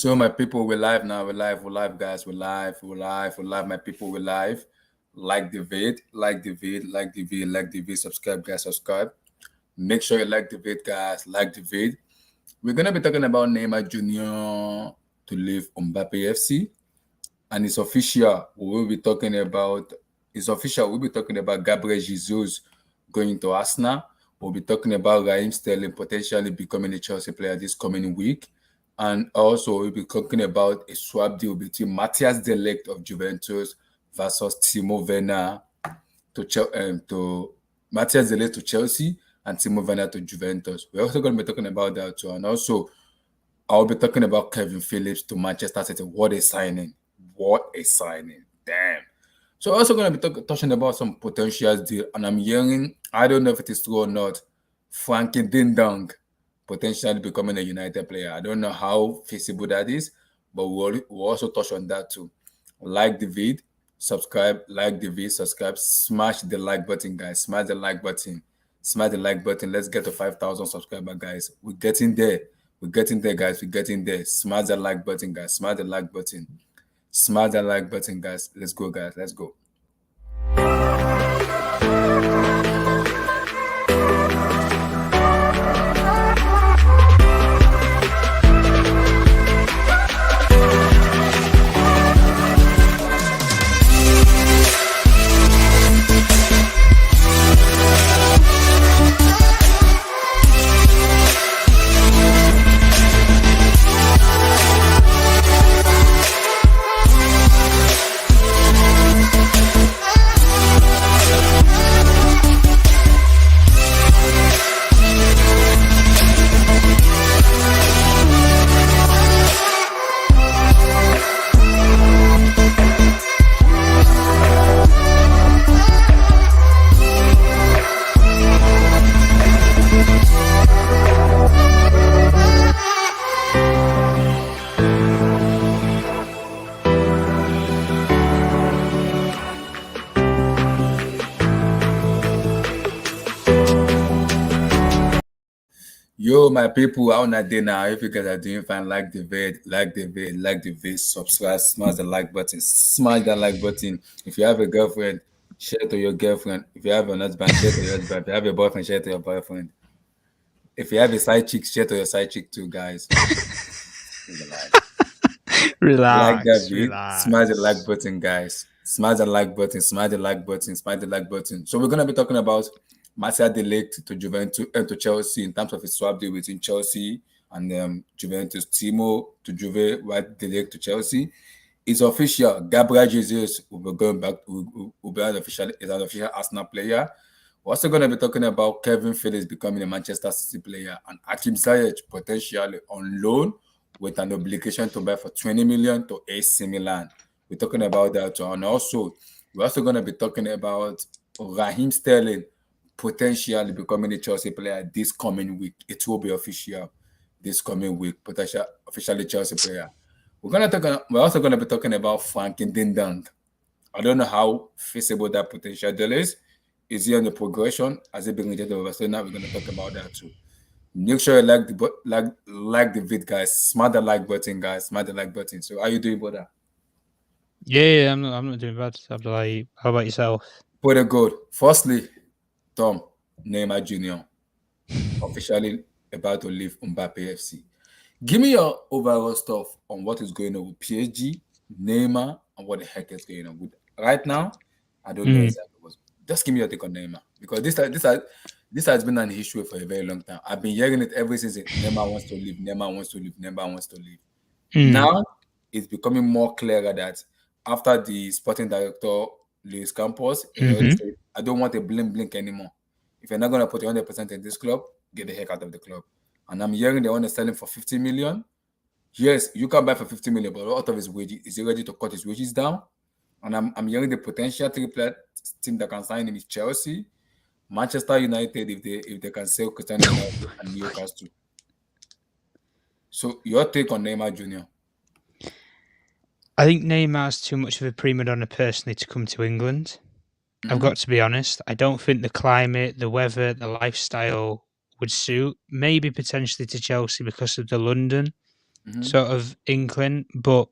So my people, we're live now. We're live, guys. We're live. My people, we're live. Like the vid, like the vid, like the vid, like the vid. Subscribe, guys. Subscribe. Make sure you like the vid, guys. Like the vid. We're gonna be talking about Neymar Junior to leave Mbappe FC, and it's official. We'll be talking about. It's official. We'll be talking about Gabriel Jesus going to Arsenal. We'll be talking about Raheem Sterling potentially becoming a Chelsea player this coming week. And also, we'll be talking about a swap deal between Matthias de Ligt of Juventus versus Timo Werner to Matthias de Ligt to Chelsea and Timo Werner to Juventus. We're also going to be talking about that too. And also, I'll be talking about Kelvn Phillips to Manchester City. What a signing. What a signing. Damn. So, also going to be touching about some potential deal. And I'm hearing, I don't know if it is true or not, Frankie Ding Dong potentially becoming a United player. I don't know how feasible that is, but we'll also touch on that too. Like the vid, subscribe, subscribe, smash the like button, guys. Smash the like button. Smash the like button. Let's get to 5,000 subscribers, guys. We're getting there. We're getting there, guys. We're getting there. Smash the like button, guys. Smash the like button. Smash the like button, guys. Let's go, guys. Let's go. Yo, my people, how not day now? If you guys are doing fine, like the vid, subscribe, smash the like button, smash that like button. If you have a girlfriend, share to your girlfriend. If you have an husband, share to your husband. If you have a boyfriend, share to your boyfriend. If you have a side chick, share to your side chick too, guys. Relax, like that vid, relax. smash the like button, guys. Smash the like button, smash the like button, smash the like button. So we're gonna be talking about Matthias de Ligt to Juventus to Chelsea in terms of his swap deal between Chelsea and Juventus. Timo to Juve, right? De Ligt to Chelsea. It's official. Gabriel Jesus will be going back. Will be an official Arsenal player. We're also going to be talking about Kelvn Phillips becoming a Manchester City player and Hakim Ziyech potentially on loan with an obligation to buy for 20 million to AC Milan. We're talking about that too. And also, we're also going to be talking about Raheem Sterling potentially becoming a Chelsea player this coming week. It will be official this coming week, potentially officially Chelsea player. We're also gonna be talking about Frankie Ding Dong. I don't know how feasible that potential deal is. Is he on the progression? Has it been rejected over? So now we're gonna talk about that too. Make sure you like the vid, guys. Smash the like button, guys. Smash the like button. So how you doing, brother? Yeah, I'm not doing bad. Abdullahi. How about yourself? Pretty good. Firstly, Tom, Neymar Junior officially about to leave Mbappe FC. Give me your overall stuff on what is going on with PSG, Neymar, and what the heck is going on with right now. I don't know exactly what. Just give me your take on Neymar because this has been an issue for a very long time. I've been hearing it ever since Neymar wants to leave. Neymar wants to leave. Neymar wants to leave. Now it's becoming more clearer that after the sporting director Luis Campos, he already said, I don't want a blink anymore. If you're not going to put 100% in this club, get the heck out of the club. And I'm hearing they want to sell him for 50 million. Yes, you can buy for 50 million, but out of his wages, is he ready to cut his wages down? And I'm hearing the potential triple team that can sign him is Chelsea, Manchester United, if they can sell Cristiano Ronaldo and Newcastle. So your take on Neymar Jr.? I think Neymar's too much of a prima donna personally to come to England. I've got to be honest. I don't think the climate, the weather, the lifestyle would suit. Maybe potentially to Chelsea because of the London sort of inkling, but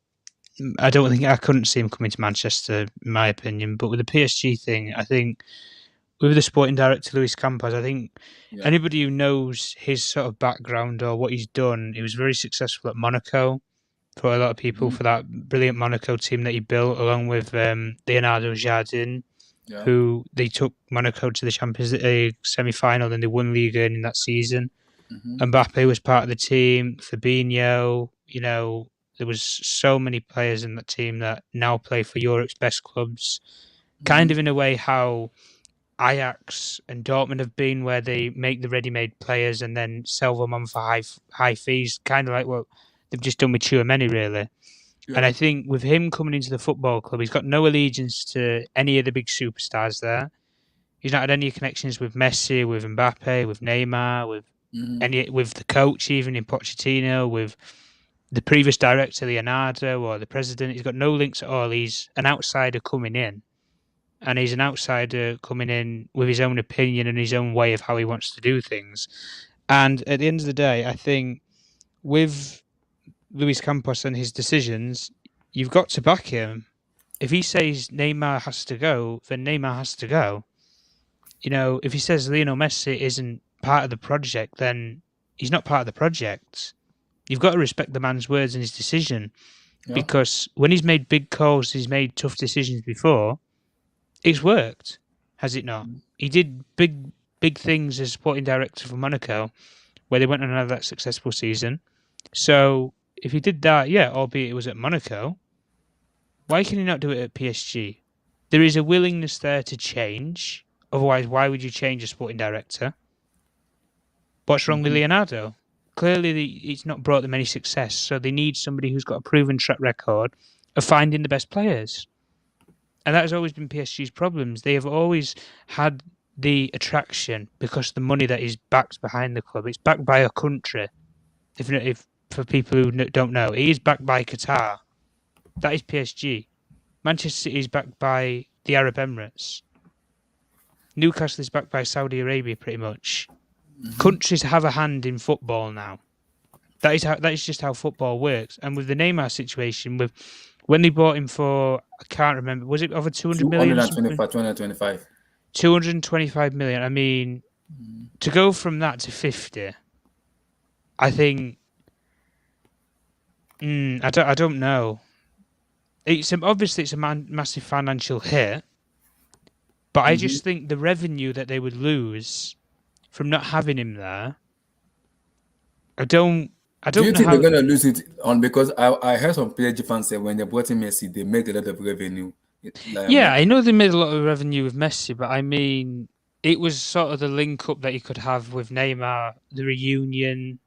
I couldn't see him coming to Manchester, in my opinion. But with the PSG thing, I think with the sporting director Luis Campos, I think Yeah. anybody who knows his sort of background or what he's done, he was very successful at Monaco for a lot of people for that brilliant Monaco team that he built along with Leonardo Jardim, Yeah. who they took Monaco to the Champions League semi-final and they won Liga in that season. Mbappe was part of the team, Fabinho, there was so many players in that team that now play for Europe's best clubs. Kind of in a way how Ajax and Dortmund have been, where they make the ready-made players and then sell them on for high fees, kind of like what they've just done with Tchouaméni, really. And Yeah. I think with him coming into the football club, he's got no allegiance to any of the big superstars there. He's not had any connections with Messi, with Mbappe, with Neymar, with the coach, even in Pochettino, with the previous director Leonardo or the president. He's got no links at all. He's an outsider coming in, and he's an outsider coming in with his own opinion and his own way of how he wants to do things. And at the end of the day, I think with Luis Campos and his decisions, you've got to back him. If he says Neymar has to go, then Neymar has to go. If he says Lionel Messi isn't part of the project, then he's not part of the project. You've got to respect the man's words and his decision, Yeah. because when he's made big calls, he's made tough decisions before, it's worked, has it not? He did big things as sporting director for Monaco, where they went on another successful season. So if he did that, yeah, albeit it was at Monaco, why can he not do it at PSG? There is a willingness there to change. Otherwise, why would you change a sporting director? What's wrong with Leonardo? Clearly, it's not brought them any success, so they need somebody who's got a proven track record of finding the best players. And that has always been PSG's problems. They have always had the attraction because the money that is backed behind the club. It's backed by a country. If for people who don't know, it is backed by Qatar. That is PSG. Manchester City is backed by the Arab Emirates. Newcastle is backed by Saudi Arabia, pretty much. Countries have a hand in football now. That is just how football works. And with the Neymar situation, with when they bought him for, I can't remember, was it over 200 million? 225. 225 million. I mean, to go from that to 50, I think. I don't know. Obviously it's a massive financial hit, but I just think the revenue that they would lose from not having him there. I don't Do you know think how. they're gonna lose it on, because I heard some PSG fans say when they brought in Messi, they made a lot of revenue. Yeah, I know they made a lot of revenue with Messi, but I mean, it was sort of the link up that you could have with Neymar, the reunion,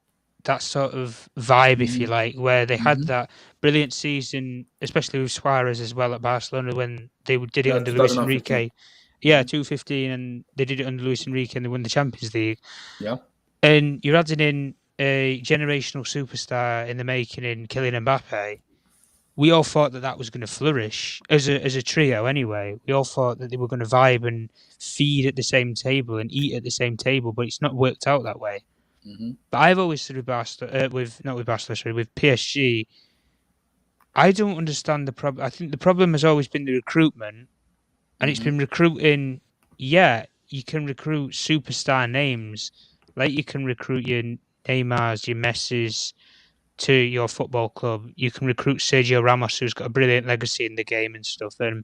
that sort of vibe, if you like, where they had that brilliant season, especially with Suarez as well at Barcelona when they did it Yeah, under Luis 2015. Enrique. Yeah, 215, and they did it under Luis Enrique and they won the Champions League. Yeah. And you're adding in a generational superstar in the making in Kylian Mbappe. We all thought that was going to flourish as a trio. Anyway, we all thought that they were going to vibe and feed at the same table and eat at the same table, but it's not worked out that way. But I've always said with with PSG, I don't understand the problem. I think the problem has always been the recruitment, and it's been recruiting. Yeah, you can recruit superstar names, like you can recruit your Neymars, your Messis to your football club. You can recruit Sergio Ramos, who's got a brilliant legacy in the game and stuff, and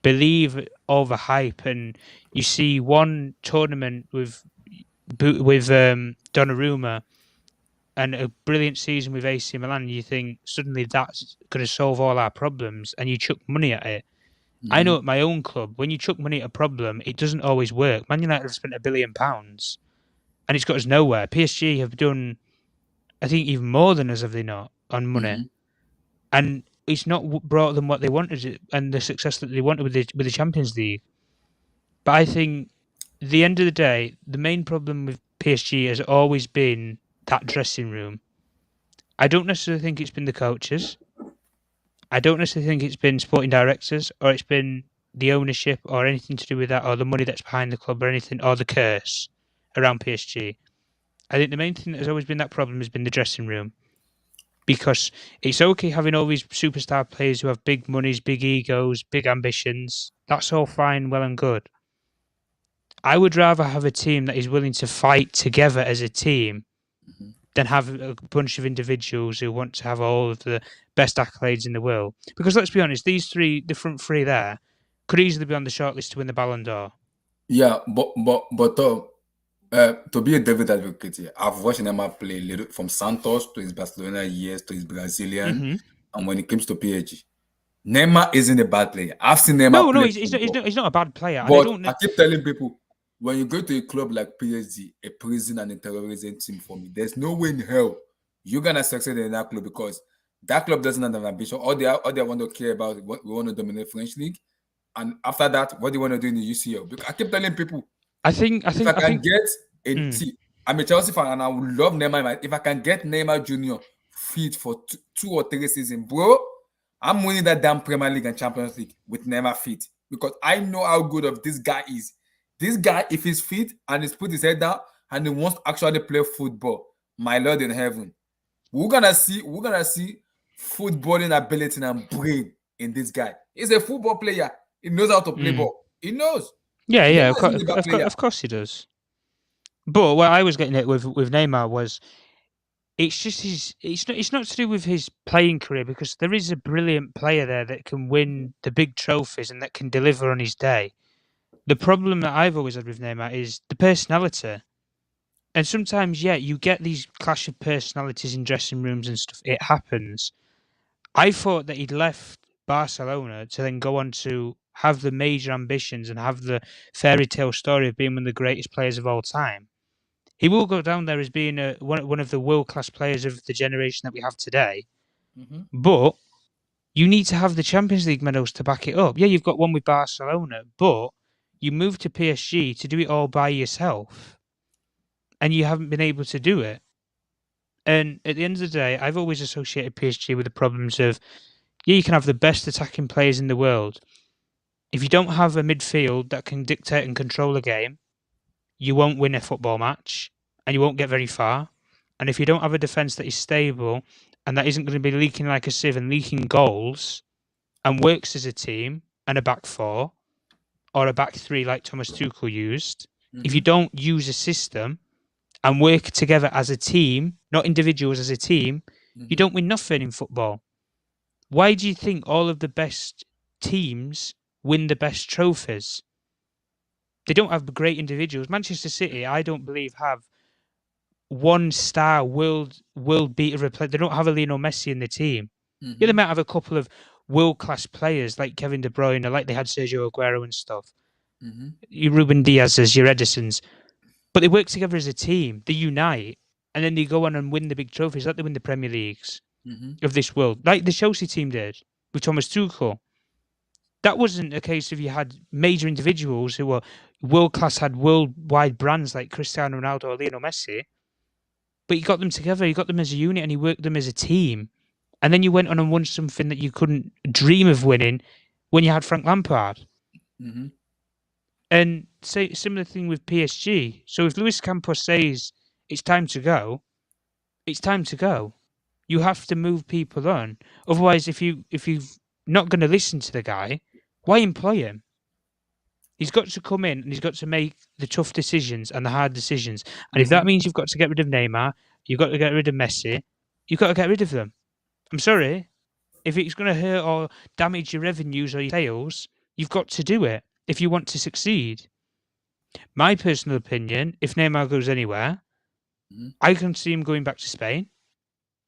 believe all the hype. And you see one tournament with Donnarumma and a brilliant season with AC Milan, and you think suddenly that's going to solve all our problems, and you chuck money at it. I know at my own club, when you chuck money at a problem, it doesn't always work. Man United have spent £1 billion, and it's got us nowhere. PSG have done, I think, even more than us, have they not, on money? And it's not brought them what they wanted and the success that they wanted with the Champions League. But I think, at the end of the day, the main problem with PSG has always been that dressing room. I don't necessarily think it's been the coaches. I don't necessarily think it's been sporting directors, or it's been the ownership, or anything to do with that, or the money that's behind the club, or anything, or the curse around PSG. I think the main thing that has always been that problem has been the dressing room. because it's okay having all these superstar players who have big monies, big egos, big ambitions. That's all fine, well and good. I would rather have a team that is willing to fight together as a team Mhm. than have a bunch of individuals who want to have all of the best accolades in the world. Because let's be honest, the front three there, could easily be on the shortlist to win the Ballon d'Or. Yeah, to be a David advocate here, I've watched Neymar play from Santos to his Barcelona years to his Brazilian, Mm-hmm. and when it comes to PSG, Neymar isn't a bad player. I've seen Neymar No, play he's not. football. He's not a bad player, and I But don't. I keep telling people, when you go to a club like PSG, a prison and a terrorism team for me, there's no way in hell you're gonna succeed in that club because that club doesn't have an ambition. All they want to care about we want to dominate French league, and after that, what do you want to do in the UCL? Because I keep telling people, I think. I if I think. I can think. get a Mm, see, I'm a Chelsea fan and I would love Neymar. If I can get Neymar Junior fit for 2 or 3 seasons, bro, I'm winning that damn Premier League and Champions League with Neymar fit because I know how good of this guy is. This guy, if he's fit and he's put his head down and he wants to actually play football, my Lord in heaven, we're gonna see footballing ability and brain in this guy. He's a football player. He knows how to play mm. ball. He knows. Yeah, yeah. Neymar isn't a bad player. Of course he does. But what I was getting at with Neymar was it's just his. It's not to do with his playing career because there is a brilliant player there that can win the big trophies and that can deliver on his day. The problem that I've always had with Neymar is the personality. And sometimes, yeah, you get these clash of personalities in dressing rooms and stuff. It happens. I thought that he'd left Barcelona to then go on to have the major ambitions and have the fairy tale story of being one of the greatest players of all time. He will go down there as being one of the world class players of the generation that we have today. Mm-hmm. But you need to have the Champions League medals to back it up. Yeah, you've got one with Barcelona, but you moved to PSG to do it all by yourself, and you haven't been able to do it. And at the end of the day, I've always associated PSG with the problems of, yeah, you can have the best attacking players in the world. If you don't have a midfield that can dictate and control a game, you won't win a football match and you won't get very far. And if you don't have a defence that is stable and that isn't going to be leaking like a sieve and leaking goals and works as a team and a back four or a back three like Thomas Tuchel used, if Mm-hmm. you don't use a system and work together as a team, not individuals as a team, you Mm-hmm. don't win nothing in football. Why do you think all of the best teams win the best trophies? They don't have great individuals. Manchester City, I don't believe, have one star world beater player. They don't have a Lionel Messi in the team. Yeah, they Mm-hmm. might have a couple of world class players like Kevin De Bruyne, or like they had Sergio Aguero and stuff. Mm-hmm. Your Ruben Diaz's, your Edisons, but they work together as a team. They unite, and then they go on and win the big trophies, like they win the Premier Leagues Mm-hmm. of this world, like the Chelsea team did with Thomas Tuchel. That wasn't a case of you had major individuals who were world class, had worldwide brands like Cristiano Ronaldo or Lionel Messi, but you got them together, you got them as a unit, and you worked them as a team. And then you went on and won something that you couldn't dream of winning when you had Frank Lampard. Mm-hmm. And say similar thing with PSG. So if Luis Campos says it's time to go, it's time to go. You have to move people on. Otherwise, if you're not going to listen to the guy, why employ him? He's got to come in and he's got to make the tough decisions and the hard decisions. And if Mm-hmm. that means you've got to get rid of Neymar, you've got to get rid of Messi, you've got to get rid of them. I'm sorry. If it's going to hurt or damage your revenues or your sales, you've got to do it if you want to succeed. My personal opinion, if Neymar goes anywhere, Mm-hmm. I can see him going back to Spain.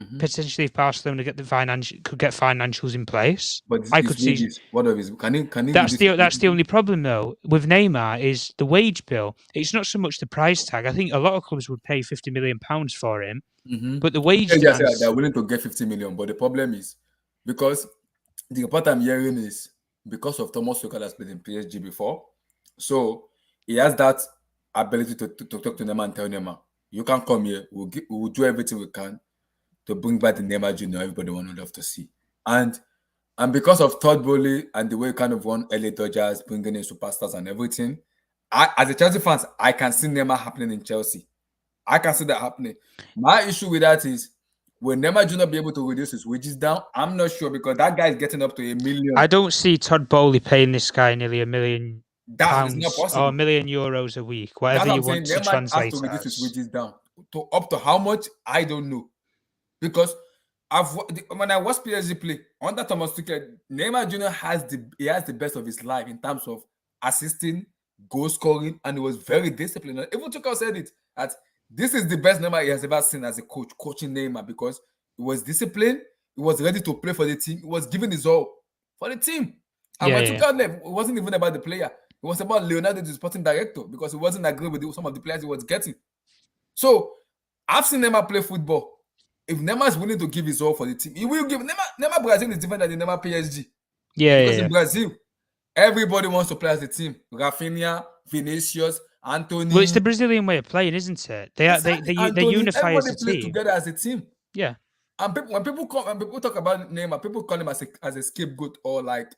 Mm-hmm. Potentially, if Barcelona could get financials in place, But I his could see. wages, what of his can he reduce his That's the wages? only problem though with Neymar is the wage bill. It's not so much the price tag. I think a lot of clubs would pay £50 million for him, Mm-hmm. but the wage PSG are saying they're demands. willing to get 50 million, but the problem is because the report I'm hearing is because of Thomas Tuchel has played in PSG before, so he has that ability to talk to Neymar and tell Neymar, you can come here, we'll do everything we can to bring back the Neymar Junior everybody would love to see. And because of Todd Bowley and the way he kind of won LA Dodgers, bringing in superstars and everything, as a Chelsea fans, I can see Neymar happening in Chelsea. I can see that happening. My issue with that is Will Neymar Jr. be able to reduce his wages down? I'm not sure because that guy is getting up to $1 million. I don't see Todd Bowley paying this guy nearly £1 million That is not or possible. €1 million a week, That's whatever what I'm you saying. want to Neymar has translate to reduce his as. wages down to up to how much? I don't know. Because when I watch PSG play under Thomas Tuchel, Neymar Jr. has the best of his life in terms of assisting, goal scoring, and he was very disciplined. Even Tuchel said it that this is the best Neymar he has ever seen as a coach, coaching Neymar, because he was disciplined, he was ready to play for the team, he was giving his all for the team. And when Tuchel left, it wasn't even about the player. It was about Leonardo, the sporting director, because he wasn't agreeing with some of the players he was getting. So I've seen Neymar play football. If Neymar is willing to give his all for the team, he will give. Neymar Brazil is different than the Neymar PSG. Because in Brazil, everybody wants to play as a team. Rafinha, Vinicius, Anthony. Well, it's the Brazilian way of playing, isn't it? They unify as a plays team. together as a team. Yeah. And when people talk about Neymar, people call him as a scapegoat or like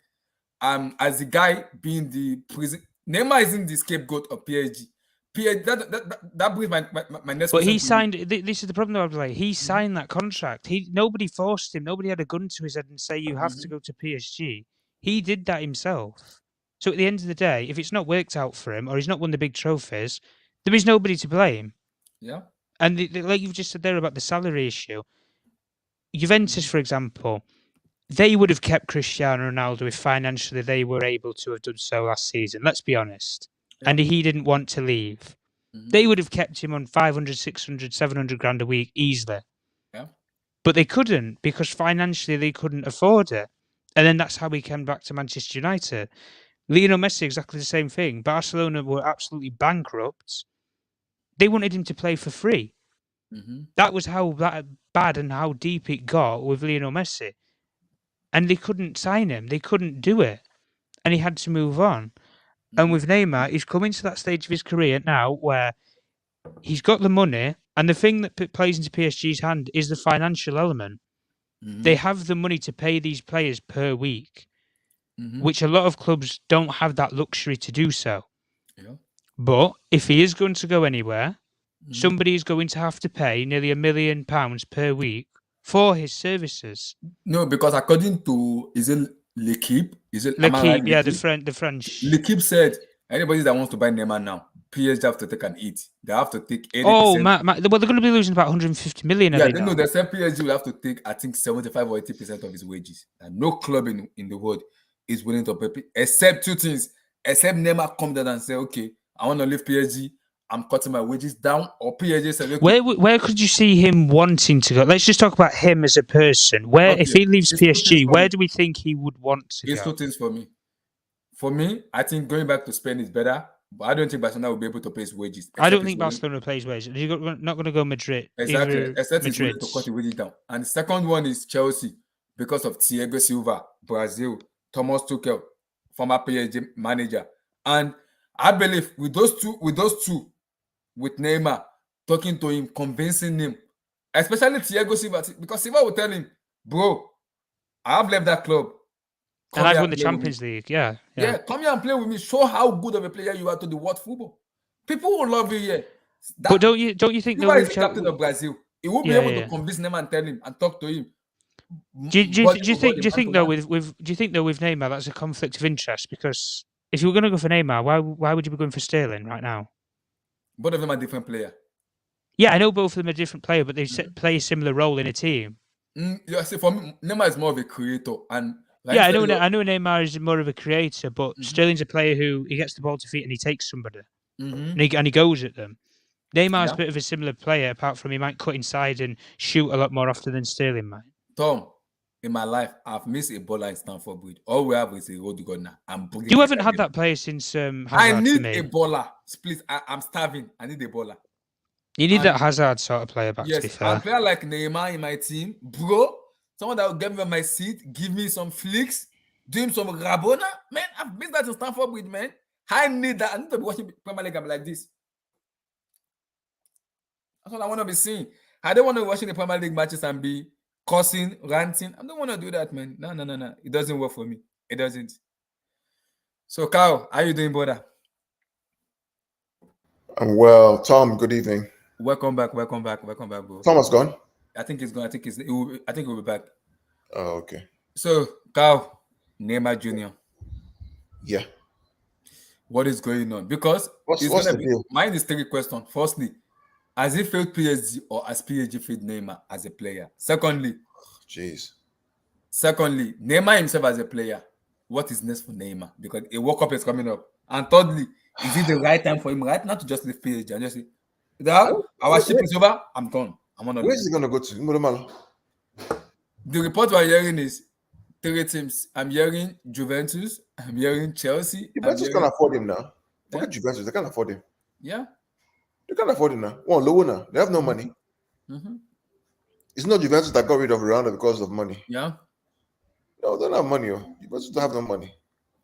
as the guy being the prison. Neymar isn't the scapegoat of PSG. That brings my next question. But he signed. This is the problem, though. Like, he signed that contract. Nobody forced him. Nobody had a gun to his head and say you have to go to PSG. He did that himself. So at the end of the day, if it's not worked out for him or he's not won the big trophies, there is nobody to blame. Yeah. And like you've just said there about the salary issue, Juventus, for example, they would have kept Cristiano Ronaldo if financially they were able to have done so last season. Let's be honest. Yeah. And he didn't want to leave. They would have kept him on 500, 600, 700 grand a week easily. Yeah. But they couldn't because financially they couldn't afford it. And then that's how he came back to Manchester United. Lionel Messi, exactly the same thing. Barcelona were absolutely bankrupt. They wanted him to play for free. That was how bad and how deep it got with Lionel Messi. And they couldn't sign him. They couldn't do it. And he had to move on. And with Neymar, he's coming to that stage of his career now where he's got the money, and the thing that plays into PSG's hand is the financial element. They have the money to pay these players per week, which a lot of clubs don't have that luxury to do so. Yeah. But if he is going to go anywhere, somebody is going to have to pay nearly £1 million per week for his services. No, because according to L'Equipe, L'Equipe, yeah, the French. L'Equipe said anybody that wants to buy Neymar now, PSG have to take an hit. They have to take 80%. Oh, well, they're going to be losing about 150 million. Yeah, they know. They said PSG will have to take, I think, 75 or 80% of his wages. And no club in the world is willing to pay, except two things. Except Neymar come down and say, okay, I want to leave PSG. I'm cutting my wages down. Or PSG said, okay. Where could you see him wanting to go? Let's just talk about him as a person. If he leaves PSG, where do we think he would want to go? It's two things for me. For me, I think going back to Spain is better. But I don't think Barcelona will be able to pay his wages. I don't think Barcelona will pay his wages. You're not going to go Madrid. Exactly. Except he's willing to cut the wages down. And the second one is Chelsea because of Thiago Silva, Brazil, Thomas Tuchel, former PSG manager. And I believe with those two, with Neymar, talking to him, convincing him, especially Thiago Silva, because Silva will tell him, bro, I have left that club. And I've won the Champions League, yeah. Come here and play with me. Show how good of a player you are to the world football. People will love you here. But don't you think Silva is the captain of Brazil? He will be able to convince Neymar and tell him and talk to him. Do you think though with Neymar that's a conflict of interest? Because if you were going to go for Neymar, why would you be going for Sterling right now? Both of them are different players. Yeah, I know both of them are different players, but they play a similar role in a team. Yeah, see, for me, Neymar is more of a creator, and I know Neymar is more of a creator, but Sterling's a player who he gets the ball to feet and he takes somebody, and he goes at them. Neymar's a bit of a similar player, apart from he might cut inside and shoot a lot more often than Sterling might. Tom, in my life, I've missed a baller in Stamford Bridge. All we have is a road gunner. You haven't had that player since Hazard. I need a baller. Please, I'm starving. I need a baller. You need that Hazard sort of player back, to be fair. A player like Neymar in my team, bro. Someone that will get me on my seat, give me some flicks, do him some Rabona. Man, I've missed that in Stamford Bridge, man. I need that. I need to be watching Premier League like this. That's what I want to be seeing. I don't want to be watching the Premier League matches and be cussing, ranting. I don't want to do that, man. No. It doesn't work for me. It doesn't. So, Carl, how are you doing, brother? I'm well. Tom, good evening. Welcome back, bro. Tom has gone. I think it's going. I think it will be back. Oh, okay. So, Carl, Neymar Junior, Yeah. what is going on? Because it's What's gonna the be deal? mine is three questions. Firstly, has he failed PSG or has PSG failed Neymar as a player? Jeez. Secondly, Neymar himself as a player, what is next for Neymar? Because a World Cup is coming up. And thirdly, is it the right time for him right now to just leave PSG and just say, I "Dad, don't, our ship is over, I'm done. I'm gonna where is leave." he gonna go to? Murumalo. The report we're hearing is three teams. I'm hearing Juventus, I'm hearing Chelsea, I'm Juventus can't hearing afford him now. yeah, Forget Juventus, they can't afford him. yeah. They can't afford him now. One lower now. They have no money. Mm-hmm. It's not Juventus that got rid of Ronaldo because of money. Yeah. No, they don't have money. Oh. Juventus don't have no money.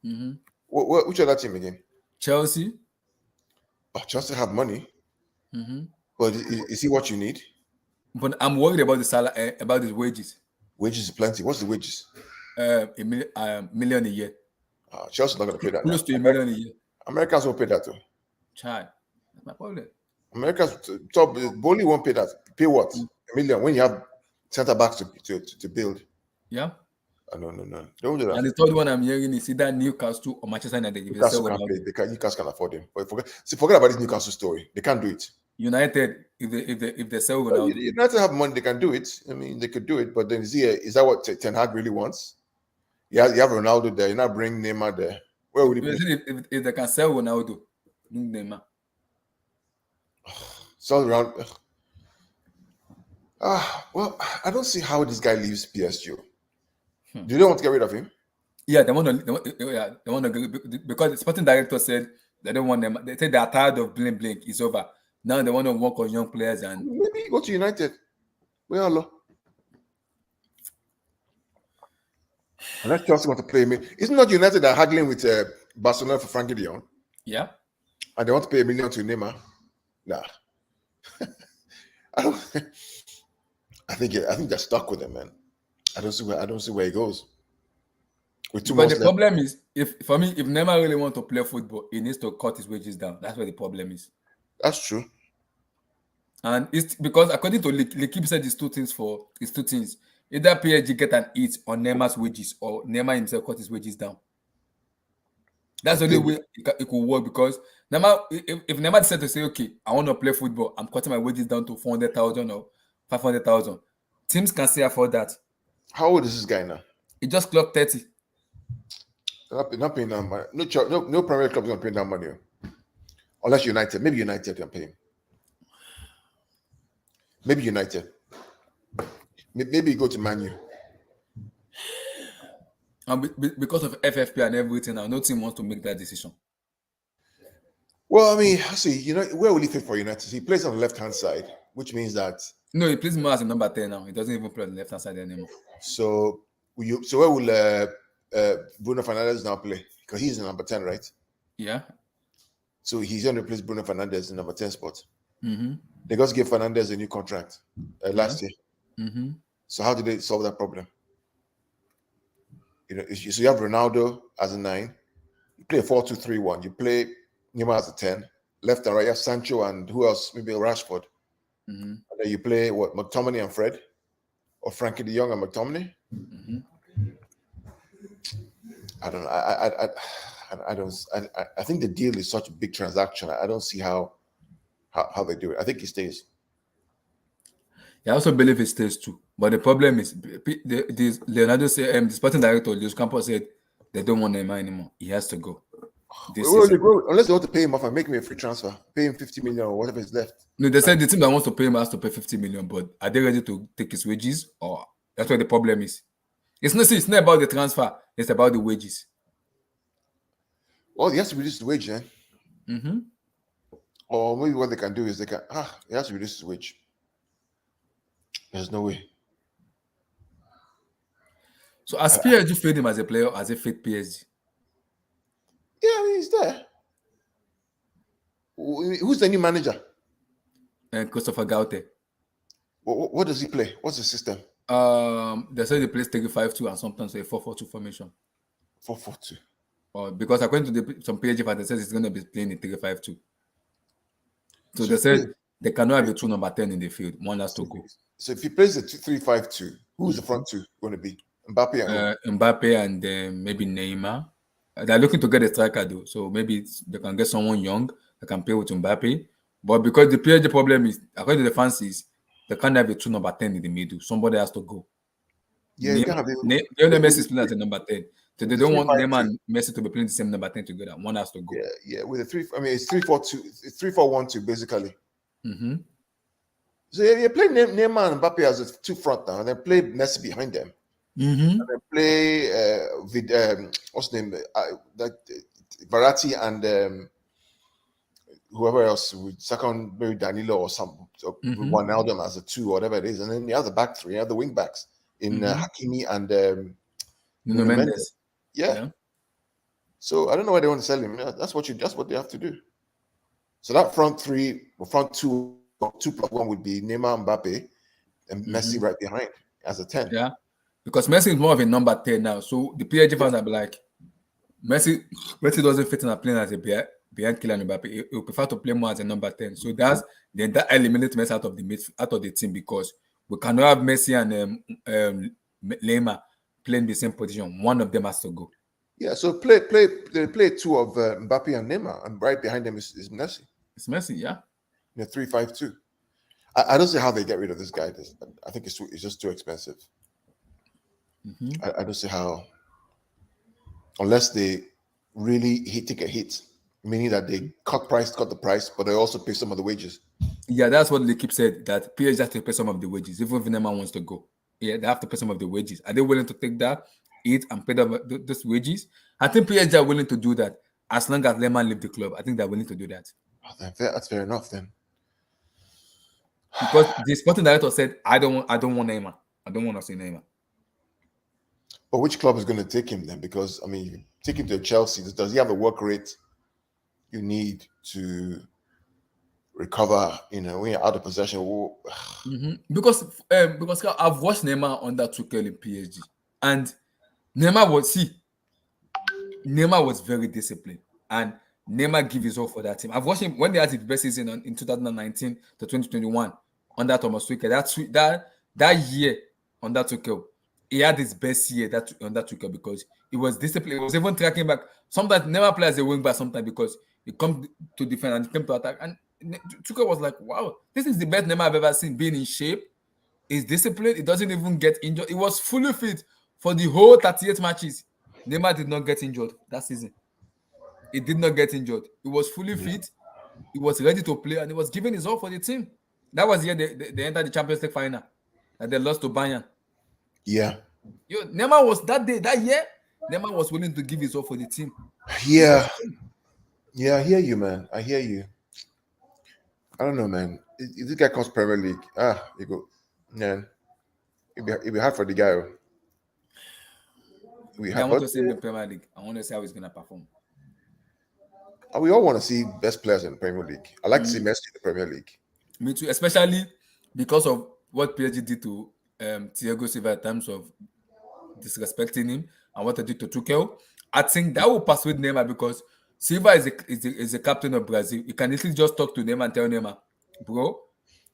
Mm-hmm. Which other team again? Chelsea. Oh, Chelsea have money, Mm-hmm. but is he what you need? But I'm worried about the salary, about his wages. Wages is plenty. What's the wages? Million a year. Chelsea's not going to pay that now. Close to a million a year. Americans won't pay that too. Child. That's my problem. Americans, top Bowley won't pay that. Pay what? A million when you have centre backs to build. Yeah. No. Don't do that. And the third one I'm hearing is either Newcastle or Manchester United. Newcastle can't play. Newcastle can afford him. But forget about this Newcastle story. They can't do it. United, if they sell Ronaldo. United have money, they can do it. I mean, they could do it. But then is that what Ten Hag really wants? Yeah, you have Ronaldo there. You're not bringing Neymar there. Where would he play? If they can sell Ronaldo, Neymar. So around. Well, I don't see how this guy leaves PSG. Do they want to get rid of him? Yeah, they want to. Because the sporting director said they don't want them. They said they are tired of blink. It's over. Now they want to work on young players and maybe go to United. Well, unless Chelsea want to play me, isn't not United that are haggling with Barcelona for Frankie de Jong? Yeah, and they want to pay $1 million to Neymar. Nah, I think they're stuck with him, man. I don't see where he goes. But the problem is, if Neymar really wants to play football, he needs to cut his wages down. That's where the problem is. That's true. And it's because according to L'Equipe said it's two things. Either PSG get an hit on Neymar's wages or Neymar himself cut his wages down. That's the only way it could work because Neymar, if Neymar decided to say, okay, I want to play football, I'm cutting my wages down to 400,000 or 500,000. Teams can still afford that. How old is this guy now? He just clocked 30. Not paying that money. No Premier club is going to pay that money. Unless United. Maybe United can pay him. Maybe United. Maybe you go to Man U. And because of FFP and everything, now no team wants to make that decision. Well, I mean, see, where will he fit for United? He plays on the left-hand side, which means that... No, he plays more as a number 10 now. He doesn't even play on the left-hand side anymore. So where will Bruno Fernandes now play? Because he's the number 10, right? Yeah. So he's going to replace Bruno Fernandes in number 10 spot. Mm-hmm. They just gave Fernandes a new contract last year. Mm-hmm. So how did they solve that problem? So you have Ronaldo as a 9. You play a 4-2-3-1. You play Neymar as a 10. Left and right, you have Sancho and who else? Maybe Rashford. Mm-hmm. And then you play McTominay and Fred, or Frankie de Jong and McTominay. Mm-hmm. I don't know. I think the deal is such a big transaction. I don't see how they do it. I think he stays. I also believe he stays too. But the problem is, Leonardo said, the sporting director, Luis Campos said, they don't want Neymar anymore. He has to go. Unless they want to pay him off and make me a free transfer, pay him 50 million or whatever is left. No, they said the team that wants to pay him has to pay 50 million, but are they ready to take his wages? Or that's where the problem is. It's not about the transfer, it's about the wages. Well, he has to reduce the wage, then. Mm-hmm. Or maybe what they can do is he has to reduce his wage. There's no way. So has PSG failed him as a player, as a fake PSG? Yeah, I mean, he's there. Who's the new manager? Christopher Gaute. What does he play? What's the system? They say he plays 3-5-2 and sometimes a 4-4-2 formation. 4-4-2. Because according to some PSG fans, they said he's going to be playing in 3-5-2. So they said they cannot have a true number 10 in the field. One has to go. So if he plays the 3-5-2, who's the front two going to be? Mbappe and who? Mbappe and maybe Neymar. They're looking to get a striker though, so maybe they can get someone young that can play with Mbappe. But because the PSG problem is, according to the fancies, they can't have a true number 10 in the middle. Somebody has to go. Yeah, you can't have Lionel Messi is playing as a number 10. So they with don't the want Neymar 3-5-2. and Messi to be playing the same number 10 together. One has to go. Yeah. With a 3, I mean, it's 3-4-2. It's 3-4-1-2 basically. Mm-hmm. So you play Neymar and Mbappe as a two front now, and then play Messi behind them. Mm-hmm. And then play what's the name? Verratti and whoever else with second, maybe Danilo or some Ronaldo as a 2 or whatever it is, and then you have the back 3, you have the wing backs in Hakimi and Nuno Mendes. Yeah. So I don't know why they want to sell him. Yeah, that's what they have to do. So that front 3 or front 2 plus 1 would be Neymar, Mbappe, and Messi right behind as a 10. Yeah. Because Messi is more of a number 10 now. So the PSG fans are like, Messi doesn't fit in a plane as a behind Kylian Mbappe. He will prefer to play more as a number 10. So that eliminates Messi out of the team, because we cannot have Messi and Neymar playing the same position. One of them has to go. Yeah, so play 2 of Mbappe and Neymar, and right behind them is Messi. It's Messi, yeah. In a 3-5-2. I don't see how they get rid of this guy. I think it's just too expensive. I don't see how, unless they really take a hit, meaning that they cut the price, but they also pay some of the wages. Yeah, that's what they keep saying, that PSG has to pay some of the wages, even if Neymar wants to go. Yeah, they have to pay some of the wages. Are they willing to take that hit and pay those wages? I think PSG are willing to do that as long as Neymar leave the club. I think they're willing to do that. Oh, that's fair enough then. Because the sporting director said, I don't want Neymar. I don't want to see Neymar. But which club is going to take him then? Because I mean, you take him to Chelsea. Does he have the work rate you need to recover? When you're out of possession. Because I've watched Neymar under Tuchel in PSG, and Neymar was very disciplined, and Neymar gave his all for that team. I've watched him when they had his best season in 2019 to 2021 under Thomas Tuchel. That year under Tuchel, he had his best year under Tuchel, because he was disciplined. He was even tracking back. Sometimes Neymar plays a wing back sometimes because he comes to defend and he came to attack. And Tuchel was like, wow, this is the best Neymar I've ever seen, being in shape. He's disciplined. He doesn't even get injured. He was fully fit for the whole 38 matches. Neymar did not get injured that season. He did not get injured. He was fully fit. He was ready to play, and he was giving his all for the team. That was the year they entered the Champions League final, and they lost to Bayern. Yeah. Neymar was that year. Neymar was willing to give his all for the team. Yeah. Yeah, I hear you, man. I hear you. I don't know, man. If this guy comes Premier League, you go, man. It'd be hard for the guy. I want to see him in the Premier League. I want to see how he's gonna perform. We all want to see best players in the Premier League. I like to see Messi in the Premier League. Me too, especially because of what PSG did to Thiago Silva in terms of disrespecting him and what they did to Tuchel. I think that will persuade Neymar, because Silva is a captain of Brazil. You can easily just talk to Neymar and tell Neymar, bro.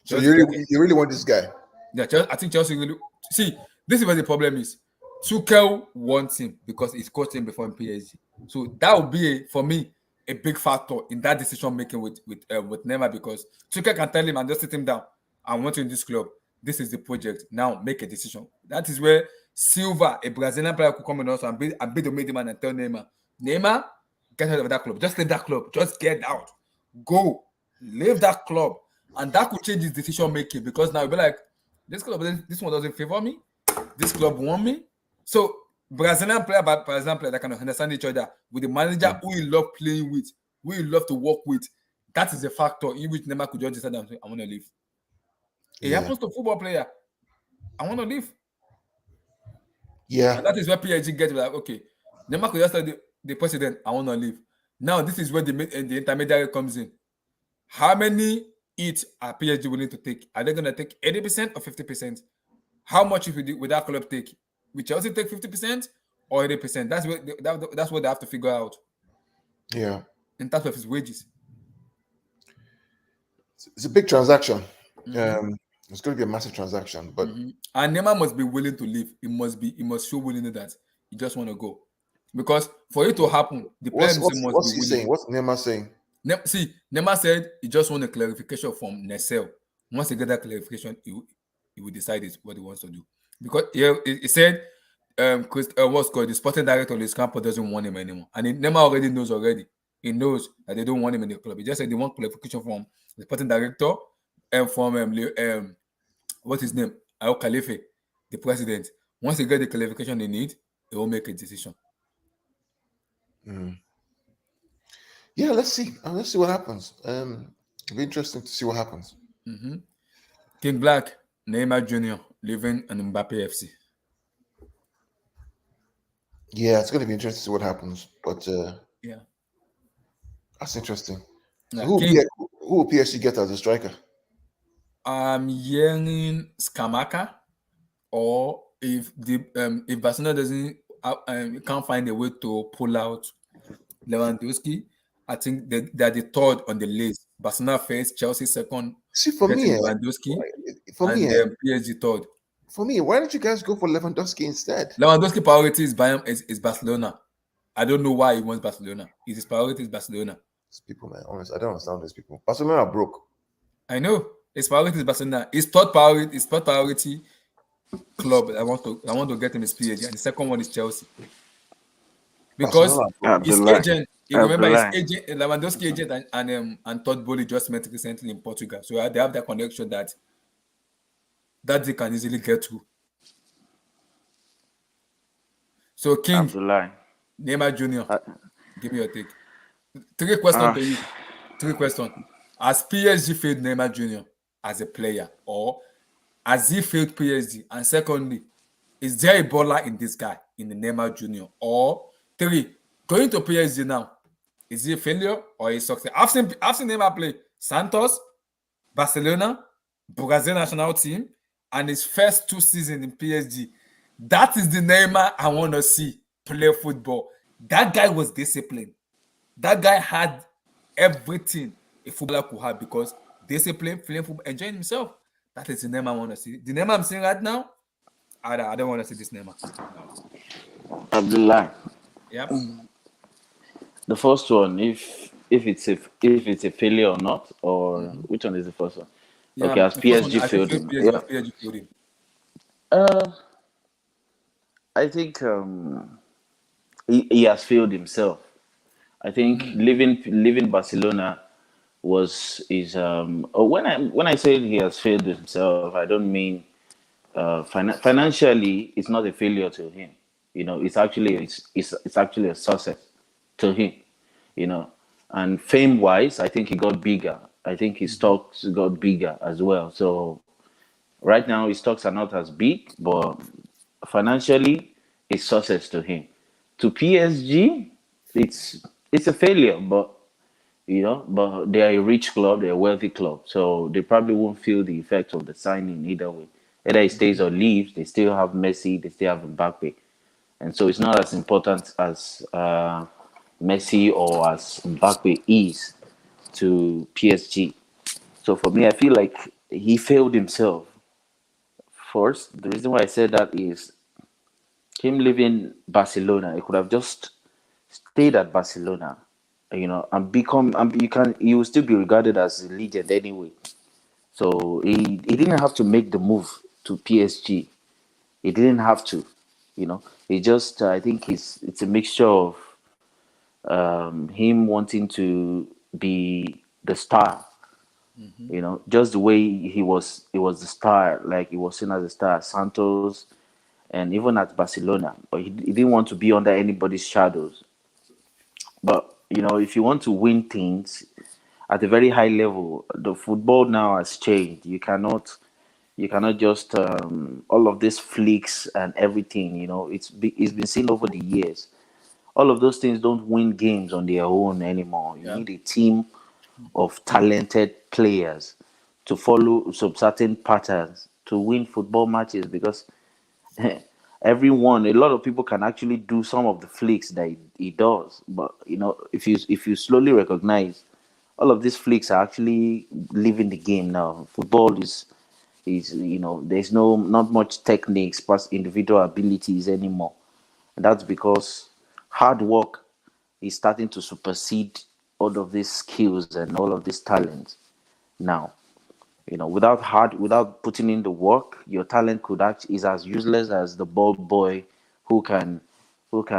So you really want this guy? Yeah, I think Chelsea really see. This is where the problem is. Tuchel wants him because he's coached him before in PSG. So that would be for me a big factor in that decision making with Neymar, because Tuchel can tell him and just sit him down. I want you in this club. This is the project. Now make a decision. That is where Silva, a Brazilian player, could come in also and be the middleman and tell Neymar, get out of that club. Just leave that club. Just get out. Go. Leave that club. And that could change his decision making, because now he'll be like, this club, this one doesn't favor me. This club want me. So Brazilian player, for example, that can understand each other with the manager who you love playing with, who you love to work with. That is a factor in which Neymar could just decide, I want to leave. It happens to football player. I want to leave. Yeah. And that is where PSG gets like, okay, Neymar could just tell the president, I want to leave. Now this is where the intermediary comes in. How many hits are PSG willing to take? Are they going to take 80% or 50%? How much will that club take? Will Chelsea take 50% or 80%? That's what they have to figure out. Yeah. In terms of his wages. It's a big transaction. It's going to be a massive transaction, but And Neymar must be willing to leave. He must show willingness that he just want to go. Because for it to happen, the player himself must what's be he willing. saying? What's Neymar saying? Neymar said he just want a clarification from Nessel. Once he get that clarification, he will decide what he wants to do. Because he said, what's called the sporting director of his camp doesn't want him anymore, and Neymar already knows already. He knows that they don't want him in the club. He just said they want clarification from the sporting director and from what's his name, Al Khalifa, the president. Once they get the clarification they need, they will make a decision. Yeah, let's see. Let's see what happens. It'll be interesting to see what happens. King Black, Neymar Jr. leaving and Mbappe FC. Yeah, it's going to be interesting to see what happens. But Yeah, that's interesting. So yeah, who will PSG get as a striker? I'm hearing Skamaka, or if Barcelona doesn't can't find a way to pull out Lewandowski, I think they're the third on the list. Barcelona first, Chelsea second, See, for me, getting Lewandowski, and PSG third. For me, why don't you guys go for Lewandowski instead? Lewandowski priority is Barcelona. I don't know why he wants Barcelona. His priority is Barcelona. These people, man, honestly, I don't understand these people. Barcelona are broke. I know. His priority is Barcelona. His third priority club I want to get him is PSG, and the second one is Chelsea. Because his agent, Lewandowski agent and Todd Bowley just met recently in Portugal. So they have that connection that they can easily get to. So King, Neymar Jr., give me your take. Three questions to you. Three questions. Has PSG failed Neymar Jr. as a player, or has he failed PSG? And secondly, is there a baller in this guy, in the Neymar Jr.? Or three, going to PSG now, is he a failure or a success? I've seen Neymar play Santos, Barcelona, Brazil national team, and his first 2 seasons in PSG. That is the Neymar I want to see play football. That guy was disciplined. That guy had everything a footballer could have, because discipline, playing football, enjoying himself. That is the Neymar I want to see. The Neymar I'm seeing right now, I don't want to see this Neymar. No. Abdullah. Yep. The first one, if it's a failure or not, or which one is the first one? Yeah, okay, has PSG failed him? PSG failed him. I think he has failed himself. I think leaving Barcelona when I say he has failed himself, I don't mean financially. It's not a failure to him. It's actually a success to him. And fame wise, I think he got bigger. I think his stocks got bigger as well. So right now his stocks are not as big, but financially it's success to him. To PSG, it's a failure, but but they are a rich club, they're a wealthy club, so they probably won't feel the effect of the signing either way. Either he stays or leaves, they still have Messi, they still have Mbappe, and so it's not as important as Messi or as Mbappe is to PSG. So for me, I feel like he failed himself. First, the reason why I said that is him leaving Barcelona. He could have just stayed at Barcelona, and he will still be regarded as a legend anyway. So he didn't have to make the move to PSG. He didn't have to, He just I think it's a mixture of him wanting to be the star, just the way he was the star, like he was seen as a star at Santos and even at Barcelona, but he didn't want to be under anybody's shadows. But if you want to win things at a very high level, the football now has changed. You cannot just all of these flicks and everything. It's been seen over the years. All of those things don't win games on their own anymore. You need a team of talented players to follow some certain patterns to win football matches, because a lot of people can actually do some of the flicks that he does, but if you slowly recognize, all of these flicks are actually leaving the game now. Football Is there's not much techniques plus individual abilities anymore. And that's because hard work is starting to supersede all of these skills and all of these talents now. Without putting in the work, your talent could act is as useless as the ball boy who can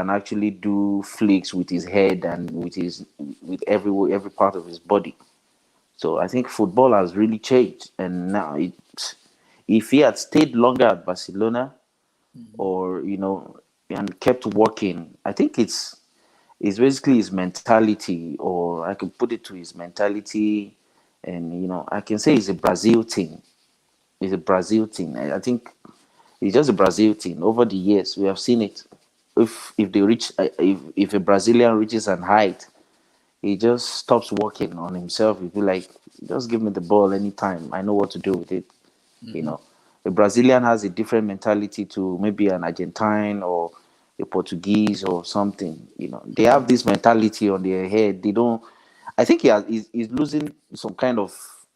actually do flicks with his head and with every part of his body. So I think football has really changed, and now if he had stayed longer at Barcelona, or and kept working, I think it's basically his mentality, or I could put it to his mentality, and I can say he's a Brazil thing. He's a Brazil thing. I think it's just a Brazil thing. Over the years, we have seen it. If they reach, if a Brazilian reaches an height, he just stops working on himself. He'd be like, just give me the ball anytime. I know what to do with it. A Brazilian has a different mentality to maybe an Argentine or a Portuguese or something. They have this mentality on their head. They don't. I think he's losing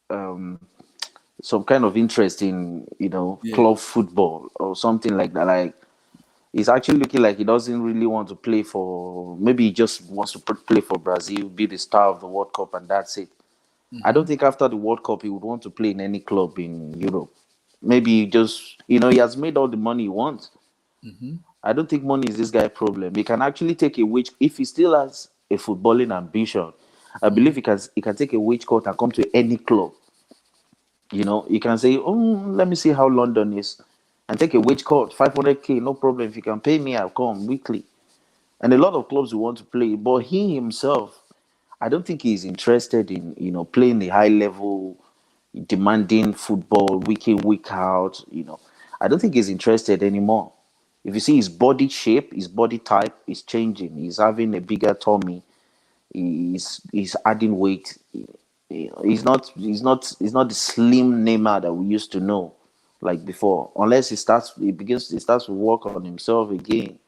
um, some kind of interest in Yeah. club football or something like that. Like, he's actually looking like he doesn't really want to play for. Maybe he just wants to play for Brazil, be the star of the World Cup, and that's it. I don't think after the World Cup he would want to play in any club in Europe. Maybe just he has made all the money he wants. I don't think money is this guy's problem. He can actually take a wage if he still has a footballing ambition. I believe he can take a wage cut and come to any club. You can say, oh, let me see how London is, and take a wage cut, 500k, no problem. If you can pay me, I'll come weekly. And a lot of clubs will want to play, but he himself, I don't think he's interested in playing the high level, demanding football week in week out. I don't think he's interested anymore. If you see his body shape, his body type is changing. He's having a bigger tummy. He's adding weight. He's not the slim Neymar that we used to know like before. Unless he starts to work on himself again.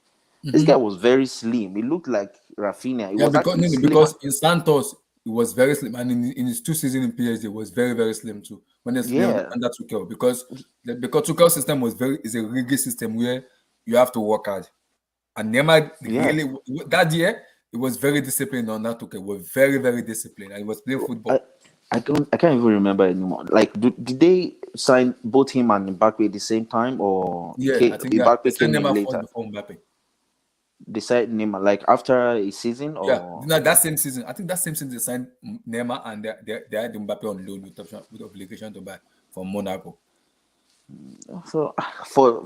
This guy was very slim. He looked like Rafinha. He Yeah, was because actually no, no, slimmer. because in Santos it was very slim, and in his 2 seasons in PSG it was very very slim too. When it's Yeah, under Tuchel, because Tuchel system is a rigid system where you have to work hard. And Neymar yeah. really that year it was very disciplined on that Tuchel. Was very very disciplined, and he was playing I football. I can't even remember anymore. Like, did they sign both him and Mbappe at the same time, or Yeah, I think that they Mbappe signed came in Neymar first later? before Mbappe. They signed Neymar like after a season, Yeah, or no, that same season. I think that same season they signed Neymar, and they had Mbappe on loan with obligation to buy from Monaco. so for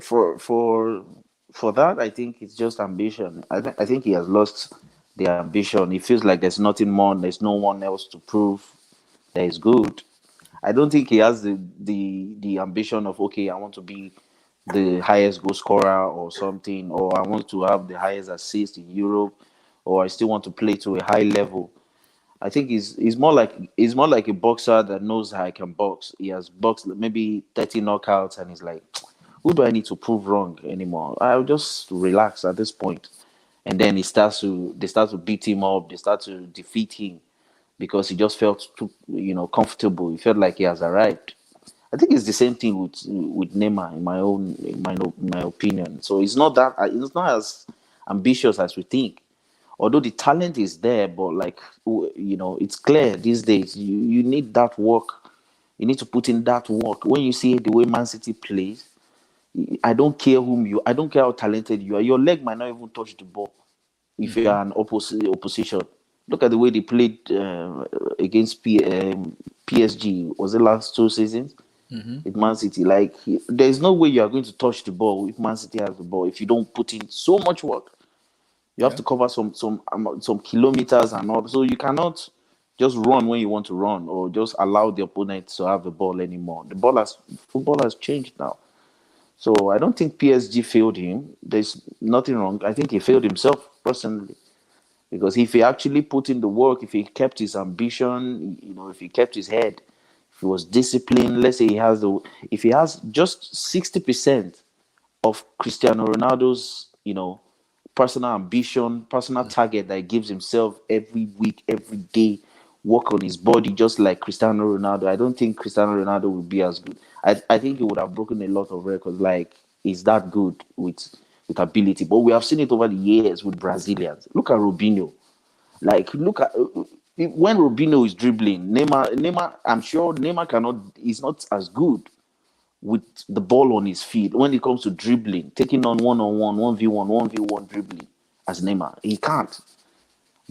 that, I think it's just ambition. I think he has lost the ambition. He feels like there's nothing more. There's no one else to prove that is good. I don't think he has the ambition of, okay, I want to be the highest goal scorer or something, or I want to have the highest assist in Europe, or I still want to play to a high level. I think he's more like a boxer that knows how I can box. He has boxed maybe 30 knockouts, and he's like, who do I need to prove wrong anymore? I'll just relax at this point. And then they start to beat him up, they start to defeat him because he just felt too, comfortable. He felt like he has arrived. I think it's the same thing with Neymar, in my opinion. So it's not as ambitious as we think. Although the talent is there, but like, it's clear these days you need that work. You need to put in that work. When you see the way Man City plays, I don't care how talented you are. Your leg might not even touch the ball if you are an opposition. Look at the way they played against PSG. Was it last 2 seasons? With Man City, like, there's no way you are going to touch the ball if Man City has the ball if you don't put in so much work. You have Yeah, to cover some kilometers and all, so you cannot just run when you want to run or just allow the opponent to have the ball anymore. Football has changed now, so I don't think PSG failed him. There's nothing wrong. I think he failed himself personally. Because if he actually put in the work, if he kept his ambition, if he kept his head, if he was disciplined, let's say if he has just 60% of Cristiano Ronaldo's, personal ambition, personal target that he gives himself every week, every day, work on his body just like Cristiano Ronaldo, I don't think Cristiano Ronaldo would be as good. I think he would have broken a lot of records. Like, he's that good with ability. But we have seen it over the years with Brazilians. Look at Robinho. Like, look at when Robinho is dribbling, Neymar, I'm sure Neymar is not as good with the ball on his feet when it comes to dribbling, taking on one-on-one, 1v1, 1v1 dribbling as Neymar. He can't.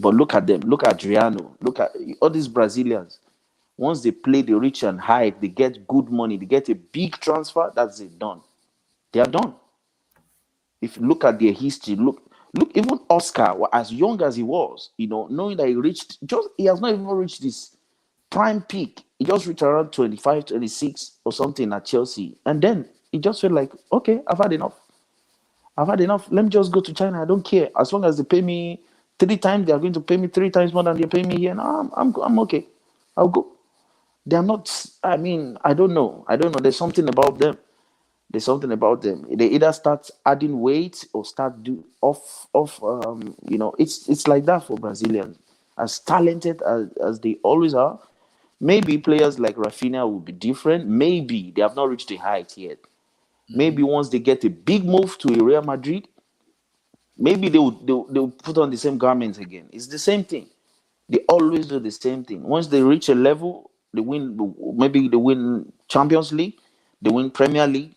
But look at them. Look at Adriano. Look at all these Brazilians. Once they play, they reach and height, they get good money, they get a big transfer, that's it, done. They are done. If you look at their history, look, even Oscar, as young as he was, knowing that he has not even reached this prime peak. He just reached around 25, 26 or something at Chelsea. And then he just felt like, okay, I've had enough. Let me just go to China. I don't care. As long as they pay me 3 times, they are going to pay me 3 times more than they pay me here. No, I'm okay. I'll go. They are not, I don't know. There's something about them. They either start adding weight or start it's like that for Brazilians. As talented as they always are, maybe players like Rafinha will be different. Maybe they have not reached the height yet. Maybe once they get a big move to a Real Madrid, maybe they'll put on the same garments again. It's the same thing. They always do the same thing. Once they reach a level, they win Champions League, they win Premier League.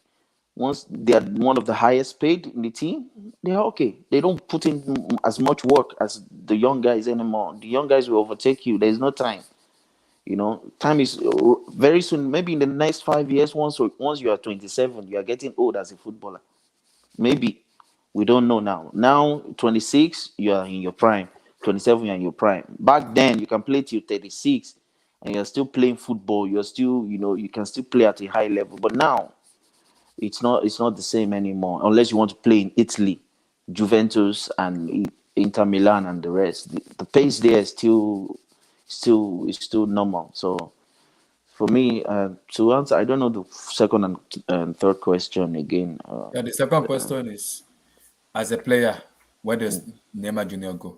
Once they are one of the highest paid in the team, they are okay. They don't put in as much work as the young guys anymore. The young guys will overtake you. There's no time. Time is very soon. Maybe in the next 5 years, once you are 27, you are getting old as a footballer. Maybe. We don't know now. Now, 26, you are in your prime. 27, you are in your prime. Back then, you can play till 36, and you're still playing football. You're still, you can still play at a high level. But now, it's not the same anymore. Unless you want to play in Italy, Juventus and Inter Milan and the rest. The pace there is still normal. So, for me, to answer, I don't know the second and third question again. The second question is, as a player, where does Neymar Jr. go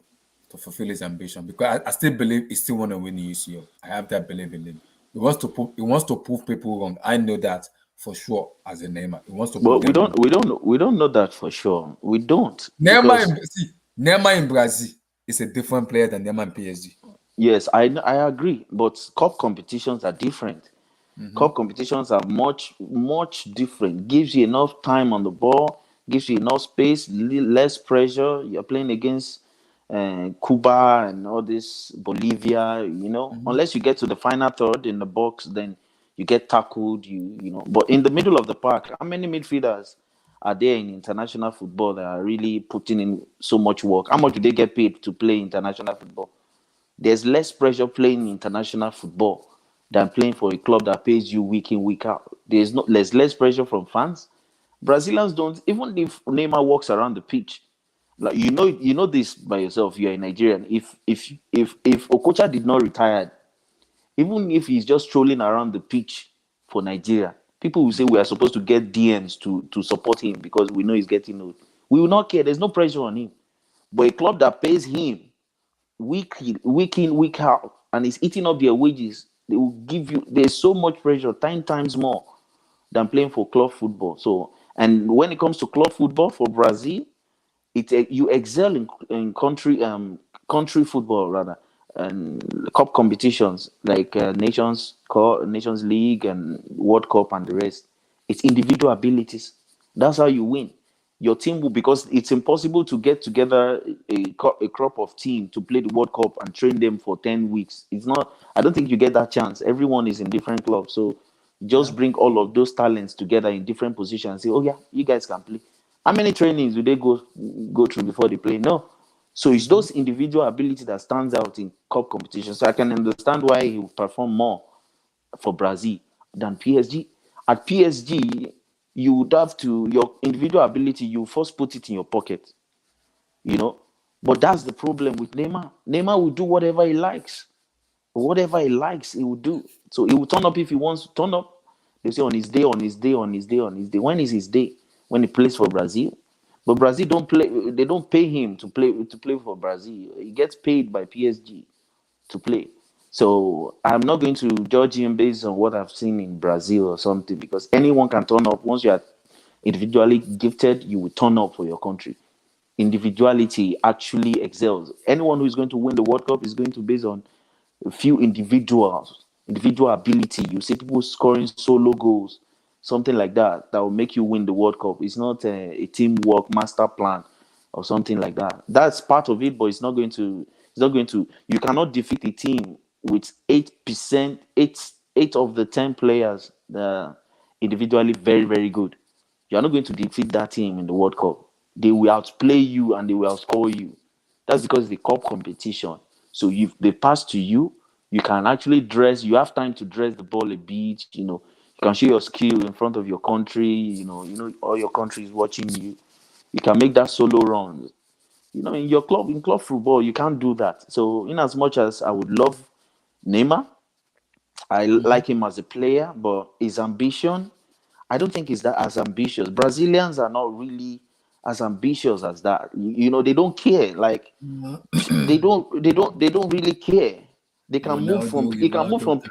to fulfill his ambition? Because I still believe he still want to win the UCL. I have that belief in him. He wants to prove people wrong. I know that for sure. As a Neymar, he wants to. But we don't know that for sure. We don't. Neymar in Brazil is a different player than Neymar in PSG. Yes, I agree. But cup competitions are different. Cup competitions are much, much different. Gives you enough time on the ball, gives you enough space, less pressure. You're playing against Cuba and all this, Bolivia, Unless you get to the final third in the box, then you get tackled, But in the middle of the park, how many midfielders are there in international football that are really putting in so much work? How much do they get paid to play international football? There's less pressure playing international football than playing for a club that pays you week in, week out. There's less pressure from fans. Brazilians don't, even if Neymar walks around the pitch, like you know this by yourself, you're a Nigerian. If Okocha did not retire, even if he's just strolling around the pitch for Nigeria, people will say we are supposed to get DMs to support him because we know he's getting old. We will not care. There's no pressure on him. But a club that pays him week in, week out, and is eating up their wages, they will give you. There's so much pressure, 10 times more than playing for club football. So, and when it comes to club football for Brazil, you excel in country football rather, and cup competitions like Nations League and World Cup and the rest. It's individual abilities. That's how you win. Your team will, because it's impossible to get together a crop of team to play the World Cup and train them for 10 weeks. It's not. I don't think you get that chance. Everyone is in different clubs, so just bring all of those talents together in different positions and say, oh yeah, you guys can play. How many trainings do they go through before they play? No. So it's those individual ability that stands out in cup competition. So I can understand why he will perform more for Brazil than PSG. At PSG, you would have to, your individual ability, you first put it in your pocket. But that's the problem with Neymar. Neymar will do whatever he likes. Whatever he likes, he will do. So he will turn up if he wants to turn up. They say on his day. When is his day? When he plays for Brazil. But Brazil don't play. They don't pay him to play for Brazil. He gets paid by PSG to play. So I'm not going to judge him based on what I've seen in Brazil or something, because anyone can turn up. Once you are individually gifted, you will turn up for your country. Individuality actually excels. Anyone who is going to win the World Cup is going to base on a few individual ability. You see people scoring solo goals, something like that, that will make you win the World Cup. It's not a teamwork master plan or something like that. That's part of it, but it's not going to. It's not going to. You cannot defeat a team with 8%, eight of the 10 players that are individually very, very good. You're not going to defeat that team in the World Cup. They will outplay you and they will outscore you. That's because the cup competition. So if they pass to you, you can actually dress. You have time to dress the ball a bit. You can show your skill in front of your country. All your country is watching you. You can make that solo run. In your club, in club football, you can't do that. So, in as much as I would love Neymar, I like him as a player, but his ambition, I don't think he's that as ambitious. Brazilians are not really as ambitious as that. They don't care. Like they don't really care. They can move from. They can move from.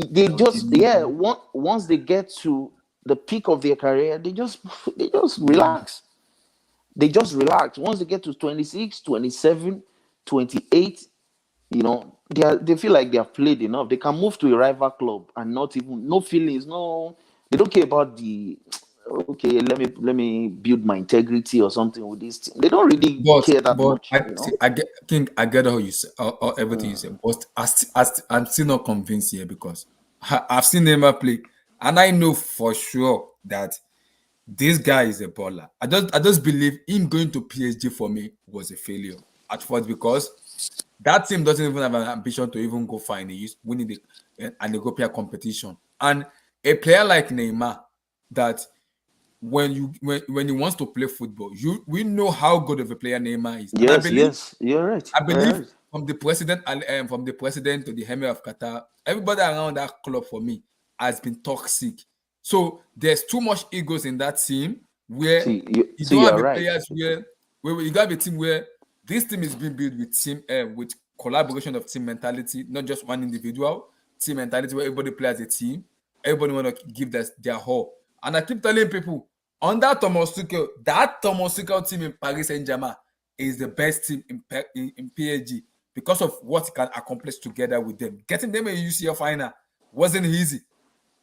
They just Once they get to the peak of their career, they just relax. They just relax. Once they get to 26, 27, 28, they feel like they have played enough. They can move to a rival club and no feelings, they don't care about the okay, let me build my integrity or something with this team. They don't really care that much. I get how you say everything you said, but I'm still not convinced here because I've seen Neymar play, and I know for sure that this guy is a baller. I just believe him going to PSG for me was a failure at first because that team doesn't even have an ambition to even go far in winning an European competition. And a player like Neymar, that when he wants to play football, we know how good of a player Neymar is. And Yes, you're right. I believe from the president to the Emir of Qatar, everybody around that club for me has been toxic. So there's too much egos in that team where you don't have the players where you have a team where this team is being built with collaboration of team mentality, not just one individual. Team mentality where everybody plays a team, everybody want to give their all. And I keep telling people, on that Thomas Tuchel team in Paris Saint-Germain is the best team in PSG because of what he can accomplish together with them. Getting them a UCL final wasn't easy.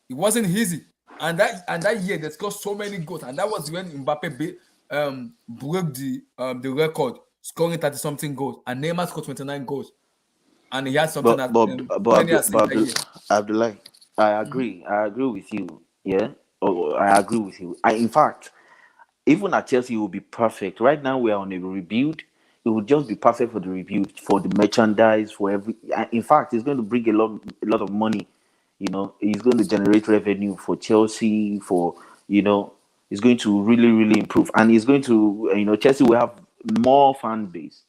It wasn't easy. And that year they scored so many goals, and that was when Mbappe broke the record, scoring 30-something goals, and Neymar scored 29 goals, and he had something Abdullah, I agree. I agree with you. Yeah, I agree with you. In fact, even at Chelsea, it will be perfect. Right now, we are on a rebuild. It would just be perfect for the rebuild, for the merchandise, for every. In fact, it's going to bring a lot of money. He's going to generate revenue for Chelsea. He's going to really, really improve, and he's going to. Chelsea will have more fan base.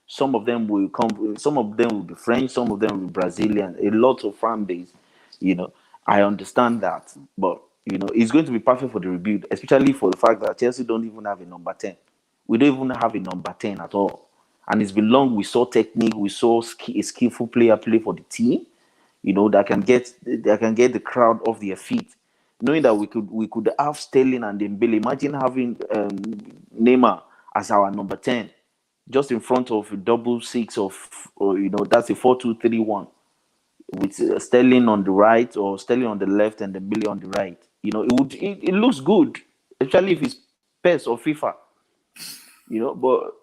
Some of them will come. Some of them will be French. Some of them will be Brazilian. A lot of fan base. I understand that, but it's going to be perfect for the rebuild, especially for the fact that Chelsea don't even have a number 10. We don't even have a number 10 at all, and it's been long. We saw technique. We saw a skillful player play for the team. That can get the crowd off their feet. Knowing that we could have Sterling and Dembele. Imagine having Neymar as our number 10, just in front of a double six that's a 4-2-3-1 with Sterling on the right or Sterling on the left and Dembele on the right. It looks good, especially if it's PES or FIFA. But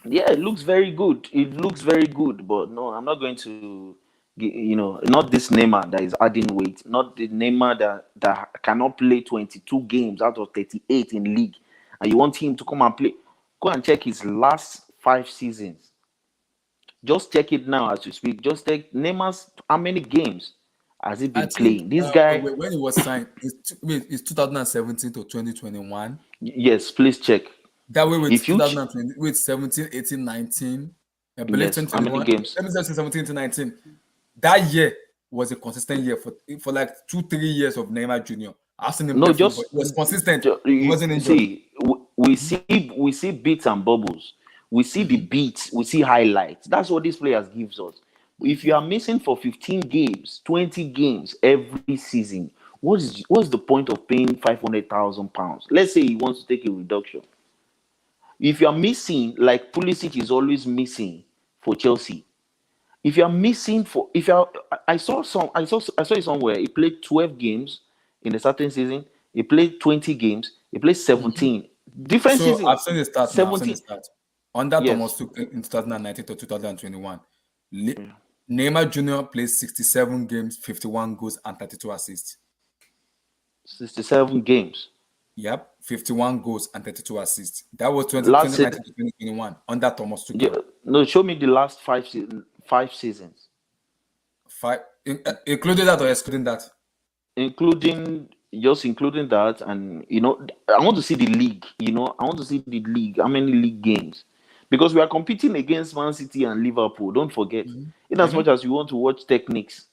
yeah, it looks very good. It looks very good, but no, I'm not going to. Not this Neymar that is adding weight, not the Neymar that cannot play 22 games out of 38 in league, and you want him to come and play. Go and check his last 5 seasons. Just check it now as you speak. Just take Neymar's how many games has he been playing? This guy, when he was signed, it's 2017 to 2021. Yes, please check. That way with 2020, with 17, 18, 19, I believe 2021. How many games? 17 to 19. That year was a consistent year for like 2-3 years of Neymar Jr. I've seen him play football. It was consistent. He wasn't injured. We see beats and bubbles. We see the beats. We see highlights. That's what these players gives us. If you are missing for 15 games, 20 games every season, what's the point of paying £500,000? Let's say he wants to take a reduction. If you are missing, like Pulisic is always missing for Chelsea. If you are missing for, if you are, I saw it somewhere. He played 12 games in a certain season. He played 20 games. He played 17. Different So season. I've seen the start now. I've seen the 17. start. Under Thomas Yes. Tuchel in 2019 to 2021, Neymar Jr. played 67 games, 51 goals, and 32 assists. 67 games. Yep, 51 goals and 32 assists. That was Last 2019 season. to 2021 under Thomas Yeah, Tuchel. no, show me the last five seasons, Including that or excluding that? including that, and I want to see the league. I want to see the league. How many league games? Because we are competing against Man City and Liverpool. Don't forget. In as much as you want to watch techniques,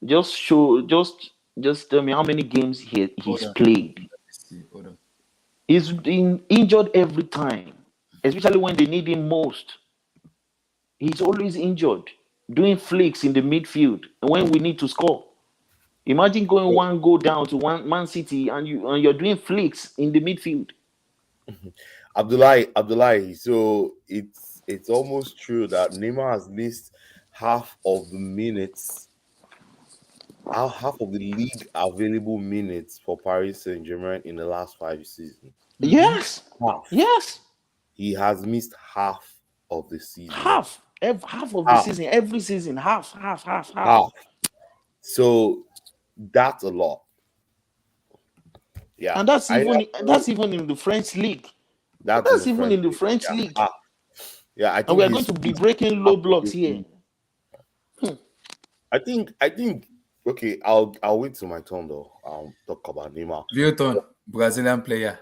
just tell me how many games he's played. Hold on. He's been injured every time, especially when they need him most. He's always injured, doing flicks in the midfield, and when we need to score. Imagine going one goal down to one Man City and you're doing flicks in the midfield. Abdullahi. So it's almost true that Neymar has missed half of the minutes, half of the league available minutes for Paris Saint-Germain in the last 5 seasons. Yes, Half. yes, He has missed half of the season. half of the season, every season, half. So that's a lot. Yeah, And that's even in the French league. That's even in the French league. Yeah, I think and we are going to be breaking low blocks here. I think. Okay, I'll wait till my turn though. I'll talk about Neymar. Vilton, Brazilian player.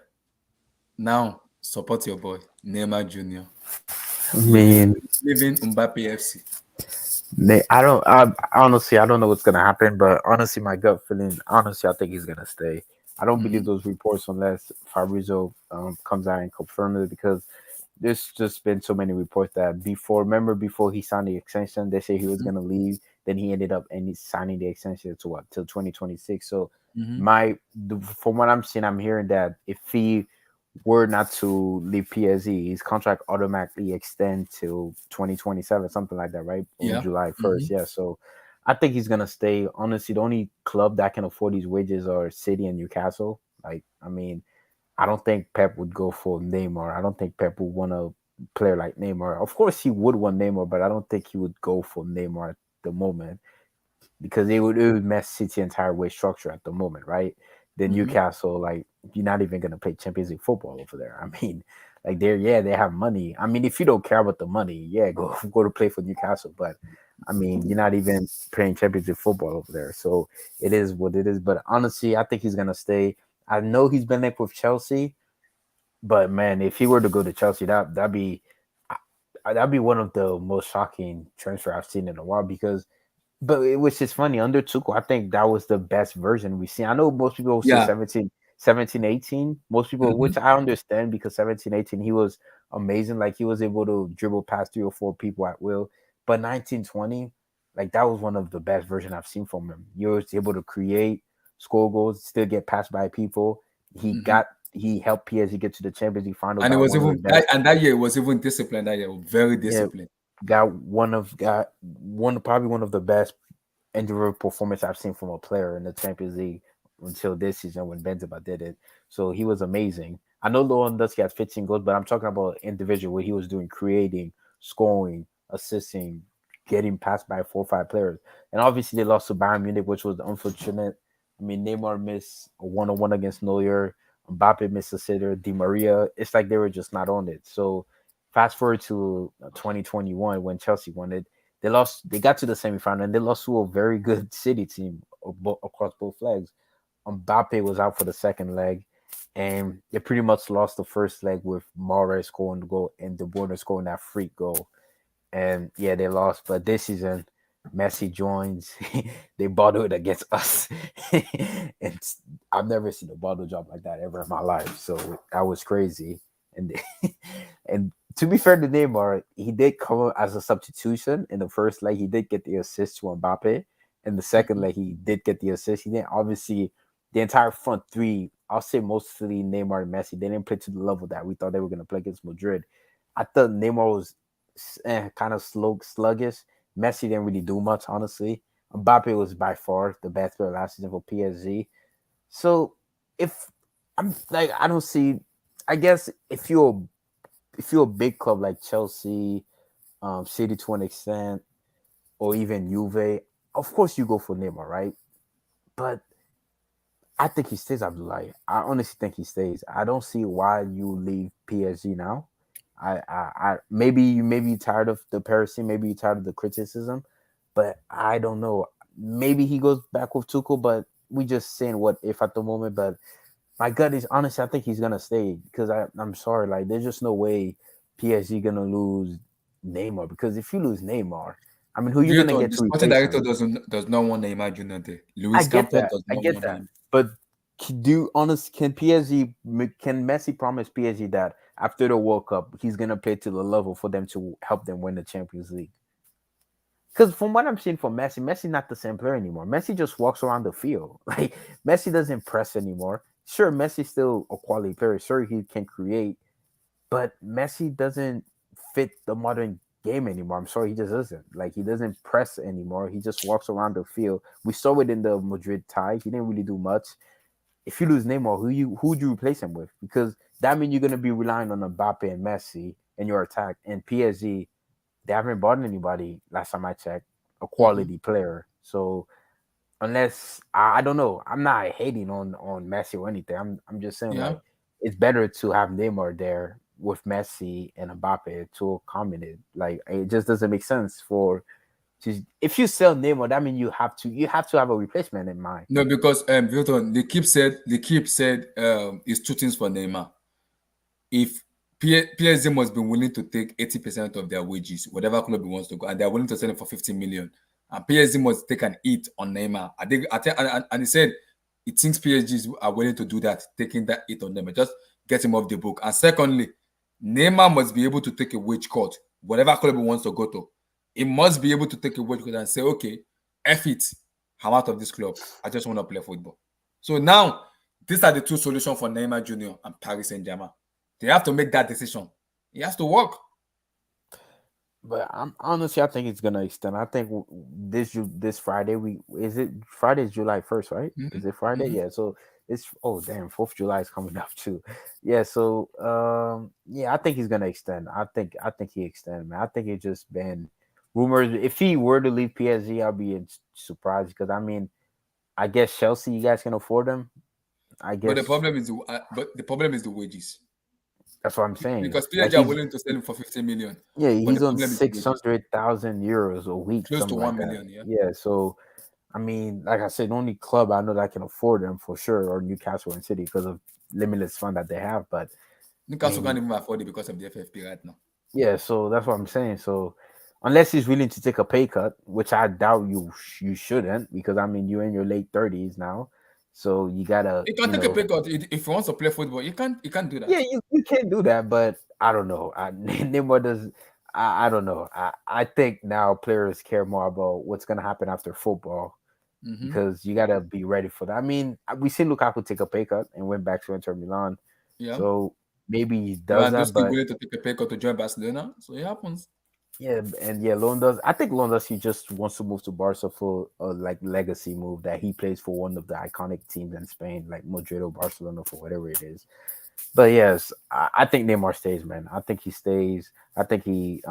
Now support your boy Neymar Jr. I mean, Living Mbappe FC. Honestly, I don't know what's gonna happen, but honestly, my gut feeling, honestly, I think he's gonna stay. I don't believe those reports unless Fabrizio comes out and confirms it, because there's just been so many reports that before he signed the extension, they say he was gonna leave. Then he ended up signing the extension to what, till 2026. So from what I'm seeing, I'm hearing that if he were not to leave PSG, his contract automatically extend till 2027, something like that, right? Yeah. On July 1st. Yeah. So I think he's gonna stay. Honestly, the only club that can afford these wages are City and Newcastle. Like, I mean, I don't think Pep would go for Neymar. I don't think Pep would want a player like Neymar. Of course, he would want Neymar, but I don't think he would go for Neymar at the moment, because it would mess City entire way structure at the moment, right? Then Newcastle, like, you're not even gonna play Champions League football over there. I mean, like, they have money. I mean, if you don't care about the money, yeah, go to play for Newcastle. But I mean, you're not even playing Champions League football over there. So it is what it is. But honestly, I think he's gonna stay. I know he's been linked with Chelsea, but man, if he were to go to Chelsea, that'd be one of the most shocking transfer I've seen in a while. Which is funny, under Tuchel, I think that was the best version we've seen. I know most people say 17, 18. Most people, which I understand, because 17, 18, he was amazing. Like, he was able to dribble past 3 or 4 people at will. But 19, 20, like, that was one of the best versions I've seen from him. He was able to create, score goals, still get passed by people. He helped PSG get to the Champions League final. And it was that year it was even disciplined. That year, very disciplined. Probably one of the best individual performance I've seen from a player in the Champions League until this season when Benzema did it. So he was amazing. I know Lewandowski has 15 goals, but I'm talking about individual, what he was doing, creating, scoring, assisting, getting passed by 4 or 5 players. And obviously they lost to Bayern Munich, which was unfortunate. I mean, Neymar missed a 1-on-1 against Neuer. Mbappe missed a sitter. Di Maria, it's like they were just not on it. So fast forward to 2021 when Chelsea won it. They got to the semifinal and they lost to a very good City team across both legs. Mbappe was out for the second leg, and they pretty much lost the first leg with Mahrez scoring the goal and De Bruyne scoring that freak goal. And yeah, they lost. But this season, Messi joins. They bottled it against us. And I've never seen a bottle job like that ever in my life. So that was crazy. And to be fair to Neymar, he did come up as a substitution in the first leg. He did get the assist to Mbappe. In the second leg, he did get the assist. He didn't obviously the entire front three. I'll say mostly Neymar and Messi. They didn't play to the level that we thought they were going to play against Madrid. I thought Neymar was kind of sluggish. Messi didn't really do much, honestly. Mbappe was by far the best player last season for PSG. So if I'm like, I don't see. I guess if you're a big club like Chelsea, City to an extent, or even Juve, of course you go for Neymar, right? But I think he stays, Abdullah. I honestly think he stays. I don't see why you leave PSG now. I maybe you may be tired of the Paris scene, maybe you're tired of the criticism, but I don't know. Maybe he goes back with Tuchel, but we just saying what if at the moment. But my gut is honestly, I think he's gonna stay because I'm sorry, like there's just no way PSG gonna lose Neymar because if you lose Neymar, I mean, who you gonna Vilton, get the to sporting replace director him? does not want Neymar Junior there. I Luis get Campos that, does I not get want that, him. but do honest can PSG can Messi promise PSG that after the World Cup he's gonna play to the level for them to help them win the Champions League? Because from what I'm seeing from Messi, Messi not the same player anymore. Messi just walks around the field. Like Messi doesn't press anymore. Sure, Messi's still a quality player. Sure, he can create, but Messi doesn't fit the modern game anymore. I'm sorry, he just doesn't. Like he doesn't press anymore. He just walks around the field. We saw it in the Madrid tie. He didn't really do much. If you lose Neymar, who would you replace him with? Because that means you're gonna be relying on Mbappe and Messi in your attack. And PSG, they haven't bought anybody last time I checked, a Mhm. quality player. So unless I don't know, I'm not hating on Messi or anything. I'm just saying Yeah. like it's better to have Neymar there with Messi and Mbappe to accommodate. Like it just doesn't make sense for if you sell Neymar, that means you have to have a replacement in mind. No, because Vilton, they keep said it's two things for Neymar. If PSG must be willing to take 80% of their wages, whatever club he wants to go, and they're willing to sell him for 50 million, and PSG must take an hit on Neymar. And he said he thinks PSG are willing to do that, taking that hit on Neymar, just get him off the book. And secondly, Neymar must be able to take a wage cut, whatever club he wants to go to. He must be able to take a wage cut and say, okay, F it, I'm out of this club. I just want to play football. So now, these are the two solutions for Neymar Jr. and Paris Saint-Germain. They have to make that decision. He has to work. But I'm honestly, I think it's gonna extend. I think this Friday we is it Friday is July 1st, right? Is it Friday? Mhm. Yeah. So it's oh damn, 4th of July is coming up too. Yeah. So yeah, I think he's gonna extend. I think he extend, man. I think it's just been rumors. If he were to leave PSG, I'll be surprised because I mean, I guess Chelsea, you guys can afford him. I But the guess problem is the wages. that's what I'm saying. Because Like PSG are willing to sell him for 50 million. yeah, But the he's on problem is the six wages. hundred thousand euros a week, Close to something like 1 that. million, yeah. Yeah, so I mean, like I said, the only club I know that can afford them for sure are Newcastle and City because of limitless fund that they have. But I Newcastle can't mean, even afford it because of the FFP right now. yeah, so that's what I'm saying. So unless he's willing to take a pay cut, which I doubt you shouldn't, because I mean you're in your late 30s now, so you gotta, He can take a pay cut if he wants to play football. He can't do yeah, that. you can do that, but I don't know. Neymar does. I don't know. I think now players care more about what's gonna happen after football Hmm. because you gotta be ready for that. I mean, we seen Lukaku take a pay cut and went back to Inter Milan, Yeah. so maybe he does that. Lewandowski But willing to take a pay cut to join Barcelona. So it happens. yeah, and yeah, Lewandowski. I think Lewandowski just wants to move to Barca for a like legacy move that he plays for one of the iconic teams in Spain, like Madrid or Barcelona for whatever it is. But yes, I think Neymar stays, man. I think he stays. I think he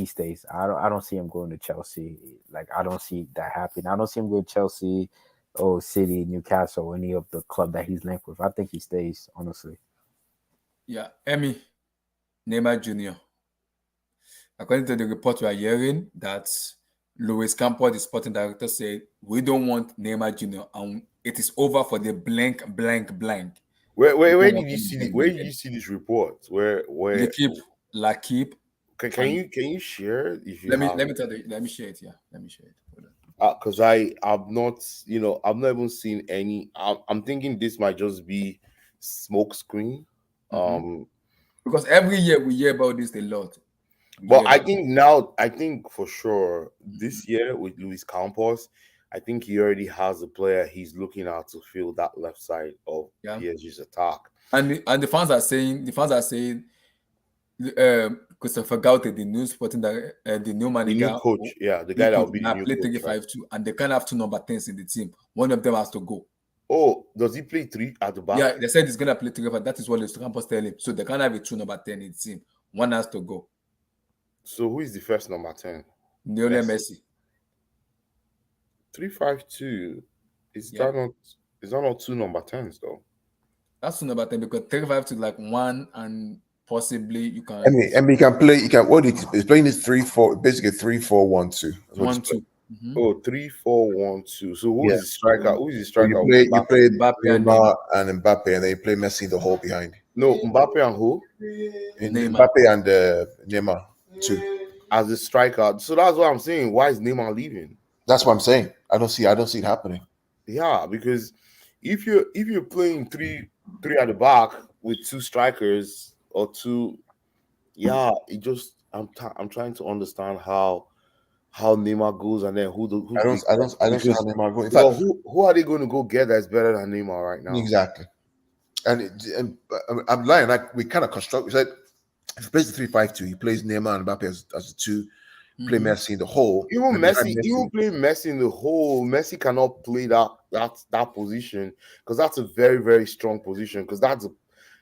stays. I don't see him going to Chelsea. Like I don't see that happening. I don't see him going to Chelsea or City, Newcastle, or any of the club that he's linked with. I think he stays, honestly. Yeah. Emmy, Neymar Jr. According to the report we are hearing, that Luis Campos, the sporting director, said we don't want Neymar Jr. and it is over for the blank, blank, blank. Where We where, don't where want did you him see there where did again. you see this report? L'Equipe, L'Equipe, Can and you share if you let have? me tell you, let me share it. Yeah, let me share it. Hold on. Because I've not, I've not even seen any. I'm thinking this might just be smoke screen. Mm-hmm. Um, Because every year we hear about this a lot. But I About think now, I think for sure this year with Luis Campos, I think he already has a player he's looking at to fill that left side of yeah. PSG's attack. And the fans are saying Christopher Gauté, the new the new The manager, new coach, yeah, the new guy that coach, will be the now new play coach, right? 3-5-2, and they can't have two number 10s in the team. One of them has to go. Oh, does he play three at the back? Yeah, they said he's gonna play 3-5. That is what Luis Campos tell him. So they can't have a two number 10 in the team. One has to go. So who is the first number 10? Lionel Messi. 3-5-2. Is Yeah. that not two number 10s though? That's two number 10 because 3-5-2 like one and possibly you can He can play. He can. What he's playing is 3-4, basically 3-4-1-2. That's what he's 1-2. Oh, 3-4-1-2. So who Yeah. is the striker? Who is the playing. striker? You play Mbappe and Neymar and Mbappe, and then you play Messi the whole behind. No, Mbappe and who? And Neymar. Mbappe and Neymar too. As a striker. So that's what I'm saying. Why is Neymar leaving? That's what I'm saying. I don't see it happening. Yeah, because if you're playing three at the back with two strikers or two, yeah, it just I'm trying to understand how Neymar goes and then who I don't see how Neymar goes. In well, fact, who are they going to go get that's better than Neymar right now? exactly. And I'm lying. Like we kind of construct. We said if he plays the 3-5-2, he plays Neymar and Mbappe as the two. Play Messi in the hole. Even playing Messi in the hole, Messi cannot play that position because that's a very, very strong position because that's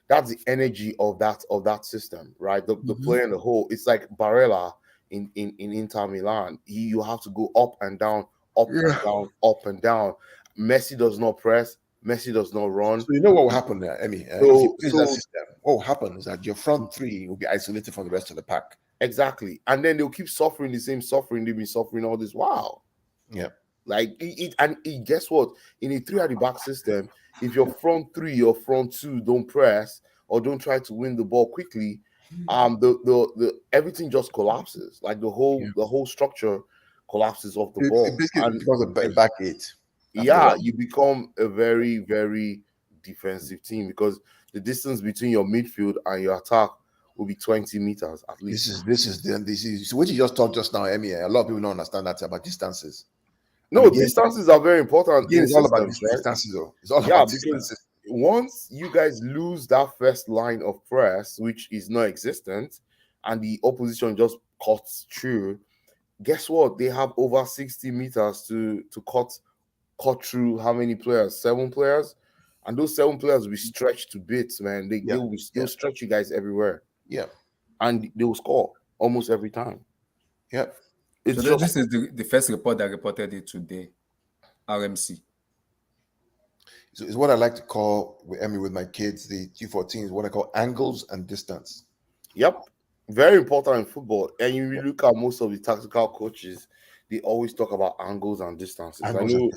the energy of that system, right? The player in the hole, it's like Barella in Inter Milan. You have to go up and down, up and down, up and down. Messi does not press. Messi does not run. So you know what will happen there, Emmy? If you play that system, what will happen is that your front three will be isolated from the rest of the pack. Exactly. And then they'll keep suffering the same suffering they've been suffering all this while. Yeah. Like guess what? In a three at the back system, if your front three, your front two don't press or don't try to win the ball quickly, the everything just collapses. Like the whole structure collapses off the ball. It basically becomes a back eight. Yeah, you become a very, very defensive team because the distance between your midfield and your attack will be 20 meters at least. This is what you just talked just now, Emmy. A lot of people don't understand that about distances. No, distances are very important. It's all about distances, though. It's all about distances. Once you guys lose that first line of press, which is not existent, and the opposition just cuts through, guess what? They have over 60 meters to cut through how many players? 7 players? And those 7 players will be stretched to bits, man. They'll stretch you guys everywhere. Yeah. And they will score almost every time. Yeah. This is the first report that reported it today. RMC. So it's what I like to call with my kids, the Q14 is what I call angles and distance. Yep. Very important in football. And you look at most of the tactical coaches, they always talk about angles and distances. I know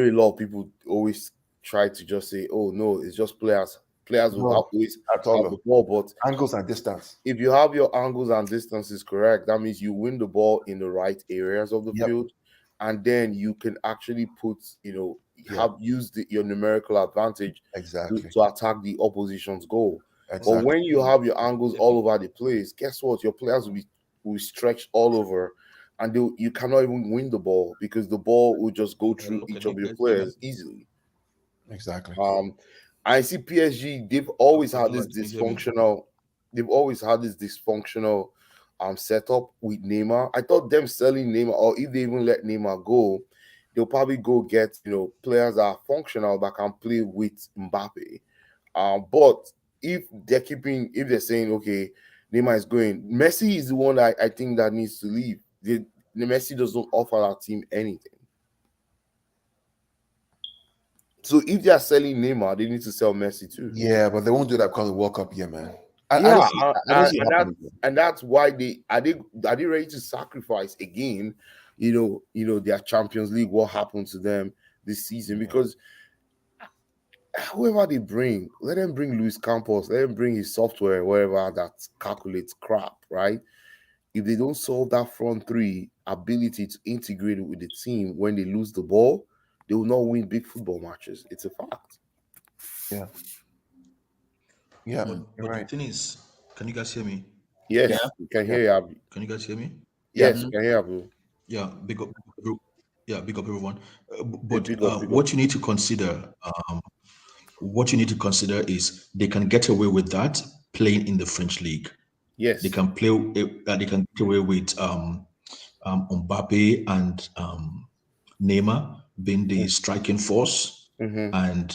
a lot of people always try to just say, oh no, it's just players will always have the ball, but angles and distance. If you have your angles and distances correct, that means you win the ball in the right areas of the field, and then you can actually use your numerical advantage to attack the opposition's goal. Exactly. But when you have your angles all over the place, guess what? Your players will be stretched all over, and you cannot even win the ball because the ball will just go through each of your players easily. Exactly. I see PSG. They've always had this dysfunctional. Setup with Neymar. I thought them selling Neymar, or if they even let Neymar go, they'll probably go get players that are functional that can play with Mbappe. But if they're saying okay, Neymar is going, Messi is the one that I think that needs to leave. The Messi doesn't offer our team anything. So if they are selling Neymar, they need to sell Messi too. Yeah, but they won't do that because of the World Cup year, man. That's why they are ready to sacrifice again, their Champions League, what happened to them this season, because whoever they bring, let them bring Luis Campos, let them bring his software, wherever that calculates crap, right? If they don't solve that front three ability to integrate it with the team when they lose the ball, they will not win big football matches. It's a fact. Yeah. Yeah, but right. the thing is, Can you guys hear me? Yes, Yeah. we can hear you, Abu. Can you guys hear me? Yes, Mhm. we can hear you, Abu. Yeah, big up everyone. Hey, But big up, big up. what you need to consider, is they can get away with that playing in the French league. Yes. They can play. They can get away with Mbappe and Neymar being the striking force, Mm-hmm. and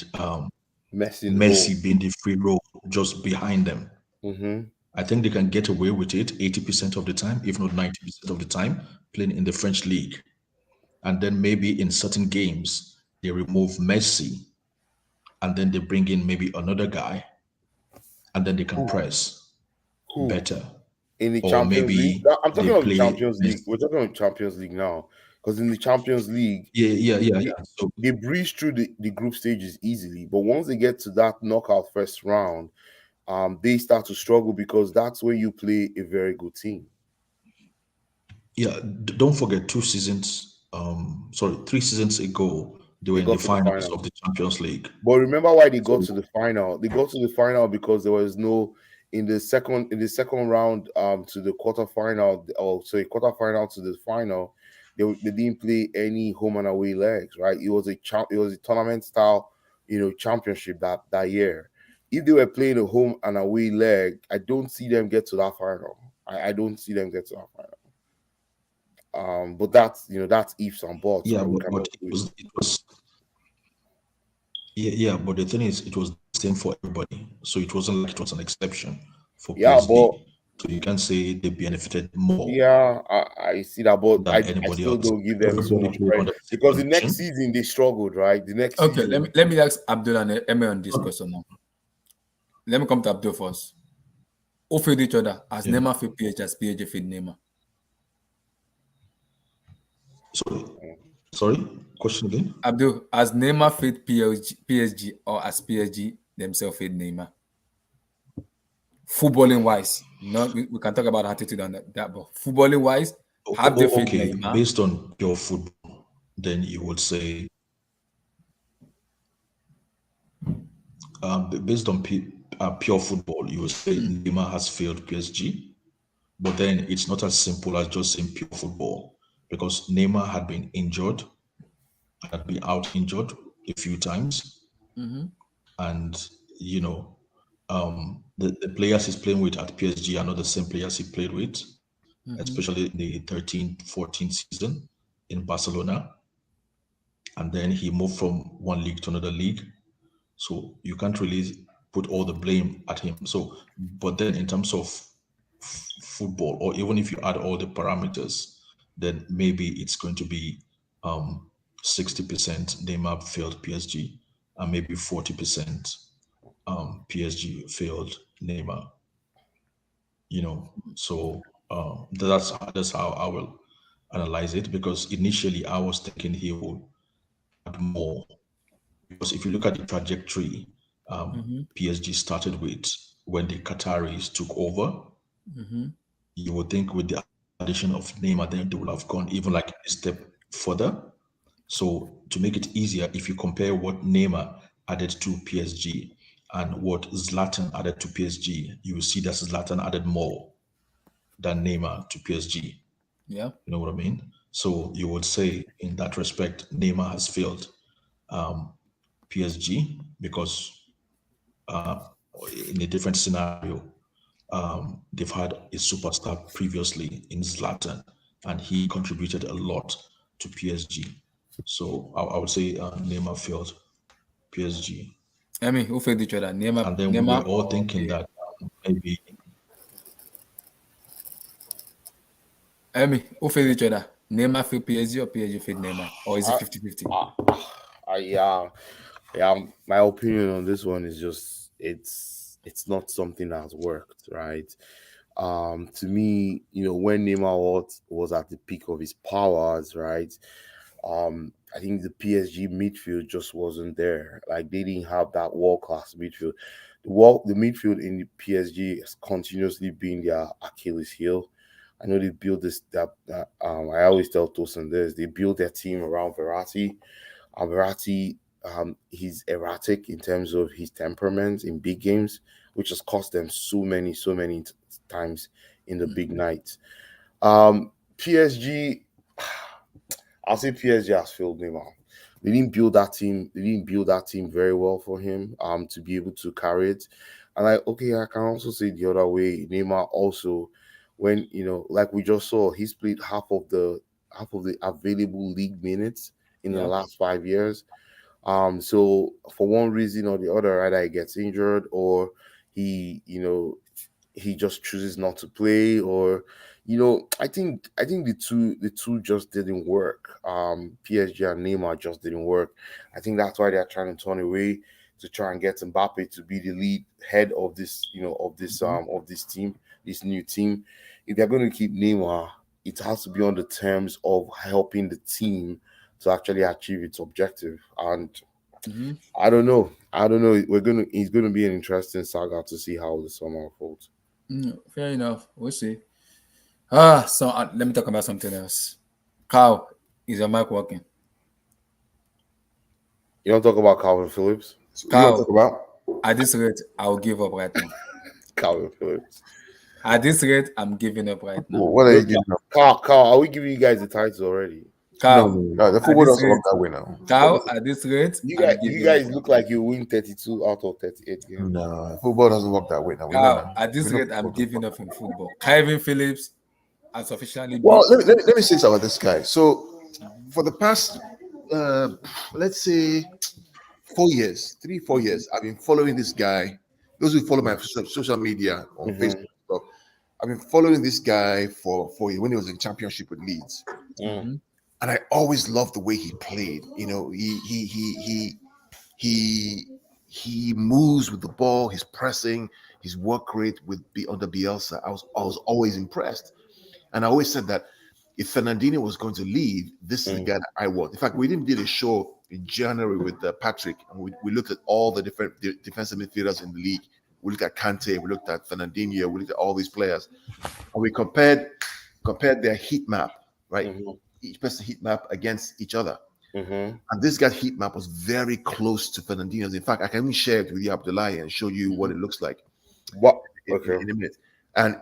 Messi in the goal. Messi being the free role just behind them. Mm-hmm. I think they can get away with it 80% of the time, if not 90% of the time, playing in the French league. And then maybe in certain games, they remove Messi and then they bring in maybe another guy and then they can press Who? better. In the Or Champions League? maybe I'm they talking of the play Champions League. We're Messi. talking of Champions League now. Because in the Champions League, Yeah. they, So, they breeze through the group stages easily. But once they get to that knockout first round, they start to struggle because that's when you play a very good team. yeah, don't forget 3 seasons ago, they were They in the got to the finals final. of the Champions League. But remember why they got So, to the final? They got to the final because there was no in the second round to the quarterfinal or sorry quarterfinal to the final. They didn't play any home and away legs, right? It was a tournament style, championship that year. If they were playing a home and away leg, I don't see them get to that final. I don't see them get to that final. But that's ifs and buts, yeah, right? We but cannot do it. it was yeah, but the thing is, it was the same for everybody. So it wasn't like it was an exception for Yeah, but PSG. So you can say they benefited more yeah, I see that, but than I anybody still else. don't give them too Everybody much played credit under the same because the next condition. season they struggled, right? The next Okay, let season, me ask Abdul and Emma on this question now. Let me come to Abdul first. Who feed each other? As Yeah. Neymar feed PSG, as PSG feed Neymar. Sorry, question again. Abdul, as Neymar feed PSG or as PSG themselves feed Neymar? Footballing wise, we can talk about attitude and that, but footballing wise, have they feed Okay, Neymar? based on pure football, then you would say, based on pure football, you would say Neymar has failed PSG. But then it's not as simple as just saying pure football because Neymar had been injured, had been out injured a few times, Mm-hmm. and you know, the players he's playing with at PSG are not the same players he played with, Mm-hmm. especially in the 13-14 season in Barcelona. And then he moved from one league to another league. So you can't really put all the blame at him. So, but then in terms of football, or even if you add all the parameters, then maybe it's going to be 60% Neymar failed PSG, and maybe 40% PSG failed Neymar. So that's how I will analyze it because initially I was thinking he would add more because if you look at the trajectory Mm-hmm. PSG started with when the Qataris took over, Mm-hmm. you would think with the addition of Neymar, then they would have gone even like a step further. So to make it easier, if you compare what Neymar added to PSG and what Zlatan added to PSG, you will see that Zlatan added more than Neymar to PSG. Yeah. You know what I mean? So you would say in that respect, Neymar has failed PSG because in a different scenario, they've had a superstar previously in Zlatan, and he contributed a lot to PSG. So I would say Neymar failed PSG, I mean, who feed each other? and then we were Neymar all or thinking that maybe I mean, who feed each other? Neymar feed PSG or PSG feed Neymar? Or is it I, 50-50? yeah. My opinion on this one is just it's not something that's worked, right? To me, when Neymar was at the peak of his powers, right? I think the PSG midfield just wasn't there. Like they didn't have that world class midfield. The midfield in the PSG has continuously been their Achilles heel. I know they built this. I always tell Tosin this. They built their team around Verratti. Verratti, he's erratic in terms of his temperament in big games. which has cost them so many times in the big nights. PSG, I'll say PSG has failed Neymar. They didn't build that team. They didn't build that team very well for him to be able to carry it. And I can also say the other way. Neymar also, when like we just saw, he's played half of the available league minutes in the last 5 years. So for one reason or the other, either he gets injured or he just chooses not to play, or I think the two just didn't work. PSG and Neymar just didn't work. I think that's why they're trying to turn away to try and get Mbappe to be the lead head of this of this team, this new team. If they're going to keep Neymar, it has to be on the terms of helping the team to actually achieve its objective. And I don't know. It's gonna be an interesting saga to see how the summer unfolds. Fair enough. We'll see. So let me talk about something else. Carl, is your mic working? You don't talk about Calvin Phillips. So you want to Carl, talk about? at this rate, I'll give up right now. Calvin Phillips. At this rate, I'm giving up right now. What are you giving up? Carl, are we giving you guys the titles already? No, Carl, no, the football this doesn't rate- work that way now. Carl, at this rate, I'm You giving guys up. look like you win 32 out of 38 games. No, football doesn't work that way now. We know Carl, now. at this We know rate, I'm football doesn't giving work. up in football. Kelvn Phillips has officially Well, been. let me say something about this guy. So, for the past, let's say, 4 years, 3, 4 years, I've been following this guy. Those who follow my social media on Mhm. Facebook and stuff, I've been following this guy for 4 years when he was in championship with Leeds, Mm. and I always loved the way he played. He he moves with the ball, his pressing, his work rate under Bielsa. I was always impressed, and I always said that if Fernandinho was going to leave, this is the guy that I want. In fact, we did a show in January with Patrick, and we looked at all the different defensive midfielders in the league. We looked at Kante, we looked at Fernandinho, we looked at all these players, and we compared their heat map, right? Mhm. Each person heat map against each other. Mhm. And this guy's heat map was very close to Fernandinho's. In fact, I can even share it with you, Abdullah, and show you what it looks like What? in, Okay. in a minute. And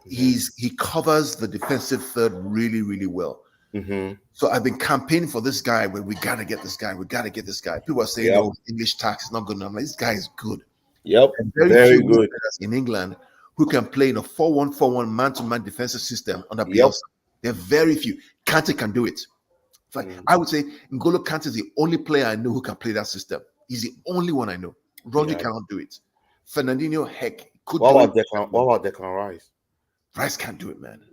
he covers the defensive third really, really well. Mhm. So I've been campaigning for this guy where we gotta get this guy. We gotta get this guy. People are saying, Yep. "Oh, English tax is not good enough." I'm like, this guy is good. Yep. And Very few good. players in England who can play in a 4-1-4-1 man-to-man defensive system under Yep. Bielsa. There are very few. Kante can do it. In fact, I would say N'Golo Kante is the only player I know who can play that system. He's the only one I know. Rodri Yeah. cannot do it. Fernandinho, heck, could What do about it. Declan Rice? Rice can't do it, man. So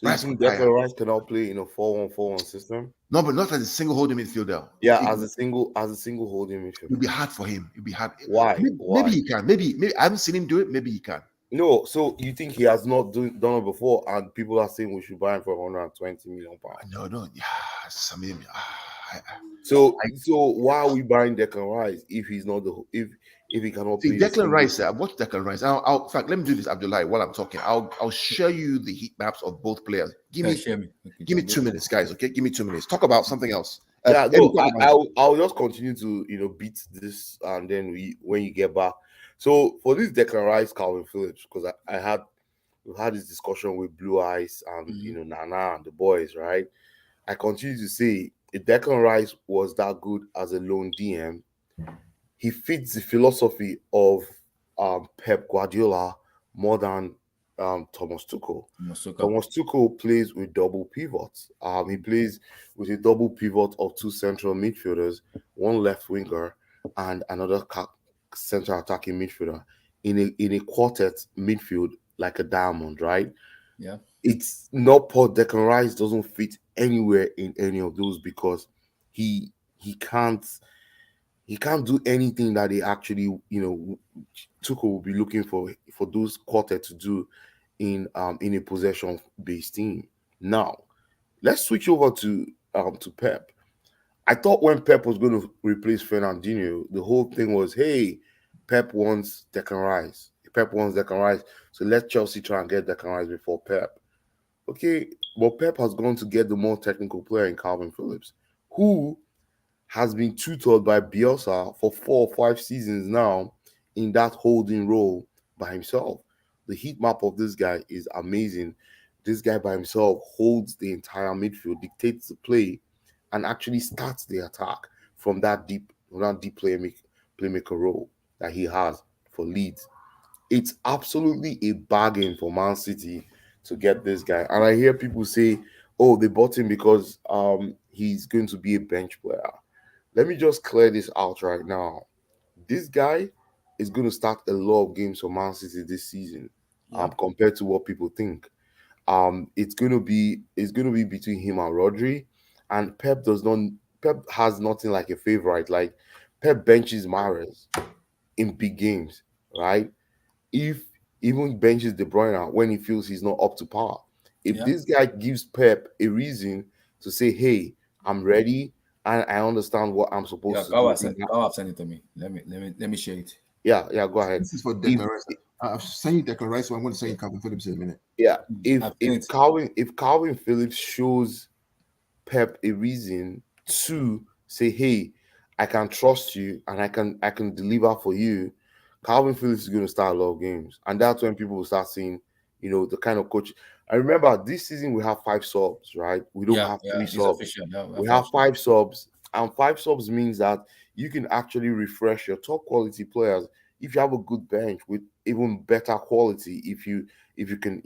you Rice think could tire. Declan Rice cannot play in a 4-1-4-1 system? No, but not as a single holding midfielder. Yeah, as a single holding It'll midfielder. be hard for him. It'll be hard. Why? Maybe he can. Maybe I haven't seen him do it. Maybe he can. No, so you think he has not done it before, and people are saying we should buy him for 120 million pounds? No. Yeah, I mean, So why are we buying Declan Rice if he's not if he cannot see play? the Declan single- Rice. Watch Declan Rice. In fact, let me do this, Abdullah, while I'm talking. I'll show you the heat maps of both players. Give me Share me. Okay, Give me 2 minutes, guys. Okay, give me 2 minutes. Talk about something else. Yeah, Eddie, no, talk about I'll just continue to beat this, and then when you get back. So for this Declan Rice, Calvin Phillips, because we've had this discussion with Blue Eyes and Nana and the boys, right? I continue to say if Declan Rice was that good as a lone DM, he fits the philosophy of Pep Guardiola more than Thomas Tuchel. Thomas Tuchel plays with double pivots. He plays with a double pivot of two central midfielders, one left winger, and another central attacking midfielder in a quartet midfield like a diamond, right? Yeah. It's not Paul Declan Rice doesn't fit anywhere in any of those because he can't do anything that they actually Tuchel will be looking for those quartet to do in a possession based team. Now let's switch over to Pep. I thought when Pep was going to replace Fernandinho, the whole thing was, hey, Pep wants Declan Rice. Pep wants Declan Rice, so let Chelsea try and get Declan Rice before Pep. Okay, but Pep has gone to get the more technical player in Calvin Phillips, who has been tutored by Bielsa for 4 or 5 seasons now in that holding role by himself. The heat map of this guy is amazing. This guy by himself holds the entire midfield, dictates the play, and actually starts the attack from that deep playmaker role that he has for Leeds. It's absolutely a bargain for Man City to get this guy. And I hear people say, oh, they bought him because he's going to be a bench player. Let me just clear this out right now. This guy is going to start a lot of games for Man City this season, compared to what people think. It's going to be between him and Rodri, and Pep has nothing like a favorite. Like Pep benches Mahrez in big games, right? If even benches De Bruyne when he feels he's not up to par. If this guy gives Pep a reason to say, "Hey, I'm ready and I understand what I'm supposed to do," I'll send it to me. Let me share it. Yeah, go ahead. This is for Declan Rice. I've sent you Declan Rice, so I'm going to send you Calvin Phillips in a minute. Yeah, if Calvin Phillips shows Pep a reason to say, "Hey, I can trust you and I can deliver for you," Calvin Phillips is going to start a lot of games, and that's when people will start seeing, the kind of coach. I remember this season we have 5 subs, right? We don't have 3 subs. We have 5 subs, and 5 subs means that you can actually refresh your top quality players if you have a good bench with even better quality. If you can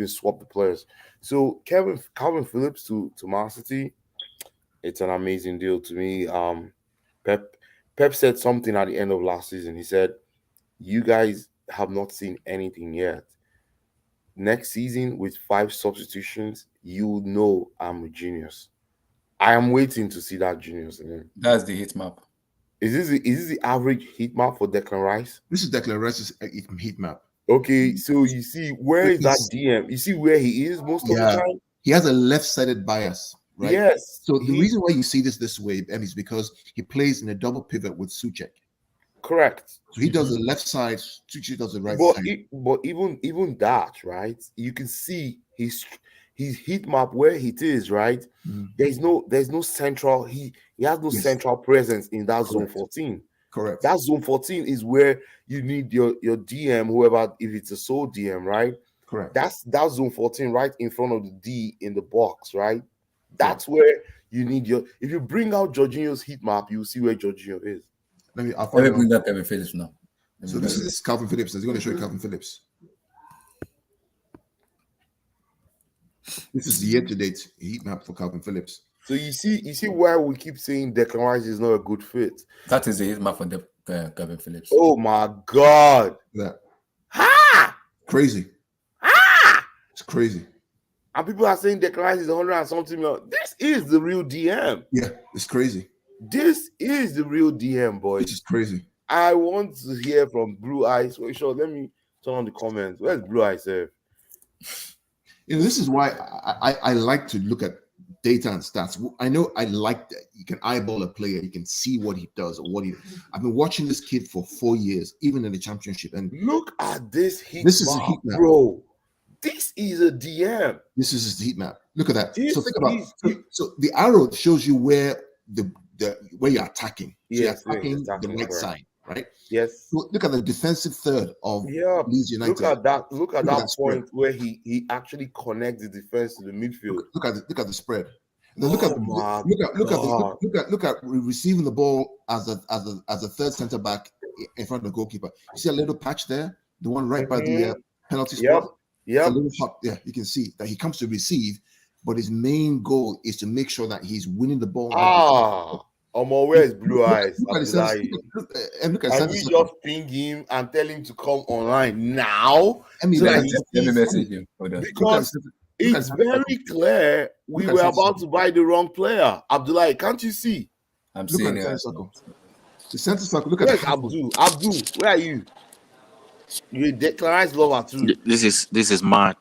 swap the players. So Calvin Phillips to Man City, it's an amazing deal to me. Pep said something at the end of last season. He said, "You guys have not seen anything yet. Next season with 5 substitutions, you know I'm a genius." I am waiting to see that genius in him. That's the heat map. Is this the average heat map for Declan Rice? This is Declan Rice's heat map. Okay, so you see where is that DM? You see where he is most of the time? He has a left-sided bias, right? Yes. So the reason why you see this way, Em, is because he plays in a double pivot with Ziyech. Correct. So he does the left side, Ziyech does the right side. But even that, right? You can see his heat map where it is, right? There's no central. He has no central presence in that zone 14. Correct. That zone 14 is where you need your DM, whoever, if it's a sole DM, right? Correct. That's zone 14 right in front of the D in the box, right? That's where you need if you bring out Jorginho's heat map, you'll see where Jorginho is. Let me bring that Kelvin Phillips now. So this is Calvin Phillips. He's going to show you Calvin Phillips. This is the year-to-date heat map for Calvin Phillips. So you see why we keep saying Declan Rice is not a good fit. That is the heat map for Kelvin Phillips. Oh my God! Crazy! It's crazy. And people are saying Declan Rice is 100 and something million. This is the real DM. Yeah, it's crazy. This is the real DM, boys. This is crazy. I want to hear from Blue Eyes. Wait, sure, let me turn on the comments. Where's Blue Eyes, sir? This is why I like to look at data and stats. I know I like that you can eyeball a player, you can see what he does or what he. I've been watching this kid for 4 years, even in the championship. And look at this heat this map, is a heat map, bro. This is a DM. This is his heat map. Look at that. So think about so the arrow shows you where where you're attacking. So you're attacking the right side, right? Yes. So look at the defensive third of Leeds United. Look at that point where he actually connects the defense to the midfield. Look at the spread. And then look at receiving the ball as a third center back in front of the goalkeeper. You see a little patch there, the one right by the penalty spot. Yeah. Yeah, you can see that he comes to receive, but his main goal is to make sure that he's winning the ball. Where's Blue Eyes? Look at and we just ping him and tell him to come online now. Let me message him. Because it's very clear we were about to buy the wrong player. Abdullah, can't you see? I'm seeing it. The center circle. Look at Abdul, where are you? You're a Declan Rice lover too. This is mad.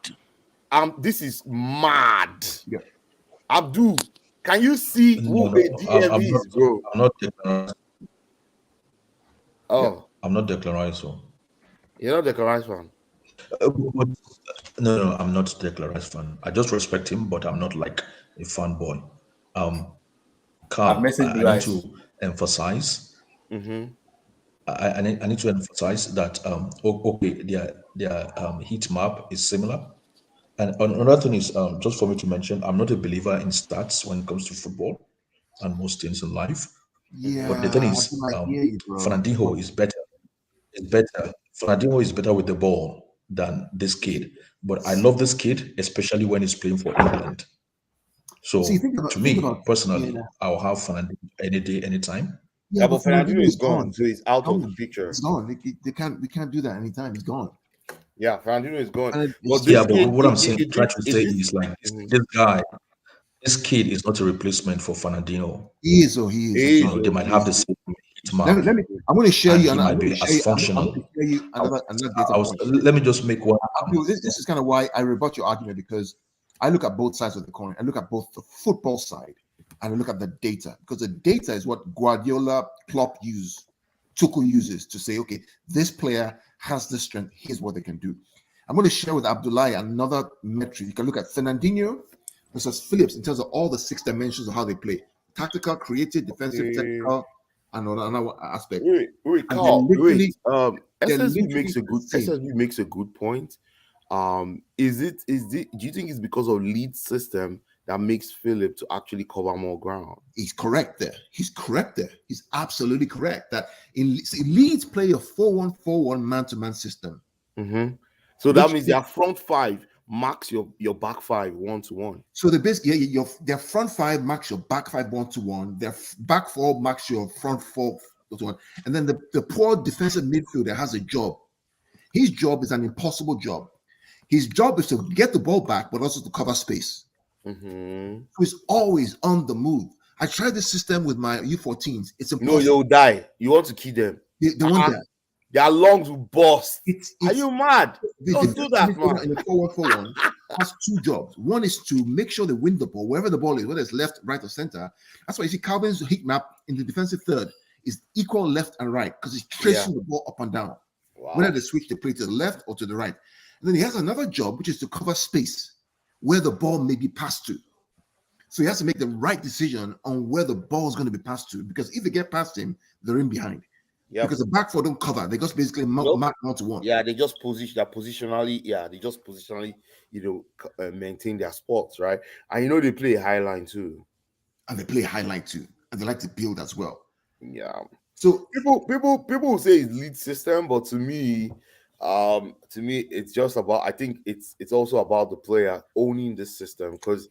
This is mad. Yeah. Abdul, can you see who the DM is, bro? I'm not Declan Rice. Oh. I'm not Declan Rice. So. You're not Declan Rice fan? No, I'm not Declan Rice fan. I just respect him, but I'm not like a fanboy. Carl, I need to emphasize. I need to emphasize that okay, their heat map is similar. And another thing is just for me to mention, I'm not a believer in stats when it comes to football and most things in life. But the thing Yeah, is, I hear you, bro. Fernandinho is better. Is better. Fernandinho is better with the ball than this kid. But I love this kid, especially when he's playing for England. See, So to think about me personally, yeah. I'll have Fernandinho any day, anytime. Yeah, Yeah, but but Fernandinho Fernandinho is is gone, gone. so he's out of the Gone. picture. It's gone. We can't do that anytime. He's gone. Yeah, Fernandinho is gone. And But it's Yeah, this but kid, what I'm saying, trying to is say this? is like Mhm. this guy, this kid is not a replacement for Fernandinho. he is, or he is. He is, They might have the same heat map, Let me. I'm going to share and you. he I'm might going to be share as you. I'm going to functional. share you another data point. Let me just make one. This is kind of why I rebut your argument, because I look at both sides of the coin. I look at both the football side and I look at the data, because the data is what Guardiola, Klopp Tuchel uses to say, okay, this player has this strength. Here's what they can do. I'm going to share with Abdullahi another metric. You can look at Fernandinho versus Phillips in terms of all the 6 dimensions of how they play: tactical, creative, defensive, technical, and another aspect. Wait, And Carl, wait. they're SSB makes literally a the good same. SSB makes a good point. Do you think it's because of lead system that makes Philip to actually cover more ground? He's correct there. He's absolutely correct that Leeds play a 4-1-4-1 man-to-man system. Mm-hmm. So that means their front five marks your back five 1-to-1. So their front five marks your back five 1-to-1. Their back four marks your front four 1-to-1. And then the poor defensive midfielder has a job. His job is an impossible job. His job is to get the ball back, but also to cover space. Mm-hmm. So he's always on the move. I tried this system with my U14s. It's impossible. No, you'll die. You want to kill them. They want that. Their lungs will burst. It's Are you mad? Don't do that, man. In the 4-1-4-1 has 2 jobs. One is to make sure they win the ball, wherever the ball is, whether it's left, right, or center. That's why you see Kelvn's heat map in the defensive third is equal left and right, because he's tracing the ball up and down. Wow. Whether they switch the play to the left or to the right. And then he has another job, which is to cover space where the ball may be passed to. So he has to make the right decision on where the ball is going to be passed to, because if they get past him, they're in behind. Yep. Because the back four don't cover, they just basically mark 1-to-1. Yeah, they just positionally, maintain their spots, right? And they play high line too. And they play high line too, and they like to build as well. Yeah. So people will say it's lead system, but to me, it's just about. I think it's also about the player owning this system, because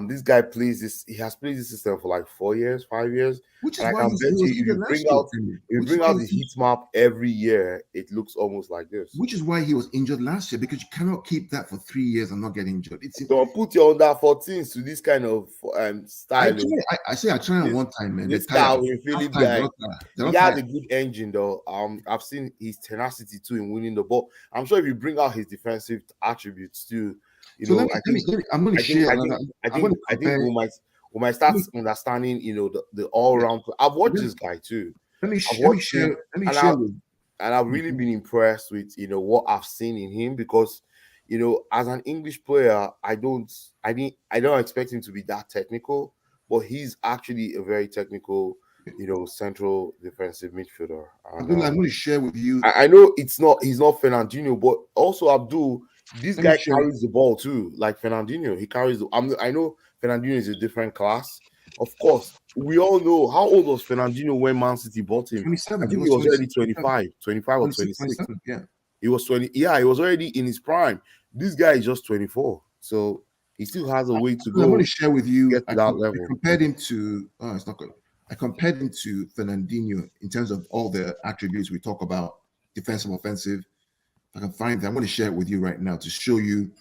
this guy plays this. He has played this system for like 4 years, 5 years. Which is and why I can bet you, if you bring out the heat map every year, it looks almost like this. Which is why he was injured last year, because you cannot keep that for 3 years and not get injured. Don't put your under 14s to this kind of style. I tried one time, man. This guy in Philip guy, he has a good engine though. I've seen his tenacity too in winning the ball. I'm sure if you bring out his defensive attributes too. I'm going to share. I think we might start understanding, the all round. I've watched this guy too. Let me share. And I've really been impressed with what I've seen in him, because as an English player, I don't expect him to be that technical, but he's actually a very technical, central defensive midfielder. And, I'm going to share with you. I know he's not Fernandinho, but also Abdul. This guy carries the ball too, like Fernandinho. He carries I know Fernandinho is a different class. Of course, we all know how old was Fernandinho when Man City bought him. 27. I think he was already 25 or 26. Yeah. He was 20. Yeah, he was already in his prime. This guy is just 24. So he still has a way to go. I'm going to share with you. Get to that level. I compared him to it's not good. I compared him to Fernandinho in terms of all the attributes we talk about: defensive, offensive. I can find that. I'm going to share it with you right now to show you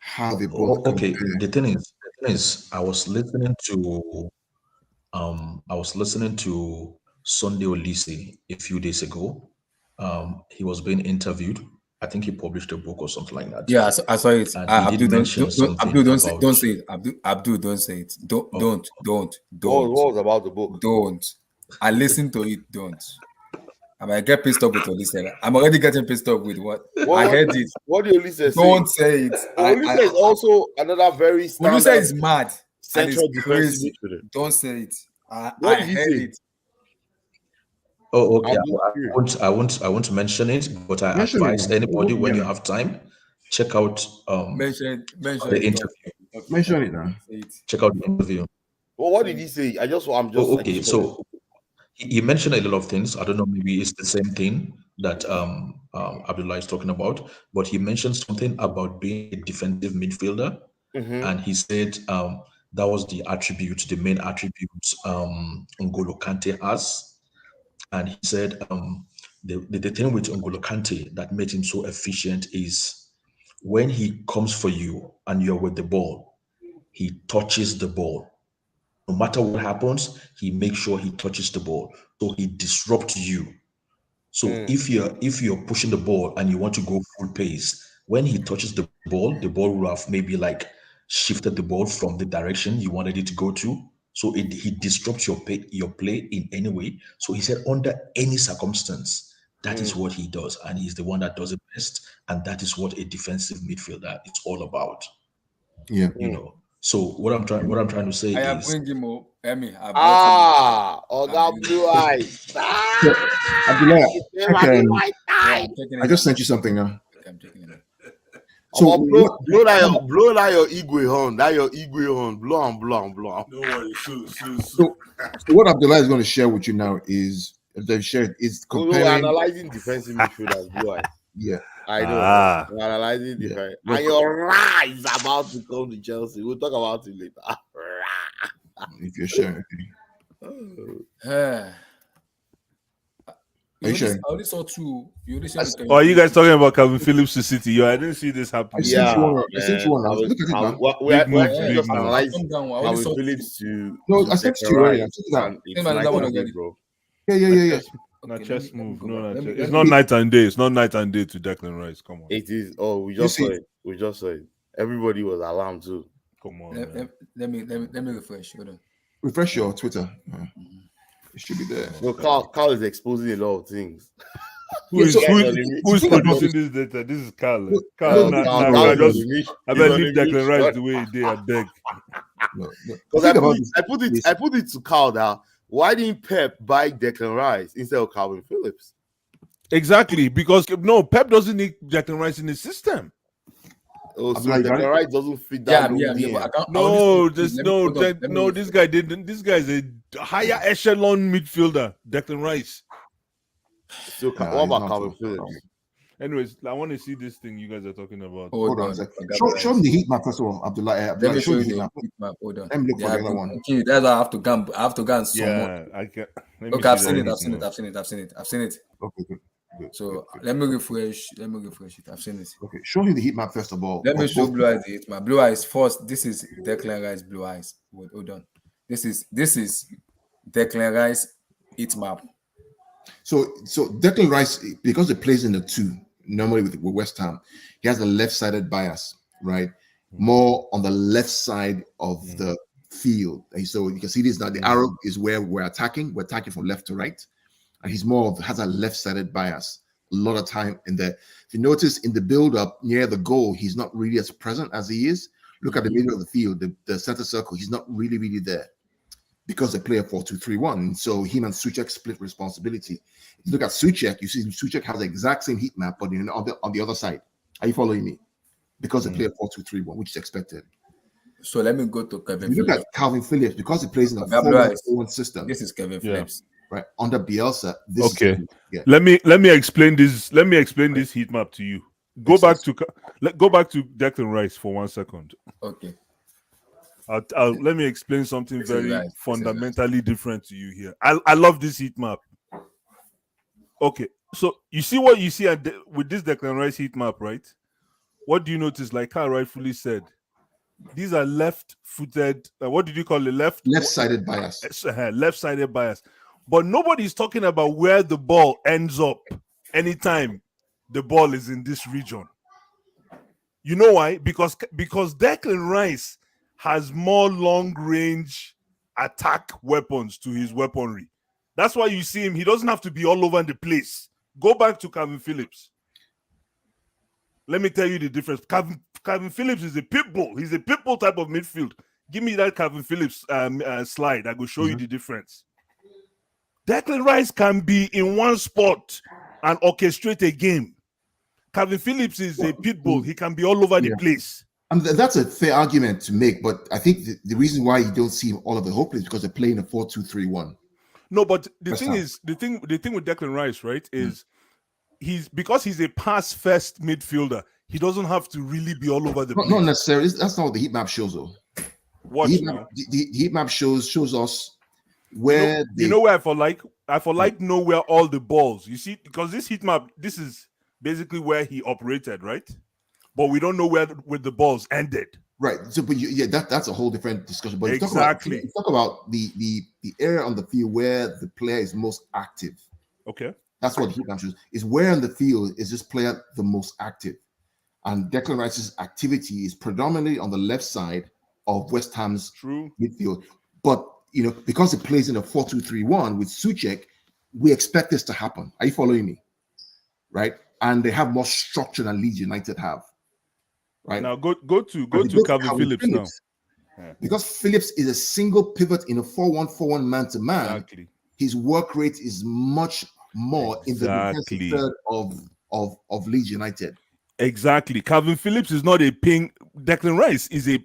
how they both. Okay, the thing is, I was listening to Sunday Olise a few days ago. He was being interviewed. I think he published a book or something like that. Yeah, I saw it. Abdul, don't say it. Abdul, don't say it. Don't. What was about the book? Don't. I listened to it. Don't. I might get pissed off with Olise. I'm already getting pissed off with what I heard it. What did Olise say? Don't say it. Olise is also another very standard. Olise is mad. Central crazy. Don't say it. I heard it. Oh, okay. I'm just curious. I won't mention it, but I Mention it advise now. anybody when Yeah. you have time, check out Mention the it. interview. Okay, Mention it now. say it. Check out the interview. Well, what did he say? I'm just Oh, I okay. just So he mentioned a lot of things. I don't know, maybe it's the same thing that Abdullah is talking about, but he mentioned something about being a defensive midfielder, and he said that was the main attribute N'Golo Kante has, and he said the thing with N'Golo Kante that made him so efficient is when he comes for you and you're with the ball, he touches the ball. No matter what happens, he makes sure he touches the ball. So he disrupts you. So if you're pushing the ball and you want to go full pace, when he touches the ball will have maybe like shifted the ball from the direction you wanted it to go to. So he disrupts your play in any way. So he said under any circumstance, that is what he does, and he's the one that does it best, and that is what a defensive midfielder is all about. Yeah. You know. So what I'm trying to say I am is bringing more. Emmy, I brought him. Oga Blue Eyes. Yeah, Abdullah, I'm checking I it just now. sent you something now. Okay, I'm checking it now. So blow that your Igwe horn. That your Igwe horn. Blow and blow and blow. No worries. So what Abdullah is going to share with you now is, if they've shared, is We're comparing. analyzing defensive midfielders, Blue Eyes. Yeah. I know. Ah. We're analyzing defense. Yeah. And your rise is about to come to Chelsea. We'll talk about it later. If you're sharing. Are you sharing? I only saw two. You only said Oh, are you guys talking about Kelvin Phillips to City? Yo, I didn't see this happen. I sent you one. I sent you one. man. Look at it, man. Big move, We're big just move. analyzing Calm down. I only Calvin saw Phillips to No, I sent it to you already. I Rice, sent it out. and it's Send another night one and day, already. bro. Yeah. Not Okay, chess let me move. go No, back. not Let me- chess. let It's me- not night and day. It's not night and day to Declan Rice. Come on. It is. Oh, we just see- saw it. We just saw it. Everybody was alarmed too. Come on. Let Man. me refresh. Hold on. Refresh your Twitter. It should be there. No, Carl is exposing a lot of things. Who's Guys on the producing this data? This is Carl. Carl Carl, is just on the mission. I He's better on leave the Declan Rice mission. the way he did. I beg. No. Because This. I put it to Carl that why didn't Pep buy Declan Rice instead of Calvin Phillips? Exactly, because no, Pep doesn't need Declan Rice in his system. Oh, so like, Declan Rice doesn't fit that Yeah. low DM. But I can't. I No, only saw there's two. Let me- no, hold on, let me this refresh. guy didn't. This guy is a higher echelon midfielder, Declan Rice. So Nah, what he's about not Calvin so- Phillips? Anyways, I want to see this thing you guys are talking about. Hold on a I sec. got Show it. me the heat map first of all, Abdullah. Let Abdullah, me show show the you heat the map. heat map. Hold on. Let me look for the other one. Okay, that's why I have to go. I have to go and sum up. Yeah, I can. Let me Okay, I've see seen that it. I've heat seen it. map. I've seen it. Okay, good. So let me refresh. it. I've seen it. Okay, show me the heat map first of all. Let me of show both Blue Eyes the heat map. Blue Eyes first. This is Declan Rice. Blue Eyes. Wait, hold on. This is Declan Rice heat map. So Declan Rice, because he plays in the two, normally with West Ham, he has a left-sided bias, right? More on the left side of the field. And so you can see this now. The arrow is where we're attacking. We're attacking from left to right. And he's has a left-sided bias a lot of time in there. If you notice in the build-up near the goal, he's not really as present as he is. Look at the middle of the field, the center circle, he's not really there because they play a 4-2-3-1. So him and Ziyech split responsibility. If you look at Ziyech, you see Ziyech has the exact same heat map, but on the other side. Are you following me? Because they play a 4-2-3-1, which is expected. So let me go to Kevin. If you look at Calvin Phillips, because he plays in a Gabriel Rice. 4-1 system, This is Kevin Phillips. right? Under Bielsa, this Okay. is Let me explain this. Let me explain this heat map to you. Go back to Declan Rice for 1 second. Okay. Let me explain something This is very right. This is fundamentally different to you here. I love this heat map. Okay, so you see what you see with this Declan Rice heat map, right? What do you notice? Like Carl rightfully said, these are left-footed. What did you call it? left-sided bias. Left-sided bias. But nobody's talking about where the ball ends up anytime the ball is in this region. You know why? Because Declan Rice has more long-range attack weapons to his weaponry. That's why you see him. He doesn't have to be all over the place. Go back to Calvin Phillips. Let me tell you the difference. Calvin Phillips is a pit bull. He's a pit bull type of midfield. Give me that Calvin Phillips slide. I will show you the difference. Declan Rice can be in one spot and orchestrate a game. Kelvn Phillips is a pit bull. He can be all over the place. That's a fair argument to make, but I think the reason why you don't see him all over the whole place is because they're playing a 4-2-3-1. No, but the thing with Declan Rice, right, is because he's a pass-first midfielder, he doesn't have to really be all over the place. Not necessarily. That's not what the heat map shows, though. What the heat map shows us where you know where I know where all the balls. You see, because this heat map, this is basically where he operated, right? But we don't know where the balls ended. Right. So, but that's a whole different discussion. But exactly. You talk about the area on the field where the player is most active. Okay. That's what the heat map shows. Is where on the field is this player the most active? And Declan Rice's activity is predominantly on the left side of West Ham's midfield. But because it plays in a 4-2-3-1 with Ziyech, we expect this to happen. Are you following me? Right? And they have more structure than Leeds United have. Right now, go to Kelvn Phillips now, because Phillips is a single pivot in a 4-1-4-1 man-to-man. Exactly. His work rate is much more in the defensive third of Leeds United. Exactly. Kelvn Phillips is not a ping. Declan Rice is a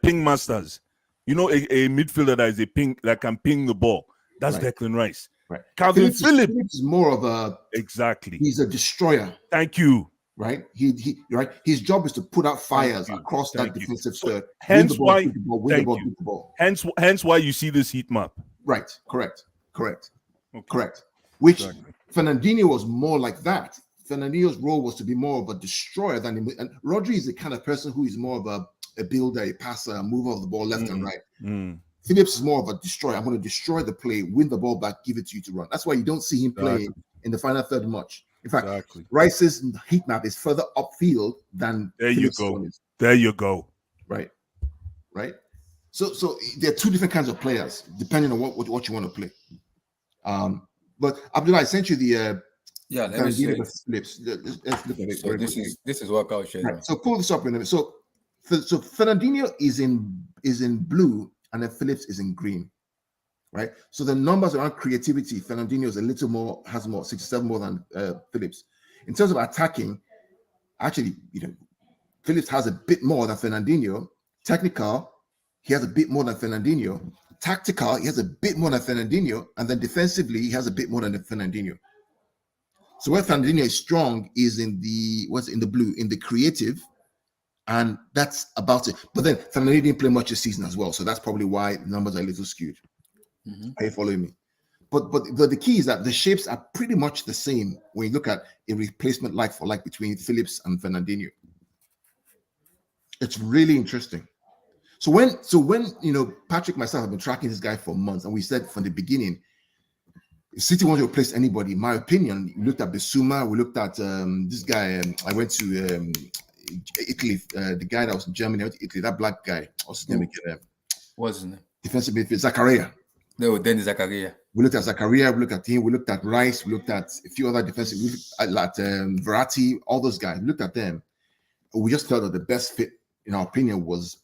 ping masters. A midfielder that is a ping that can ping the ball. That's Declan Rice. Right. Kelvn Phillips is more of a He's a destroyer. Thank you. Right, he right. His job is to put out fires across that defensive third. Hence why, hence why you see this heat map. Right, correct. Which Fernandinho was more like that. Fernandinho's role was to be more of a destroyer than him. And Rodri is the kind of person who is more of a builder, a passer, a mover of the ball left and right. Phillips is more of a destroyer. I'm going to destroy the play, win the ball back, give it to you to run. That's why you don't see him play in the final third much. In fact, Rice's heat map is further upfield than Phillips' one is. There you go. Right. So there are two different kinds of players depending on what you want to play. But Abdullah, I sent you the let me see Phillips. Let's look at it. So this is workout schedule. Right. So pull this up in a minute. So Fernandinho is in blue and then Phillips is in green. Right, so the numbers around creativity, Fernandinho is has more 67 more than Phillips. In terms of attacking, actually, Phillips has a bit more than Fernandinho. Technical, he has a bit more than Fernandinho. Tactical, he has a bit more than Fernandinho, and then defensively, he has a bit more than Fernandinho. So where Fernandinho is strong is in the blue, in the creative, and that's about it. But then Fernandinho didn't play much this season as well, so that's probably why the numbers are a little skewed. Are you following me? But the key is that the shapes are pretty much the same when you look at a replacement like for like between Phillips and Fernandinho. It's really interesting. So when Patrick and myself have been tracking this guy for months, and we said from the beginning, if City wants to replace anybody, in my opinion, we looked at Bissouma, we looked at this guy. I went to Italy, the guy that was in Germany, I went to Italy, that black guy. What's his name again? What's his name? Defensive midfield, Zakaria. No, then Zakaria. We looked at Zakaria, we looked at him, we looked at Rice, we looked at a few other defensive, we looked at Verratti, all those guys. We looked at them. We just felt that the best fit, in our opinion, was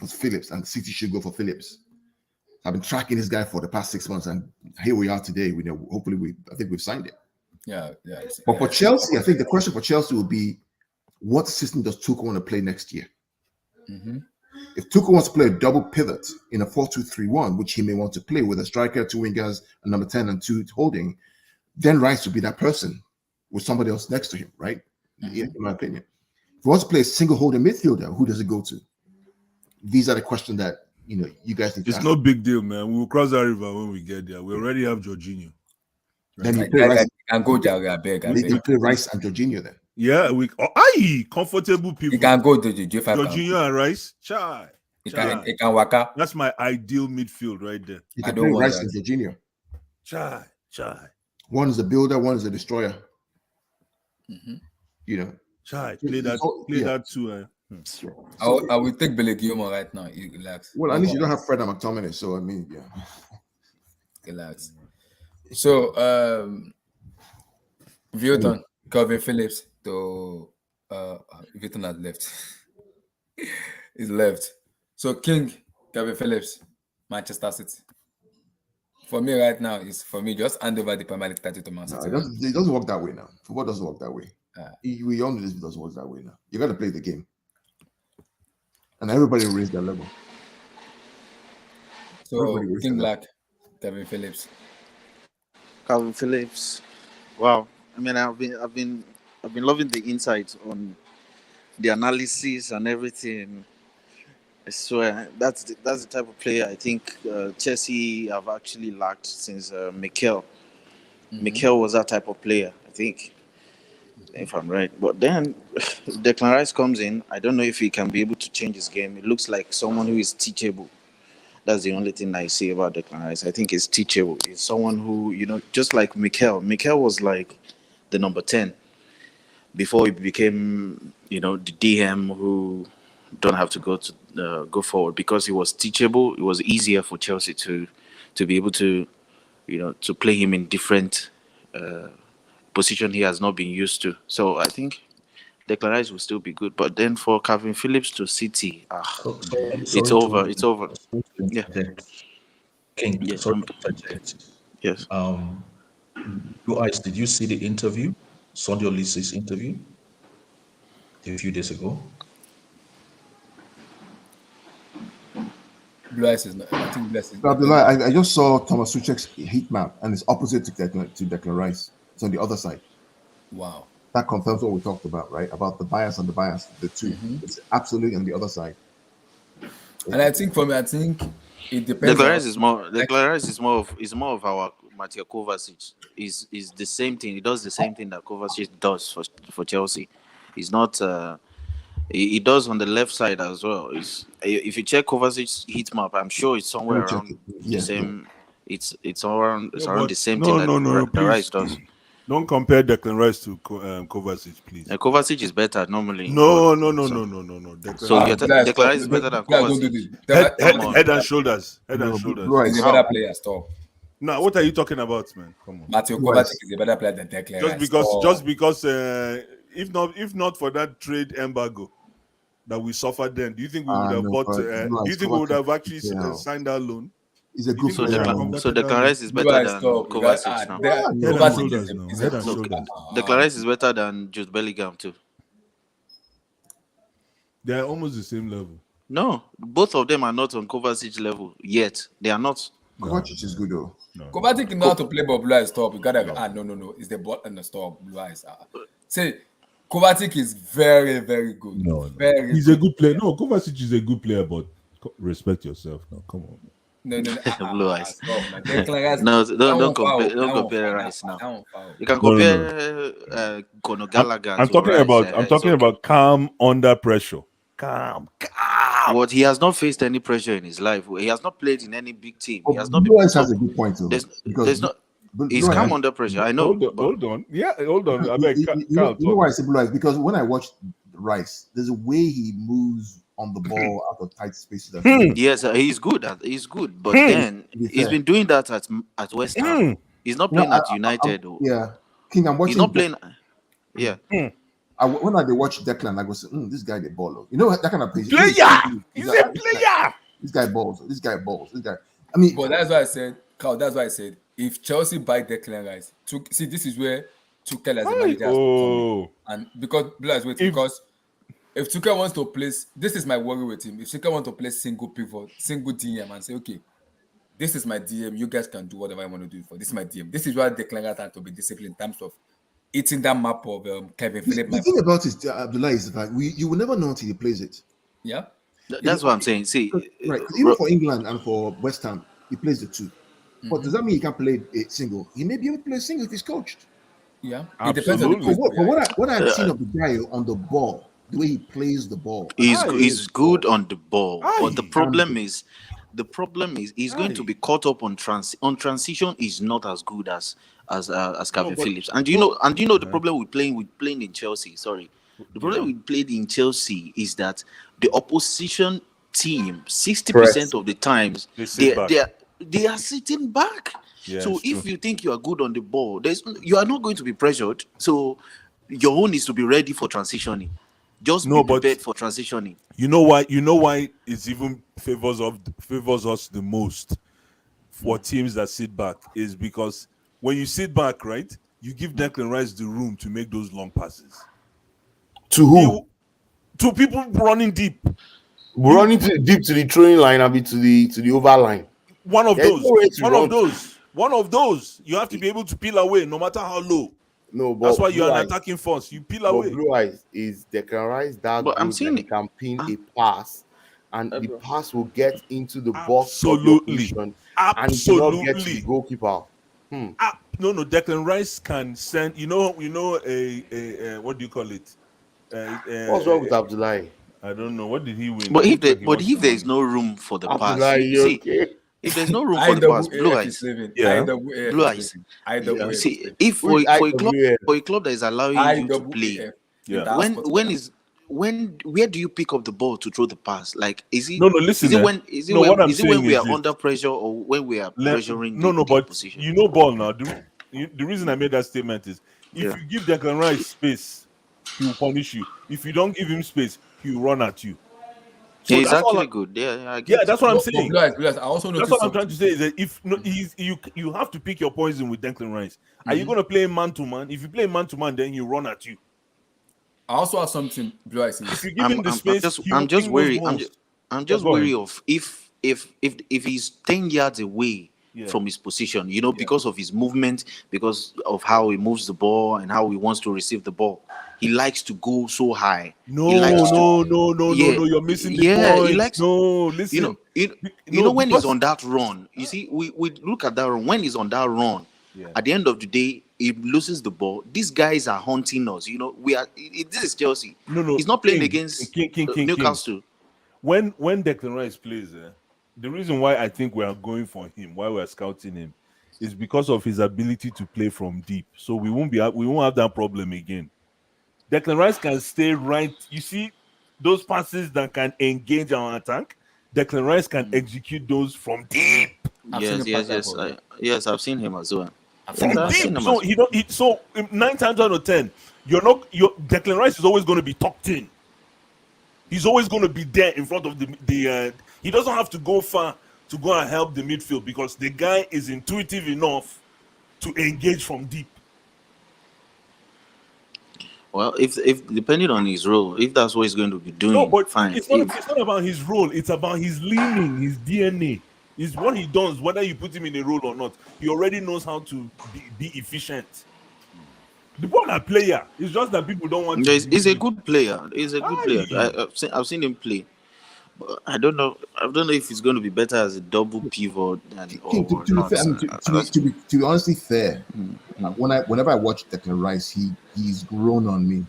Phillips, and City should go for Phillips. I've been tracking this guy for the past 6 months, and here we are today. I think we've signed it. Yeah. But for Chelsea, I think the question for Chelsea will be, what system does Tuchel want to play next year? If Tuchel wants to play a double pivot in a 4-2-3-1, which he may want to play with a striker, two wingers, a number 10 and 2 holding, then Rice will be that person with somebody else next to him, right? In my opinion. If he wants to play a single holding midfielder, who does it go to? These are the questions that you guys need to It's ask. no big deal, man. We'll cross that river when we get there. We already have Jorginho. Then you play Rice. I go Jari, I beg. You play Rice and Jorginho then. Yeah, comfortable people. You can go to the Jorginho and Rice. Chai. It can work out. That's my ideal midfield right there. You can play Rice and Jorginho. Chai. One is a builder, one is a destroyer. Chai, play that too. I will take Billy Gilmore right now. You relax. Well, at least you don't have Fred and McTominay, so I mean, yeah. Relax. So, Vilton, Kelvn Phillips to Vilton has left. He's left. So King, Kelvn Phillips, Manchester City. For me right now, is for me just hand over the Premier League title to Man No, City. it doesn't work that way now. Football doesn't work that way. Ah. We all know this doesn't work that way now. You got to play the game, and everybody raise their level. So Everybody raise King their level. Black, Kelvin Phillips. Kelvn Phillips. Wow. I mean, I've been loving the insights on the analysis and everything. I swear that's the type of player I think Chelsea have actually lacked since Mikel. Mikel was that type of player, I think, if I'm right. But then Declan Rice comes in. I don't know if he can be able to change his game. It looks like someone who is teachable. That's the only thing I say about Declan Rice. I think he's teachable. He's someone who, just like Mikel. Mikel was like the number 10 before he became, the DM who don't have to go forward, because he was teachable. It was easier for Chelsea to be able to, to play him in different position he has not been used to. So I think Declan Rice will still be good. But then for Kelvin Phillips to City, it's over. It's over. Yeah. King, Yeah. sorry to interject. Yes. You guys, did you see the interview? Sondio Lisa's interview a few days ago? Blue Eyes is not. I think Blue Eyes is. I just saw Thomas Tuchel's heat map, and it's opposite to Declan Rice. It's on the other side. Wow. That confirms what we talked about, right? About the bias and the bias, the two. It's absolutely on the other side. And I think for me, it depends. Declan Rice is more of our Mateo Kovacic. Is the same thing. He does the same thing that Kovacic does for Chelsea. He's not. He does on the left side as well. If you check Kovacic's heat map, I'm sure it's somewhere around the same. It's around the same thing that Rice does. Don't compare Declan Rice to Kovacic, please. Kovacic is better normally. No. So Declan Rice is better than Kovacic. Head and shoulders. Head and shoulders. Right. He's a better player. Stop. Now, what are you talking about, man? Come on. Mateo Kovacic is a better player than Declan Rice. Just because, if not for that trade embargo that we suffered, then do you think we would have bought? Do you think we would have actually signed that loan? He's a good So player. Declan Rice is better than Kovacic now. Head and shoulders now. Head and shoulders. Declan Rice is better than Jude Bellingham too. They're almost the same level. No, both of them are not on Kovacic level yet. They are not. Kovacic is good though. Kovacic know how to play, but Blue Eyes stop. You gotta no. It's the ball and the stop. Blue Eyes. Say Kovacic is very, very good. No. He's a good player. No, Kovacic is a good player, but respect yourself now. Come on. No. Blue Eyes. Rice. No, don't compare Rice now. You can compare Conor Gallagher. I'm talking about calm under pressure. Calm. But he has not faced any pressure in his life. He has not played in any big team. He has not Blue Eyes has a good point though. There's not. He's calm under pressure. I know. Hold on. Yeah, hold on. I beg, you know why I say Blue Eyes? Because when I watch Rice, there's a way he moves on the ball out of tight spaces. Yes, he's good. But then he's been doing that at West Ham. He's not playing at United. Yeah, King, I'm watching. He's not playing. Yeah. When I watch Declan, I go, this guy the baller. You know that kind of player. He's a player. This guy balls. This guy. I mean, but that's why I said, Carl. That's why I said, if Chelsea buy Declan Rice, this is where Tuchel as a manager has to come in. And because Blue Eyes wait, because if Tuchel wants to place, this is my worry with him. If Tuchel wants to play single pivot, single DM, and say, okay, this is my DM, you guys can do whatever I want to do for. This is my DM. This is why Declan Rice has to be disciplined in terms of eating that map of Kelvin Phillips. The thing about it, Abdullah, is that you will never know until he plays it. Yeah, that's what I'm saying. See, right? Even for England and for West Ham, he plays the two. But does that mean he can play a single? He may be able to play a single if he's coached. Yeah, absolutely. It depends on the what I've seen of the guy on the ball, the way he plays the ball, he's good on the ball. But the problem is he's going to be caught up on transition. Is not as good as Kelvin Phillips. And do you know the problem with playing in Chelsea? Sorry, the problem with playing in Chelsea is that the opposition team 60% of the times they are sitting back. Yeah, so if you think you are good on the ball, you are not going to be pressured. So your own is to be ready for transitioning. Just be prepared for transitioning. You know why? It even favors us the most. for teams that sit back is because when you sit back, right, you give Declan Rice the room to make those long passes. To who? To people running deep. Running deep to the throwing line and be to the over line. One of There's those. no way to One run of those. One of those. You have to be able to peel away, no matter how low. No, but that's why you're Blue an Eyes, attacking force. You peel but away. Blue Eyes is Declan Rice that But I'm good that seeing he it. can pin a pass, and the bro. pass will get into the box of the opposition, and it will not get to the goalkeeper. No, Declan Rice can send. You know, a what do you call it? What's wrong with Abdullahi? I don't know. What did he win? But It if looks like he won there some is no room for the pass, Abdullahi, you you see, okay? if there's no room for the pass, Blue Eyes, Yeah. Blue Eyes. IWF See, if for Which a IWF? club that is allowing you to play, Yeah. where do you pick up the ball to throw the pass? Like, is it No, listen. is it when what I'm is it when saying we is are this. under pressure or when we are pressuring the but opposition? you know ball now. The reason I made that statement is if you give Declan Rice space, he will punish you. If you don't give him space, he will run at you. So Yeah, it's that's actually good. Yeah, I get that's what I'm saying. I also That's what I'm trying to say is that if you have to pick your poison with Declan Rice. Are you going to play man to man? If you play man to man, then he run at you. I also have something, Blue Eyes. If you give him the space, I'm just wary. I'm just wary ahead. of if he's 10 yards away from his position, because of his movement, because of how he moves the ball and how he wants to receive the ball. He likes to go so high. No, you're missing the point. He likes, listen. When he's on that run, you see, we look at that run. When he's on that run, at the end of the day, he loses the ball. These guys are haunting us. This is Chelsea. He's not playing against Newcastle. When Declan Rice plays, the reason why I think we are going for him, why we are scouting him, is because of his ability to play from deep. So we won't have that problem again. Declan Rice can stay right. You see those passes that can engage our attack. Declan Rice can execute those from deep. Yes, I've seen him as well. From deep. So 9 times out of 10, Declan Rice is always going to be tucked in. He's always going to be there in front of the he doesn't have to go far to go and help the midfield because the guy is intuitive enough to engage from deep. Well, if depending on his role, if that's what he's going to be doing, fine. It's not about his role. It's about his leaning, his DNA. It's what he does, whether you put him in a role or not. He already knows how to be efficient. The ball a player. It's just that people don't want. He's a good player. He's a good player. I've seen him play. But I don't know if he's going to be better as a double pivot to be honestly fair, whenever I watch Declan Rice, he's grown on me.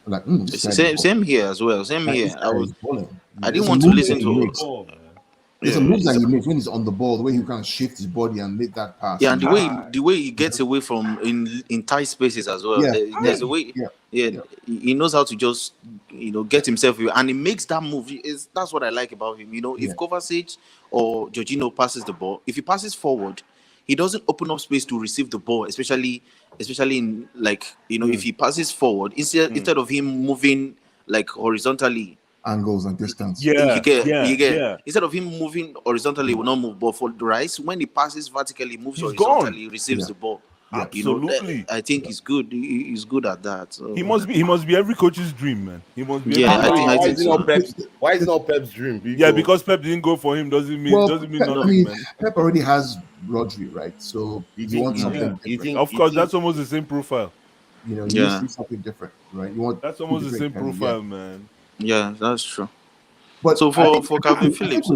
Like same here as well. Same here. I didn't want to listen to. There's a move that he makes when he's on the ball, the way he kind of shifts his body and make that pass. Yeah, and the way he gets away from in tight spaces as well. There's a way. He knows how to just get himself away, and he makes that move. That's what I like about him. If Kovacic or Jorginho passes the ball, if he passes forward, he doesn't open up space to receive the ball, especially in if he passes forward instead of him moving like horizontally. Angles and distance. You get. Instead of him moving horizontally, he will not move. But for the Rice, when he passes vertically, he moves horizontally, he receives the ball. Absolutely. I think he's good. He's good at that. So. He must be every coach's dream, man. He must be. I think so. Why is it not Pep's dream? Because Pep didn't go for him doesn't mean nothing, man. Pep already has Rodri, right? So you want something different. Of course, that's almost the same profile. You see something different, right? That's almost the same profile, man. Yeah, that's true. But so for Calvin Phillips,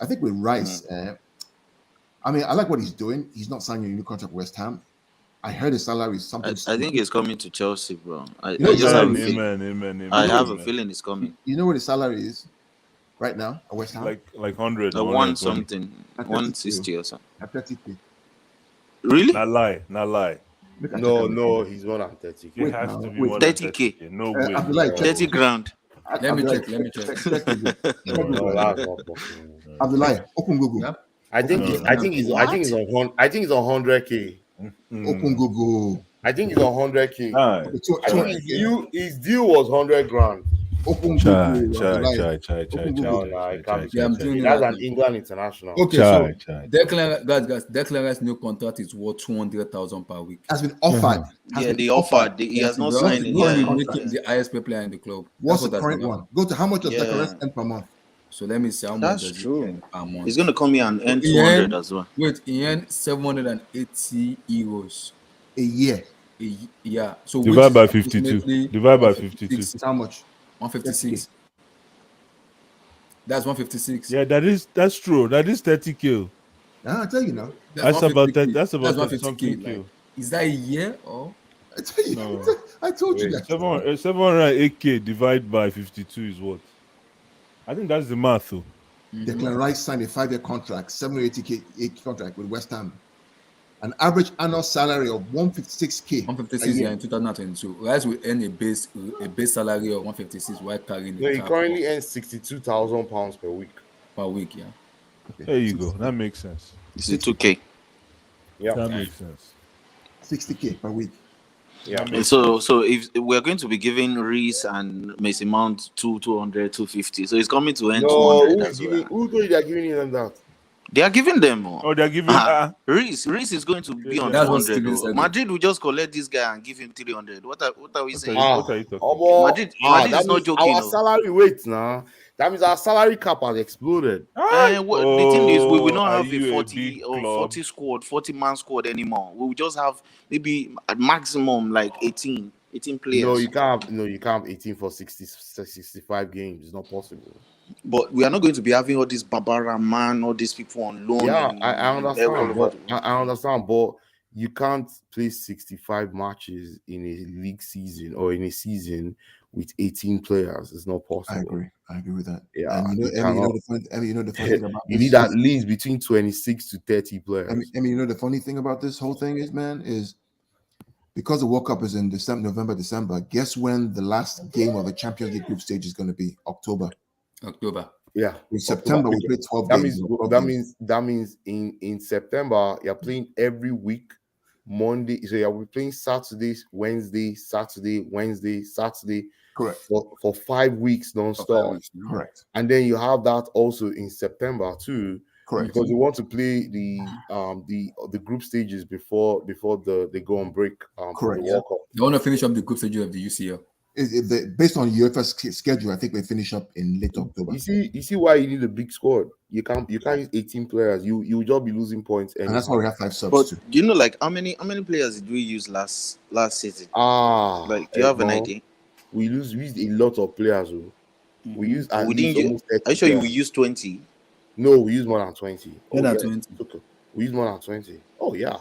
I think with Rice, I mean, I like what he's doing. He's not signing a new contract with West Ham. I heard his salary is something. I think he's coming to Chelsea, bro. I have a feeling he's coming. You know what his salary is right now at West Ham? Like 100. One something, 160 or something. At 30K. Really? Not lie. No, he's more than 30K. It has to be more than 30K. No way. 30 grand. Let me check. Abdullahi, open Google. Yeah. I think he's on 100K. Open Google. I think he's on 100K. I think his deal was 100 grand. Open Chai, Google. chai, Live. chai, chai, chai, Open chai, Google. No, no, it can't be. Yeah, I'm chai, doing it That's right an now. England international. Okay, so chai, chai. Declan Rice's new contract is worth 200,000 per week. Has been offered. Has Yeah, been they offered. He Yeah, has so not they want signed to, it. they want to Yeah, make him yeah. the highest paid player in the club. What's That's the what current that's one? Go to how much does Declan Rice earn per month? So let me see how much That's does he true. earn per month. He's gonna come here and earn He 200 earned- as well. Wait, he earned 780 euros. A year. Yeah. So Divide which by is 52. approximately Divide by 156. 52. It's how much? 156. That's 156. Yeah, that's true. That is 30K. I'll tell you now. That's about 150K. that's about 30 150K. something Like, K. is that a year or? I tell you. No. I told you Wait, guys. 708K divided by 52 is what? I think that's the math, though. Declan Rice signed a 5-year contract, 780K contract with West Ham. An average annual salary of 156K. 156 in 2022. Rice will earn a base salary of 156 while carrying No, a he cap currently earns £62,000 per week. per week. Yeah. There you go. That makes sense. It's a 2K. Yeah. That makes sense. 60K per week. Yeah. So if we're going to be giving Reese and Mason Mount 200, 250, so it's coming to earn No, 200 as well. who told you they're giving them that? They are giving them more. Oh, they're giving Reese is going to be on That's what 200. Steven though. said. Madrid will just collect this guy and give him 300. What are we saying? What are you talking Madrid that is not means joking. our salary weight now. That means our salary cap has exploded. The thing is, we will not are have you a a 40 big or club? 40 squad, 40-man squad anymore. We will just have maybe at maximum like 18 players. No, you can't have 18 for 65 games. It's not possible. But we are not going to be having all these Barbara man, all these people on loan. Yeah, in- I all understand. over But the world. I understand, but you can't play 65 matches in a league season or in a season with 18 players. It's not possible. I agree with that. Yeah, And you Emmy, cannot. the funny thing about You this need at least between 26 to 30 players. Emmy, the funny thing about this whole thing is because the World Cup is in November, December, guess when the last game of the Champions League group stage is going to be? October. Yeah. In September, we play 12 that games. That means in September, you're playing every week, Monday. So you're playing Saturdays, Wednesday, Saturday, Wednesday, Saturday. Correct. For 5 weeks non-stop. Correct. And then you have that also in September too. Correct. Because you want to play the group stages before they go on break for the World Cup. They want to finish up the group stages of the UCL. Based on UEFA's schedule, I think we finish up in late October. You see why you need a big squad. You can't use 18 players. You just be losing points. And that's why we have 5 subs But too. do you know like how many players did we use last season? Like, do you have an idea? We used a lot of players. We used at least almost 30 are you sure players. we used 20? No, we used more than 20. More than 20. Okay. We used more than 20. Oh yeah,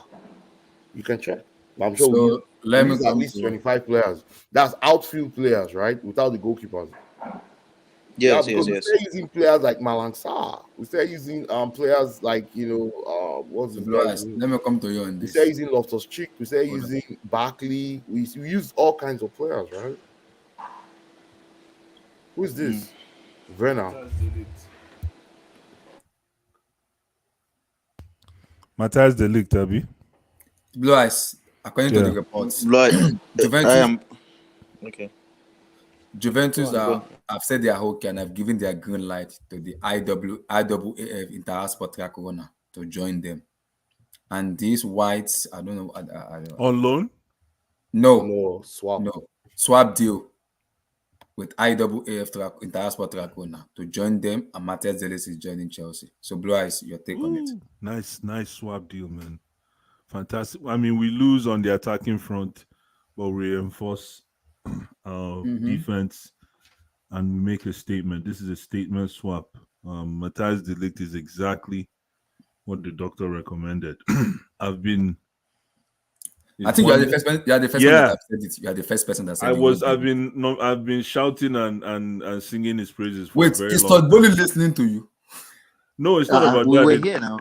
you can check. I'm sure So let we me used at come least to 25 players. That's outfield players, right? Without the goalkeepers. Yes. We start using players like Malang Sarr. We start using players like what's his name? Let me come to you on We this. start using Loftus-Cheek. We start using Barkley. We use all kinds of players, right? Who's this? Werner. Matthias de Ligt, Abby. Blue Eyes, according to the reports, Juventus have said they are okay and have given their green light to the IAAF Intersport Corona to join them. And these whites, I don't know. On loan? No, swap. No, swap deal with IAAF Intersport Corona to join them, and Matthias Delis is joining Chelsea. So, Blue Eyes, your take on it? Nice swap deal, man. Fantastic. I mean, we lose on the attacking front, but we reinforce defense and we make a statement. This is a statement swap. Matthias de Ligt is exactly what the doctor recommended. I think you are the first person. You are the first person that have said it. You are the first person that said it. I've been shouting and singing his praises for Wait, a very is long Todd Bowley listening to you? No, it's not about we that. were here now.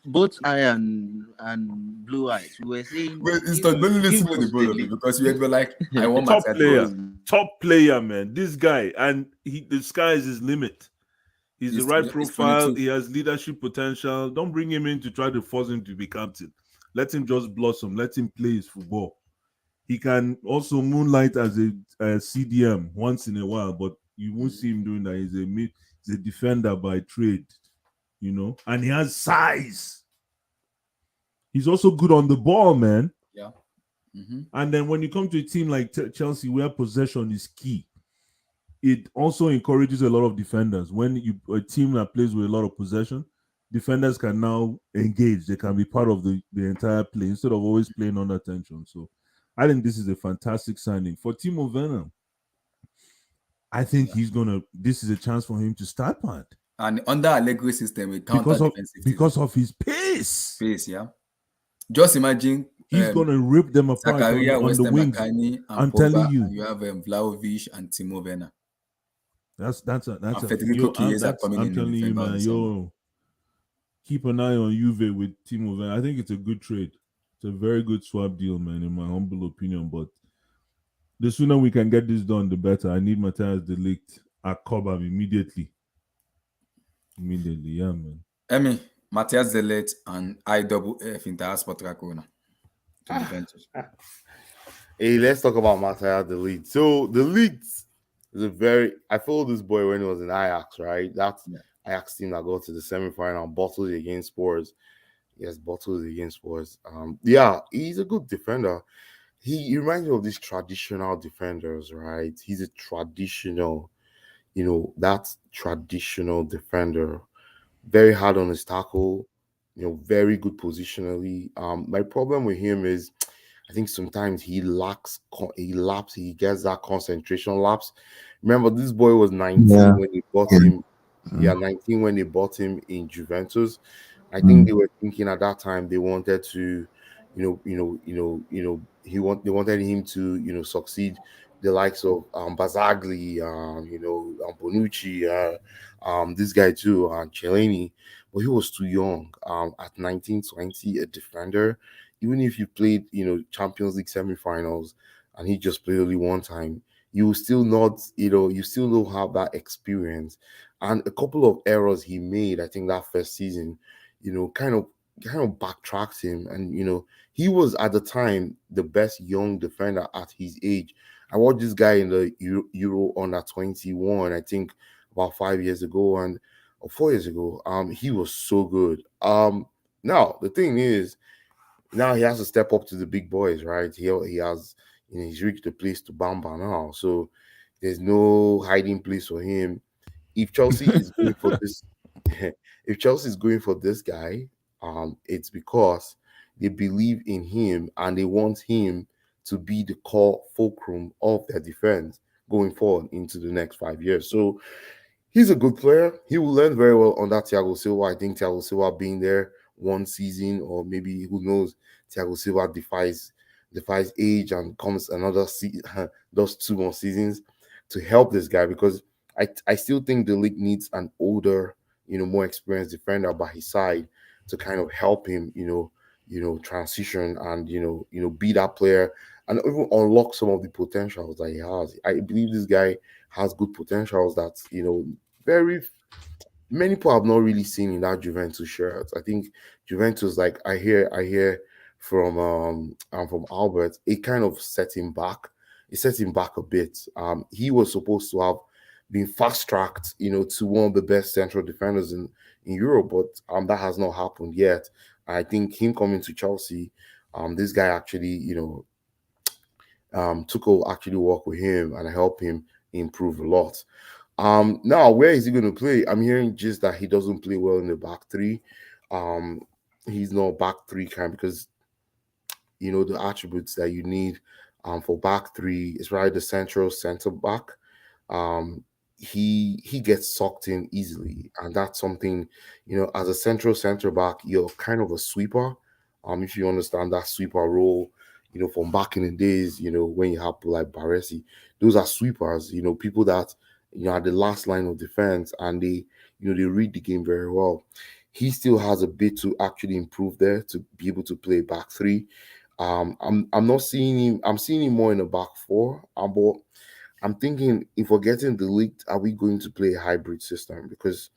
Both I and Blue Eyes. We were saying. Wait, is Todd Bowley listening to the both of you? Because you were like, I want my top player, man. This guy, and the sky is his limit. He's the right profile. He has leadership potential. Don't bring him in to try to force him to be captain. Let him just blossom. Let him play his football. He can also moonlight as a CDM once in a while, but You won't see him doing that. He's a defender by trade, and he has size. He's also good on the ball, man. Yeah. And then when you come to a team like Chelsea, where possession is key, it also encourages a lot of defenders. When a team that plays with a lot of possession, defenders can now engage. They can be part of the entire play instead of always playing under tension. So I think this is a fantastic signing. For Timo Werner, I think this is a chance for him to start part. And under Allegri's system, we counter defensive because of his pace. Pace, yeah. Just imagine he's gonna rip them apart on the wings. I'm telling you. And you have Vlahovic and Timo Werner. That's Federico Chiesa coming I'm in telling you, man. Keep an eye on Juve with Timo Werner. I think it's a good trade. It's a very good swap deal, man, in my humble opinion. But the sooner we can get this done, the better. I need Matthias de Ligt at Cobham immediately. Immediately, yeah, man. Emi, Matthias de Ligt and IWF in the Sport Racona to Juventus. Hey, let's talk about Matthias de Ligt. So the Ligt is I followed this boy when he was in Ajax, right? That's Ajax team that got to the semi-final, bottled against Spurs. Yes, bottled against Spurs. Yeah, he's a good defender. He reminds me of these traditional defenders, right? He's a traditional, that traditional defender. Very hard on his tackle, very good positionally. My problem with him is I think sometimes he gets that concentration lapse. Remember, this boy was 19 when they bought him. Yeah, 19 when they bought him in Juventus. I think they were thinking at that time they wanted to, they wanted him to, succeed the likes of Bazagli, Bonucci, this guy too, Cellini, but he was too young. At 19, 20, a defender. Even if you played, Champions League semifinals and he just played only one time, you still not, you still don't have that experience. And a couple of errors he made, I think that first season, kind of backtracked him. And, he was at the time the best young defender at his age. I watched this guy in the Euro under 21, I think about 5 years ago or 4 years ago. He was so good. Now the thing is, now he has to step up to the big boys, right? He has, he's reached the place to Bamba now. So there's no hiding place for him. If Chelsea is going for this, if Chelsea is going for this guy, it's because they believe in him and they want him to be the core fulcrum of their defense going forward into the next 5 years. So he's a good player. He will learn very well under Thiago Silva. I think Thiago Silva being there one season, or maybe who knows, Thiago Silva defies age and comes another does 2 more seasons to help this guy, because I still think the league needs an older, more experienced defender by his side to kind of help him, transition and be that player and even unlock some of the potentials that he has. I believe this guy has good potentials that very many people have not really seen in that Juventus shirt. I think Juventus, like I hear from Albert, it kind of set him back. It set him back a bit. He was supposed to have been fast tracked, to one of the best central defenders in Europe, but that has not happened yet. I think him coming to Chelsea, this guy actually, Tuchel actually work with him and help him improve a lot. Now, where is he going to play? I'm hearing just that he doesn't play well in the back three. He's not back three kind, because the attributes that you need for back three is right the central center back. He gets sucked in easily, and that's something, as a central center back, you're kind of a sweeper. If you understand that sweeper role, from back in the days, when you have people like Baresi, those are sweepers, people that at the last line of defense, and they read the game very well. He still has a bit to actually improve there to be able to play back three. I'm not seeing him. I'm seeing him more in the back four. But I'm thinking, if we're getting the league, are we going to play a hybrid system? Because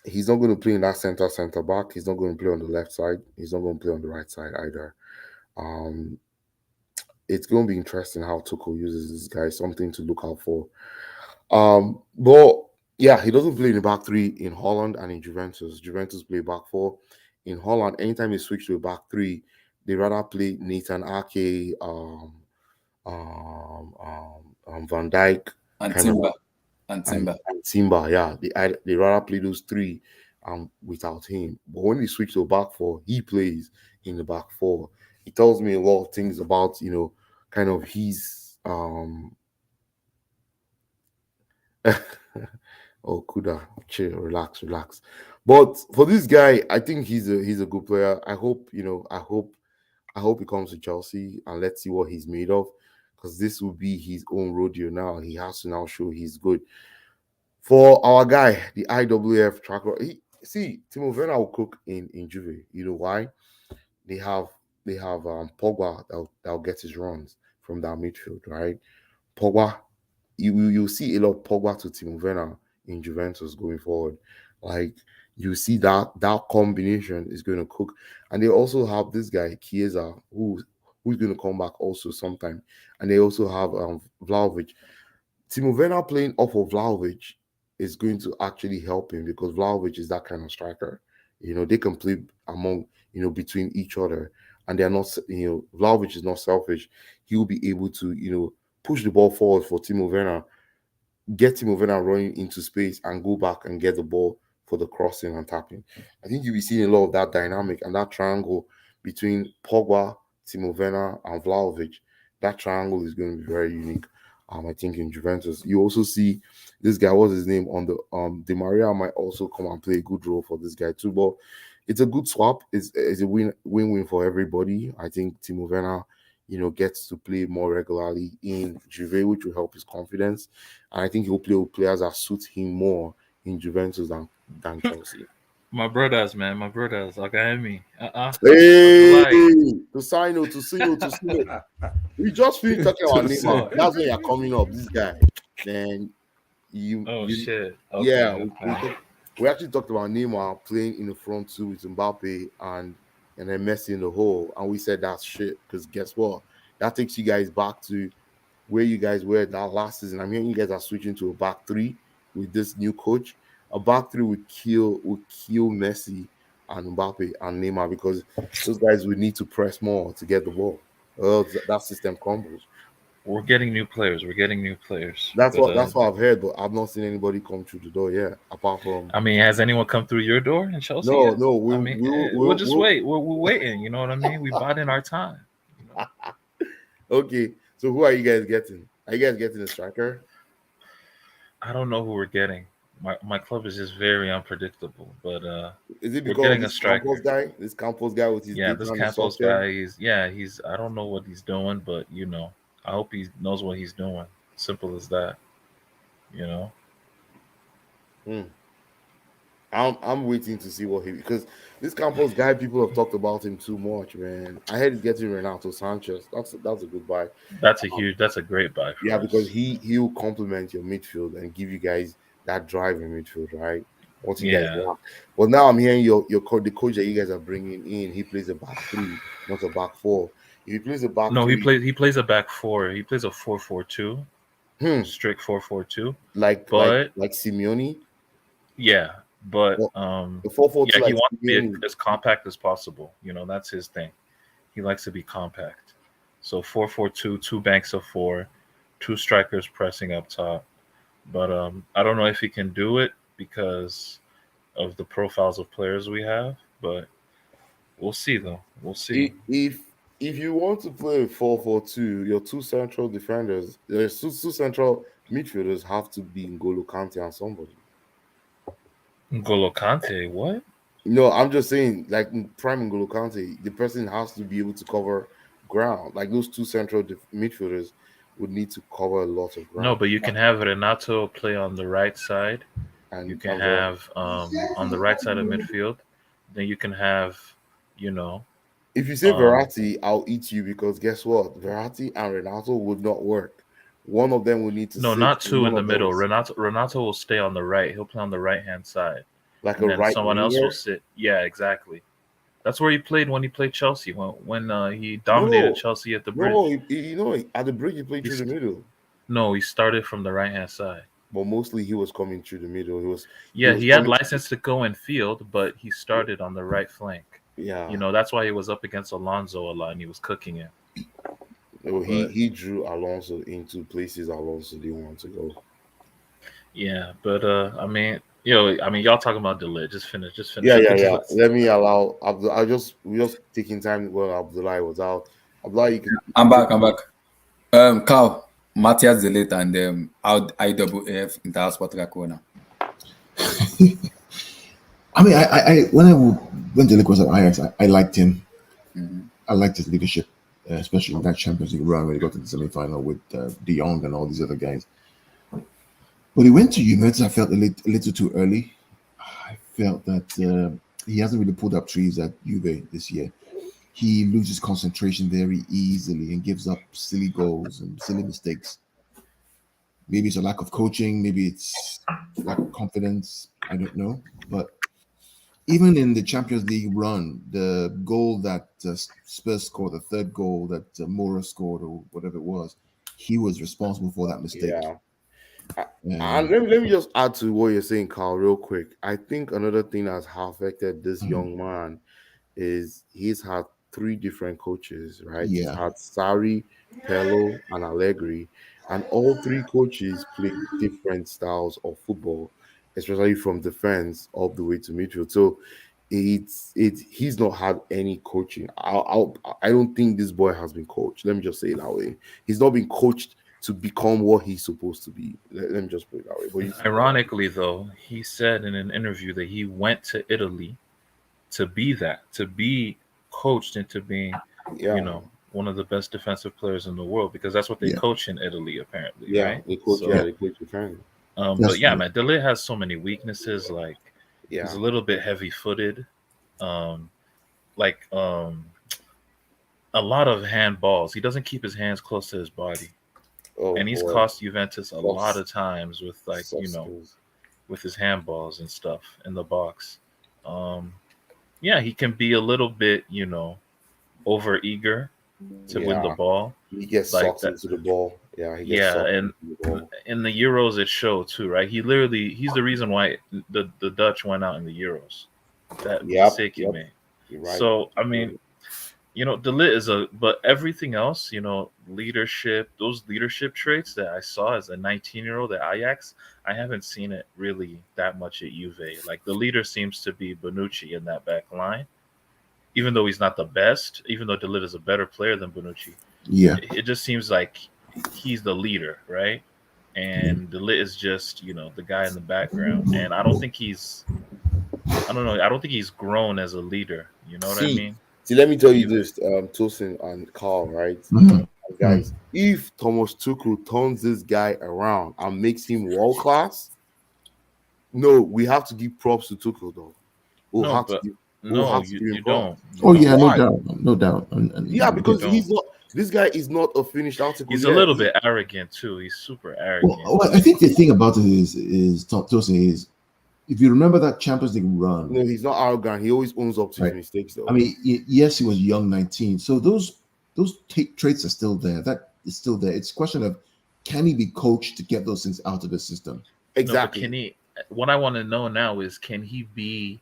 he's not going to play in that center back. He's not going to play on the left side. He's not going to play on the right side either. It's going to be interesting how Tuchel uses this guy. Something to look out for. But yeah, he doesn't play in the back three in Holland and in Juventus. Juventus play back four. In Holland, anytime they switch to a back three, they rather play Nathan Ake, Van Dijk, And kind of, Timber. And Timber. and Simba. Yeah, they rather play those three without him. But when they switch to a back four, he plays in the back four. He tells me a lot of things about kind of his oh, Kuda, chill, relax. But for this guy, I think he's a good player. I hope I hope he comes to Chelsea and let's see what he's made of, because this will be his own rodeo now. He has to now show he's good. For our guy, the IWF tracker, Timo Werner will cook in Juve. You know why? They have Pogba that'll get his runs from that midfield, right? Pogba, you see a lot of Pogba to Timo Werner in Juventus going forward. Like, you see that combination is going to cook, and they also have this guy Chiesa who's going to come back also sometime, and they also have Vlahovic. Timo Werner playing off of Vlahovic is going to actually help him, because Vlahovic is that kind of striker. They can play among between each other, and they're not. Vlahovic is not selfish. He will be able to push the ball forward for Timo Werner, get Timo Werner running into space, and go back and get the ball for the crossing and tapping. I think you'll be seeing a lot of that dynamic and that triangle between Pogba, Timo Werner, and Vlahovic. That triangle is going to be very unique. I think in Juventus, you also see this guy. What's his name on the Di Maria might also come and play a good role for this guy too. But it's a good swap. It's a win-win for everybody. I think Timo Werner gets to play more regularly in Juve, which will help his confidence. And I think he'll play with players that suit him more in Juventus than Chelsea. My brothers, man, my brothers. Okay, me. Hey, to sign to see. We just finished talking about Neymar. That's when you're coming up. This guy, then shit. Okay, yeah. We actually talked about Neymar playing in the front two with Mbappe and then Messi in the hole, and we said that's shit, because guess what? That takes you guys back to where you guys were that last season. I'm hearing you guys are switching to a back three with this new coach. A back three would kill Messi and Mbappe and Neymar, because those guys would need to press more to get the ball. That system crumbles. We're getting new players. That's what I've heard, but I've not seen anybody come through the door yet. Apart from, I mean, has anyone come through your door in Chelsea? No, yet? no. We'll just wait. We're waiting. You know what I mean? We bought in our time. Okay, so who are you guys getting? Are you guys getting a striker? I don't know who we're getting. My club is just very unpredictable. But is it because we're getting this a striker? This Campos guy with his this Campos guy. He's I don't know what he's doing, but I hope he knows what he's doing. Simple as that. I'm waiting to see what because this Campos guy, people have talked about him too much, man. I heard he's getting Renato Sanchez. That's a good buy. That's a great buy. For us. Because he'll complement your midfield and give you guys that drive in midfield, right? What you guys want. But now I'm hearing the coach that you guys are bringing in. He plays a back three, not a back four. If he plays a back three, he plays a back four. He plays a 4-4-2. Strict 4-4-2. Like Simeone. Yeah, but the 4-4-2 he wants to be as compact as possible. That's his thing. He likes to be compact. So 4-4-2, two banks of four, two strikers pressing up top. But I don't know if he can do it because of the profiles of players we have. But we'll see, though. We'll see. If you want to play 4-4-2, your two central defenders, there's two central midfielders have to be N'Golo Kante and somebody. N'Golo Kante, what? No, I'm just saying, like prime N'Golo Kante, the person has to be able to cover ground. Like those two central midfielders would need to cover a lot of ground. No, but you can have Renato play on the right side, and you can have on the right side of midfield. Then you can have, If you say Verratti, I'll eat you, because guess what? Verratti and Renato would not work. One of them will need to. No, not two in the middle. Renato will stay on the right. He'll play on the right hand side. Like a right. Someone else will sit. Yeah, exactly. That's where he played when he played Chelsea. When he dominated Chelsea at the bridge. No, at the bridge he played through the middle. No, he started from the right hand side. but mostly he was coming through the middle. He Yeah, was he had coming. license to go in field, but he started on the right flank. Yeah, That's why he was up against Alonso a lot and he was cooking it. well, he But he drew Alonso into places Alonso didn't want to go. yeah, but y'all talking about the lit. Just finish Yeah, up yeah, the yeah. lit. Let me allow Abdul. We just taking time when Abdullah was out. Abdullah, you I'm could take. back. I'm back. Carl, Matthias Delete and IWF International Sport Corner. I mean, when Delic was at Ajax, I liked him. Mm-hmm. I liked his leadership, especially in that Champions League run when he got to the semi-final with De Jong and all these other guys. But he went to Juventus. I felt a little too early. I felt that he hasn't really pulled up trees at Juve this year. He loses concentration very easily and gives up silly goals and silly mistakes. Maybe it's a lack of coaching. Maybe it's lack of confidence. I don't know. But even in the Champions League run, the goal that Spurs scored, the third goal that Moura scored, or whatever it was, he was responsible for that mistake. Yeah. And let me just add to what you're saying, Carl, real quick. I think another thing that's affected this young man is he's had three different coaches, right? He's Yeah, had Sarri, Pello, and Allegri, and all three coaches play different styles of football, especially from defense up the way to midfield. So he's not had any coaching. I don't think this boy has been coached. Let me just say it that way. He's not been coached to become what he's supposed to be. Let me just put it that way. But Ironically, though, he said in an interview that he went to Italy to be coached into being, yeah, one of the best defensive players in the world because that's what they yeah, coach in Italy, apparently, yeah, right? the coach, So, yeah, yeah. the coach defense. but That's yeah, true. man, Delay has so many weaknesses. Like he's Yeah. a little bit heavy-footed, um, like a lot of handballs. He doesn't keep his hands close to his body, Oh and he's boy. cost Juventus a lot Soft, of times with soft skills. with his handballs and stuff in the box. Um, yeah, he can be a little bit, over eager to win the Yeah. ball He gets like sucked that. into the ball. Yeah, he gets Yeah, sucked and into the ball. in the Euros it showed too, right? He's the reason why the Dutch went out in the Euros. That Yep, mistake he yep. made. You're right. So I mean, De Ligt but everything else, leadership, those leadership traits that I saw as a 19-year-old at Ajax, I haven't seen it really that much at Juve. Like the leader seems to be Bonucci in that back line, even though he's not the best, even though De Ligt is a better player than Bonucci. Yeah, It just seems like he's the leader, right? And De Ligt is just, the guy in the background. And I don't know, I don't think he's grown as a leader. You know what I See, mean? let me tell At you Juve. this, Tosin and Carl, right? Mhm. Guys, if Thomas Tuchel turns this guy around and makes him world class, no, we have to give props to Tuchel though. We'll No, have to but give we'll no, have to you give him you don't. props. You Oh don't. yeah, no Why? doubt, no doubt. Yeah, You because don't. he's not this guy is not a finished article He's a yet. little bit arrogant too. He's super well, arrogant. I think the thing about it is Tosin is if you remember that Champions League run, No, he's not arrogant. He always owns up to his right? mistakes I though. mean, yes, he was young, 19. So those traits are still there. That is still there. It's a question of can he be coached to get those things out of the system? No, but can Exactly. he? What I want to know now is, can he be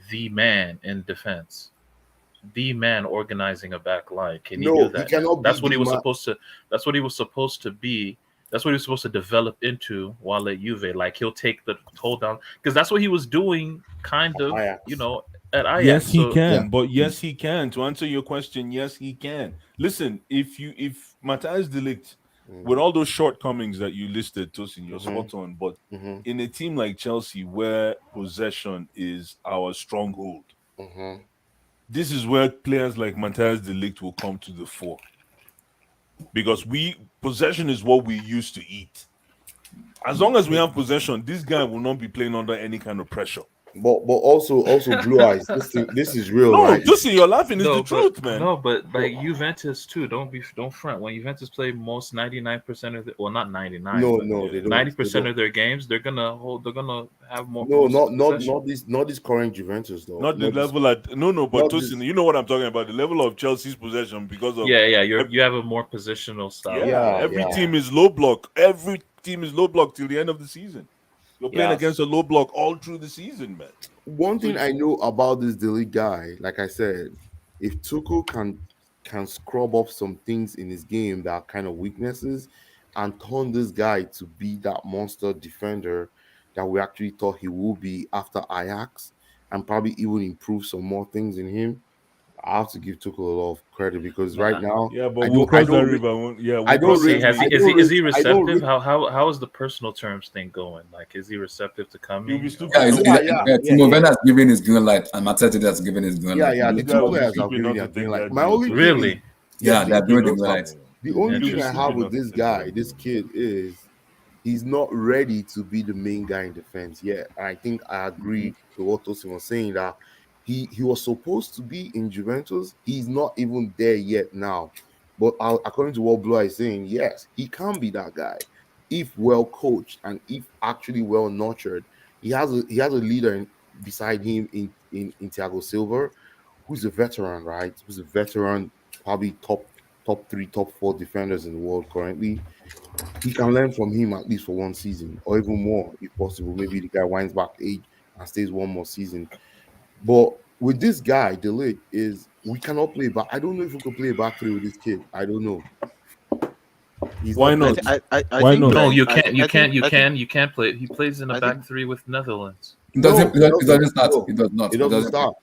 the man in defense? The man organizing a back line. Can he do No, he that now? cannot be the man. That's what he was supposed to be. That's what he was supposed to develop into while at Juve. Like he'll take the hold down because that's what he was doing, kind of, Ajax. at Yes, Ajax. he So Yeah. can. But yes, he can. To answer your question, yes, he can. Listen, if Matthias de Ligt, with all those shortcomings that you listed, Tosin, you're spot on. But Mm-hmm. in a team like Chelsea, where possession is our stronghold, Mm-hmm. this is where players like Matthias de Ligt will come to the fore. Because possession is what we used to eat. As long as we have possession, this guy will not be playing under any kind of pressure. But also blue eyes. This is real, No, right? just you're laughing. It's No, the but truth, man. no, but like Juventus too. Don't front. When Juventus play most 99% of the, well, not 99, No, but no, they don't. They 90% don't. of their games, they're gonna hold. They're gonna have No, most possession. not this current Juventus though. Not the level at no, but not Tosin, this. you know what I'm talking about. The level of Chelsea's possession because of Yeah, you have a more positional style. yeah, Yeah, every yeah. team is low block. Every team is low block till the end of the season. You're playing Yes. against a low block all through the season, man. One So thing I know about this Delhi guy, like I said, if Tuchel can scrub up some things in his game that are kind of weaknesses and turn this guy to be that monster defender that we actually thought he would be after Ajax and probably even improve some more things in him, I have to give Tuchel a lot of credit because right But now yeah, but I we'll don't I cross that don't river. Yeah, I we'll don't we'll cross see. rate that. Has he I is don't he is rate he I don't receptive? rate How is the personal terms thing going? Like, is he receptive to He'll be coming? stupid Yeah, not yeah, to. Timo Werner has given his green light, and Matete has given his green light. the This two guy would be players have stupid given not their to green take light. that My deal. only To thing be is Really? Yeah, they the have given the only green light. the only He'll thing be I have stupid with not to this take guy, that this deal. kid, is he's not ready to be the main guy in defense yet. And I think I agree with what Tosin was saying that he was supposed to be in Juventus. He's not even there yet now. But according to what Blue is saying, yes, he can be that guy if well coached and if actually well nurtured. He has a leader beside him in Thiago Silva, who's a veteran, right? Who's a veteran, probably top three, top four defenders in the world currently. He can learn from him at least for one season or even more if possible. Maybe the guy winds back age and stays one more season. But with this guy, the ligt is we cannot play back. I don't know if we could play back three with this kid. I don't know. He's Why not I, there. not? th- I Why think not? No, like you can't. You I think can't. You I think can. You can't play. He plays in a I think back three with Netherlands. It No, doesn't. it It doesn't. doesn't start. No, It does not. it It doesn't doesn't play. start.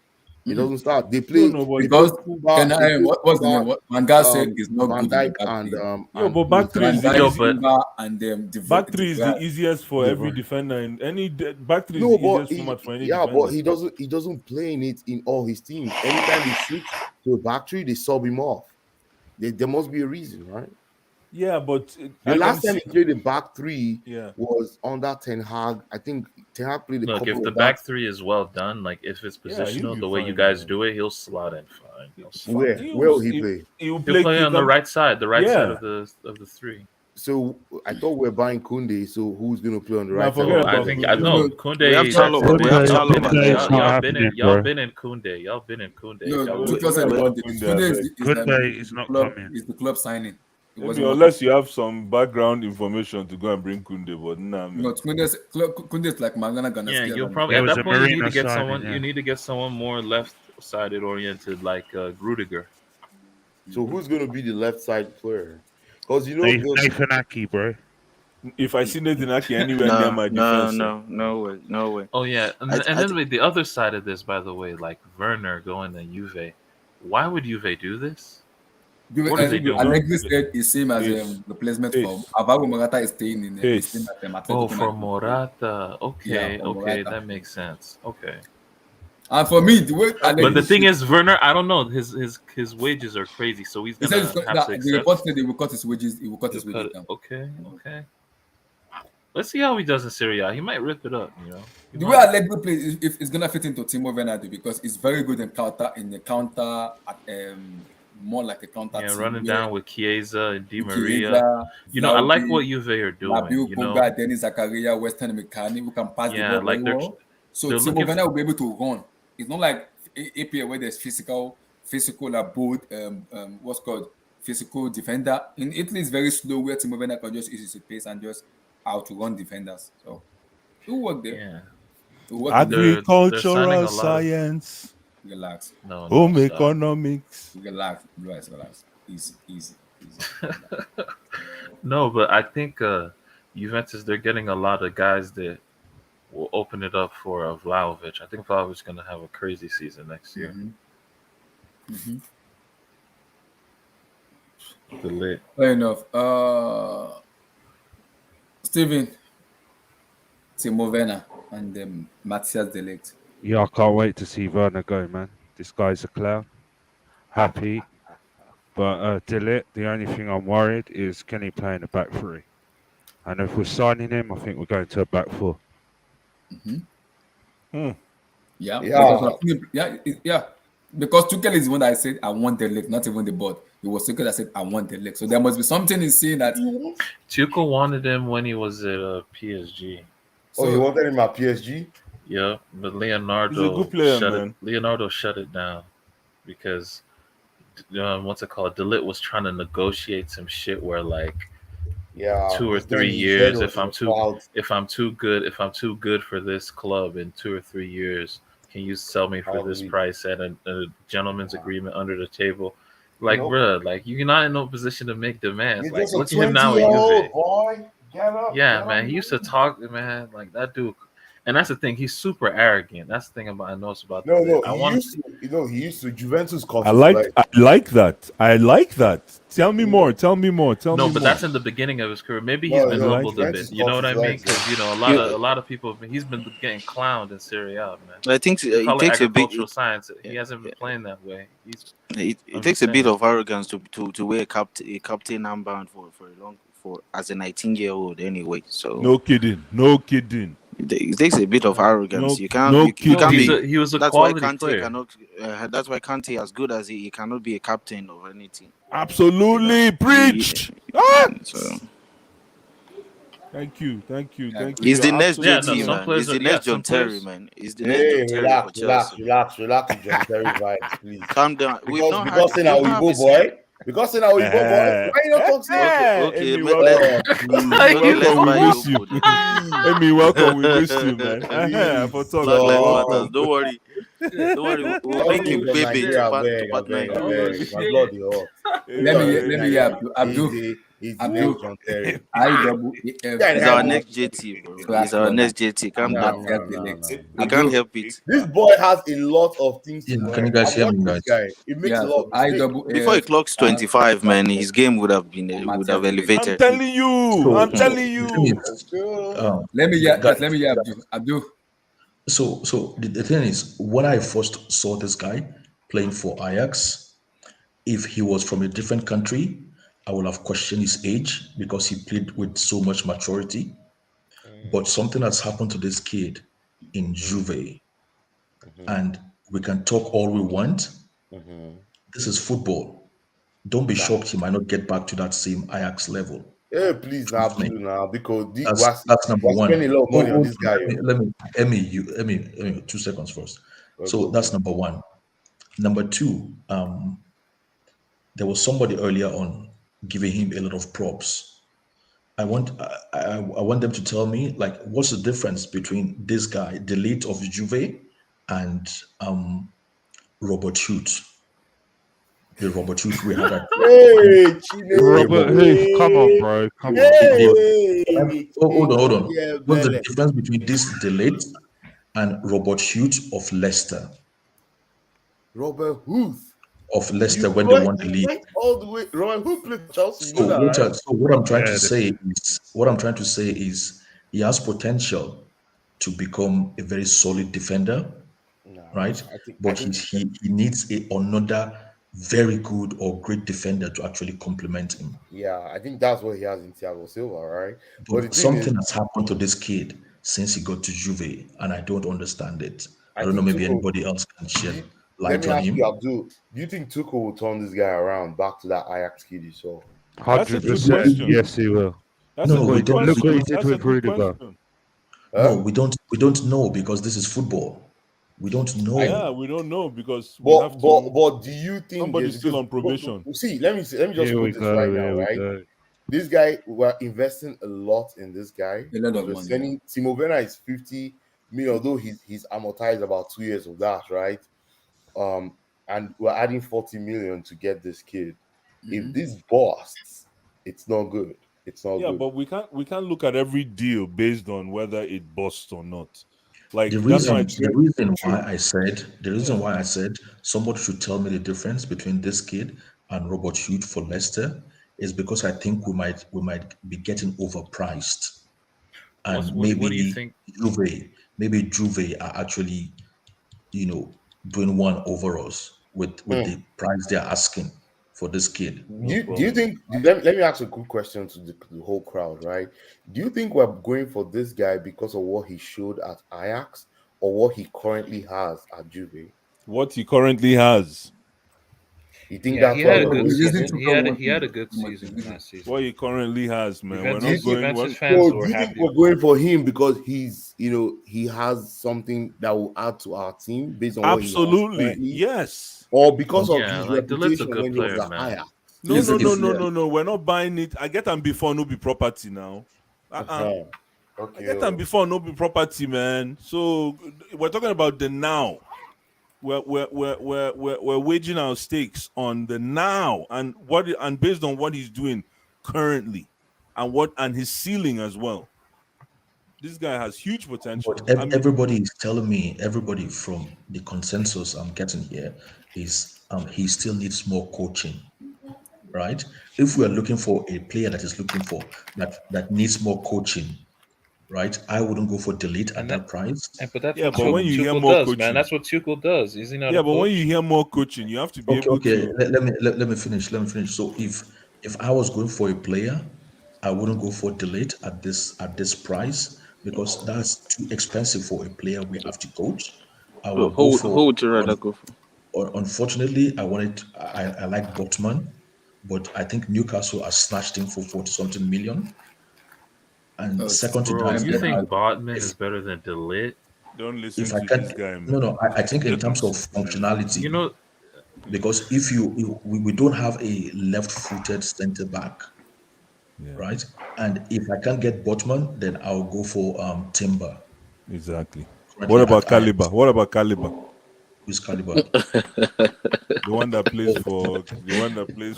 It Mm-mm. doesn't start. No, no, but They Because play Kumba, Can they I? play What's the Kumba, name? What Van Gaal said is not Van good in the Dyke back and three. yo, but who is back the three Van is the other Dijk, Yo, guy? easy. but Timber, and Back three is the De easiest for every Vrij. defender. In back three is No, the but easiest format for any but defender. he doesn't play in it in all his teams. Anytime he switch to a back three, they sub him off. There must be a reason, right? Yeah, but The I can last time see. he played a back three Yeah, was under Ten Hag. I think Ten Hag played a look, if couple the of back. back three is well done, like if it's yeah, he'll positional, be the way you fine, guys man. do it, he'll slot in fine. He'll slot Where in. where will he play? He'll He'll play play on the right side, Yeah. of the three. So I thought we're buying Kunde. So who's going to play on the Nah, right side? forget No, of the I about field? think I Kunde. know No, we have Kunde. Chalobah. That's We have Kunde, Chalobah Kunde there is as not well. happening, y'all bro. been in Kunde. Y'all been in Kunde. no. Y'all Wait, Tuchel been, said wait, about Kunde, I Tunde beg. Kunde is the not club. coming. Is the club signing? It Maybe wasn't what. unless you have some background information to go and bring Kunde, but nah, man. Kunde is like Mangana gonna yeah, scale you'll on probably It at was that a point you need to Marino get signing, someone. yeah. You need to get someone more left-sided oriented, like Rudiger. So who's going to be the left side player? Because you know the Nathan Aki, bro. If I see Nathan Aki anywhere near No, my no, defense, no, no way, no way. Oh yeah, I, and I then with the other side of this, by the way, like Werner going to Juve. Why would Juve do this? What are they doing? Allegri said is same as Ace, replacement for Ace, Alvaro Morata is staying in is staying Ace. at Oh, Atletico for Madrid. Morata. Yeah, Okay, for okay, Morata. that makes sense. Okay. And for me, the way But the Allegri thing said, is, Werner, I don't know. His wages are crazy, so he's he said gonna have to the report accept. said they will cut his wages. He will cut He'll his cut wages it. down. Okay, okay. Let's see how he does in Serie A. He might rip it up, you know. He The way might. Allegri plays, if it's gonna fit into Timo Werner because it's very good in the counter at more like a counter Yeah, team running where down with Chiesa and Di Maria. Chiesa, You know, I like what Vlahovic, Juve are doing. Nabil You know, Koga, Denis Zakaria, Western Mekani, who can pass the yeah, ball very like well. So they're Timo looking Werner for. will be able to run. It's not like APL where there's physical both what's called physical defender. In Italy, it's very slow where Timo Werner can just use his pace and just out to run defenders. So it will work there. Yeah, It will work in there. they're signing Agricultural a lot of. science, Relax. No, home stop. economics. Relax. Relax. Easy. No, but I think Juventus they're getting a lot of guys that will open it up for Vlahovic. I think Vlahovic's going to have a crazy season next year. The lit. Fair enough. Steven, Timo Werner, and Matthias de Ligt. Yeah, I can't wait to see Werner go, man. This guy's a clown. Happy. But Dillit, the only thing I'm worried is can he play in the back three? And if we're signing him, I think we're going to a back four. Yeah, because Yeah. yeah. Because Tuchel is the one that I said I want the leg, not even the board. It was Tuchel that said I want the leg. So there must be something in saying that. Tuchel wanted him when he was at PSG. Oh, he So wanted him at PSG. Yeah, but He's a good player, man. Leonardo shut it down because what's it called? Delit was trying to negotiate some shit where like Yeah, 2 or 3 years, his head was wild. if I'm too good for this club in 2 or 3 years, can you sell me for this price at a gentleman's agreement under the table? Like, bruh, like you're not in no position to make demands. You're Like, just a look at him now at 20-year-old Juve. boy. Get up. Yeah, man. He used to talk, man, like that dude. And that's the thing. He's super arrogant. That's the thing about I noticed about No, the. he used to Juventus cost I his like life. that. Tell me more. No, but that's in the beginning of his career. Maybe he's been humbled a bit. You know what I mean? Because a lot of people. He's been getting clowned in Serie A, man. I think They call it takes a bit. agricultural science. He hasn't been playing that way. It takes a bit of arrogance to wear a captain armband for as a 19-year-old anyway. So no kidding. It takes a bit of arrogance. You can't. No you can't be. He was a that's quality why Kante player. cannot. That's why Kante, as good as he cannot be a captain of anything. Absolutely, preach. So Thank you. he's the next Yeah, JT, some man. players He's the are- next yeah, John some Terry, players- man. He's the next John Terry for Chelsea. Relax, John Terry vibes, please. Calm down. Because in our Igbo boy. Because in our Igbo boy. Why you not talking? Okay, Amy, let's buy miss you. you. Amy, welcome. We miss you, man. For talk. Black Lives Matter. Don't worry. We'll make him baby to partner. My blood is hot. let me Abdul. He's the next John Terry. He's our next JT, bro. He's our next JT. Calm down. We can't help it. This boy has a lot of things to learn. Can you guys hear me, This guys? guy. It makes a lot of mistakes. Before he clocks 25, man, his game would have elevated. I'm telling you. Let me Abdul. So the thing is, when I first saw this guy playing for Ajax, if he was from a different country, I would have questioned his age because he played with so much maturity. But something has happened to this kid in Juve, and we can talk all we want. This is football. Don't be shocked he might not get back to that same Ajax level. Hey, please, now, because that's number one. Spending a lot of money on this guy. Let me 2 seconds first. So that's number one. Number two, there was somebody earlier on giving him a lot of props. I want them to tell me, like, what's the difference between this guy, the late of Juve, and Robert Hughes. The Robert Hughes we had at Robert, hey, come on, bro. Come on. Hold on. What's the difference between this Delete and Robert Hughes of Leicester? Robert Huth Of Leicester when they won the league. All the way. Robert Huth played Chelsea. So what I'm trying to say is he has potential to become a very solid defender, right? But he needs another very good or great defender to actually complement him. Yeah, I think that's what he has in Thiago Silva, right? But something has happened to this kid since he got to Juve, and I don't understand it. I don't know, maybe anybody else can shed light on him. You, Abdul, do you think Tuchel will turn this guy around back to that Ajax kid you saw? 100%. Yes, he will. We don't. Look what he did with Rudiger. No, we don't know because this is football. We don't know. Yeah, we don't know because but do you think somebody's still on probation? See, let me just put this right now, right? This guy, we're investing a lot in this guy. A lot of money. Timo Werner is 50 million, although he's amortized about 2 years of that, right? And we're adding 40 million to get this kid. If this busts, it's not good. It's not good. Yeah, but we can't look at every deal based on whether it busts or not. Like the reason why I said somebody should tell me the difference between this kid and Robert Hughes for Leicester is because I think we might be getting overpriced, and what do you think? Juve are actually, doing one over us with the price they're asking for this kid. Do you think? Let me ask a quick question to the whole crowd, right? Do you think we're going for this guy because of what he showed at Ajax, or what he currently has at Juve? What he currently has. You think Yeah, that's he what had a we're good waiting season. for? He had a good season last season. What he currently has, man. We're not Juventus, going. Juventus So fans do were you think happy. we're going for him because he's, he has something that will add to our team based on what he has Absolutely. currently, yes. or because of Yeah, his like De Ligt's a reputation good when he was player, a man. higher? No, He's no, a no, good no, player. no, no. We're not buying it. I get them before no be property now. I Okay. get them before no be property, man. So we're talking about the now. We're waging our stakes on the now and based on what he's doing currently and his ceiling as well. This guy has huge potential. But everybody is telling me, everybody from the consensus I'm getting here is he still needs more coaching, right? If we are looking for a player that is looking for that needs more coaching, right? I wouldn't go for delete at that price. But that's Yeah, what but when you hear Tuchel more does, coaching, man. That's what Tuchel does. Is he not? yeah, a but when coach? you hear more coaching, you have to be able Okay. to. Let me finish. Let me finish. So if I was going for a player, I wouldn't go for delete at this price because that's too expensive for a player we have to coach. I will go Who for. would you rather go for? Unfortunately, I like Botman, but I think Newcastle has snatched him for 40 something million. And second to Bro, that, you then think Botman if is better than De Ligt? Don't listen if I to can, this guy, man. no, I think in Don't terms of listen to him. functionality, You know, because if we don't have a left-footed center back, Yeah, right? And if I can't get Botman, then I'll go for Timber. exactly. What Currently about at Ajax, Caliber? What about Caliber? who's Caliber? The one that plays for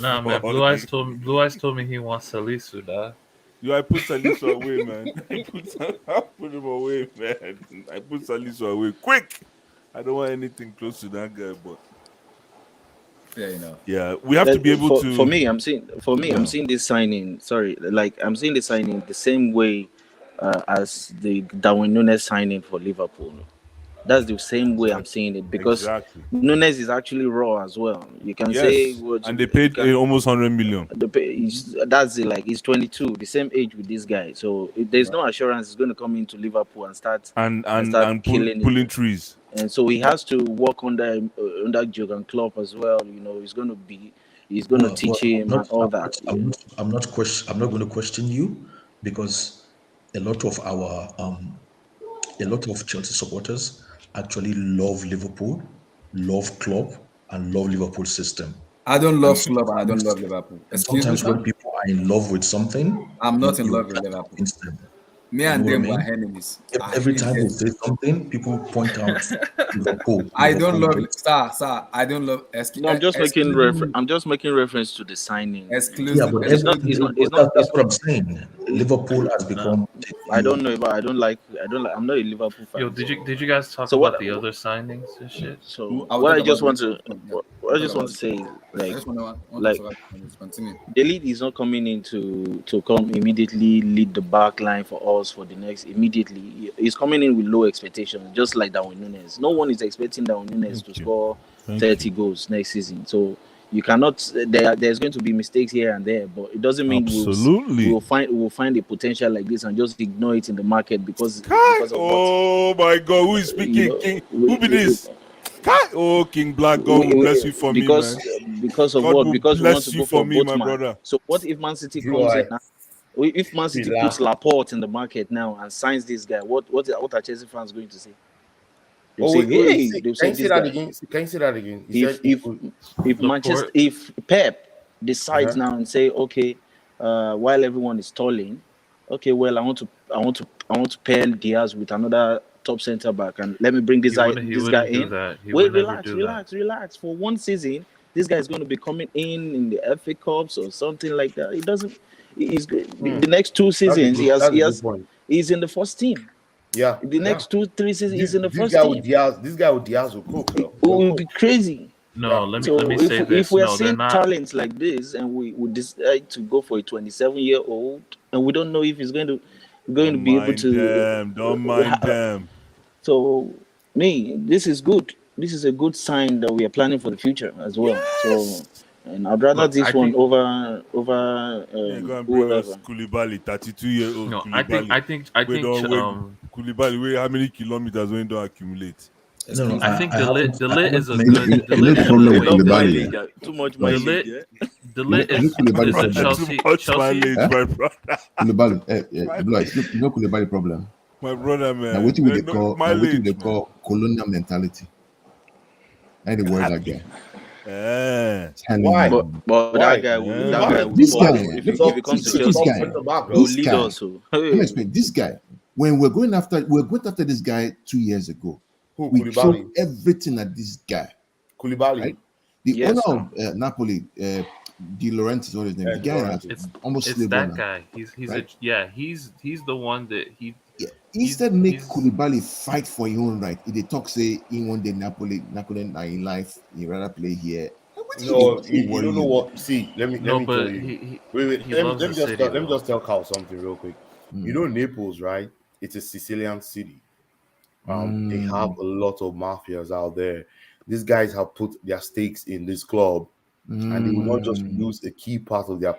nah, man. Blue Eyes told me he wants Salisu, dog. Yo, I put Salisu away, man. I put him away, man. I put Salisu away quick. I don't want anything close to that guy, but Fair enough. yeah, we have to be able For to. me, I'm seeing this signing. Sorry, like I'm seeing the signing the same way as the Darwin Nunes signing for Liverpool. That's the same way I'm seeing it because Exactly. Nunes is actually raw as well. You can say Yes, what and they you paid can. almost 100 million. That's it. Like he's 22, the same age with this guy. So there's no assurance he's going to come into Liverpool and start killing Pulling it. trees. And so he has to work under Jurgen Klopp as well. You know, he's going to teach him and all that. I'm not going to question you because a lot of Chelsea supporters actually love Liverpool, love Klopp, and love Liverpool system. I don't And love club and I don't love Liverpool. Excuse me, sometimes sir? when people are in love with something, I'm not in you love with try to Liverpool. convince them. Me You know and what I them were mean? enemies. I Every hate time they them. say something, people point out Liverpool. I don't love This. sir. I don't love No, I'm just making exclusively. I'm just making reference to the signing. Yeah, Exclusive. but It's not. It's not. It's not. that's what I'm saying. Liverpool has become. I don't know, but I don't like. I'm not a Liverpool fan. Yo, did you guys talk So about what? the other signings and shit? So I'll what talk I about just want this. to Yeah. what I just want to say is I just want to like talk about this. Continue. the lead is not coming in to come immediately lead the back line for us for the next immediately. He's coming in with low expectations, just like Darwin Nunes. No one is expecting Darwin Nunes to score 30 goals next season. So you cannot. There's going to be mistakes here and there, but it doesn't mean we'll find a potential like this and just ignore it in the market because of what. Oh my God, who is speaking? King? Who be this? Oh, King Black, God will bless you for me, man. Because of God what? will Because we want bless to you go for for me, both my man. brother. So what if Man City comes in now? If Man City puts Laporte in the market now and signs this guy, what are Chelsea fans going to say? They'll say, hey, they'll say this guy. Can you say that again? If Pep decides now and say, okay, while everyone is stalling, okay, well, I want to pair Diaz with another top center back and let me bring this guy in. Wait, relax. For one season, this guy is going to be coming in the FA Cups or something like that. It doesn't. The next 2 seasons he's in the first team. Yeah. The next 2-3 seasons he's in the first guy team. This guy with Diaz will cook though. It will be crazy. No, let me say this. If we're seeing talents like this and we decide to go for a 27-year-old and we don't know if he's going to be able to. Don't mind them. So this is good. This is a good sign that we are planning for the future as well. Yes. So And I'd rather Look, this I one think over Yeah, go and bring us whoever. Koulibaly, 32-year-old no, Koulibaly. I We think don't wait. Koulibaly, wait, how many kilometers when don't accumulate? No, I think I haven't. the I lit haven't. is a You know, good you know, the you know lit the is a problem good with way Enough to Koulibaly. mileage, too much the Like, mileage. lit Yeah? the you know, lit you know Koulibaly is a problem. Too Chelsea much Chelsea. mileage, Huh? my brother. Koulibaly, My, Blue Eyes, you know Koulibaly problem. my brother, Now man. what we they No, call mileage, man. colonial mentality. Now they worry that guy. Telling Why? you. But Why? that guy Eh. will This score. guy, Koulibaly, If look, he comes to see this Chelsea, guy, back, he will bro. this lead guy. us. So Let me hey, explain. This guy, when we're going after this guy 2 years ago. Who? We threw Koulibaly. everything at this guy, Koulibaly. right? The yes, owner now. of Napoli, De Laurentiis, what is his name? The De guy has Laurentiis. almost It's slaved that now, guy. He's right? he's the one that Yeah. Instead, make he's Koulibaly fight for his own right. If they talk, say, in one day Napoli now in life, he rather play here. What do No, you you worry don't know you? what. See, let no, me tell but you. Wait. he loves Let the me just city let me though. just tell Carl something real quick. You know Naples, right? It's a Sicilian city. They have a lot of mafias out there. These guys have put their stakes in this club, and they will not just lose a key part of their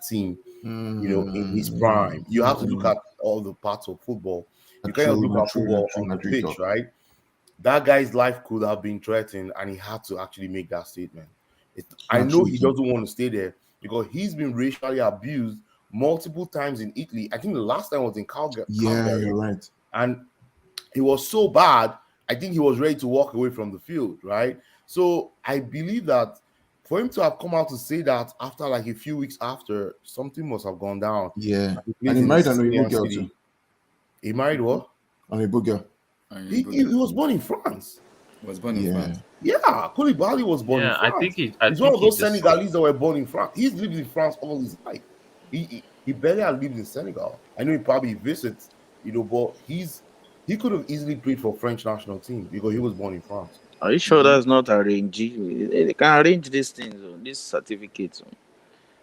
team. You know, in his prime, you have to look at all the parts of football. You can't just look at football on the pitch, right? That guy's life could have been threatened, and he had to actually make that statement. I know he doesn't want to stay there because he's been racially abused multiple times in Italy. I think the last time was in Calgary. Yeah, you're right. And it was so bad, I think he was ready to walk away from the field, right? So I believe that for him to have come out to say that after like a few weeks after, something must have gone down. Yeah. He And plays he in a married an Igbo Sicilian girl city. too. He married what? An Igbo girl. He was born in France. Was born in France. Yeah, Koulibaly was born in Yeah, France. I He's one think of he those just Senegalese that were born in France. He's lived in France all his life. He barely had lived in Senegal. I know he probably visits, but he could have easily played for French national team because he was born in France. Are you sure that's not arranged? They can arrange these things, these certificates.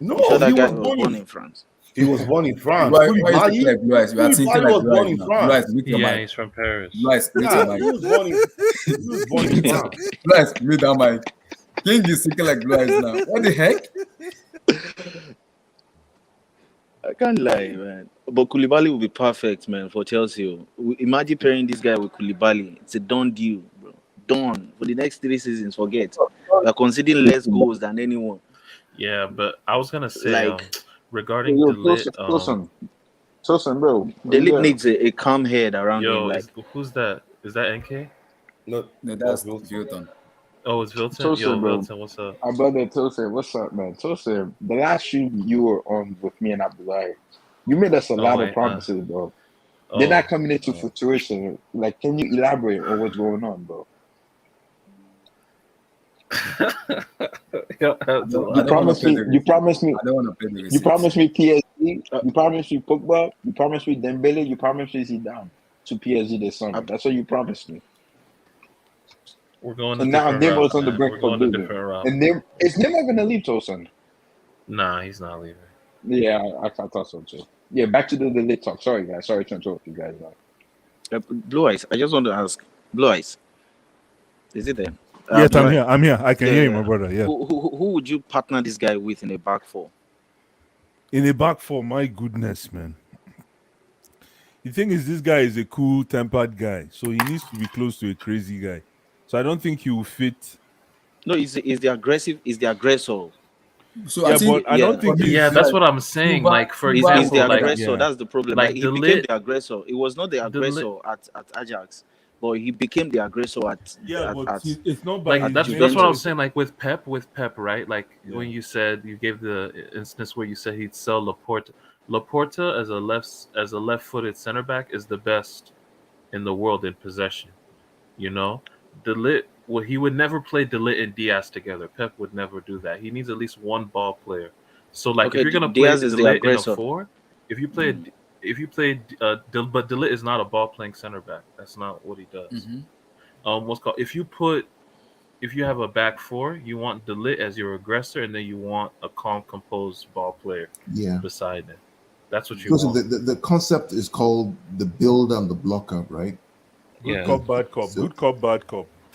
No, You sure he that guy was was born born in in France? He was born in France. Why you thinking like Blue Eyes? You are thinking Koulibaly like was Blue born Eyes in now. Blue Eyes, France. mute your yeah, mic. he's from Paris. Blue Eyes, mute Yeah, your mic. he was born in France. Blue Eyes, mute that mic. King is thinking like Blue Eyes now. What the heck? I can't lie, man. But Koulibaly will be perfect, man, for Chelsea. Imagine pairing this guy with Koulibaly. It's a done deal, bro. Done. For the next 3 seasons, forget. We are conceding less goals than anyone. Yeah, but I was gonna say Like, regarding the lit Tosin, bro. the league needs a calm head around him. yo, Like, who's that? Is that NK? No, No, that's Vilton. Oh, it's Vilton. Tosin, Yo, bro. Vilton, what's up? Our brother Tosin, what's up, man? Tosin, the last shoot you were on with me and Abdullah, you made us a lot of promises, bro. They're not coming into fruition. Like, can you elaborate on what's going on, bro? You promised me. You promised me. I don't want to play the You promised me PSG. You promised me Pogba. You promised me Dembele. You promised me Zidane to PSG this summer. That's what you promised me. We're going. And now Neymar's on the brink We're going of a leaving. different route. And is Neymar going to leave, Tosin? Nah, he's not leaving. Yeah, I thought so too. Yeah, back to the lit talk. Sorry, guys. Sorry to interrupt you guys. Blue Eyes, I just want to ask, Blue Eyes, is it there? Yes, I'm here. I can hear you, my brother. Yeah. Who would you partner this guy with in a back four? In a back four, my goodness, man. The thing is, this guy is a cool-tempered guy, so he needs to be close to a crazy guy. So I don't think he will fit. No, is the aggressive? Is the aggressor? So yeah, but I don't think. That's what I'm saying. Like, for example, is the aggressor. That's the problem. Like he the became the aggressor. It was not the aggressor at Ajax, but he became the aggressor at. It's not by like that's what I was saying. Like with Pep, right? Like when you said you gave the instance where you said he'd sell Laporta. Laporta as a left-footed center back is the best in the world in possession. You know, well, he would never play De Ligt and Diaz together. Pep would never do that. He needs at least one ball player. So, like, if you're gonna play De Ligt in a four, but De Ligt is not a ball playing center back. That's not what he does. If you have a back four, you want De Ligt as your aggressor, and then you want a calm, composed ball player. Beside him. That's what you want. The concept is called the builder and the blocker, right? Good cop, bad cop. Good cop, bad cop.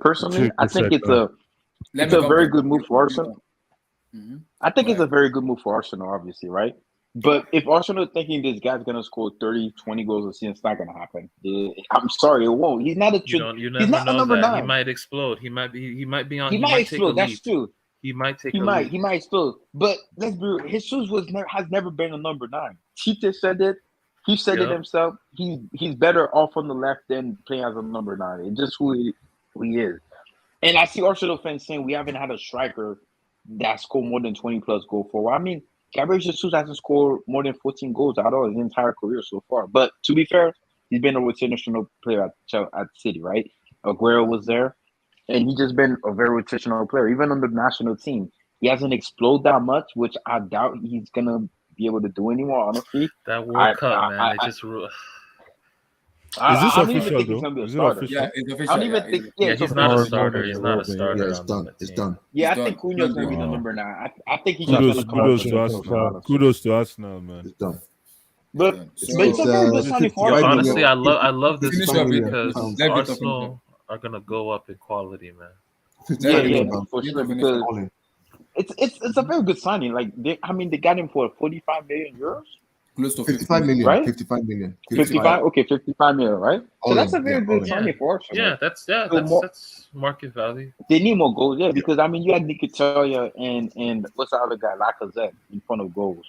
Personally, I think it's a very good move for Arsenal. I think it's a very good move for Arsenal, obviously, right? But if Arsenal is thinking this guy's gonna score 30, 20 goals a season, it's not gonna happen. I'm sorry, it won't. He's not a You he's never not a know number that. He 9. might explode. He might be on He he might might take a explode. That's leap. true. He might take He a might leap. he might explode. But let's be real. Jesus has never been a number 9. Tite said it. He said it himself. He's better off on the left than playing as a number 9. It's just who he is. And I see Arsenal fans saying we haven't had a striker that scored more than 20 plus goals for a while. I mean, Gabriel Jesus hasn't scored more than 14 goals out of his entire career so far. But to be fair, he's been a rotational player at City, right? Aguero was there, and he's just been a very rotational player. Even on the national team, he hasn't exploded that much, which I doubt he's gonna be able to do anymore. Honestly, That World Cup, man, it just. Is this I don't even official think he's though? gonna be a Is it starter. official? Yeah, it's I official. don't even think. Yeah, It's he's not a official. starter. He's not a starter. Yeah, on it's done. the It's team. done. Yeah, It's I think done. Cunha's gonna be the Wow. number 9. I think he's just Kudos, gonna come up kudos with to the Arsenal. honestly. Kudos to Arsenal, man. It's done. But Done. it's So a very good It's signing for 55 Arsenal. Honestly, million. I love this finish move up with because pounds. let Victor finish up. Arsenal are gonna go up in quality, man. 55 Yeah, million yeah, pounds. For Victor sure. finish Because up. All in. it's a very good signing. Like they got him for 45 million euros, Close to 50 55 million. right? 55 million. 55. Okay, 55 million, right? So All that's in. a very Yeah, all good in. signing for Arsenal. Yeah, So more, that's market value. they need more goals, yeah. Yeah. Because I mean, you had Nikitalia and what's the other guy, Lacazette, in front of goals.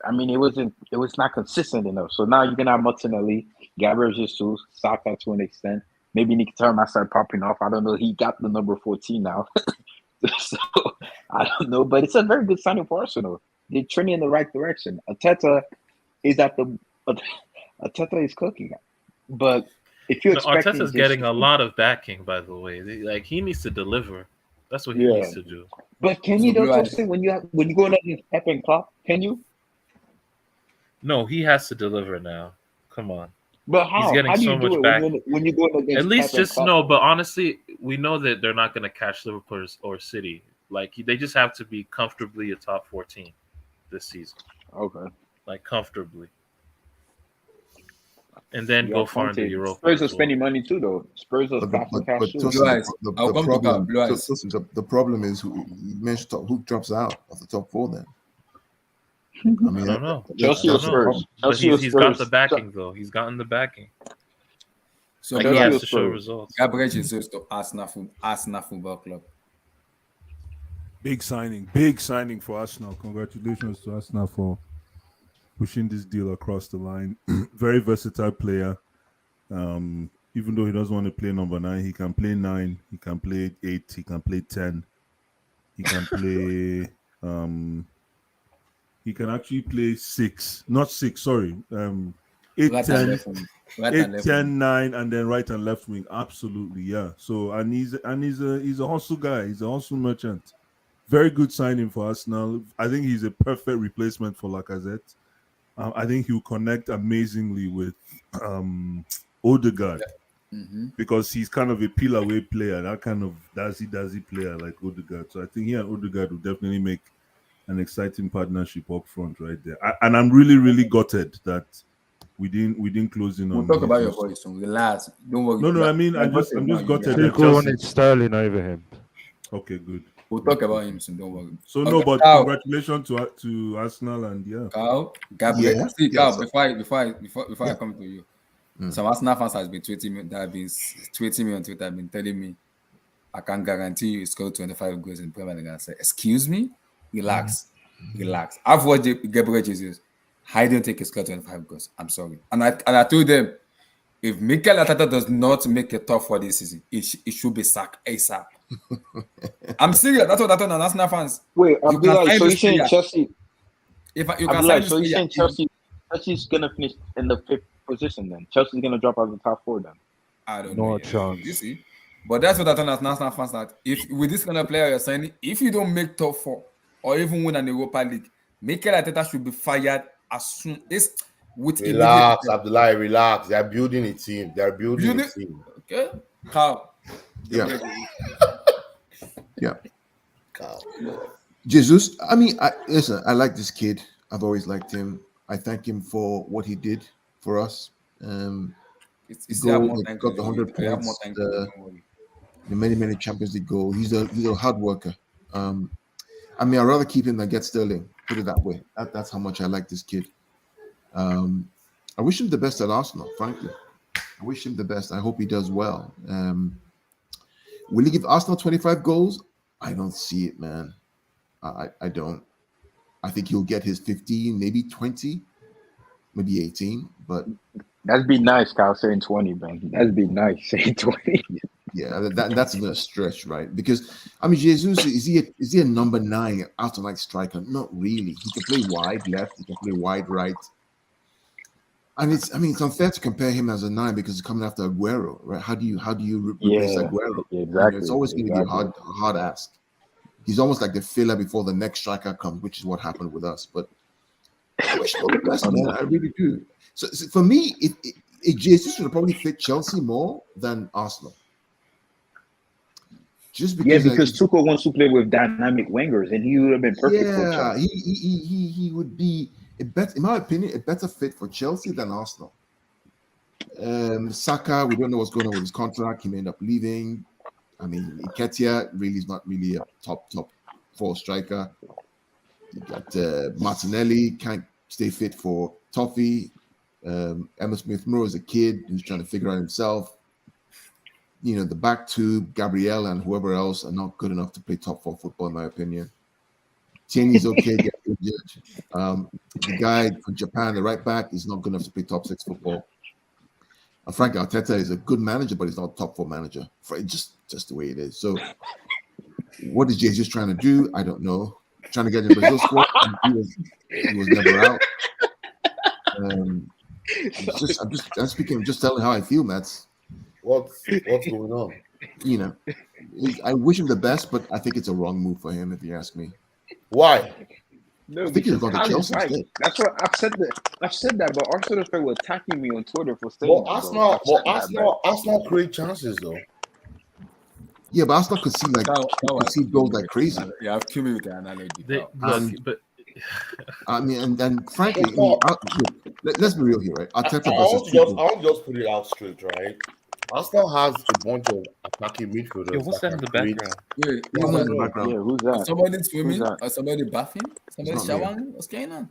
I mean, it was not consistent enough. So now you're gonna have Martinelli, Gabriel Jesus, Saka to an extent. Maybe Nikitalia might start popping off. I don't know. He got the number 14 now, so I don't know. But it's a very good signing for Arsenal. They're trending in the right direction. Arteta is Arteta is cooking, but if you're expecting Arteta's getting a lot of backing, by the way. Like he needs to deliver. That's what he needs to do. But can So you Blue don't Eyes, say when you go against Pep and Klopp, can you? No, he has to deliver now. Come on. But He's how? getting How do so you do much it back. when you go against At least Pep and just Klopp? no, but honestly, we know that they're not going to catch Liverpool or City. Like they just have to be comfortably a top 14 this season. Okay. Like comfortably. And then You go have far into Conte. Europa. Spurs are as well. spending money too, though. Spurs are flashing cash too. Blue Tosin, Eyes, I'll come to Cap. Blue Eyes. the problem is you mentioned who drops out of the top 4 then. I mean, I don't know. Chelsea I or don't know. Spurs? But Chelsea or he's got the Spurs? backing though. He's gotten the backing. So Like Blue he has Eyes, to show results. Gabriel Jesus to Arsenal Football Club. Big signing for Arsenal. Congratulations to Arsenal for pushing this deal across the line. Very versatile player. Even though he doesn't want to play number 9, he can play 9, he can play 8, he can play 10, he can play he can actually play 6, not 6, sorry. 8, Right 10, and left wing. Right 8, and left 10, wing. 9, and then right and left wing. Absolutely, yeah. So he's a hustle guy. He's a hustle merchant. Very good signing for Arsenal. I think he's a perfect replacement for Lacazette. I think he'll connect amazingly with Odegaard because he's kind of a pillar way player, that kind of dazzy player like Odegaard. So I think he and Odegaard will definitely make an exciting partnership up front right there. And I'm really gutted that we didn't close in on. We'll talk about your Jesus. voice soon. Relax. Don't worry. No, I mean I'm just gutted that Tuchel Chelsea. wanted Sterling over him. Okay, good. We'll talk about him soon. Don't worry. So Okay, no, but Carl. congratulations to Arsenal and yeah. Carl, Gabriel. Yeah, See, yeah, Carl. so- Before I Yeah. come to you, some Arsenal fans has been tweeting me. That have been tweeting me on Twitter. Have been telling me, I can guarantee you score 25 goals in Premier League. I said, excuse me, relax. I've watched Gabriel Jesus. I don't think he scored 25 goals. I'm sorry. And I told them, if Mikel Arteta does not make a top for this season, it should be sacked ASAP. I'm serious. That's what I told the Arsenal fans. Wait, You can Abdullah, sign so this you're saying player. Chelsea? If you can Abdullah, sign this so you're player, saying Chelsea's gonna finish in the 5th position then? Chelsea's gonna drop out of the top 4 then? I don't No know. yet. chance. You see, but that's what I told Arsenal fans that if with this kind of player you're signing, if you don't make top 4 or even win an Europa League, Mikel Arteta should be fired as soon as with Relax, immediate. Abdullah, relax. They're building a team. Okay, Carl. Yeah. Yeah. Jesus, I mean, listen, I like this kid. I've always liked him. I thank him for what he did for us. It's still have more He time got to the do 100 it. I have more points, time to do it, don't worry. the many Champions League goal. He's a hard worker. I mean, I'd rather keep him than get Sterling. Put it that way. That's how much I like this kid. I wish him the best at Arsenal, frankly. I wish him the best. I hope he does well. Will he give Arsenal 25 goals? I don't see it, man. I don't. I think he'll get his 15, maybe 20, maybe 18. But That'd be nice, Kyle, saying 20, man. That'd be nice, saying 20. Yeah, that's even a stretch, right? Because I mean, Jesus is he a number 9 out and like striker? Not really. He can play wide left. He can play wide right. And it's unfair to compare him as a 9 because he's coming after Aguero, right? How do you replace Aguero? Exactly. It's always going to be a hard ask. He's almost like the filler before the next striker comes, which is what happened with us. But I wish him all the best, man. I really do. So for me, Jesus would probably fit Chelsea more than Arsenal. Just because because Tuchel wants to play with dynamic wingers, and he would have been perfect for Chelsea. He would be in my opinion, a better fit for Chelsea than Arsenal. Saka, we don't know what's going on with his contract. He may end up leaving. I mean, Nketiah really is not really a top 4 striker. You got Martinelli, can't stay fit for Toffee. Emma Smith-Rowe is a kid who's trying to figure out himself. You know, the back two, Gabriel and whoever else, are not good enough to play top 4 football, in my opinion. Tierney's okay, get injured. The guy from Japan, the right back, is not good enough to play top 6 football. Frank Arteta is a good manager, but he's not a top 4 manager. Just the way it is. So, what is Jesus trying to do? I don't know. Trying to get in the Brazil squad, and he was never out. I'm just telling how I feel, Mats. What's going on? You know, I wish him the best, but I think it's a wrong move for him, if you ask me. Why? No, I think he's going to Chelsea. Right. That's what I've said that, but Arsenal fans were attacking me on Twitter for saying Arsenal create chances though. Yeah, but Arsenal could see goals like crazy. Yeah, I've killed me with the analogy. I mean, and frankly, let's be real here, right? Arteta I want to just put it out straight, right? Arsenal has a bunch of attacking midfielders. Yo, what's that in the background? Yeah, who's that? Somebody swimming? Or somebody bathing? Somebody showering? What's going on?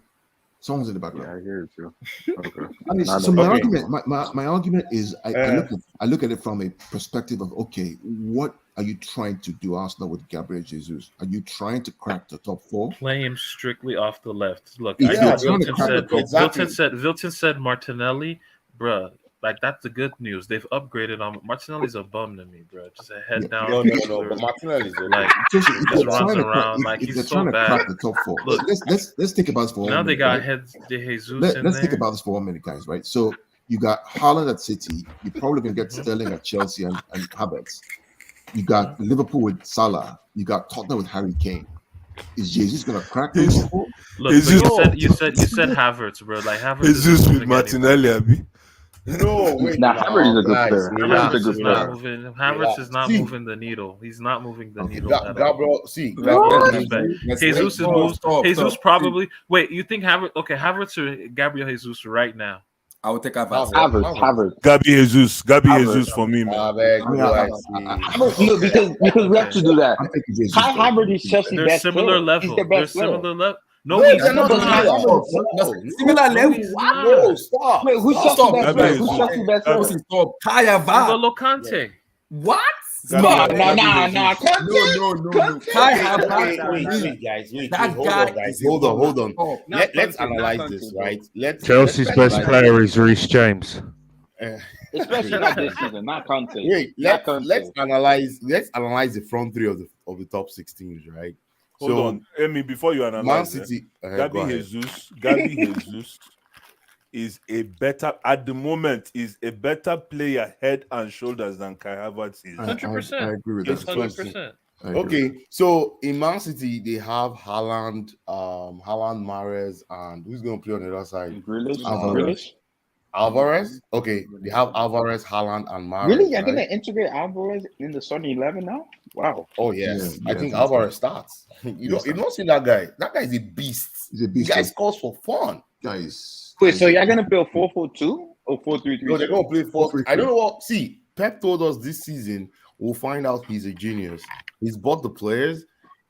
Someone's in the background. Yeah, I hear it too. Okay. I mean, so my argument is I look at it from a perspective of, okay, what are you trying to do, Arsenal, with Gabriel Jesus? Are you trying to crack the top 4? Play him strictly off the left. Look, Yeah, I know Wilton said Martinelli, bruh. Like, that's the good news. They've upgraded on Martinelli's a bum to me, bro. Just a head down. No. But Martinelli's like just runs around like he's so bad. Crack the top 4. Look, let's think about this for 1 minute. Now they got right? De Jesus. Let's think about this for 1 minute, guys. Right. So you got Haaland at City. You're probably gonna get Sterling at Chelsea and Havertz. You got Liverpool with Salah. You got Tottenham with Harry Kane. Is Jesus gonna crack those 4? Look, you said Havertz, bro. Like Havertz is Jesus with Martinelli, Abi. No, wait. Havertz is a good player. Havertz is not moving the needle. He's not moving the needle. Gabriel, Jesus probably. Wait, you think Havertz? Okay, Havertz or Gabriel Jesus right now? I would take Havertz. Gabi Jesus for me, man. Because we have to do that. Kai Havertz is Chelsea's best player. Similar level. They're similar level. No, he's not. Similar level. No, stop. Wait, who's Chelsea's best player? Who's Chelsea's best player? Kai Havertz. N'Golo Kante. What? No. No. Kai Wait, guys. Hold on. Let's analyze this, right? Chelsea's best player is Reece James. Especially not this season, not Kante. Wait, let's analyze the front 3 of the top 6 teams, right? Hold on, Emi, before you analyze, Man City, Gabi Jesus is at the moment a better player head and shoulders than Kai Havertz is. 100%. I agree with that. 100%. Okay, so in Man City they have Haaland, Mahrez, and who's going to play on the other side? Alvarez. Okay, they have Alvarez, Haaland, and Mahrez. Really, you're gonna integrate Alvarez in the starting 11 now? Wow. Oh yes, I think Alvarez starts. You don't see that guy. That guy is a beast. He's a beast. The guy scores for fun. Guys. Wait, so you're gonna play 4-4-2 or 4-3-3? No, they're gonna play 4-3-3. I don't know what. See, Pep told us this season we'll find out he's a genius. He's bought the players.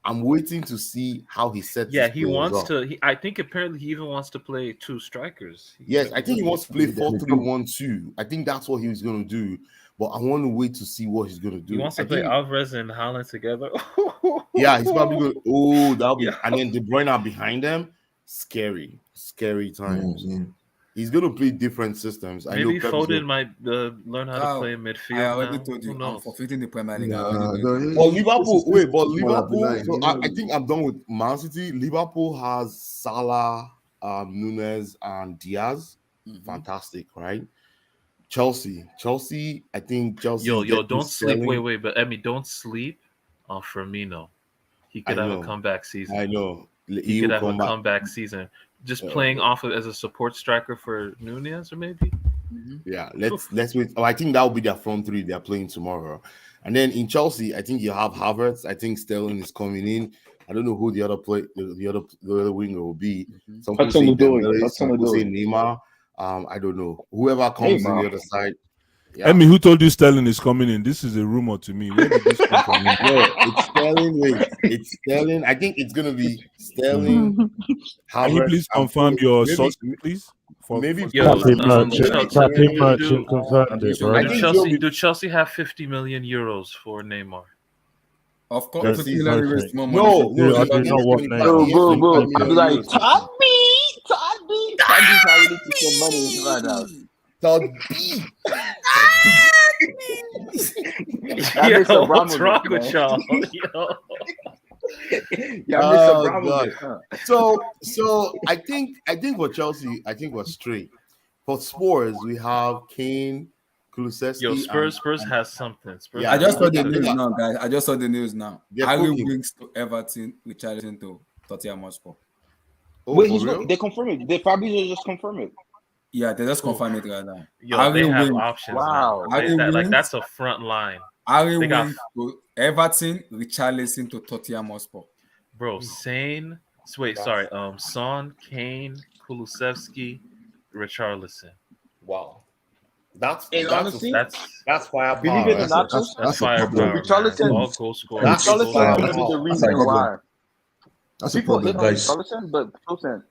I'm waiting to see how he sets. Yeah, he wants to. I think apparently he even wants to play 2 strikers. Yes, I think he wants to play 4-3-1-2. I think that's what he was going to do. But I want to wait to see what he's going to do. He wants to play Alvarez and Haaland together. Yeah, he's probably going. Oh, that'll be. Yeah. And then De Bruyne behind them. Scary times. He's going to play different systems. I know Maybe Pep Foden might learn how to play in I midfield already now. told Who you, I'm knows? forfeiting the Premier League. I Nah, already no, told you. But Liverpool, this but is small Liverpool. Abdullah. So I think I'm done with Man City. Liverpool has Salah, Nunes, and Diaz. Fantastic, right? Chelsea. I think Chelsea is Yo, getting don't sleep. Sterling. Wait, but Emmy, don't sleep on Firmino. He could I have a know. comeback season. I know. He could have a comeback season. Just playing off of as a support striker for Nunez, or maybe. Yeah, let's wait. Oh, I think that will be their front three they're playing tomorrow. And then in Chelsea, I think you have Havertz. I think Sterling is coming in. I don't know who the other winger will be. Some people say Dembele, some people say Neymar. I don't know. Whoever comes in the other side. Yeah. Emmy, who told you Sterling is coming in? This is a rumor to me. Where did this come from? No, it's Sterling. Wait, it's Sterling. I think it's gonna be Sterling. Can you please confirm your source, please? Maybe Cappy Merchant confirmed it, bro. Do Chelsea have 50 million euros for Neymar? Of course, I do more money. not want Neymar. Bro, I'm like, Toddy's how we need to spend money right now. What's wrong with y'all? So I think for Chelsea, I think we're straight. For Spurs, we have Kane, Kulusevski. Yo, Spurs has something. Spurs I just saw the news now, guys. I just saw the news now. Harry Winks to Everton, Richarlison to Tottenham Hotspur. Wait, they confirm it. Did Fabrizio just confirm it? Yeah, they just confirm it right now. Yo, they have options. Wow, that's a front line. Harry Winks to Everton, Richarlison to Tottenham Hotspur. Bro, Son, Kane, Kulusevski, Richarlison. Wow. That's firepower. Believe it or not, that's firepower. Richarlison, all goal scorers. Richarlison is going to be the reason why. That's a problem, guys. But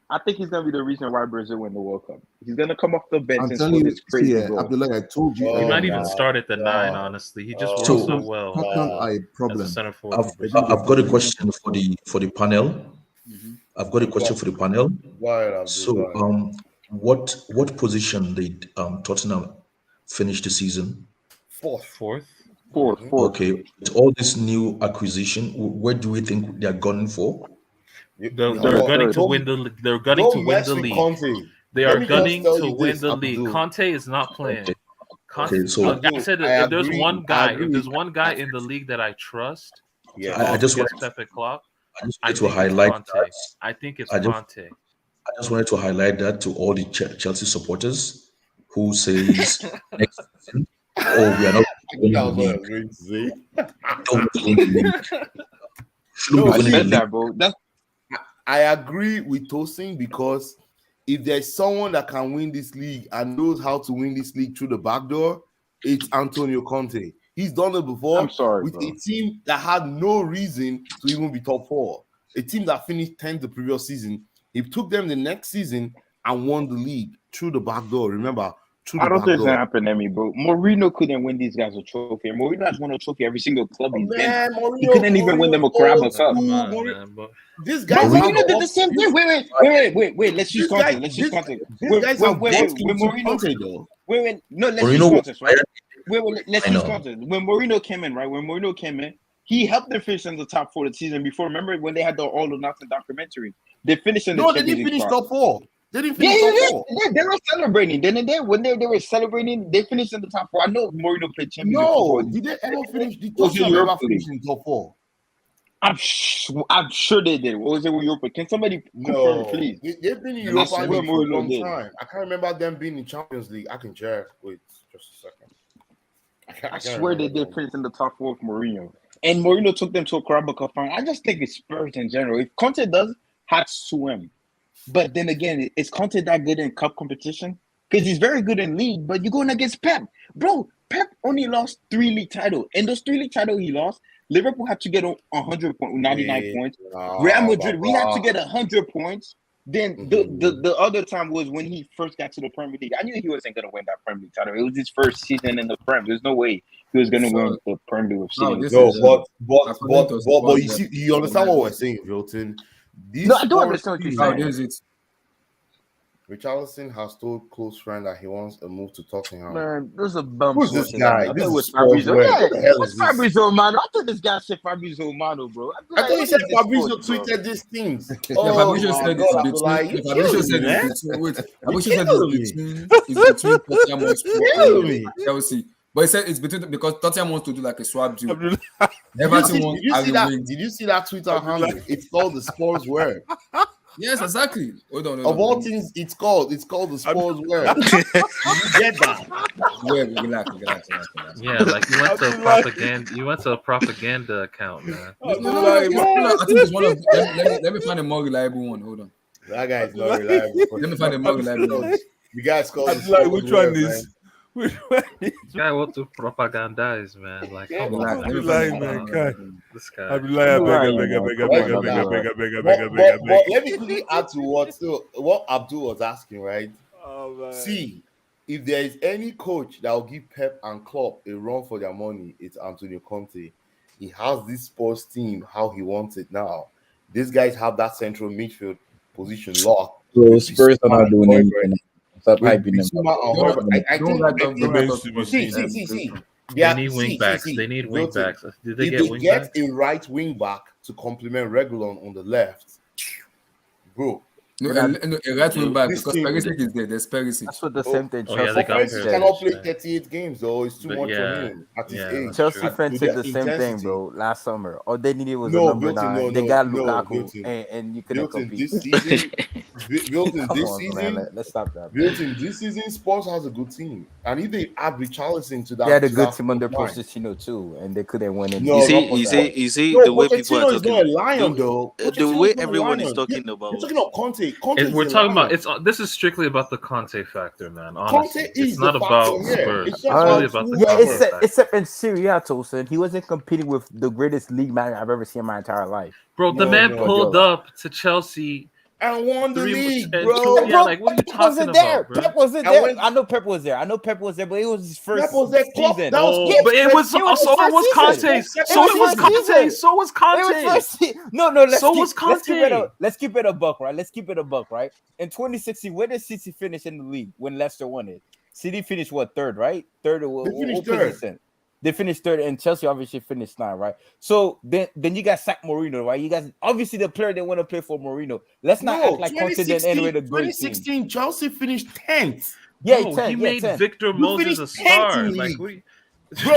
I think he's going to be the reason why Brazil win the World Cup. He's going to come off the bench I'm and telling score you, this crazy goal. Abdullah, I told you. He might even start at the 9, honestly. He just works so well. A problem. I've got a question for the panel. I've got a question for the panel. So, what position did Tottenham finish the season? Fourth. Okay. With all this new acquisition, where do we think they are going for? They're gunning to win the. They're gunning to win the league. They are gunning to win the league. Conte is not playing. Okay, so I said if there's one guy in the league that I trust, I just want Pepe Klopp. to highlight that. I think it's Conte. I just wanted to highlight that to all the Chelsea supporters who says next season, we are not winning the league. Don't win the league. I agree with Tosin because if there's someone that can win this league and knows how to win this league through the back door, it's Antonio Conte. He's done it before with a team that had no reason to even be top 4. A team that finished 10th the previous season. He took them the next season and won the league through the back door. Remember, I don't think it's gonna happen, Emmy, bro. Mourinho couldn't win these guys a trophy. Mourinho has won a trophy every single club he's been. He couldn't even win them a Carabao Cup. This guy Mourinho did the same thing. Wait. Let's use context. Let's use context. Let's use context. When Mourinho came in, right? When Mourinho came in, he helped them finish in the top 4 of the season before. Remember when they had the All or Nothing documentary? They finished in the Champions League. No, they didn't finish top 4. They didn't finish top 4. They were celebrating, didn't they? When they were celebrating, they finished in the top 4. I know Mourinho played Champions League. No, did they ever finish? Did Tottenham ever finish in top 4? I'm sure they did. What was it with Europa? Can somebody confirm, please? They've been in Europa for a long time. I can't remember them being in Champions League. I can check. Wait, just a second. I swear they did finish in the top 4 with Mourinho. And Mourinho took them to a Carabao Cup final. I just think it's Spurs in general. If Conte does, hats to him. But then again, is Conte that good in cup competition? Because he's very good in league, but you're going against Pep. Bro, Pep only lost 3 league titles. And those 3 league titles he lost, Liverpool had to get 100 points, 99 points. Real Madrid, we had to get 100 points. Then the other time was when he first got to the Premier League. I knew he wasn't going to win that Premier League title. It was his first season in the Prem. There's no way he was going to win the Premier League. But you see, you understand what we're saying, Wilton? No, I don't understand what you're saying. Richarlison has told close friend that he wants a move to Tottenham. Man, those are bumps. Who's this watching guy? that. This is Fabrizio. Spurs. Yeah, What the hell what's is this? Fabrizio Romano? I thought this guy said Fabrizio Romano, bro. I thought you said what is this Fabrizio sport, bro? tweeted these things. Yeah, Oh Fabrizio my said God, it's Abdullah, between. you Fabrizio killing said me, man. it's between. Wait, You Fabrizio said killing me. it's between Tottenham Hotspur You killing me. and Chelsea. But he said it's between because Tottenham wants to do like a swap deal. Abdullah, Everton wants Harry Winks. Did you see that Twitter handle? It's called the Spurs word. Yes, exactly. Hold on. Of all things, it's called the Spurs word. You get that? Yeah, relax. Yeah, like you went to a propaganda. You went to a propaganda account, man. No, I think it's one of. Let me find a more reliable one. Hold on. That guy is not reliable. Let me find a more reliable one. The guy's called the like, Spurs which one word, is? Which one is? This guy wants to propagandize, man. Like, come on, Relax. Let me Abdullah, find man, one. guy. this guy. Abdullah, But let me quickly add to what Abdul was asking, right? Oh, See, if there is any coach that will give Pep and Klopp a run for their money, it's Antonio Conte. He has this sports team how he wants it now. These guys have that central midfield position locked. So Spurs are not doing anything. Stop hyping them. See. They need wing backs. They need wing backs. Did they if get wing get backs? a right wing back to complement Reguilon on the left, bro. No, a right wing back This because team- Perisic is there. There's Perisic. That's what the same thing. Oh, yeah, they got Perisic Perisic, cannot play man. 38 games though. It's too But much yeah, for him at his yeah, age. that's Chelsea true. fans With did the their same thing, intensity. bro. Last summer, all they needed was No, a number Wilton, 9. no, They no, got no, Lukaku, Wilton. and you couldn't Built in compete. this season, built in Come this on, season, man. Let's stop that. built in this season, Spurs has a good team, and if they add Richarlison to that, They had a to good that team under front line- Pochettino too, and they couldn't win anything. No, You see, not you see, you see No, the way people are Pochettino is not a talking. lion, though. The Pochettino way is not a everyone is lion. talking You're about. talking about Conte. Conte is We're a talking lion. about this is strictly about the Conte factor, man. Conte Honestly, is it's not the about factor here. Spurs. It's It's just really about about the whoever. Conte factor. Except in Serie A, Tosin, he wasn't competing with the greatest league manager I've ever seen in my entire life. Bro, the No, man no. pulled Guardiola. up to Chelsea And won the 3 league, and bro. two. Yeah, like what are you Pep talking wasn't there. about, bro? Pep wasn't And there. when- I know Pep was there, but it was his first Pep was there. Klopp- season. that was Oh, Klopp's but it was It was so his it was first Conte. season. So it was Conte. season. So was It Conte. was first No, So was let's keep it Conte. let's keep it a buck, right? Let's keep it a buck, right? In 2016, where did City finish in the league when Leicester won it? City finished what, third, right? Third or They finished what third. position? They finished third, and Chelsea obviously finished 9, right? So then you got sack Mourinho, right? You guys obviously the player they want to play for Mourinho. Let's not act like Conte didn't enter a great team. 2016, Chelsea finished 10th. Yeah, Bro, 10, he made 10. Victor We Moses a finished 10th star. in the Like league. what do you-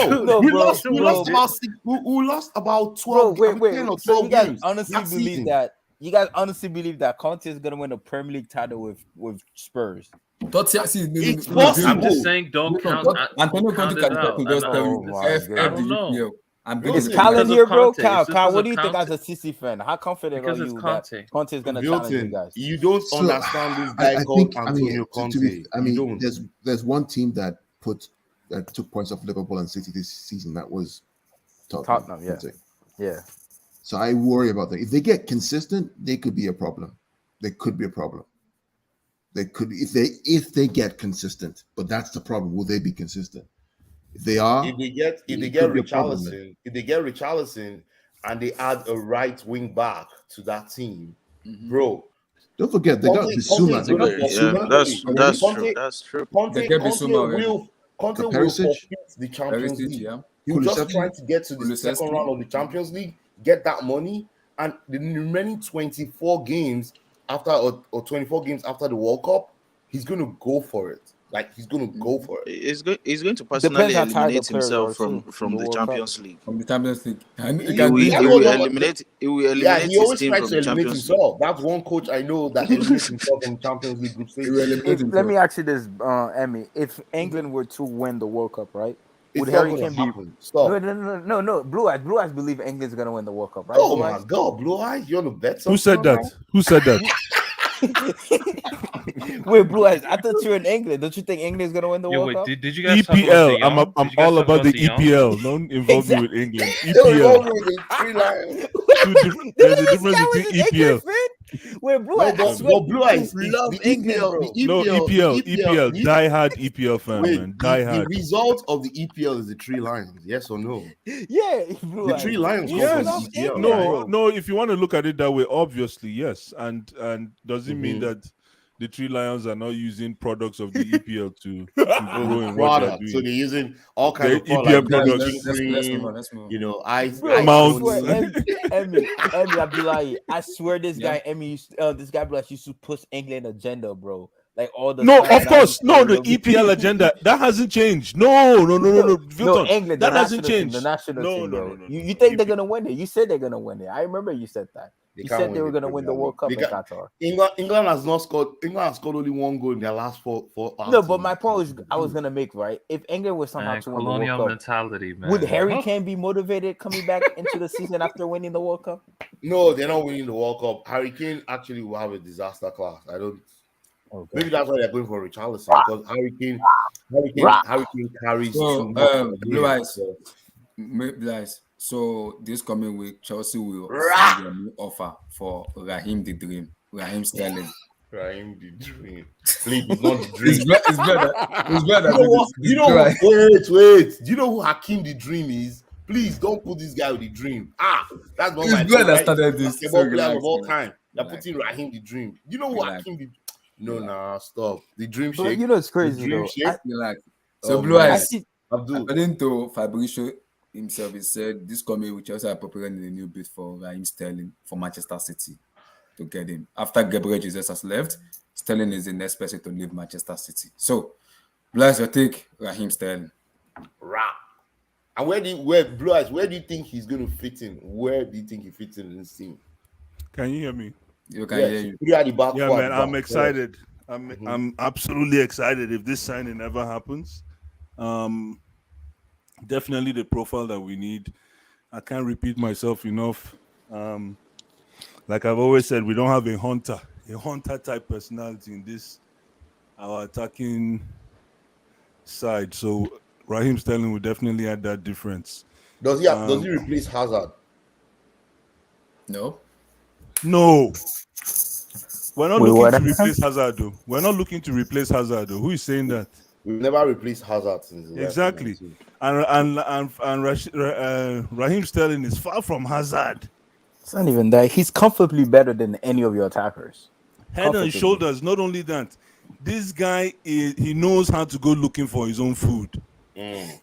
Bro, No, we bro, lost bro. we lost about 12 Bro, wait. 10 or 12 So you guys games honestly that believe season. that? Conte is gonna win a Premier League title with Spurs? It's I'm possible. just saying, don't count. Antonio count Conte it can out. to just I'm tell not- you my F God. the I don't EPL. I'm Wilton, Is being Calvin Because of here, bro? Conte. It's Kyle, because what of do you think Conte. as a CC fan? How confident Because are it's you Conte. that Conte is gonna challenge you Wilton, guys? you don't So, understand this guy called Antonio Conte. You don't. there's one team that took points off Liverpool and City this season. That was Tottenham, yeah. Yeah. So I worry about that. If they get consistent, they could be a problem. They could be a problem. They could if they get consistent, but that's the problem. Will they be consistent? If they are, If they get it could be a problem there. Richarlison and they add a right wing back to that team, bro. Don't forget they got Bissouma. They got Bissouma. That's true. Conte will forfeit the Champions League. yeah. He'll just try to get to the second round of the Champions League, get that money, and the remaining 24 games after or 24 games after the World Cup, he's going to go for it. Like he's going to go for it. He's going to personally Depends how tired eliminate the players himself are, from too, from in the the World Champions League. From the Champions League. And He he can will, do he that. will eliminate. He will eliminate Yeah, he his always team tries from to the eliminate Champions League. himself. That's one coach I know that eliminates himself from Champions League group stage. He will eliminate Let himself. me ask you this, Emmy. If England were to win the World Cup, right? Would It's not Harry going Kane to be? happen. Stop. No. Blue Eyes believe England's gonna win the World Cup, right? Oh Blue my Eyes? God, Blue Eyes, you want to bet something? Who said that? Who said that? Wait, Blue Eyes. I thought you were in England. Don't you think England's gonna win the Yo, World wait, Cup? did you guys talk about EPL. De Jong? I'm Did you guys all talk about the De Jong? EPL. Don't involve me with England. Yo, EPL. with the three lions. There's a difference between EPL. Wait, Blue No, Eyes. I but swear Blue Eyes, you love the England, EPL, bro. No, EPL. the- Die hard EPL fan, Wait, man. Die the hard. result of the EPL is the three lions. Yes or no? Yeah, Blue The Eyes. three lions You go for love the EPL. England, No, bro. no. If you want to look at it that way, obviously yes, and does it mean that the Three Lions are not using products of the EPL to grow in what they're doing. So they're using all kinds of EPL products, products. Let's move on. You know, ice Mounts. I swear, Emmy Abdullahi. I swear this guy this guy used to push England agenda, bro. Like all the no, of course, no. The EPL agenda that hasn't changed. No. England, that hasn't changed. The national team, no. You think they're gonna win it? You said they're gonna win it. I remember you said that. You said they were gonna win the World Cup in Qatar. England has not scored. England has scored only one goal in their last four. No, but my point was I was gonna make right. If England was somehow to win the World Cup, mentality, man. Would Harry Kane be motivated coming back into the season after winning the World Cup? No, they're not winning the World Cup. Harry Kane actually will have a disaster class. I don't. Okay. Maybe that's why they're going for Richarlison because Harry Kane carries. So, Blue Eyes. So this coming week, Chelsea will send a new offer for Raheem the Dream, Raheem Sterling. Raheem the Dream. Please, it's not the Dream. It's better. Wait. Do you know who Hakeem the Dream is? Please don't put this guy with the Dream. That's not my favorite started this player of all time. They're putting Raheem the Dream. You know who Hakeem the No, stop. The Dream Shake. But you know it's crazy though. So Blue Eyes, according to Fabrizio himself, he said this coming week Chelsea are preparing a new bid for Raheem Sterling for Manchester City to get him. After Gabriel Jesus has left, Sterling is the next person to leave Manchester City. So, Blue Eyes, your take, Raheem Sterling. And where do you think he's going to fit in? Where do you think he fits in this team? Can you hear me? You can hear you. Yeah, man, I'm excited. I'm absolutely excited if this signing ever happens. Definitely the profile that we need. I can't repeat myself enough. Like I've always said, we don't have a hunter type personality in this our attacking side. So Raheem Sterling will definitely add that difference. Does he replace Hazard? No. We're not looking to replace Hazard, though. Who is saying that? We've never replaced Hazard since. Exactly. And Raheem Sterling is far from Hazard. It's not even that. He's comfortably better than any of your attackers. Head and shoulders. Not only that, this guy he knows how to go looking for his own food. He's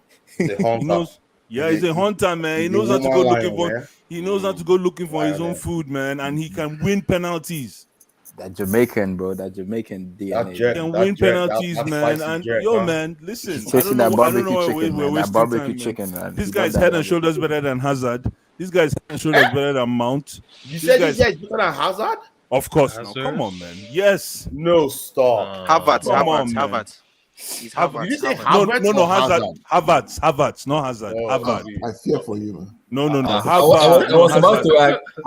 a hunter, man. He knows how to go looking for. He knows how to go looking for his own food, man, and he can win penalties. That Jamaican, bro. That Jamaican DNA. He can win penalties, man. And man, listen. I don't know that barbecue chicken, man. This guy's head and shoulders better than Hazard. This guy's head and shoulders better than Mount. You said this guy's better than Hazard? Of course. No, come on, man. Yes. No, stop. Havertz. Did you say Havertz? No, Hazard. Havertz, not Hazard. Hazard. I fear for you, man. No. I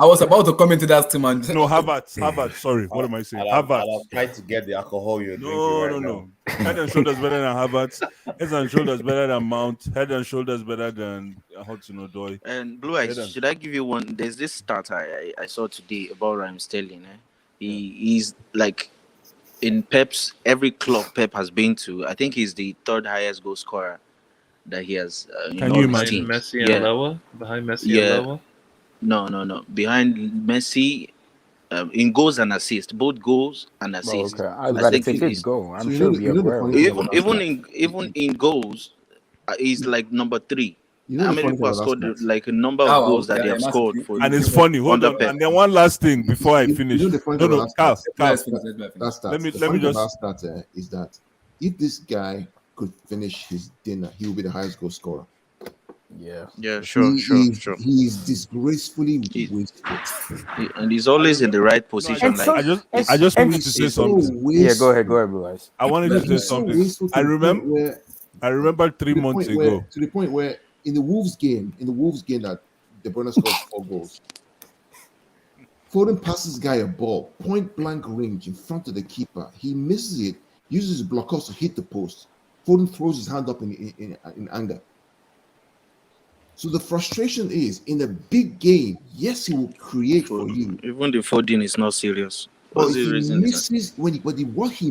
was about to come into that team and no, Havertz. Sorry, what am I saying? Havertz. I'll try to get the alcohol you're drinking. No. Head and shoulders better than Havertz. Head and shoulders better than Mount. Head and shoulders better than Hudson-Odoi. And Blue Eyes, should I give you one? There's this stat I saw today about Raheem Sterling. He's like in Pep's every club Pep has been to. I think he's the third highest goal scorer that he has. Can you imagine Messi and Lower? Behind Messi and Lower? No. Behind Messi, in goals and assists, both goals and assists. I think his goal. I'm sure even in goals, he's like number 3. How many people have scored like a number of goals that they have scored? And it's funny. Hold on. And then one last thing before I finish. Carl. Let me just start. Is that if this guy could finish his dinner, he will be the highest goal scorer. Yeah, sure. He is disgracefully wasted, and he's always in the right position. I just wanted to say something. Go ahead, boys. I wanted to say something. I remember 3 months ago. To the point where in the Wolves game that De Bruyne scored 4 goals. Foden passes guy a ball, point blank range in front of the keeper. He misses it, uses his blockers to hit the post. Foden throws his hand up in anger. So the frustration is in a big game, yes, he will create for you. Even the Foden is not serious. But he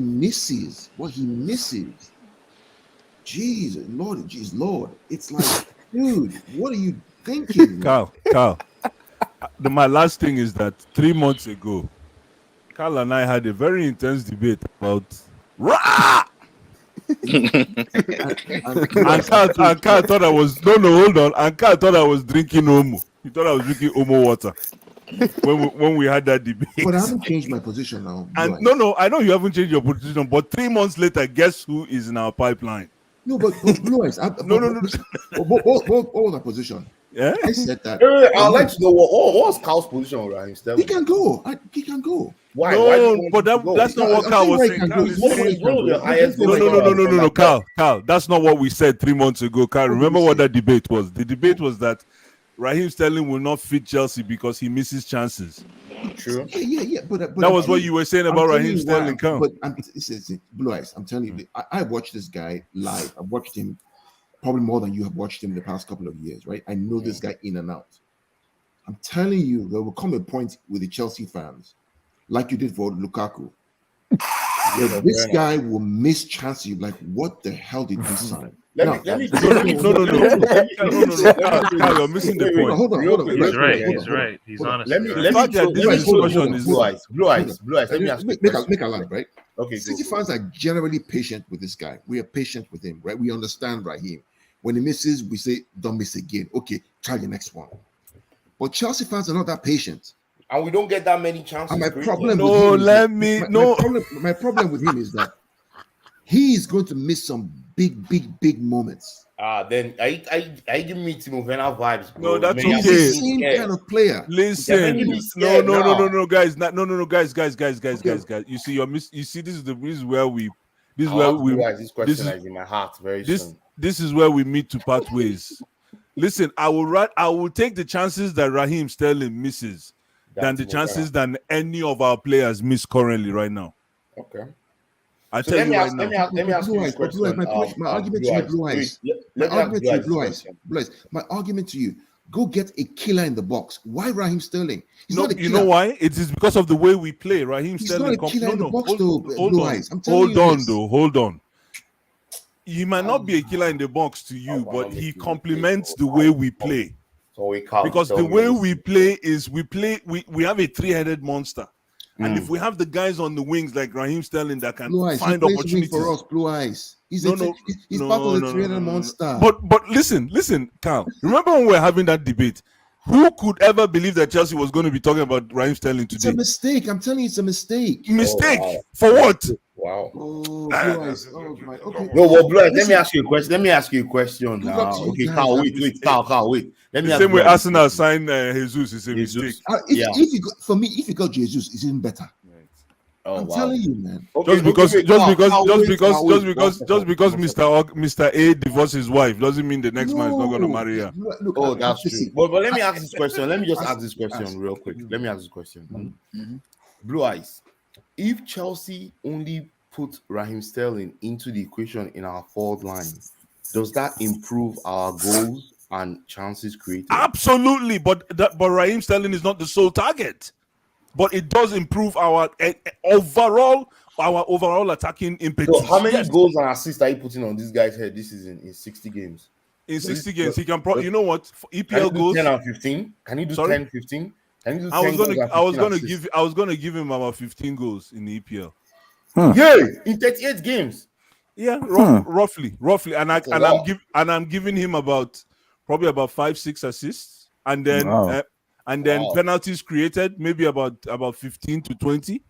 misses what he misses. Jesus, Lord. It's like, dude, what are you thinking? Carl. My last thing is that 3 months ago, Carl and I had a very intense debate about Rah! and Carl thought I was hold on. And Carl thought I was drinking Omo. He thought I was drinking Omo water when we had that debate. But I haven't changed my position now. And no, I know you haven't changed your position, but 3 months later, guess who is in our pipeline? No, but Blue Eyes. No. What was my position? Yeah, I said that. I'd like to know what was Carl's position on Raheem Sterling. He can go. He can go. Why? No, but that's not what Carl was saying. No, Carl. That's not what we said 3 months ago. Carl, remember what that debate was? The debate was that Raheem Sterling will not fit Chelsea because he misses chances. True. Yeah. But that was what you were saying about Raheem Sterling. But Blue Eyes, I'm telling you, I watched this guy live. I've watched him probably more than you have watched him in the past couple of years, right? I know this guy in and out. I'm telling you, there will come a point with the Chelsea fans, like you did for Lukaku. This guy will miss chances. Like, what the hell did he sign? No. You're missing the point. Hold on. He's right. He's honest. Blue eyes. Let me ask you. Make a line, right? Okay. City fans are generally patient with this guy. We are patient with him, right? We understand Raheem. When he misses, we say, don't miss again. Okay, try the next one. But Chelsea fans are not that patient. And we don't get that many chances. And my problem with him is that he is going to miss some big moments. Then I give me Timo Werner vibes, bro. No, that's okay. He's the same kind of player. Listen, no, guys, guys. You see, you see, this is where we. This question is in my heart very soon. This is where we meet to part ways. Listen, I will take the chances that Raheem Sterling misses than the chances that any of our players miss currently right now. Okay. I tell you right now. Let me ask you this question. My argument to you, Blue Eyes. My argument to you, go get a killer in the box. Why Raheem Sterling? You know why? It is because of the way we play. Raheem Sterling. He's not a killer in the box, though. Hold on. He might not be a killer in the box to you, but he complements the way we play. Because the way we play is we have a three-headed monster. And if we have the guys on the wings like Raheem Sterling that can find opportunities for us, Blue Eyes. He's part of the three-headed monster. But listen, Carl. Remember when we were having that debate? Who could ever believe that Chelsea was going to be talking about Raheem Sterling today? It's a mistake. I'm telling you, it's a mistake. Mistake for what? Wow. Oh, Blue Eyes. Okay. No, well, Blue Eyes, let me ask you a question now. Okay, Carl, wait. Let me the same way Arsenal signed Jesus is a mistake. If you got Jesus, it's even better. I'm telling you, man. Just because Mr. A divorced his wife doesn't mean the next man is not going to marry her. Look, that's true. But let me ask this question. Let me just ask this question real quick. Let me ask this question. Blue Eyes. If Chelsea only put Raheem Sterling into the equation in our forward line, does that improve our goals and chances created? Absolutely, but Raheem Sterling is not the sole target. But it does improve our overall attacking impetus. So how many goals and assists are you putting on this guy's head this season in 60 games? In 60 games, he can you know what? EPL goals 10 and 15. Can you do 10, 15? Can you do 10 I was gonna give him about 15 goals in the EPL. Yeah, in 38 games. Yeah, roughly. I'm giving him probably about 5-6 assists, and then penalties created, maybe about 15 to 20.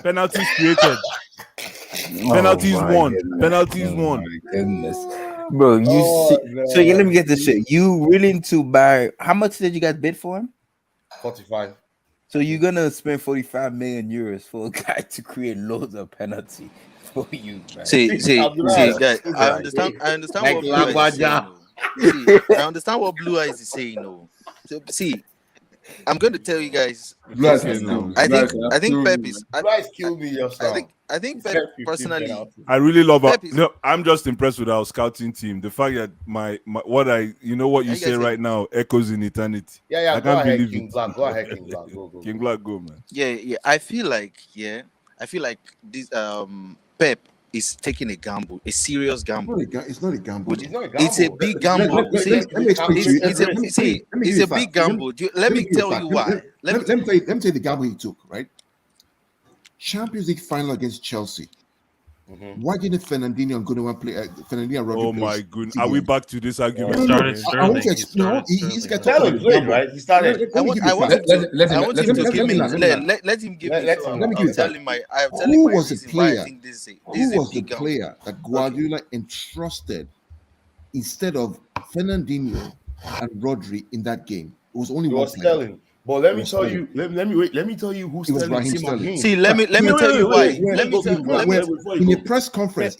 Penalties created. Penalties won. Penalties won. Goodness. Bro, so let me get this shit. You willing to buy, how much did you guys bid for him? 45. So you're gonna spend 45 million euros for a guy to create loads of penalty for you, man. See, guys, I understand what Blue Eyes is saying. I understand what Blue Eyes is saying. No, so see, I'm going to tell you guys. I think Pep is. I think Pep personally. I really love it. No, I'm just impressed with our scouting team. The fact that my what you say right now echoes in eternity. Yeah. I can't believe King Black. Go ahead, King Black. Go. King Black, go, man. Yeah. I feel like this Pep is taking a gamble, a serious gamble. It's not a gamble. It's a big gamble. It's a big gamble. Let me tell you why. Let me tell you the gamble he took, right? Champions League final against Chelsea. Why didn't Fernandinho and Gundogan play? Fernandinho and Rodri Oh my goodness! Are we back to this argument? I want to explain. He's got Sterling played, right? He started. I want him to give me. Let him give me. I'll tell him my. Who was the player? I think this is Who was the player that Guardiola entrusted instead of Fernandinho and Rodri in that game? It was only one player. Sterling. But let me tell you. Let me tell you who Sterling. See, let me tell you why. In a press conference,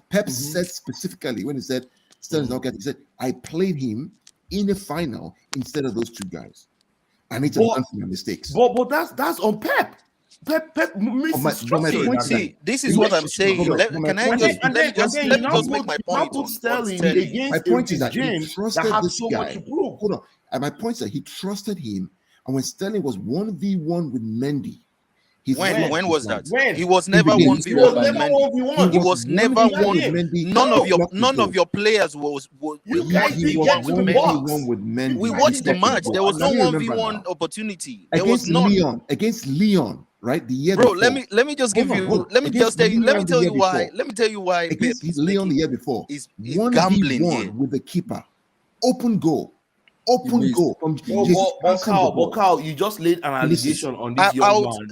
Pep said specifically when he said Sterling's not getting, he said, I played him in a final instead of those two guys. I need to learn from my mistakes. But that's on Pep. Pep See, this is what I'm saying. Let me just make my point. My point is that he trusted this guy. Hold on. And my point is that he trusted him. And when Sterling was 1v1 with Mendy, when was that? He was never 1v1 with Mendy. He was never one. None of your players was 1v1 with Mendy. We watched the match. There was no 1v1 opportunity. There was none. Against Leon, right? The year before. Let me just give you. Let me tell you why. Let me tell you why. Against Leon the year before, is gambling here with the keeper, open goal. Carl, you just laid an allegation on this young man.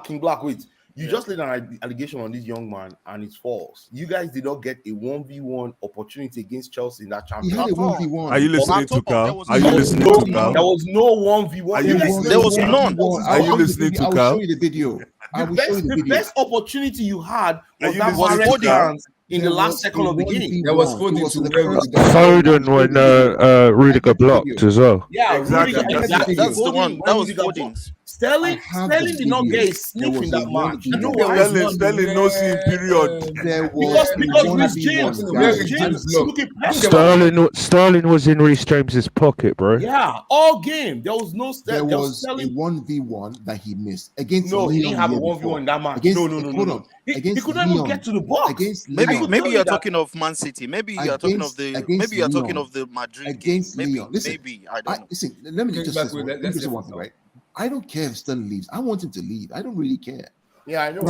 King Black, wait. You just laid an allegation on this young man, and it's false. You guys did not get a 1v1 opportunity against Chelsea in that championship. Are you listening to Carl? Are you listening to Carl? There was no 1v1. There was none. Are you listening to Carl? I'll show you the video. The best opportunity you had was that Foden in the last second of the game. There was Foden when Rudiger blocked as well. Yeah, exactly. That's the one. That was Foden. Sterling did not get a sniff in that match. You know why? Sterling no see period. Because James Sterling was in Reece James's pocket, bro. Yeah, all game there was no Sterling. There was a 1v1 that he missed against. No, he didn't have a 1v1 in that match. No. He couldn't even get to the box. Maybe you're talking of Man City. Maybe you're talking of the Madrid game. Maybe I don't know. Listen, let me just say one thing, right? I don't care if Sterling leaves. I want him to leave. I don't really care. Yeah, I know.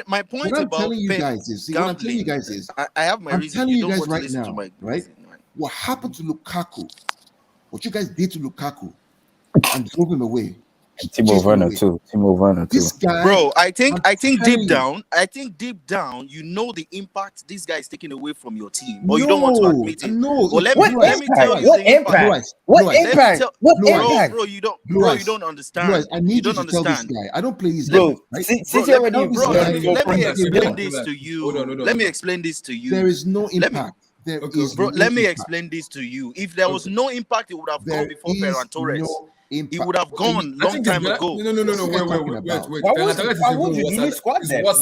My point about telling you guys is, what I'm telling you guys is, I have my reason. I'm telling you guys right now, right? What happened to Lukaku? What you guys did to Lukaku and drove him away. Timo Werner too. This guy, bro, I think deep down, you know the impact this guy is taking away from your team, but you don't want to admit it. No, well, let me tell you the impact. What impact? Bro, you don't understand. Bro, I need you to tell this guy. I don't play his game. Let me explain this to you. Let me explain this to you. There is no impact. Let me explain this to you. If there was no impact, it would have gone before Ferran Torres. He would have gone long time ago. No. Wait. Why would you? You need squad depth. Why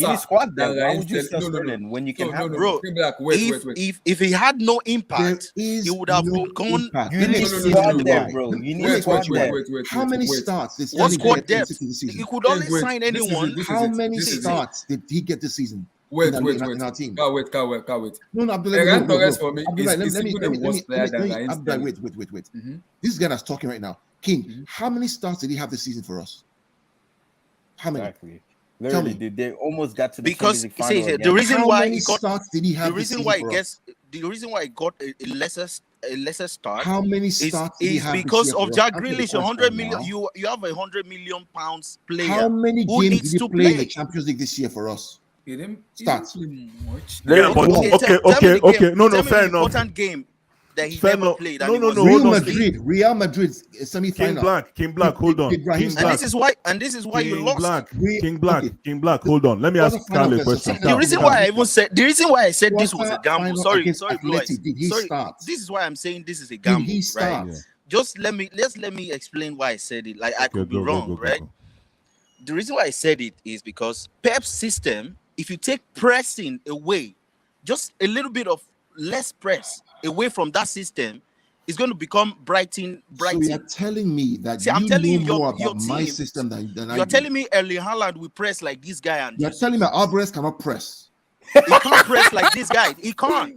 would you sell Sterling when you can have bro? If he had no impact, he would have gone. You need squad depth, bro. You need squad depth. How many starts? What squad depth? He could only sign anyone. How many starts did he get this season? Wait. In our team. Can't wait. No, Ferran Torres for me Abdullah, is simply the worst player than Raheem Sterling. Wait. This guy that's talking right now, King, how many starts did he have this season for us? How many? Exactly. Literally, they almost got to the because the reason why he got starts did he have? The reason why he got a lesser start. How many starts is because of Jack Grealish. 100 million. You have a 100 million pounds player. How many games did he play in the Champions League this year for us? He didn't starts. Yeah, but okay. No, fair enough. Important game that he never played. Real Madrid semi-final. King Black, hold on. And this is why you lost. King Black, hold on. Let me ask Carl a question. The reason why I said this was a gamble. Sorry, this is why I'm saying this is a gamble, right? Yeah. Just let me explain why I said it. Like I could be wrong, right? The reason why I said it is because Pep's system, if you take pressing away, just a little bit of less press away from that system, is going to become Brighton. So you're telling me that I'm telling you more about my system than I do. You're telling me Erling Haaland will press like this guy, and you're telling me Alvarez cannot press. He can't press like this guy. He can't.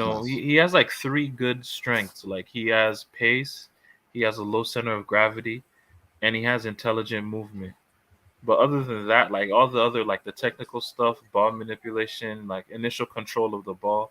know, he has like 3 good strengths. Like he has pace, he has a low center of gravity, and he has intelligent movement. But other than that, like all the other like the technical stuff, ball manipulation, like initial control of the ball,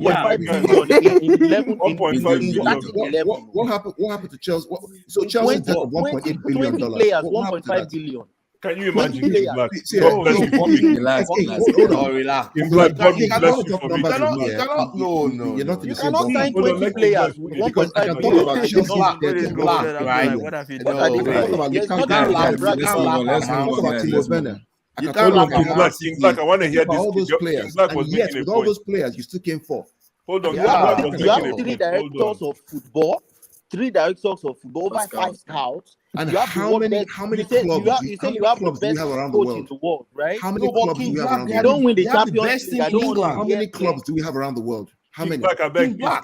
1.5 billion in 11 1.5 in billion. starting 11. What happened to Chelsea? So Chelsea's debt of 1.8 billion 20 dollars. players, What happened to 1.5 that? billion. Can you 20 imagine? players. Black? See, God bless you for me. Relax, relax. Hold on. relax. In Black, God You bless cannot you talk for me. numbers to with know. me. You're not in You the same cannot ballpark. sign Hold on, 20 let players me with Black. Because I 1.5 can talk billion. about Chelsea's debt of Black, 1.8 right? billion. What are I you can talk saying? about There's Lukaku nothing Guys, to brag let's move about. on. Let's I can move talk on, about guys. Timo Let's move Werner. on. I You can can't talk King about Black. Man King City. Black, I want I to can hear talk about this. all those players, King Black and was yet making a with all point. those players, you still came fourth. Hold on, You King have Black to was think You have making a three point. Hold on. directors of football, over Oscar, 5 scouts. And You have the how world many best. You say you clubs have the do we best have around the coach in world? the world, right? How many clubs do we have around You the don't world? win the they have the Champions best League. in I don't want to England. How hear many clubs do we have around the world? How King many? Black, I beg. King Black.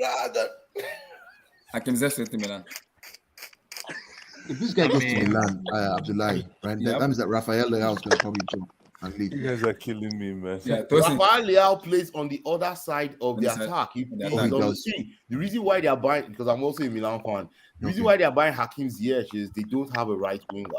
Hakim Ziyech to Milan. If this guy goes to Milan, Abdullahi, right? Yep. That means that Rafael Leao is going to probably jump and leave. You guys are killing me, man. Yeah, Rafael Leao plays on the other side of the attack. He's on the team. The reason why they are buying, because I'm also a Milan fan, the reason why they are buying Hakim Ziyech is they don't have a right winger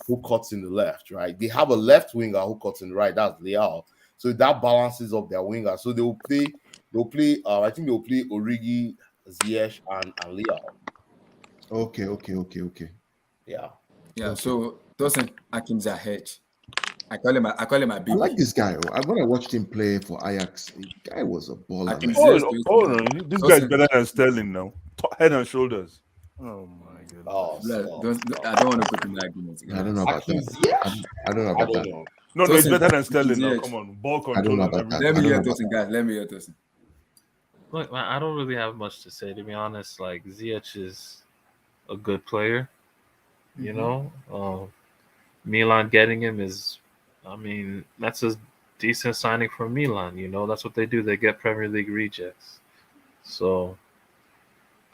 who cuts in the left, right? They have a left winger who cuts in the right. That's Leao. So that balances up their winger. So they'll play. I think they'll play Origi, Ziyech, and Leao. Okay. Yeah. Okay. So Tosin Hakim Ziyech. I call him my baby. I like this guy. When I watched him play for Ajax, the guy was a baller. No. This guy's better than Sterling now. Head and shoulders. Oh my goodness. I don't want to put in the argument. I don't know about that. I don't know about that. No, it's better than Sterling now. Come on, ball control. I don't know about that. Let me hear Tosin, guys. Let me hear Tosin. Look, man, I don't really have much to say, to be honest. Like, Ziyech is a good player, You know, Milan getting him is, I mean, that's a decent signing for Milan. You know, that's what they do. They get Premier League rejects. So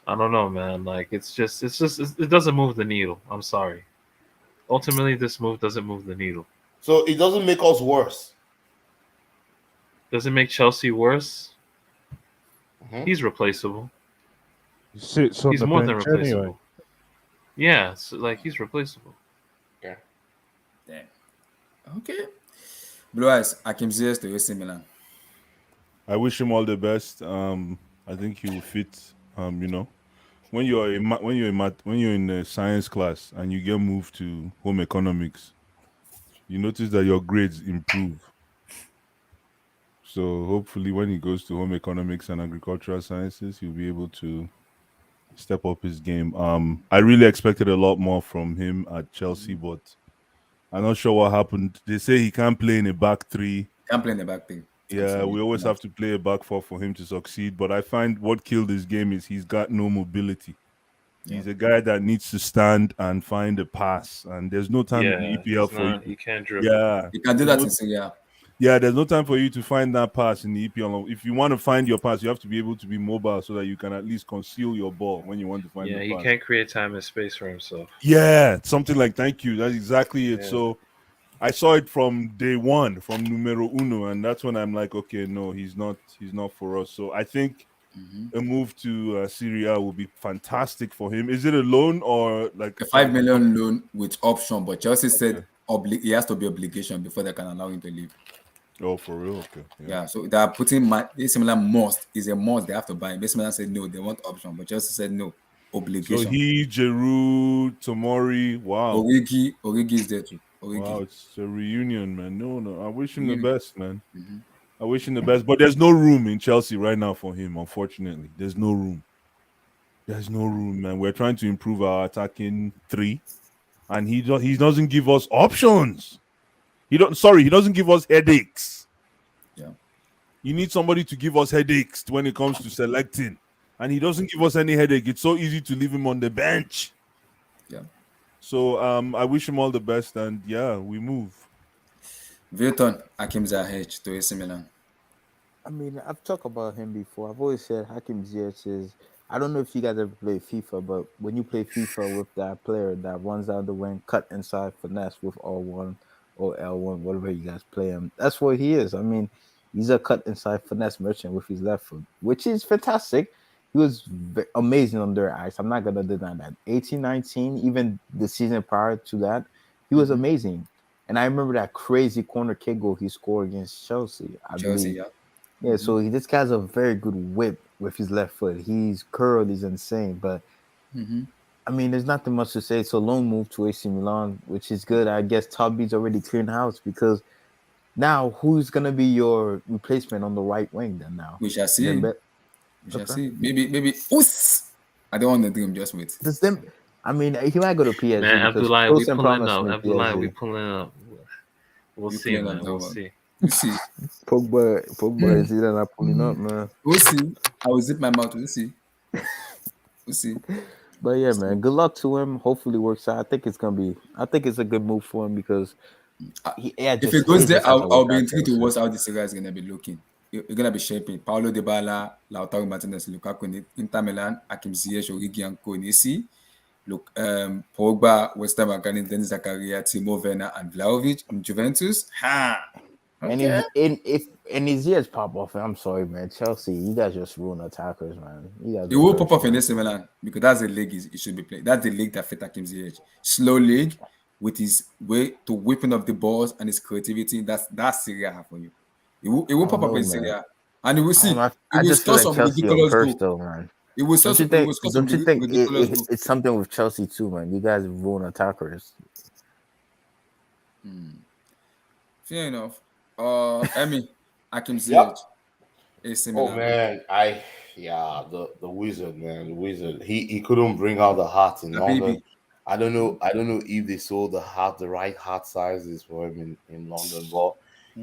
I don't know, man. Like it doesn't move the needle. I'm sorry. Ultimately, this move doesn't move the needle. So it doesn't make us worse. Does it make Chelsea worse? Mm-hmm. He's replaceable. He sits on He's the more than bench anyway. replaceable. Yeah, so, like he's replaceable. Okay. Damn. Okay. Blue Eyes, Hakim Ziyech to AC Milan. I wish him all the best. I think he will fit. You know, when you're when you're in a science class and you get moved to home economics, you notice that your grades improve. So hopefully, when he goes to home economics and agricultural sciences, he'll be able to step up his game. I really expected a lot more from him at Chelsea, but I'm not sure what happened. They say he can't play in a back three. Can't play in the back thing. Yeah, we always have to play a back four for him to succeed. But I find what killed his game is he's got no mobility. He's a guy that needs to stand and find a pass, and there's no time in the Yeah, EPL for you. he can't dribble. Yeah, You can do that in Serie A. Yeah, there's no time for you to find that pass in the EPL. If you want to find your pass, you have to be able to be mobile so that you can at least conceal your ball when you want to find Yeah, the he pass. can't create time and space for himself. Yeah, something like thank you. That's exactly it. Yeah. So I saw it from day one, from numero uno, and that's when I'm like, okay, no, he's not for us. So I think a move to Serie A will be fantastic for him. Is it a loan or like a 5 million loan with option? But Chelsea said he has to be obligation before they can allow him to leave. Oh, for real? Okay. Yeah, so they are putting AC Milan must is a must. They have to buy him. AC Milan said no, they want option, but Chelsea said no, obligation. So he, Giroud, Tomori, wow. Origi is there too. Origi. Wow, it's a reunion, man. No, I wish him the best, man. I wish him the best, but there's no room in Chelsea right now for him. Unfortunately, there's no room. There's no room, man. We're trying to improve our attacking three, and he doesn't give us options. He doesn't give us headaches. Yeah. You need somebody to give us headaches when it comes to selecting, and he doesn't give us any headache. It's so easy to leave him on the bench. Yeah. So I wish him all the best, and yeah, we move. Vilton, Hakim Ziyech to AC Milan. I mean, I've talked about him before. I've always said Hakim Ziyech is. I don't know if you guys ever play FIFA, but when you play FIFA with that player that runs down the wing, cut inside, finesse with R1 or L1, whatever you guys play him, that's what he is. I mean, he's a cut inside finesse merchant with his left foot, which is fantastic. He was amazing on their ice. I'm not going to deny that. 18, 19, even the season prior to that, he was amazing. And I remember that crazy corner kick goal he scored against Chelsea, I believe. Yeah. Yeah, so this guy's a very good whip with his left foot. His curl is insane, but I mean, there's nothing much to say. It's a loan move to AC Milan, which is good. I guess Tubby's already clearing house because now who's gonna be your replacement on the right wing then? Now we shall see. We shall see. Maybe. Us. I don't want to do him. Just wait. Does them? I mean, he might go to PSG. Man, because Abdullah, we Close pulling up. promised me Abdullah, we PSG. pulling up. We'll see, man. We'll see. We'll see. Pogba is either not pulling up, man. We'll see. I will zip my mouth. We'll see. We'll see. But yeah, man, good luck to him. Hopefully, it works out. I think it's a good move for him because if it goes there, I'll be intrigued to watch how the series is gonna be looking. You're gonna be shaping Paulo Dybala, Lautaro Martinez, Lukaku in Inter Milan, Hakim Ziyech, Origi and Co in AC. Look, Pogba, West Ham, Denis Zakaria, Timo Werner, and Vlahovic in Juventus. Okay. And if his ears pop off, I'm sorry, man. Chelsea, you guys just ruin attackers, man. It will pop off in AC Milan because that's the league it should be playing. That's the league that fit Hakim Ziyech. Slow league with his way to whipping up the balls and his creativity. That's Serie A for you. It will pop up in Serie A, and you will see. I just feel like Chelsea are cursed, though, man. It will don't you think it's something with Chelsea too, man? You guys ruin attackers. Fair enough. Emmy, Hakim Ziyech, AC Milan. Oh man, the wizard, man, the wizard. He couldn't bring out the heart in London. I don't know if they sold the right heart sizes for him in London, but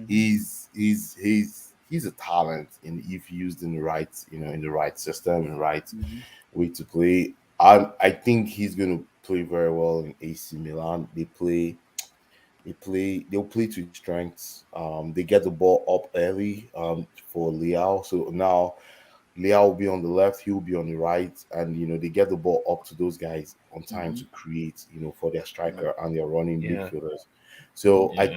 he's a talent, and if used in the right, in the right system and right way to play, I think he's going to play very well in AC Milan. They'll play to his strengths. They get the ball up early for Leao. So now Leao will be on the left, he'll be on the right, and they get the ball up to those guys on time to create, for their striker and their running midfielders. So I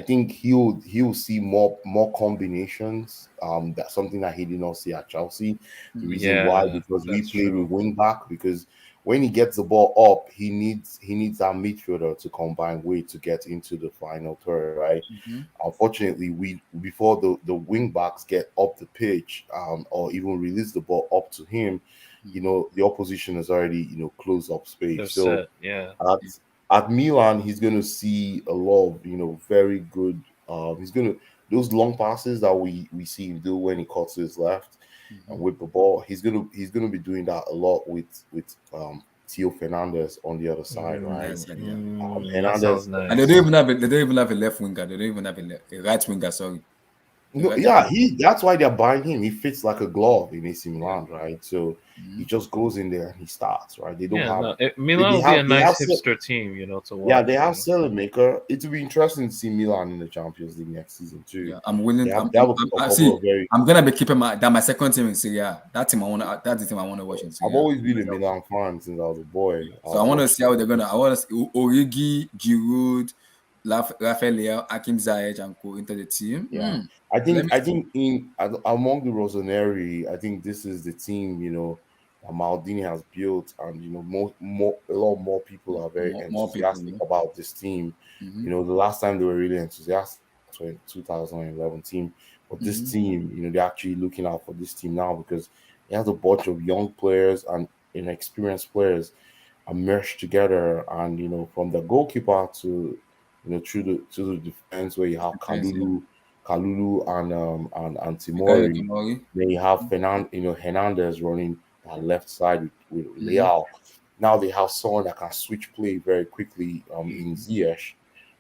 think he'll see more combinations. That's something that he did not see at Chelsea. The reason why, because we play with wing back, because when he gets the ball up, he needs that midfielder to combine with to get into the final third, right? Unfortunately, we before the wing backs get up the pitch, or even release the ball up to him, the opposition has already closed up space. So at Milan, he's going to see a lot of very good. He's going to those long passes that we see him do when he cuts to his left and with the ball. He's gonna be doing that a lot with Theo Fernandez on the other side, right? Hernandez, and they don't even have a left winger. They don't even have a right winger. Sorry. No, that's why they're buying him. He fits like a glove in AC Milan, right? So he just goes in there and he starts, right? They don't have Milan will be a nice hipster team, to watch. Yeah, they have Salemaker. It will be interesting to see Milan in the Champions League next season too. Yeah, I'm willing. I'm gonna be keeping my second team in Serie A. That's the team I want to watch in Serie A. I've always been a Milan fan since I was a boy. So I want to see how they're gonna. I want to see Origi, Giroud, Rafael, Hakim Ziyech, and co into the team. Yeah, I think among the Rossoneri, I think this is the team that Maldini has built, and a lot more people are very enthusiastic about this team. The last time they were really enthusiastic was in 2011 team, but this team, they're actually looking out for this team now because it has a bunch of young players and inexperienced players are merged together, and from the goalkeeper to through the defense where you have Kalulu and Timori. Then you have Hernandez running that left side with Leao. Now they have someone that can switch play very quickly in Ziyech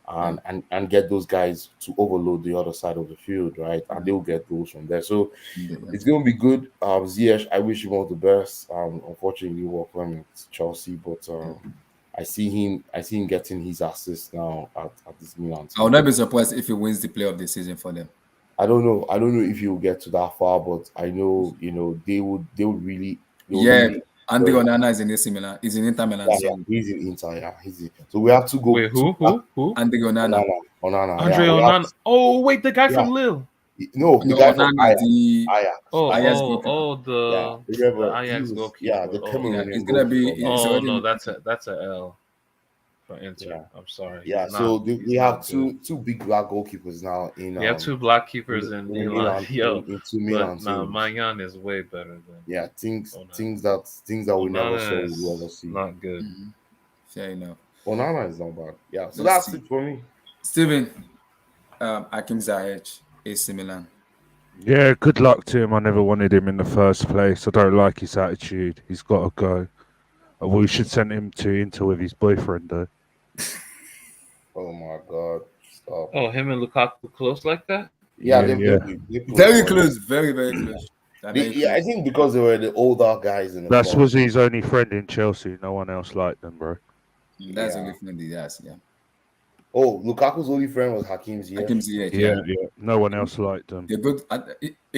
and get those guys to overload the other side of the field, right? And they'll get goals from there. So it's going to be good. Ziyech, I wish him all the best. Unfortunately, he worked for him at Chelsea, but I see him getting his assist now at this Milan team. I would not be surprised if he wins the player of the season for them. I don't know if he will get to that far, but I know they would really. Andre Onana is in AC Milan. He's in Inter Milan. Yeah, he's in Inter. Yeah, so we have to go. Wait, who? Andre Onana. Andre Onana. Oh, wait, the guy from Lille. No, the guy from Ajax. The Ajax goalkeeper. Yeah, the Cameroonian. It's gonna be. No, that's a L for Inter. Yeah. I'm sorry. Yeah, so we have two big black goalkeepers now. We have two black keepers in Milan. Milan. Mayan is way better than. Yeah, things that we never saw we ever see. Not good. Fair enough. Onana is not bad. Yeah, so that's it for me. Steven, Hakim Ziyech, AC Milan. Yeah, good luck to him. I never wanted him in the first place. I don't like his attitude. He's got to go. We should send him to Inter with his boyfriend, though. Oh my God! Stop. Oh, him and Lukaku close like that? Yeah, very close, very close. I think because they were the older guys in the. That was his only friend in Chelsea. No one else liked them, bro. That's only friend. Yes, yeah. Oh, Lukaku's only friend was Hakim Ziyech. Yeah. No one else liked them. They both a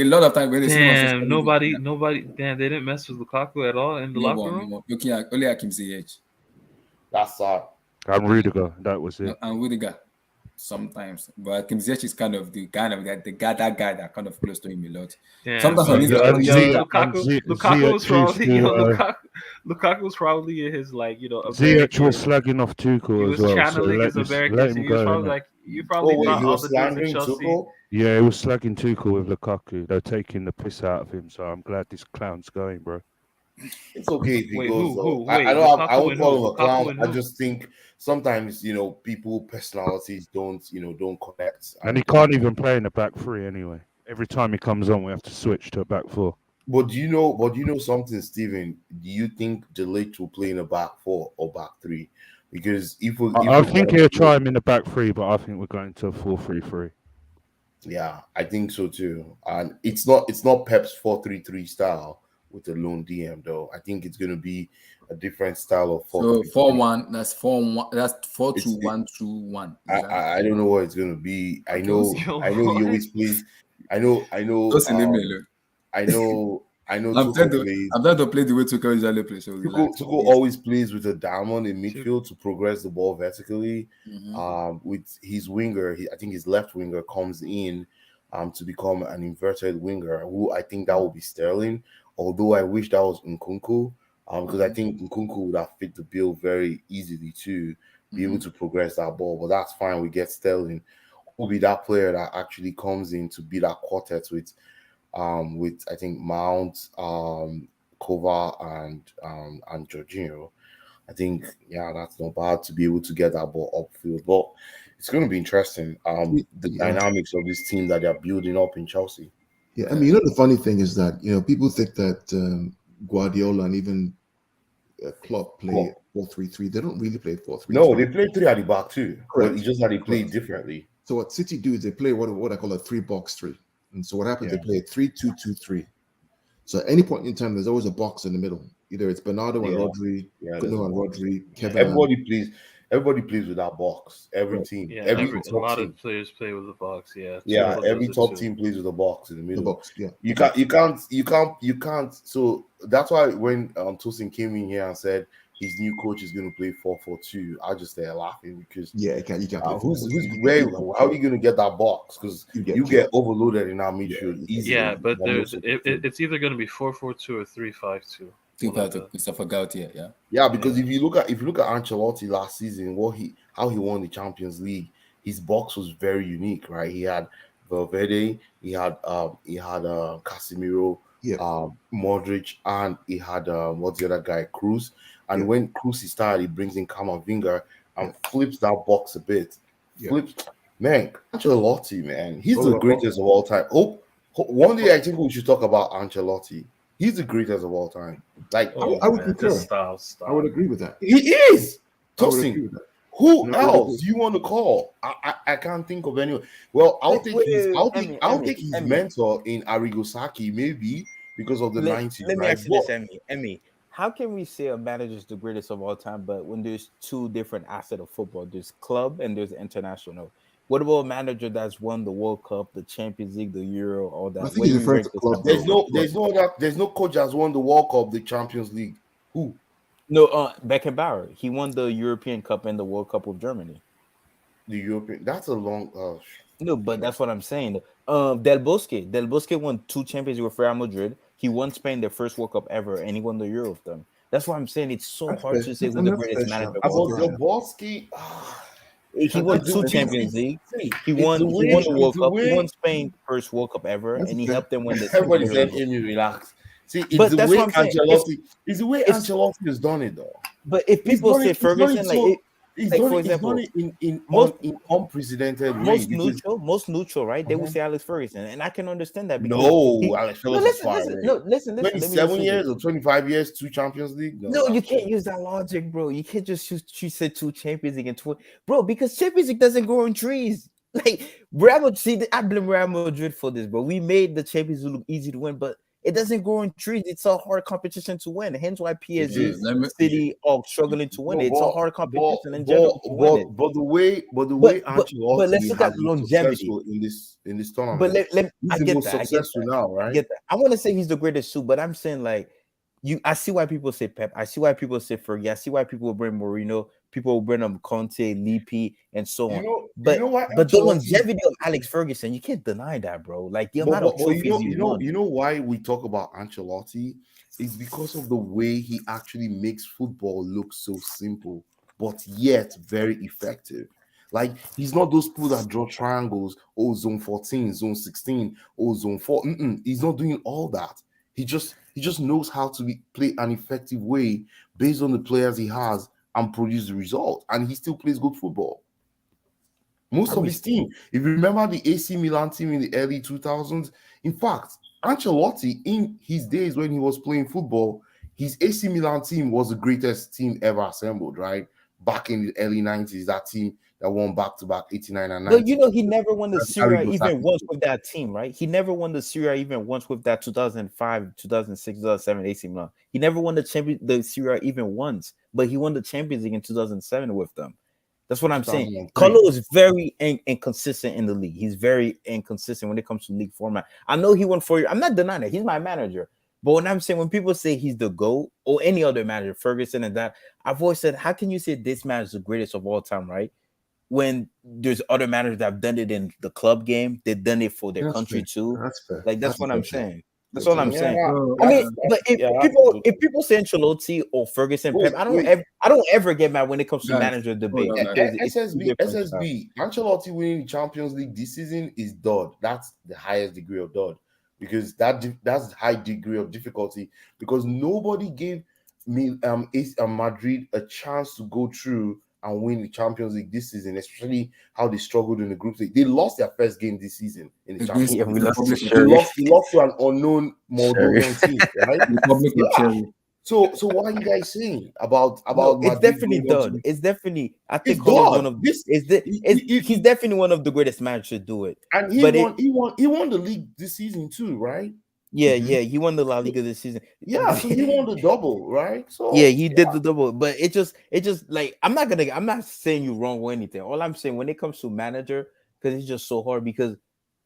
lot of time when they see nobody. Damn, they didn't mess with Lukaku at all in the locker room. Only Hakim Ziyech. That's sad. And Rudiger, that was it. And Rudiger, sometimes, but Hakim Ziyech is kind of the guy that kind of close to him a lot. Damn, sometimes Lukaku was probably in his Ziyech was slagging off Tuchel as well. Channeling his American. He was probably like, you probably thought all the dudes in Chelsea. Yeah, he was slagging Tuchel with Lukaku. They're taking the piss out of him, so I'm glad this clown's going, bro. It's okay if he goes. I won't call him a clown. I just think sometimes people personalities don't connect. And he can't even play in the back three anyway. Every time he comes on, we have to switch to a back four. But do you know something, Steven? Do you think the ligt will play in a back four or back three? Because I think he'll try him in the back three, but I think we're going to a 4-3-3. Yeah, I think so too. And it's not Pep's 4-3-3 style, with a lone DM though. I think it's going to be a different style of So 4-3-3. 4-1. That's 4-1. That's 4-2-1-2-1. I don't know what it's going to be. I know he always plays. I know Just leave me alone. I know I'm trying to play the way Tuchel usually plays. So Tuchel always plays with a diamond in midfield to progress the ball vertically. With his winger, I think his left winger comes in to become an inverted winger, who I think that will be Sterling. Although I wish that was Nkunku, because I think Nkunku would have fit the bill very easily to be able to progress that ball. But that's fine. We get Sterling, who will be that player that actually comes in to be that quartet with I think Mount, Kova, and Jorginho. I think that's not bad to be able to get that ball upfield. But it's going to be interesting. The dynamics of this team that they're building up in Chelsea. Yeah, I mean, the funny thing is that people think that Guardiola and even Klopp play 4-3-3. They don't really play 4-3-3. No, they play 3 at the back too. Correct. But it's just that they play differently. So what City do is they play what I call a 3-box-3. And so what happens? They play a 3-2-2-3. So at any point in time, there's always a box in the middle. Either it's Bernardo and Rodri, Kuno and Rodri, Kelvn. Everybody plays with that box. Every team. Yeah, a lot of players play with the box. Yeah. Yeah, every top team plays with a box in the middle. The box, yeah. You can't. So that's why when Tosin came in here and said his new coach is going to play 4-4-2, I just started laughing because you can't play how are you going to get that box? Because you get overloaded in our midfield easily. Yeah, but it's either going to be 4-4-2 or 3-5-2. 3-5-2. Christopher Gautier, yeah. Yeah, because if you look at Ancelotti last season, how he won the Champions League, his box was very unique, right? He had Valverde, he had Casemiro, Modric, and he had what's the other guy, Cruz. And when Cruz started, he brings in Camavinga and flips that box a bit. Man, Ancelotti, man, he's the greatest of all time. One day I think we should talk about Ancelotti. He's the greatest of all time. Like I would concur. I would agree with that. He is. Tosin. Who else do you want to call? I can't think of anyone. Well, I'll take his mentor in Arrigo Sacchi, maybe because of the 90s. Let me ask you this, Emmy. How can we say a manager is the greatest of all time, but when there's two different assets of football, there's club and there's international? What about a manager that's won the World Cup, the Champions League, the Euro, all that? I think he's referring to club. There's no coach that's won the World Cup, the Champions League. Who? No, Beckenbauer. He won the European Cup and the World Cup with Germany. The European. That's a long. No, but that's what I'm saying. Del Bosque won 2 Champions League with Real Madrid. He won Spain their first World Cup ever, and he won the Euro with them. That's why I'm saying it's so hard to say who the greatest manager was. Del Bosque. He won 2 Champions League. He won the World Cup. He won Spain's first World Cup ever, and he helped them win the. Everybody said, "Amy, relax." See, it's the way Ancelotti has done it, though. But if people say Ferguson, for example, in unprecedented way. Most neutral, right? They would say Alex Ferguson, and I can understand that. Alex Ferguson. Listen. 27 years or 25 years, 2 Champions League. No, you can't use that logic, bro. You can't just she said 2 Champions League and 2, bro, because Champions League doesn't grow on trees. Like I blame Real Madrid for this, bro. We made the Champions League look easy to win, but it doesn't grow on trees. It's a hard competition to win. Hence why PSG, City are struggling to win. It's a hard competition in general to win it. But the way let's look at longevity in this tournament. But I get that. Successful now, right? I get that. I want to say he's the greatest too, but I'm saying I see why people say Pep. I see why people say Fergie. I see why people will bring Mourinho. People will bring Conte, Lippi, and so on. But the longevity of Alex Ferguson, you can't deny that, bro. Like the amount of trophies you know why we talk about Ancelotti is because of the way he actually makes football look so simple, but yet very effective. Like he's not those people that draw triangles. Oh, zone 14, zone 16, oh, zone 4. He's not doing all that. He just knows how to play an effective way based on the players he has and produce the result. And he still plays good football. Most of his team, if you remember the AC Milan team in the early 2000s, in fact, Ancelotti, in his days when he was playing football, his AC Milan team was the greatest team ever assembled, right? Back in the early 90s, that that won back-to-back 89 and 90. But you know, he never won the That's Serie A Arrigo even Sacco. once with that team, right? He never won the Serie A even once with that 2005, 2006, 2007 AC Milan. He never won the Serie A even once, but he won the Champions League in 2007 with them. That's what I'm saying. 2003. Carlo is very inconsistent in the league. He's very inconsistent when it comes to league format. I know he won 4 years. I'm not denying that. He's my manager. But when I'm saying, when people say he's the GOAT or any other manager, Ferguson and that, I've always said, how can you say this man is the greatest of all time, right? When there's other managers that have done it in the club game, they've done it for their That's country fair. too. That's fair. Like that's That's what a I'm fair share. saying. That's all I'm saying. Yeah, I mean, but yeah, if people say Ancelotti or Ferguson, Wait, Pep, I wait. don't ever get mad when it comes to Guys, manager debate hold on, because it's two SSB, different stuff. SSB, Ancelotti winning the Champions League this season is dud. That's the highest degree of dud because that's high degree of difficulty because nobody gave me Madrid a chance to go through and win the Champions League this season, especially how they struggled in the group stage. They lost their first game this season in the Champions against League. the Republic of They lost to an unknown Moldovan team, right? Republic of Yeah. Cherry. So what are you guys saying about No, it's Madrid definitely going on done. to- It's definitely. I It's think Carlo is one done. of This he's definitely one of the greatest managers to do it. and he But won the league this season too, right? yeah, he won the La Liga this season. Yeah, so he won the double, right? So Yeah, he did the double, but it just like I'm not saying you wrong or anything. All I'm saying when it comes to manager, because it's just so hard. Because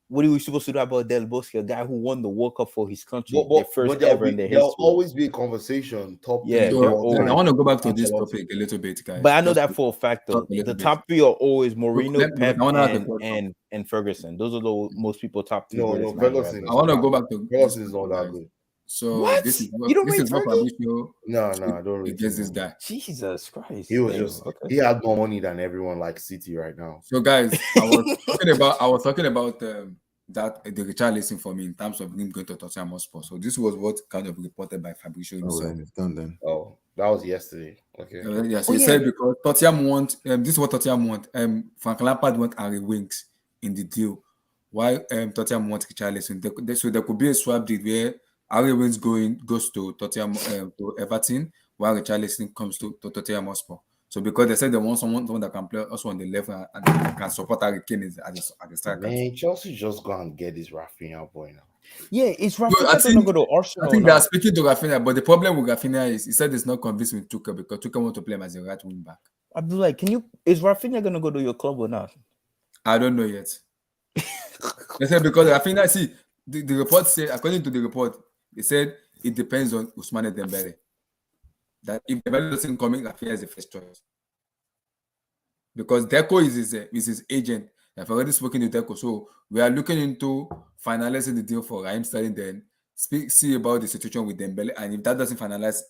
what are we supposed to do about Del Bosque, a guy who won the World Cup for his country, their first ever in their history? there'll always be a conversation. Top Yeah, three. they're So, always. I want to go back to this Ancelotti. topic a little bit, guys. But I know Just that to for a fact, talk though. a little The bit. top three are always Look, Mourinho, Pep, I want to ask a question. and Ferguson. Those are the most people top three No, greatest Vegas managers is ever. I want to not- go back to Vegas this is not topic, that guys. good. So What? this is You don't this rate is what Fergie? Fabrizio No, I don't rate against him, this man. guy. Jesus Christ. He was Damn, just okay. he had more money than everyone like City right now. So guys, I was talking about that the Richarlison for me in terms of him going to Tottenham Hotspur. So this was what kind of reported by Fabrizio Oh, himself. then it's done then. Oh, that was yesterday. Okay. Yeah, so he said because Tottenham want this is what Tottenham want. Frank Lampard want Harry Winks in the deal. Why Tottenham want Richarlison? So there could be a swap deal where Harry Winks goes to Tottenham to Everton, while Richarlison comes to Tottenham Hotspur. So because they said they want someone that can play also on the left and can support Harry Kane at the striker. Man, Chelsea just go and get this Rafinha boy now. Yeah, it's No, Rafinha gonna go to Arsenal I think now. they are speaking to Rafinha, but the problem with Rafinha is he said he's not convinced with Tuchel because Tuchel want to play him as a right wing back. I'd be like, is Rafinha gonna go to your club or not? I don't know yet. They said because Rafinha, see, the report said, according to the report, they said it depends on Ousmane Dembele. That if Dembele doesn't come in, Rafinha is the first choice. Because Deco is his agent. I've already spoken to Deco. So we are looking into finalizing the deal for Raheem Sterling, then see about the situation with Dembele. And if that doesn't finalize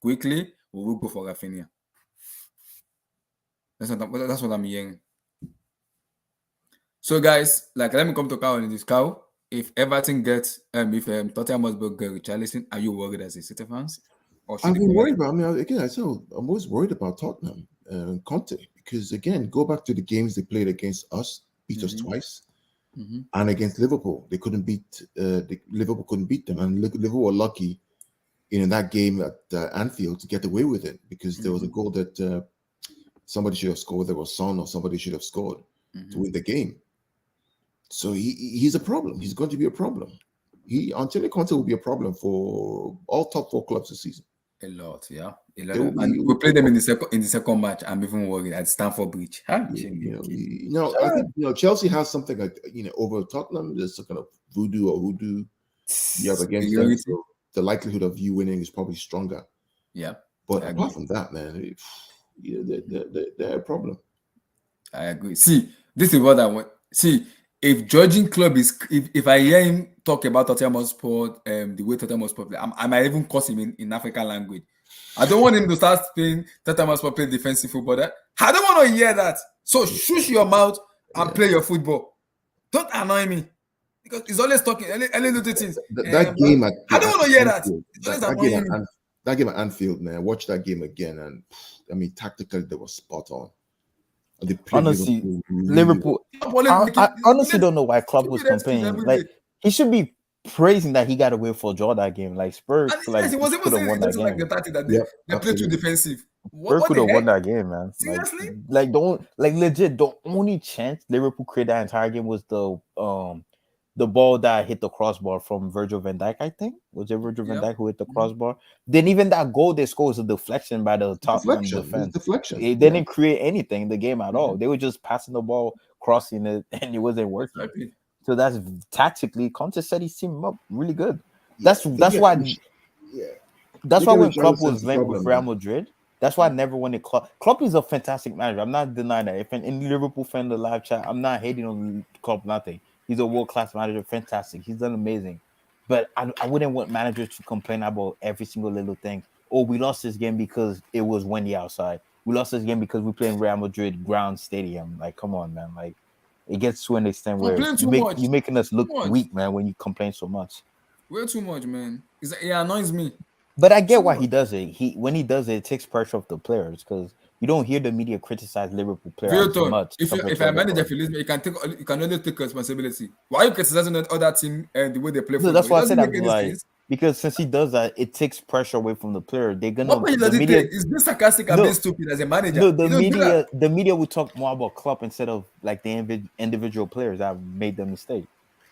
quickly, we will go for Rafinha. That's what I'm hearing. So guys, like let me come to Cow on this cow. If Everton gets if Tottenham must get Richarlison, are you worried as a City fans? Or should I've they been be worried about. I mean, again, I said I'm always worried about Tottenham and Conte because again, go back to the games they played against us, beat us twice, and against Liverpool, they couldn't beat. Liverpool couldn't beat them, and Liverpool were lucky in that game at Anfield to get away with it because there was a goal that somebody should have scored. There was Son or somebody should have scored to win the game. So he's a problem. He's going to be a problem. Antonio Conte will be a problem for all top four clubs this season. A lot, yeah. And we play them in the second match. I'm even worried at Stamford Bridge. Huh? I think Chelsea has something like over Tottenham. There's some kind of voodoo or hoodoo you have against them. So the likelihood of you winning is probably stronger. Yeah, but apart from that, man, they're a problem. I agree. See, this is what I want. See, if judging club is if I hear him talk about Tottenham Hotspur, the way Tottenham Hotspur play, I might even curse him in African language. I don't want him to start saying Tottenham Hotspur play defensive football. I don't want to hear that. So shush your mouth and play your football. Don't annoy me because he's always talking any little things. That game at I don't want to hear Anfield, that. That game at Anfield, man. Watch that game again, and I mean, tactically they were spot on. Honestly, Liverpool. I honestly don't know why Klopp was complaining. Like he should be praising that he got away for a draw that game. Like Spurs, like he was even saying won that game. like the 30 that they play too defensive. What could the have won heck? that game, man. Seriously? Legit, the only chance Liverpool created that entire game was the ball that hit the crossbar from Virgil van Dijk, I think. Was it Virgil van Yeah. Dijk who hit the crossbar? Then even that goal they scored was a deflection by the Tottenham defense. Deflection. They didn't create anything in the game at all. They were just passing the ball, crossing it, and it wasn't working. Exactly. So that's tactically, Conte set his team up really good. That's why when Klopp was linked with Real Madrid, that's why I never wanted Klopp. Klopp is a fantastic manager. I'm not denying that. If any Liverpool fan in the live chat, I'm not hating on Klopp, nothing. He's a world-class manager, fantastic. He's done amazing. But I wouldn't want managers to complain about every single little thing. Oh, we lost this game because it was windy outside. We lost this game because we played in Real Madrid ground stadium. Like, come on, man. Like, it gets to an extent where you're making us look weak, man, when you complain so much. Way too much, man. It annoys me. But I get why he does it. When he does it, it takes pressure off the players because you don't hear the media criticize Liverpool players as much. If a manager feels me, you can only take responsibility. Why are you criticizing the other team and the way they play? No, that's why I said that. Because since he does that, it takes pressure away from the player. They're gonna. What the media is this sarcastic and being stupid as a manager? No, the media will talk more about Klopp instead of like the individual players that made the mistake.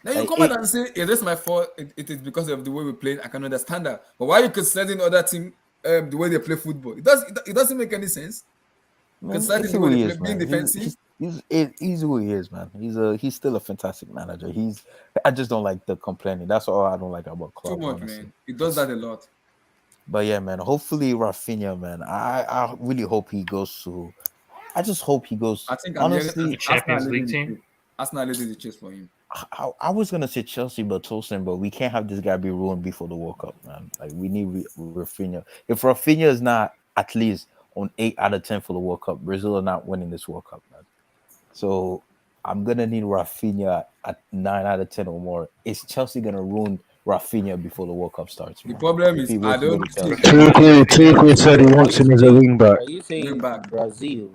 Now you come out and say, "Is this my fault? It is because of the way we play. I can understand that." But why are you criticizing other team the way they play football? It doesn't make any sense. Criticizing the way they play, being defensive. He's who he is, man. He's still a fantastic manager. I just don't like the complaining. That's all I don't like about Klopp. Too much, honestly. Man. He does that a lot. But yeah, man. Hopefully Rafinha, man. I really hope he goes to. I just hope he goes. I think honestly, the Champions League team. Arsenal leading the chase for him. I was gonna say Chelsea, but Tosin, but we can't have this guy be ruined before the World Cup, man. Like we need Rafinha. If Rafinha is not at least on 8 out of 10 for the World Cup, Brazil are not winning this World Cup, man. So I'm gonna need Rafinha at 9 out of 10 or more. Is Chelsea gonna ruin Rafinha before the World Cup starts? Man? The problem is I don't. Tuchel said he wants him as a wing back. Are you saying Brazil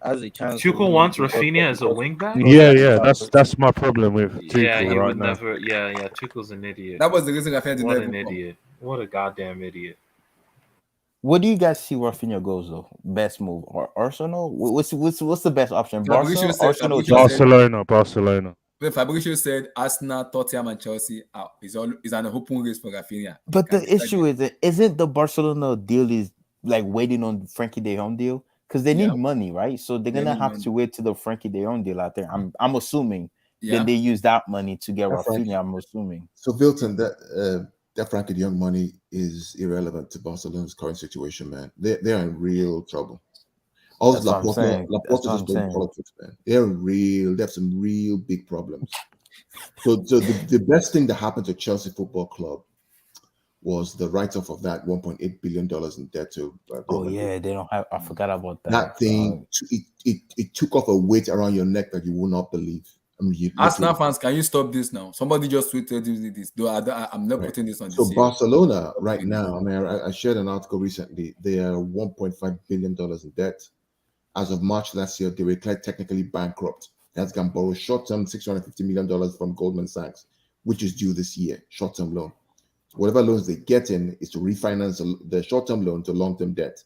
has a chance? Tuchel wants Rafinha as a wing back? Yeah. That's my problem with Tuchel yeah, he right would now. never. Yeah. Tuchel's an idiot. That was the reason Rafinha did What not an even idiot! What a goddamn idiot! Where do you guys see Rafinha goes though? Best move or Arsenal? What's the best option? Barcelona, Barcelona. When Fabrizio said Arsenal, Tottenham, and Chelsea is an open race for Rafinha. But the issue isn't the Barcelona deal is like waiting on Frankie De Jong deal because they need money, right? So they're gonna have to wait till the Frankie De Jong deal out there. I'm assuming that they use that money to get Rafinha. I'm assuming. So Wilton, that Frankie De Jong money is irrelevant to Barcelona's current situation, man. They're in real trouble. All this Laporte just playing politics, man. They have some real big problems. So the best thing that happened to Chelsea Football Club was the write-off of that $1.8 billion in debt to they don't have. I forgot about that. That thing it took off a weight around your neck that you will not believe. I mean, Arsenal fans, can you stop this now? Somebody just tweeted this. Though I'm not putting this on. So Barcelona right now, I mean, I shared an article recently. They are $1.5 billion in debt. As of March last year, they were technically bankrupt. That's going to borrow short-term $650 million from Goldman Sachs, which is due this year, short-term loan. So whatever loans they get in is to refinance the short-term loan to long-term debt.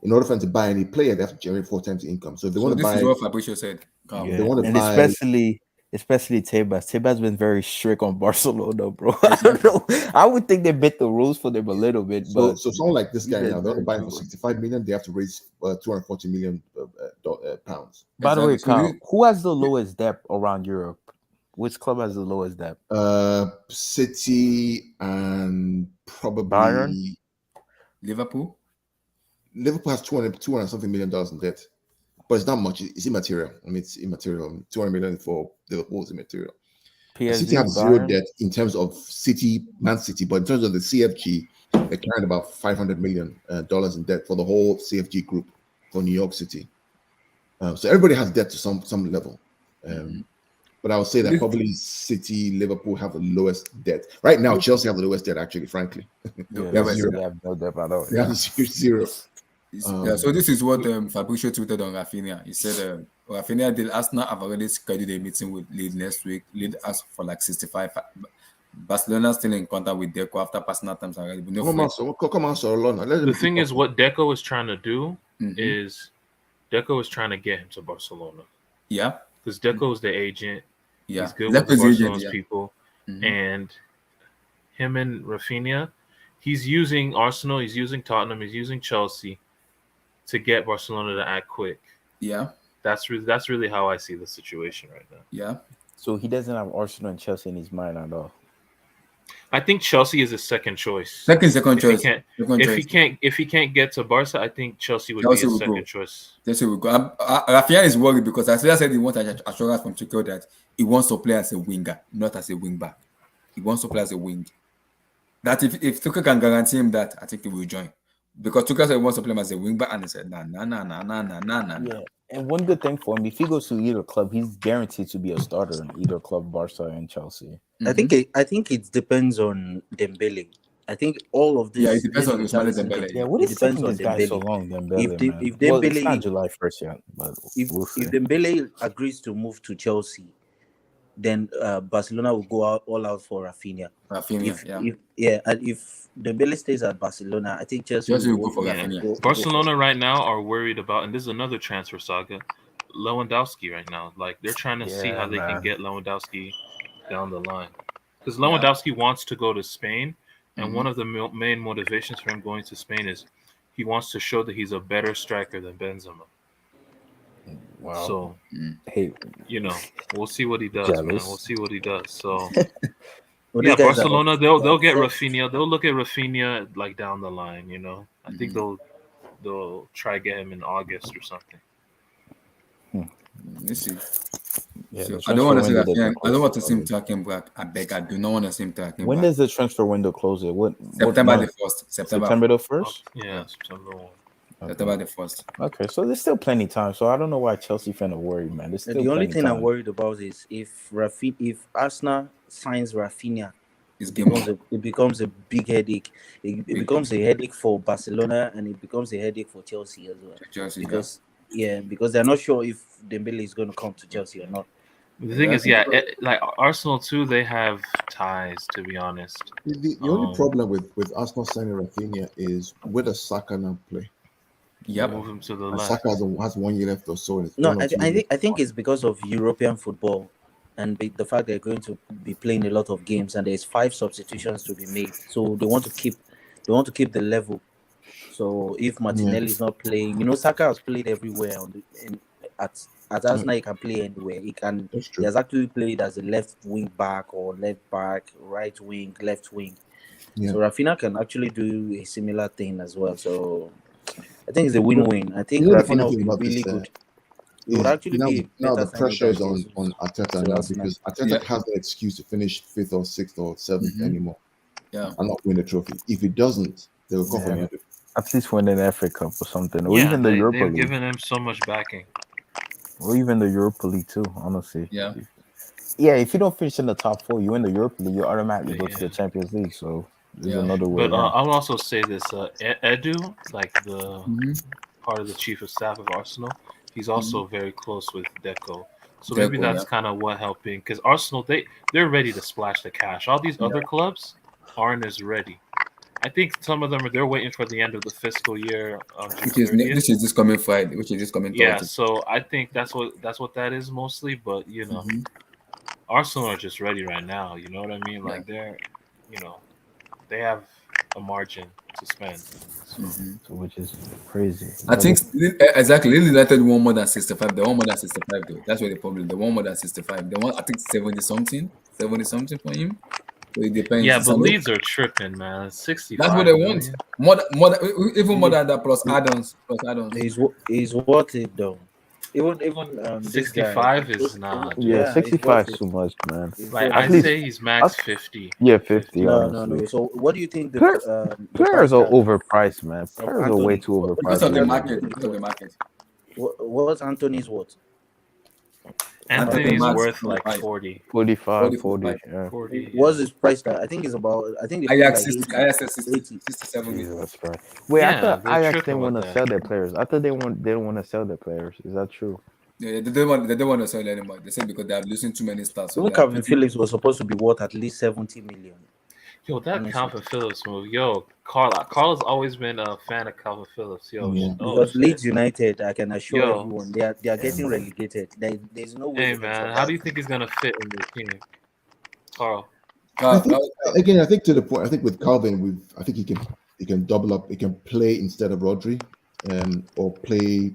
In order for them to buy any player, they have to generate 4 times the income. So if they want to buy, this is what Fabrizio said. They want to buy, especially Tebas. Tebas been very strict on Barcelona, bro. I don't know. I would think they bit the rules for them a little bit. So someone like this guy now, they want to buy him for 65 million. They have to raise 240 million pounds. By the way, Kyle, who has the lowest debt around Europe? Which club has the lowest debt? City and probably Bayern. Liverpool. Liverpool has 200 something million dollars in debt. But it's not much. It's immaterial. I mean, it's immaterial. 200 million for Liverpool is immaterial. City have zero debt in terms of Man City, but in terms of the CFG, they're carrying about $500 million in debt for the whole CFG group for New York City. So everybody has debt to some level. But I would say that probably City, Liverpool have the lowest debt. Right now, Chelsea have the lowest debt, actually, frankly. They have no debt at all. They have zero. So this is what Fabrizio tweeted on Rafinha. He said, Rafinha did Arsenal have already scheduled a meeting with Leeds next week. Leeds asked for like 65 Barcelona still in contact with Deco after personal terms already. But no Come on, Lona. Let him The thing pick is, up. what Deco is trying to do is Deco is trying to get him to Barcelona. Yeah. Because Deco is the agent. Yeah. He's good Deco's with the agent, Barcelona's yeah. people. And him and Rafinha, he's using Arsenal, he's using Tottenham, he's using Chelsea to get Barcelona to act quick. Yeah. That's really how I see the situation right now. Yeah. So he doesn't have Arsenal and Chelsea in his mind at all. I think Chelsea is his second choice. Second If choice. If he can't get to Barca, I think Chelsea would be his second choice. Chelsea will go. Rafinha is worried because as I said, he wants assurance from Tuchel that he wants to play as a winger, not as a wing back. He wants to play as a wing. That if Tuchel can guarantee him that, I think he will join. Because Tuchel said he wants to play him as a wing back, and he said, nah. Yeah, and one good thing for him, if he goes to either club, he's guaranteed to be a starter in either club, Barca and Chelsea. I think it depends on Dembele. I think all of this. Yeah, it depends on Ousmane Dembele. Yeah, what is taking this guy so long, Dembele? If Dembele, it's not July 1st yet, but if Dembele agrees to move to Chelsea, then Barcelona will go all out for Rafinha. And if Dembele stays at Barcelona, I think Chelsea will go for Rafinha. Barcelona right now are worried about, and this is another transfer saga, Lewandowski right now. Like they're trying to see how they can get Lewandowski down the line. Because Lewandowski wants to go to Spain, and one of the main motivations for him going to Spain is he wants to show that he's a better striker than Benzema. Wow. So, hey, we'll see what he does, man. We'll see what he does. So, Barcelona, they'll get Rafinha. They'll look at Rafinha like down the line. I think they'll try get him in August or something. Let's see. Yeah, So I don't want to see that. I don't want to see him talking back. I beg. I do not want to see him talking. When does the transfer window close? September the 1st. September the 1st. Yeah, September 1. September the 1st. Okay, so there's still plenty of time. So I don't know why Chelsea fan are worried, man. There's still the only thing time. I'm worried about is if Arsenal signs Rafinha, it becomes a big headache. It becomes a headache for Barcelona, and it becomes a headache for Chelsea as well. Because they're not sure if Dembele is going to come to Chelsea or not. The thing is, like Arsenal too, they have ties. To be honest, the only problem with Arsenal signing Rafinha is where does Saka now play? Move him to the left. Saka has 1 year left or so. I think it's because of European football and the fact they're going to be playing a lot of games, and there's 5 substitutions to be made. So they want to keep the level. So if Martinelli is not playing, Saka has played everywhere at Arsenal. He can play anywhere. He has actually played as a left wing back or left back, right wing, left wing. Yeah. So Rafinha can actually do a similar thing as well. So I think it's a win-win. I think Rafinha will be really good. It would actually be now the pressure is on Arteta now because Arteta has the excuse to finish 5th or 6th or 7th anymore. Yeah, and not win the trophy. If he doesn't, they will go for him. At least win an FA Cup or something, or even the Europa League. They've given him so much backing. Or even the Europa League too, honestly. Yeah. Yeah, if you don't finish in the top 4, you win the Europa League, you automatically go to the Champions League. So there's another way. But I'll also say this: Edu, like the part of the chief of staff of Arsenal, he's also very close with Deco. So maybe that's kind of what helping, because Arsenal they're ready to splash the cash. All these other clubs aren't as ready. I think some of them they're waiting for the end of the fiscal year, which is this coming Friday, Yeah, so I think that's what that is mostly. But Arsenal are just ready right now. You know what I mean? Like they're, they have a margin to spend, so which is crazy. I think exactly. United won more than 65. They won more than 65 though. That's where the problem. They won more than 65. They won, I think, 70 something for him. So it depends. Yeah, but Leeds are tripping, man. 65. That's what they want. Even more than that, plus add-ons. He's worth it though. Even 65 is not. Yeah, 65 is too much, man. Like I say, he's max 50. Yeah, 50. No. So what do you think? Players are overpriced, man. Players are way too overpriced. Because of the market. What's Anthony's worth? Anthony's worth like 40. 45, 40. Yeah. 40. What's his price tag? I think it's about. I think Ajax like 67. That's right. Wait, I thought Ajax didn't want to sell their players. I thought they didn't want to sell their players. Is that true? Yeah, they don't want to sell anymore. They said because they are losing too many stars. So Even they are Calvin putting. Phillips was supposed to be worth at least 70 million. Yo, that Honestly. Calvin Phillips move. Yo, Carla's always been a fan of Calvin Phillips. Yo, Yeah. oh Because shit. Leeds United, I can assure Yo, everyone, they are getting relegated. There's no way hey they can man, how do survive. you think he's gonna fit in the team, Carl? I think again, I think to the point. I think with Calvin, I think he can double up. He can play instead of Rodri, or play.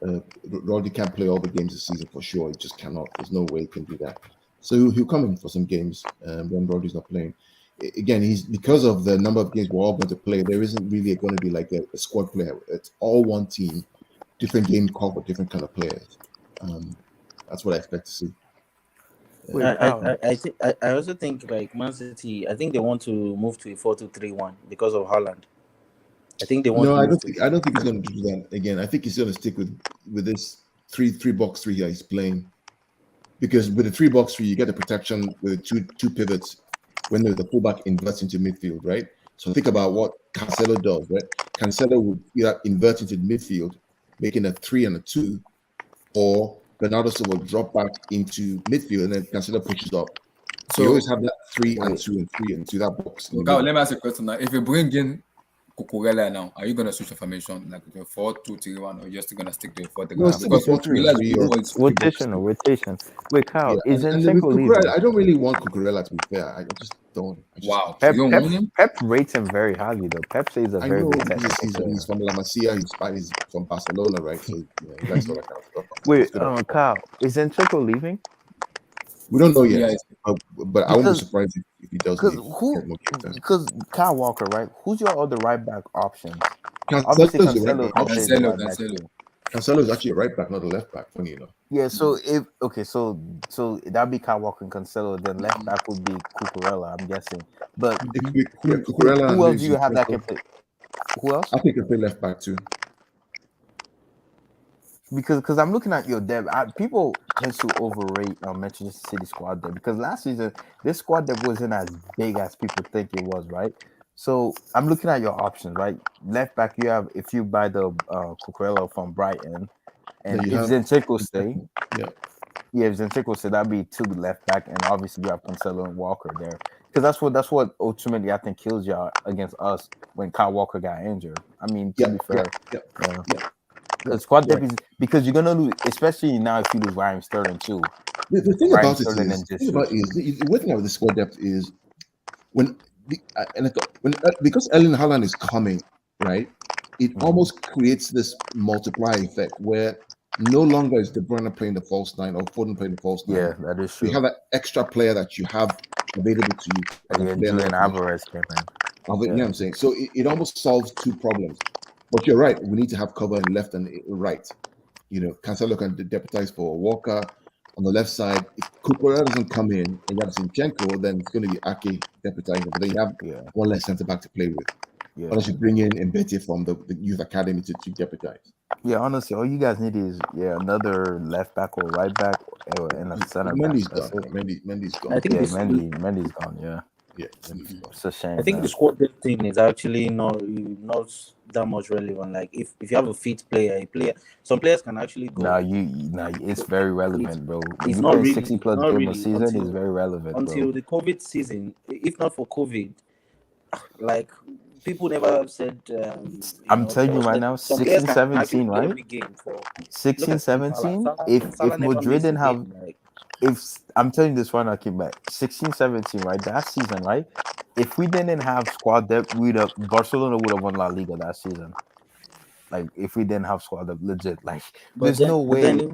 Rodri can't play all the games this season for sure. He just cannot. There's no way he can do that. So he'll come in for some games when Rodri's not playing. Again, he's because of the number of games we're all going to play. There isn't really going to be like a squad player. It's all one team, different game call for different kind of players. That's what I expect to see. Wait, I also think like Man City, I think they want to move to a 4-2-3-1 because of Haaland. I think they want No, to move to I don't think he's going to do that again. I think he's going to stick with this three box three that he's playing, because with the 3-box-3 you get the protection with two pivots when the fullback inverts into midfield, right? So think about what Cancelo does, right? Cancelo would either invert into midfield, making a 3 and a 2, or Bernardo Silva will drop back into midfield and then Cancelo pushes up. So you always have that 3 and 2 and 3 and 2, that box. So Carl, let me ask you a question now. If you bring in Cucurella now, are you gonna switch the formation like to a 4-2-3-1, or you're still gonna stick to a 4-3-1? No, still Because before Cucurella is 3 good, or but it's 3 boxes. rotation. Wait, Kyle, yeah, is and with Zinchenko leaving? Cucurella, I don't really want Cucurella, to be fair. I just don't. Wow, Pep, you don't want him? Pep rates him very highly though. Pep says he's a I very know good technical player. he's from La Masia, he's from Barcelona, right? So he likes all that kind of stuff. Wait, He's good at Kyle, is Zinchenko leaving? We don't know yet, Yeah, but I won't be surprised if he does leave. Because Kyle Walker, right? Who's your other right back option? Cancelo's Obviously, the right back. Cancelo is the right back too. Cancelo is actually a right back, not a left back. Funny enough. Yeah. So so that'd be Kyle Walker and Cancelo. Then left back would be Cucurella, I'm guessing. But It could be Cucurella. who else and do you have that Zinchenko. can play? Who else? I think he can play left back too. Because I'm looking at your depth. People tend to overrate Manchester City squad depth, because last season this squad depth wasn't as big as people think it was, right? So I'm looking at your options, right? Left back, you have, if you buy the Cucurella from Brighton, and if Zinchenko stay, if Zinchenko stay, that'd be 2 left back, and obviously you have Cancelo and Walker there, because that's what ultimately I think kills y'all against us when Kyle Walker got injured. I mean, to be fair, the squad depth is, because you're gonna lose, especially now if you lose Ryan Sterling too. The thing about it is, the thing about the squad depth is because Erling Haaland is coming, right? It almost creates this multiplier effect where no longer is De Bruyne playing the false 9 or Foden playing the false 9. Yeah, that is true. You have that extra player that you have available to you. Julian Alvarez came in. You know what I'm saying? So it almost solves 2 problems. But you're right. We need to have cover in left and right. You know, Cancelo can deputize for Walker on the left side. If Cucurella doesn't come in and you have Zinchenko, then it's going to be Ake deputizing. But then you have one less centre back to play with. Yeah. Unless you bring in Mbete from the youth academy to deputize. Yeah, honestly, all you guys need is another left back or right back and a center back. Mendy's gone. Mendy's gone. I think Mendy's gone. Yeah. Yeah, Mendy's gone. It's a shame. I think the squad depth thing is actually not that much relevant. Like if you have a fit player, some players can actually go. It's very relevant, bro. It's not really 60 plus game a season is very relevant. Until the COVID season, if not for COVID, like people never said. I'm telling you right now, 16, 17, right? 16, 17. If Madrid didn't have, if I'm telling you this right now, came back 16, 17, right? That season, right? If we didn't have squad depth, Barcelona would have won La Liga that season. Like if we didn't have squad depth, legit. Like there's no way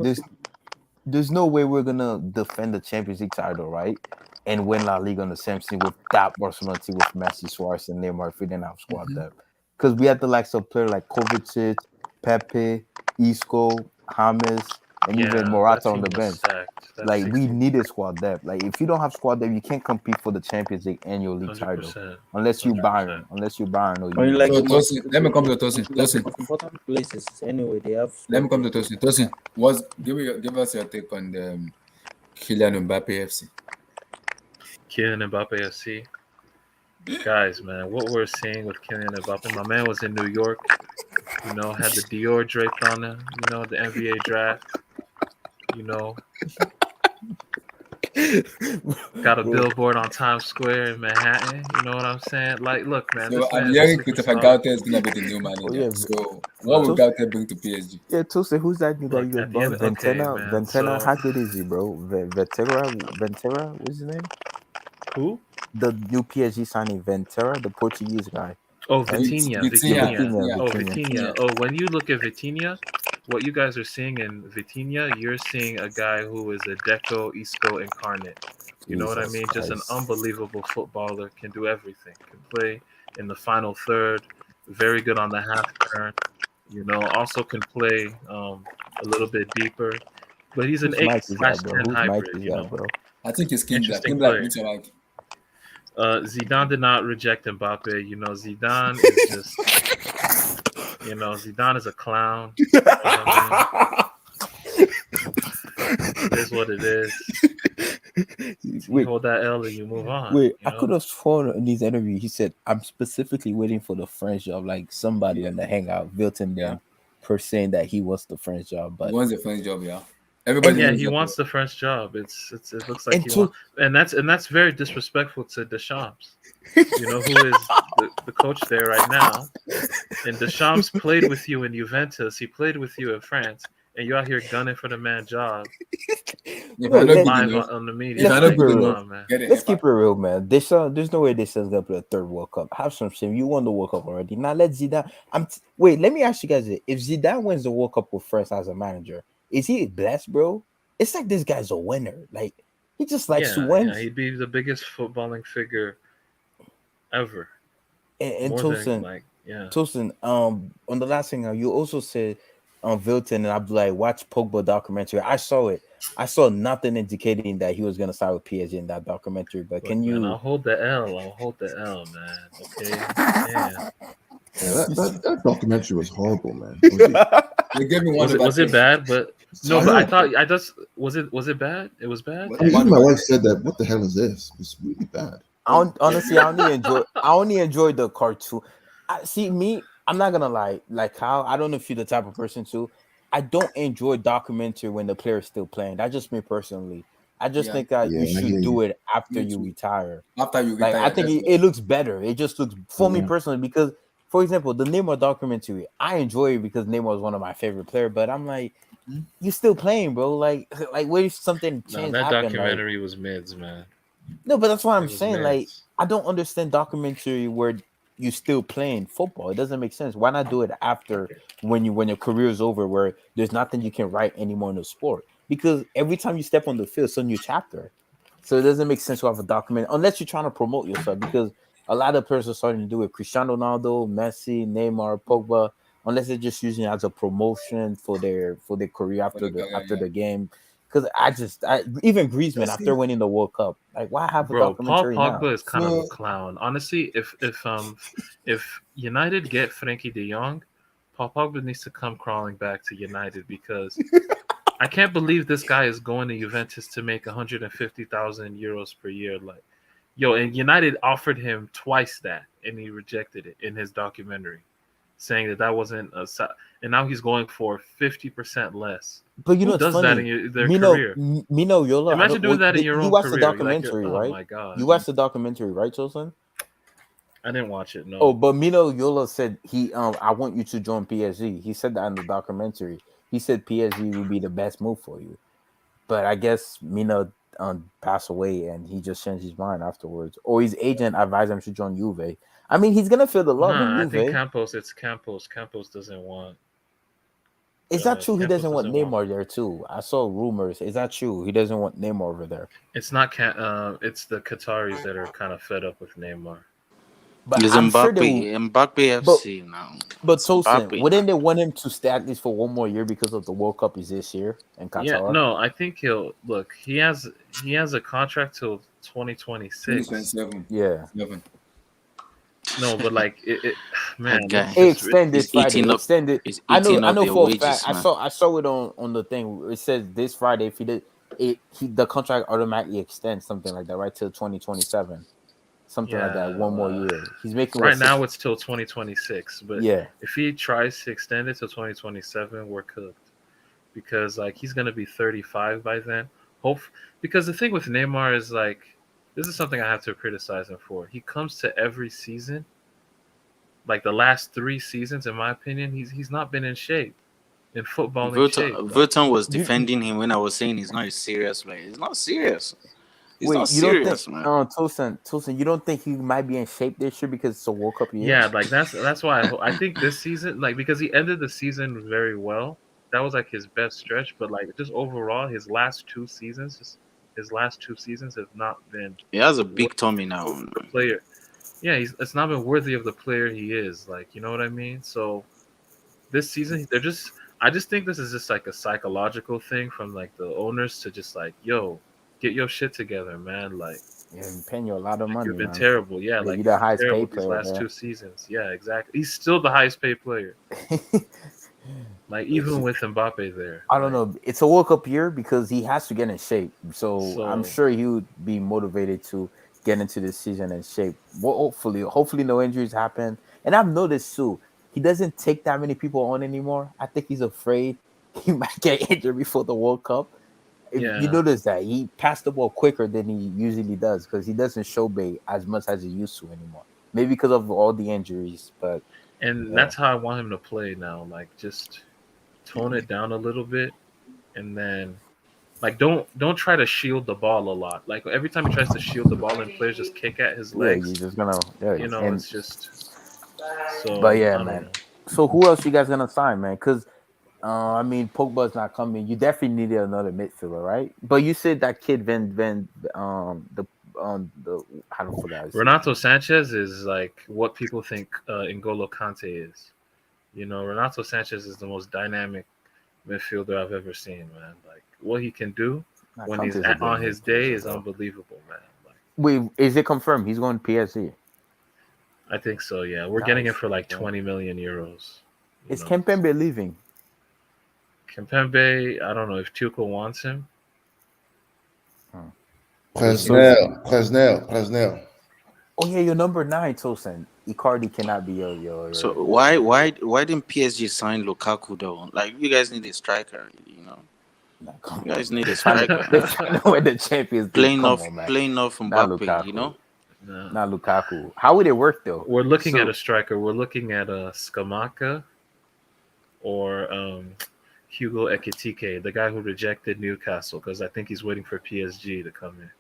we're gonna defend the Champions League title, right? And win La Liga on the same team with that Barcelona team with Messi, Suarez, and Neymar if we didn't have squad depth. Because we had the likes of players like Kovacic, Pepe, Isco, James, and even Morata on the bench. Like we needed squad depth. Like if you don't have squad depth, you can't compete for the Champions League and your league title unless you Bayern. Or you like let me come to Tosin. Tosin. Important places anyway. They have. Let me come to Tosin. Tosin, give us your take on the Kylian Mbappe FC. Kylian Mbappe FC. Guys, man, what we're seeing with Kylian Mbappe, my man was in New York, had the Dior draped on him, the NBA draft. You know, got a billboard on Times Square in Manhattan. You know what I'm saying? Like, look, man, So this I'm man's a hearing Christopher superstar. Gaute is gonna be the new manager. Oh yeah, So what will Gaute bring to PSG? yeah. Tulsa, who's that new guy Look, you just at the brought? end, okay, man. Ventana. So How good is he, bro? Ventera. What's his name? who? The new PSG signing, Ventera, the Portuguese guy. Oh, Right? Vitinha, Vitinha, Vitinha. Vitinha, Oh, Vitinha. Vitinha. Oh, when you look at Vitinha, what you guys are seeing in Vitinha, you're seeing a guy who is a Deco Isco incarnate. You know what I Jesus mean? Just an Christ. unbelievable footballer, can do everything. Can play in the final third, very good on the half turn. You know, also can play a little bit deeper. But he's an Whose mic is that, bro? 8/10 Whose mic hybrid, is you that, know. bro? I think it's Kindler. Interesting Kindler, player. meet your mic. Zidane did not reject Mbappe. You know, Zidane is just, you know, Zidane is a clown. You know what I mean? It is what it is. You Wait, hold that L and you move on. wait. You I could know? have sworn in these interviews he said, "I'm specifically waiting for the French job." Like somebody on the hangout, Vilton Yeah. them, per saying that he wants the French job, He but wants a French job, yeah. Everybody Yeah, knows he that. wants the French job. It looks like and he to wants, and that's very disrespectful to Deschamps. You know, who is the coach there right now. And Deschamps played with you in Juventus. He played with you in France, and you're out here gunning for the man job If bro, I know good live enough, on the media. if I let's know Like, keep it good come real. enough, on, man. get it. Let's keep it real, man. There's no way Deschamps gonna play a third World Cup. Have some shame. You won the World Cup already. Now let Zidane. Wait. Let me ask you guys this: if Zidane wins the World Cup with France as a manager, is he blessed, bro? It's like this guy's a winner. Like he just likes to win. Yeah, he'd be the biggest footballing figure ever. And More than Tosin, like, yeah. on the last thing, you also said on Vilton and Abdullah, watch Pogba documentary. I saw it. I saw nothing indicating that he was gonna start with PSG in that documentary. But Look, can man, I'll you? hold the L. I'll hold the L, man. Okay. Yeah. Yeah, that documentary was horrible, man. They gave me one Was it over was it 10. bad? But no, I but I heard. thought I just was it bad? It was bad. I mean, One even my over wife 10. said that. What the hell is this? It's really bad. Honestly, I only enjoy the cartoon. I'm not gonna lie. Like how I don't know if you're the type of person too. I don't enjoy documentary when the player is still playing. That's just me personally. I just Yeah, think that you Yeah, I should hear do you. it after me you too. retire. After you Like I retire, think that's it looks better. It just looks for me Yeah. personally because, for example, the Neymar documentary, I enjoy it because Neymar is one of my favorite players. But I'm like, you're still playing, bro. Like what if something No, change that happen? Like documentary was mids, man. no, but that's what I'm It was saying. Like, mids. I don't understand documentary where you still playing football. It doesn't make sense. Why not do it after when your career is over, where there's nothing you can write anymore in the sport? Because every time you step on the field, it's a new chapter. So it doesn't make sense to have a document unless you're trying to promote yourself. Because a lot of players are starting to do it. Cristiano Ronaldo, Messi, Neymar, Pogba. Unless they're just using it as a promotion for their career for the career. after Yeah. the game. Because even Griezmann Just after see. winning the World Cup, like why have a Bro, Paul documentary now? Pogba is kind of a So clown. Honestly, if United get Frankie De Jong, Paul Pogba needs to come crawling back to United because I can't believe this guy is going to Juventus to make 150,000 euros per year. Like, yo, and United offered him twice that, and he rejected it in his documentary, saying that wasn't and now he's going for 50% less. But you know Who it's does that in funny. their career? Mino Yola. I Imagine don't. doing that in your You own watched the career. You're like, documentary, oh right? my god. You watched the documentary, right, Chosen? I didn't watch it. Oh, No. but Mino Yola said I want you to join PSG. He said that in the documentary. He said PSG would be the best move for you. But I guess Mino passed away and he just changed his mind afterwards. Or his agent advised him to join Juve. I mean, he's gonna feel the love in Nah, I think Juve. It's Campos. Campos doesn't want. Is that true? He Campos doesn't want doesn't want. Neymar there too. I saw rumors. Is that true? He doesn't want Neymar over there. It's not. It's the Qataris that are kind of fed up with Neymar. But It's I'm sure they will. Mbappe But FC now. but It's Tosin, Mbappe wouldn't now. they want him to stay at least for one more year because of the World Cup is this year in Yeah, Qatar? no, I think he'll look. He has a contract till 2026. 2027. Yeah. 7. No, but like man, That guy Hey, it's extend this is Friday. eating up. Extend it. Is I eating up know their for a fact. wages, man. I saw it on the thing. It says this Friday if he did the contract automatically extends something like that, right? Till 2027. Something like that. yeah. One more year. He's making Right now it's till 2026, but yeah. if he tries to extend it to 2027, we're cooked. because like he's gonna be 35 by then. Hope because the thing with Neymar is like this is something I have to criticize him for. He comes to every season, like the last 3 seasons, in my opinion, he's not been in shape, in footballing shape. Verton was defending him when I was saying he's not a serious player. He's not serious. He's not Wait, you don't think, serious, man. Tosin, you don't think he might be in shape this year because it's a World Cup year? Yeah, like that's why I think this season, like because he ended the season very well. That was like his best stretch, but like just overall, his last two seasons have not been. He has a big tummy now. The player, yeah, it's not been worthy of the player he is. Like you know what I mean? So this season, I just think this is just like a psychological thing from like the owners to just like, yo, get your shit together, man. Like. Yeah, I'm paying you a lot of money. You've been man. terrible, yeah. You're Like the highest terrible paid these player. last 2 seasons. Yeah, exactly. He's still the highest paid player. Like even with Mbappe there. I don't know. It's a World Cup year because he has to get in shape. So I'm sure he would be motivated to get into this season in shape. Well, hopefully no injuries happen. And I've noticed too, he doesn't take that many people on anymore. I think he's afraid he might get injured before the World Cup. You notice that he passed the ball quicker than he usually does because he doesn't show bait as much as he used to anymore. Maybe because of all the injuries, but that's how I want him to play now. Like just tone it down a little bit, and then like don't try to shield the ball a lot. Like every time he tries to shield the ball and players just kick at his legs. Yeah, you're just gonna it's just. So, but yeah, man. So who else you guys gonna sign, man? Because I mean, Pogba's not coming. You definitely needed another midfielder, right? But you said that kid the I don't forget. Renato Sanchez is like what people think N'Golo Kante is. You know, Renato Sanchez is the most dynamic midfielder I've ever seen, man. Like what he can do when he's on his day is unbelievable, man. Like, wait, is it confirmed he's going to PSG? I think so. Yeah, we're getting him for like 20 million euros. Is Kimpembe leaving? Kimpembe, I don't know if Tuchel wants him. Presnel. Oh yeah, your number 9, Tosin. Icardi cannot be your. So why didn't PSG sign Lukaku though? Like you guys need a striker, you know. You guys need a striker. They're trying to win the Champions League. Playing off Mbappe, you know. No. Not Lukaku. How would it work though? We're looking at a striker. We're looking at a Scamacca or Hugo Ekitike, the guy who rejected Newcastle, because I think he's waiting for PSG to come in.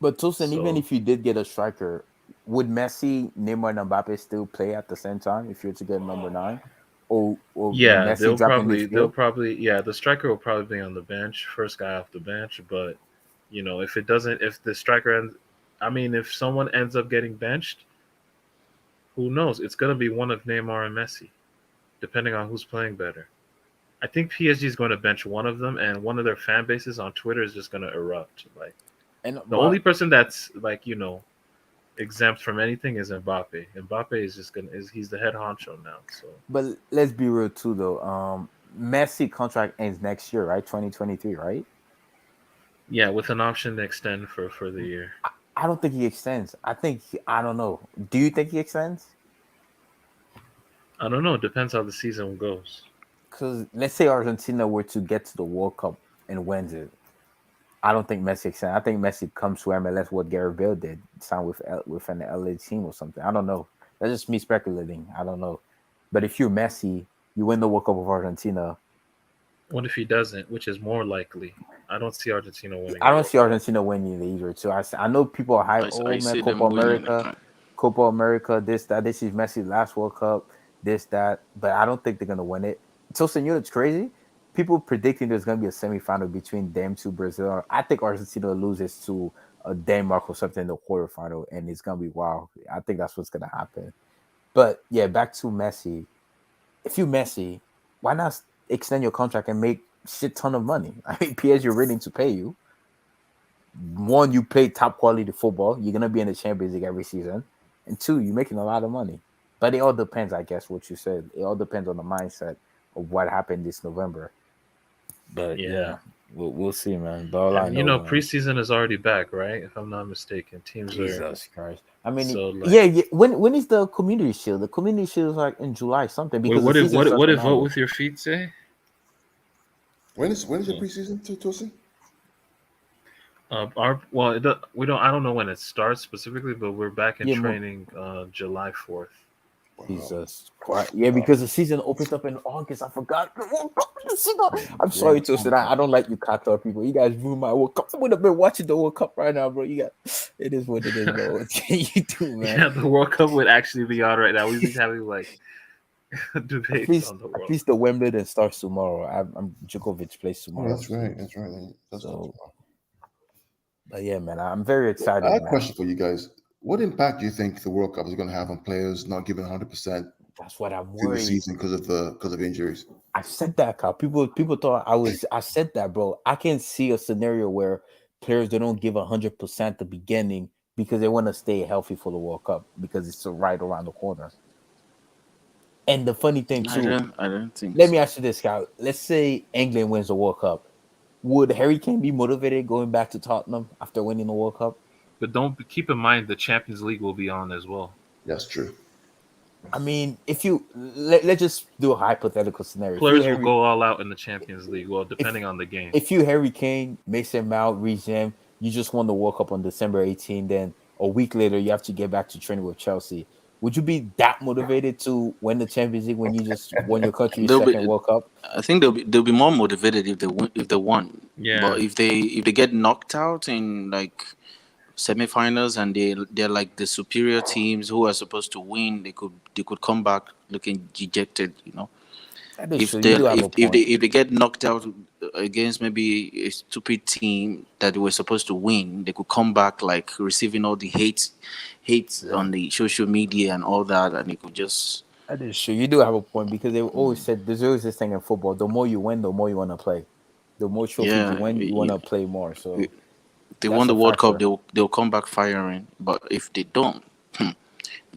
But Tosin, even if you did get a striker, would Messi, Neymar, and Mbappe still play at the same time if you were to get number 9? Or yeah, Messi they'll probably the striker will probably be on the bench, first guy off the bench. But you know, if the striker if someone ends up getting benched, who knows? It's gonna be one of Neymar and Messi, depending on who's playing better. I think PSG is going to bench one of them, and one of their fan bases on Twitter is just going to erupt. Like, the only person that's like exempt from anything is Mbappe. Mbappe is he's the head honcho now. So, but let's be real too, though. Messi contract ends next year, right? 2023, right? Yeah, with an option to extend for the year. I don't think he extends. I don't know. Do you think he extends? I don't know. It depends how the season goes. Because let's say Argentina were to get to the World Cup and wins it, I don't think Messi extends. I think Messi comes to MLS what Gabriel did, sign with an LA team or something. I don't know. That's just me speculating. I don't know. But if you're Messi, you win the World Cup of Argentina. What if he doesn't? Which is more likely? I don't see Argentina winning. I don't see Argentina winning either. So I know people are hype. Oh man, Copa America, this, that. This is Messi's last World Cup. This, that, but I don't think they're gonna win it. So, you know, it's crazy. People predicting there's gonna be a semifinal between them two Brazil. I think Argentina loses to Denmark or something in the quarterfinal, and it's gonna be wild. I think that's what's gonna happen. But yeah, back to Messi. If you Messi, why not extend your contract and make shit ton of money? I mean, PSG are willing to pay you. One, you play top quality football. You're gonna be in the Champions League every season, and two, you're making a lot of money. But it all depends, I guess, what you said. It all depends on the mindset of what happened this November. But yeah, we'll see, man. But all I know, preseason is already back, right? If I'm not mistaken, teams Jesus Christ. I mean, so, yeah. When is the Community Shield? The Community Shield is like in July something. Because what did vote with your feet say? When is the preseason to Tosin? We don't. I don't know when it starts specifically, but we're back in Yeah, training July 4th. Jesus Christ. Yeah, because the season opens up in August. I forgot. I'm sorry to say that. I don't like you Qatar people. You guys ruined my World Cup. I would have been watching the World Cup right now, bro. You got it is what it is, bro. What can you do, man? Yeah, the World Cup would actually be on right now. We'd be having like debates on the World. At least the Wimbledon starts tomorrow. I'm Djokovic plays tomorrow. Oh, that's right. That's right. That's so, but yeah, man, I'm very excited. I have a question for you guys. What impact do you think the World Cup is going to have on players not giving 100%? That's what I'm through worried the season because of injuries. I said that, Kyle. People thought I said that, bro. I can see a scenario where players they don't give 100% at the beginning because they want to stay healthy for the World Cup because it's right around the corner. And the funny thing too, I don't think. Let me ask you this, Kyle. Let's say England wins the World Cup. Would Harry Kane be motivated going back to Tottenham after winning the World Cup? But don't keep in mind the Champions League will be on as well. That's true. I mean, if you let's just do a hypothetical scenario. Players will go all out in the Champions League, well, depending on the game. If you Harry Kane, Mason Mount, Reece James, you just won the World Cup on December 18, then a week later you have to get back to training with Chelsea. Would you be that motivated to win the Champions League when you just won your country's second World Cup? I think they'll be more motivated if they won. Yeah. But if they get knocked out in like semifinals and they're like the superior teams who are supposed to win, they could come back looking dejected, you know. If they get knocked out against maybe a stupid team that they were supposed to win, they could come back like receiving all the hate on the social media and all that, and they could just. That is true. You do have a point because they always said there's always this thing in football: the more you win, the more you want to play. The more trophies you win, you want to play more. So if they won the World Cup, they'll come back firing. But if they don't,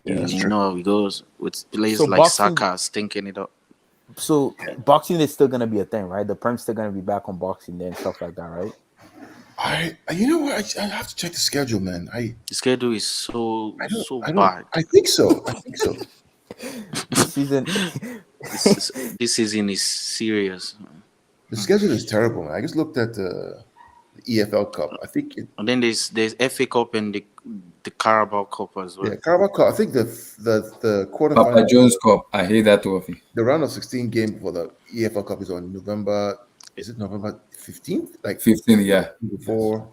you know how it goes with players like Saka stinking it up. So boxing is still gonna be a thing, right? The Prem's still gonna be back on Boxing Day and stuff like that, right? You know what? I have to check the schedule, man. The schedule is so bad. I think so. This season, this season is serious. The schedule is terrible, man. I just looked at the EFL Cup. I think and then there's FA Cup and the Carabao Cup as well. Yeah, Carabao Cup. I think the quarterfinal. Papa Jones Cup. I hate that trophy. The round of 16 game for the EFL Cup is on November. Is it November 15th? Like 15th, yeah. Before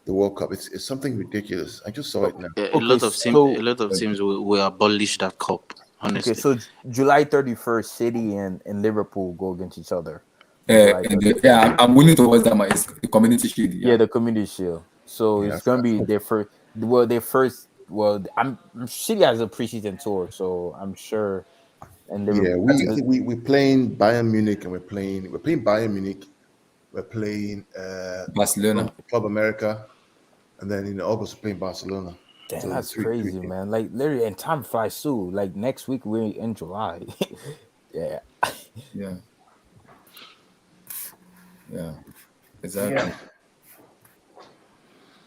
the World Cup, it's something ridiculous. I just saw it now. A lot of teams will abolish that cup. Honestly. Okay, so July 31st, City and Liverpool go against each other. I'm willing to watch that. It's the Community Shield. Yeah, the Community Shield. So it's gonna be their first. Well, I'm City has a preseason tour, so I'm sure. And we're playing Bayern Munich, and we're playing Bayern Munich. We're playing Barcelona, Club America, and then in August we're playing Barcelona. Damn, so that's crazy, man. Like literally, and time flies too. Like next week we're in July. Yeah, exactly. Yeah.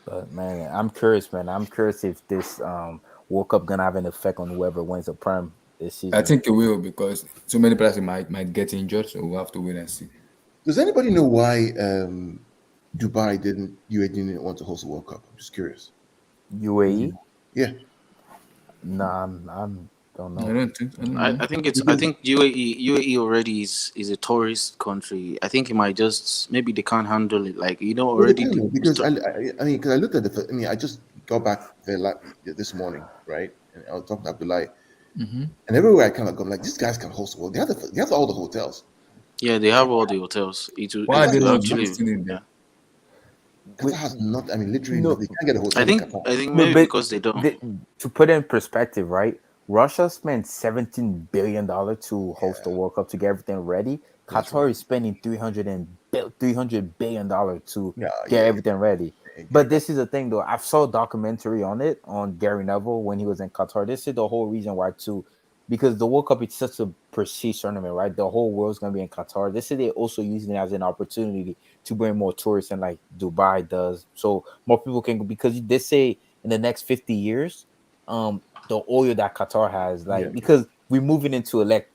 But man, I'm curious, man. I'm curious if this World Cup gonna have an effect on whoever wins the Prem this season. I think it will because so many players might get injured, so we'll have to wait and see. Does anybody know why UAE didn't want to host a World Cup? I'm just curious. UAE? Yeah. Nah, I don't know. I don't think. I think UAE already is a tourist country. I think it might just maybe they can't handle it. Like already. Because I looked at I just got back there this morning, right? And I was talking to Abdullah, and everywhere I kind of go, I'm like, these guys can host a world. They have all the hotels. Yeah, they have all the hotels. Why are they not actually? Yeah. Qatar has not. I mean, literally, they can't get a hotel. I think maybe because they don't. To put it in perspective, right? Russia spent $17 billion to host the World Cup to get everything ready. Qatar is spending $300 billion to get everything ready. But this is the thing, though. I saw a documentary on it on Gary Neville when he was in Qatar. This is the whole reason why, too. Because the World Cup is such a prestige tournament, right? The whole world's going to be in Qatar. This is they're also using it as an opportunity to bring more tourists in like Dubai does. So more people can go because they say in the next 50 years, the oil that Qatar has, because we're moving into like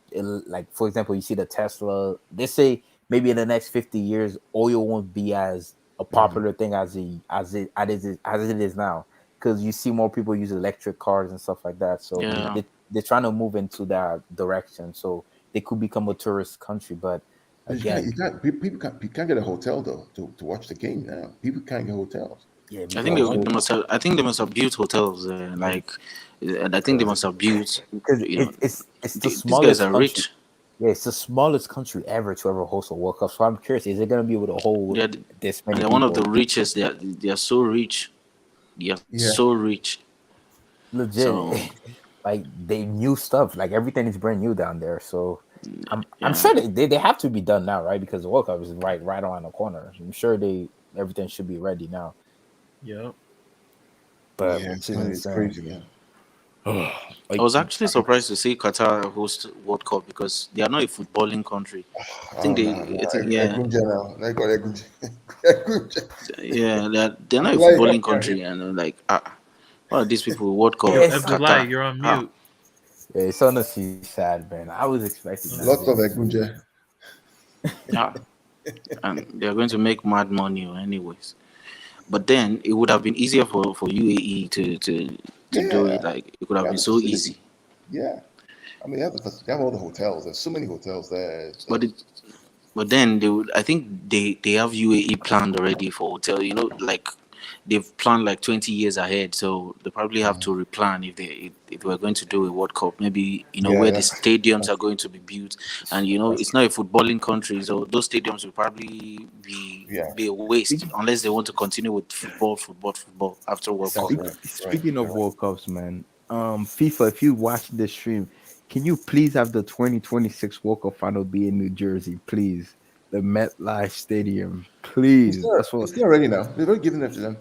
for example, you see the Tesla. They say maybe in the next 50 years, oil won't be as a popular thing as it is now. Because you see more people use electric cars and stuff like that. So Yeah. they're trying to move into that direction. So they could become a tourist country. But again, people can't get a hotel though to watch the game now. People can't get hotels. yeah, I think they must have. I think they must have built hotels. And I think they must have built. because You know, it's the these guys smallest are country. rich. Yeah, it's the smallest country ever to ever host a World Cup. So I'm curious, is it going to be able to hold They're, this and many they're people? one of the richest. They are so rich. They are so rich. Legit. So Like they new stuff. Like everything is brand new down there. So I'm sure they have to be done now, right? Because the World Cup is right around the corner. I'm sure everything should be ready now. Yep. But it's crazy, man. I was actually surprised to see Qatar host World Cup because they are not a footballing country. I think they're not a footballing country, and I'm like, what are these people? World Cup, Abdullah, Qatar. you're on mute. Yeah, it's honestly sad, man. I was expecting that. Lots of Egunje. Yeah, and they're going to make mad money, anyways. But then it would have been easier for UAE to do it. Like it could have been so easy. Yeah, I mean, they have all the hotels. There's so many hotels there. But then they would. I think they have UAE planned already for hotel. You know, like they've planned like 20 years ahead. So they probably have to replan if we're going to do a World Cup. Maybe where the stadiums are going to be built, and it's not a footballing country, so those stadiums will probably be a waste unless they want to continue with football after World Cup. Speaking of World Cups, man, FIFA, if you watch this stream, can you please have the 2026 World Cup final be in New Jersey, please? The MetLife Stadium, please. It's there already now. They've already given it to them.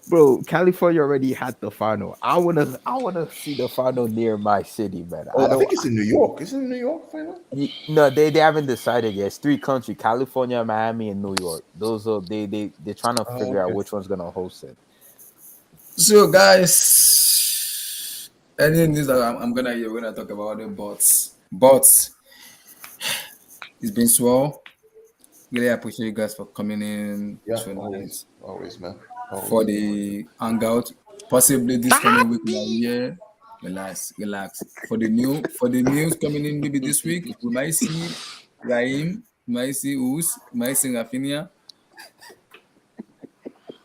Bro, California already had the final. I wanna see the final near my city, man. I think it's in New York. Is it in New York final? No, they haven't decided yet. It's 3 countries: California, Miami, and New York. Those are they're trying to figure out which one's gonna host it. So, guys, any news that I'm gonna hear, we're gonna talk about the bots. It's been swell. Really appreciate you guys for coming in tonight. Always, man. For the hangout, possibly this coming week. Yeah, relax. For the news coming in maybe this week, we might see Raheem, we might see Us, we might see Rafinha.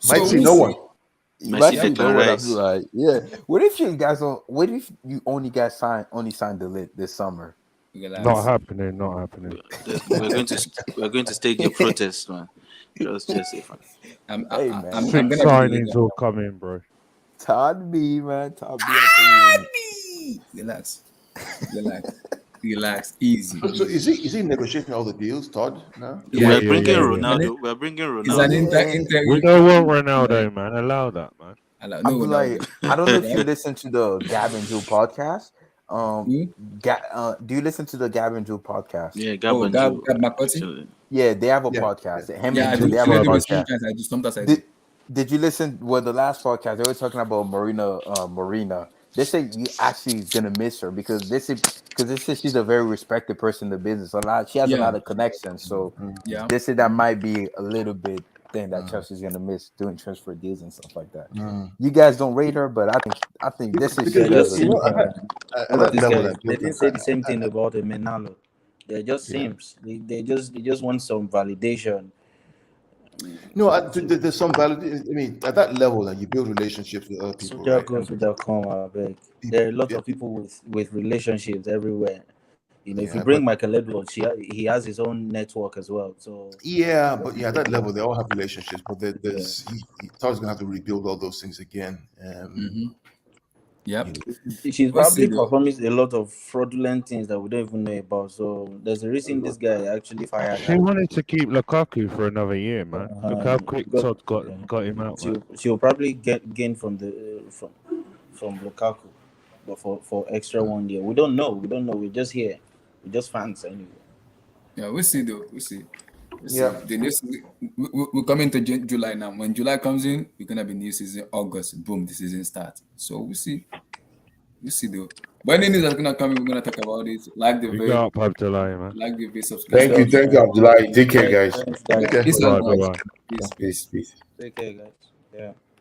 Might see no one. Might see like, yeah. What if you guys don't? What if you only signed the lit this summer? Not happening. We're going to stage a protest, man. Just say fun. I'm Six signings will come in, bro. Todd B, man. Todd B. Relax. Easy. So is he negotiating all the deals, Todd? No. We're bringing Ronaldo. We're bringing Ronaldo. We don't want Ronaldo, man. Allow that, man. I don't know if you listen to the Gab and Drew podcast. Do you listen to the Gab and Drew podcast? Yeah, Gab and Drew. Yeah, they have a podcast. They have a podcast. Did you listen? Well, the last podcast they were talking about Marina. They say you actually gonna miss her because she's a very respected person in the business. She has a lot of connections. So this is that might be a little bit thing that Chelsea's gonna miss doing transfer deals and stuff like that. You guys don't rate her, but I think this is they didn't say the same thing about Menalo. They're just Sims. They just want some validation. No, there's some validation. I mean, at that level, that you build relationships with other people. So goes with I beg. There are a lot of people with relationships everywhere. If you bring Michael Edwards, he has his own network as well. So but at that level, they all have relationships. But Todd's gonna have to rebuild all those things again. Yep. She's probably performing a lot of fraudulent things that we don't even know about. So there's a reason this guy actually fired her. She wanted to keep Lukaku for another year, man. Look how quick Todd got him out. She'll probably gain from Lukaku, but for extra 1 year. We don't know. We're just here. We're just fans anyway. Yeah, we'll see though. We'll see. The next we're coming to July now. When July comes in, we're gonna be new season. August, boom, the season starts. So we'll see. We'll see though. When the news is gonna come, we're gonna talk about it. Like the You video, got up, Abdullah, man. like the video, subscribe. Thank you, Abdullah. Take care, guys. Peace Bye, out, bye, guys. bye. Peace. Peace. Take care, guys. Yeah.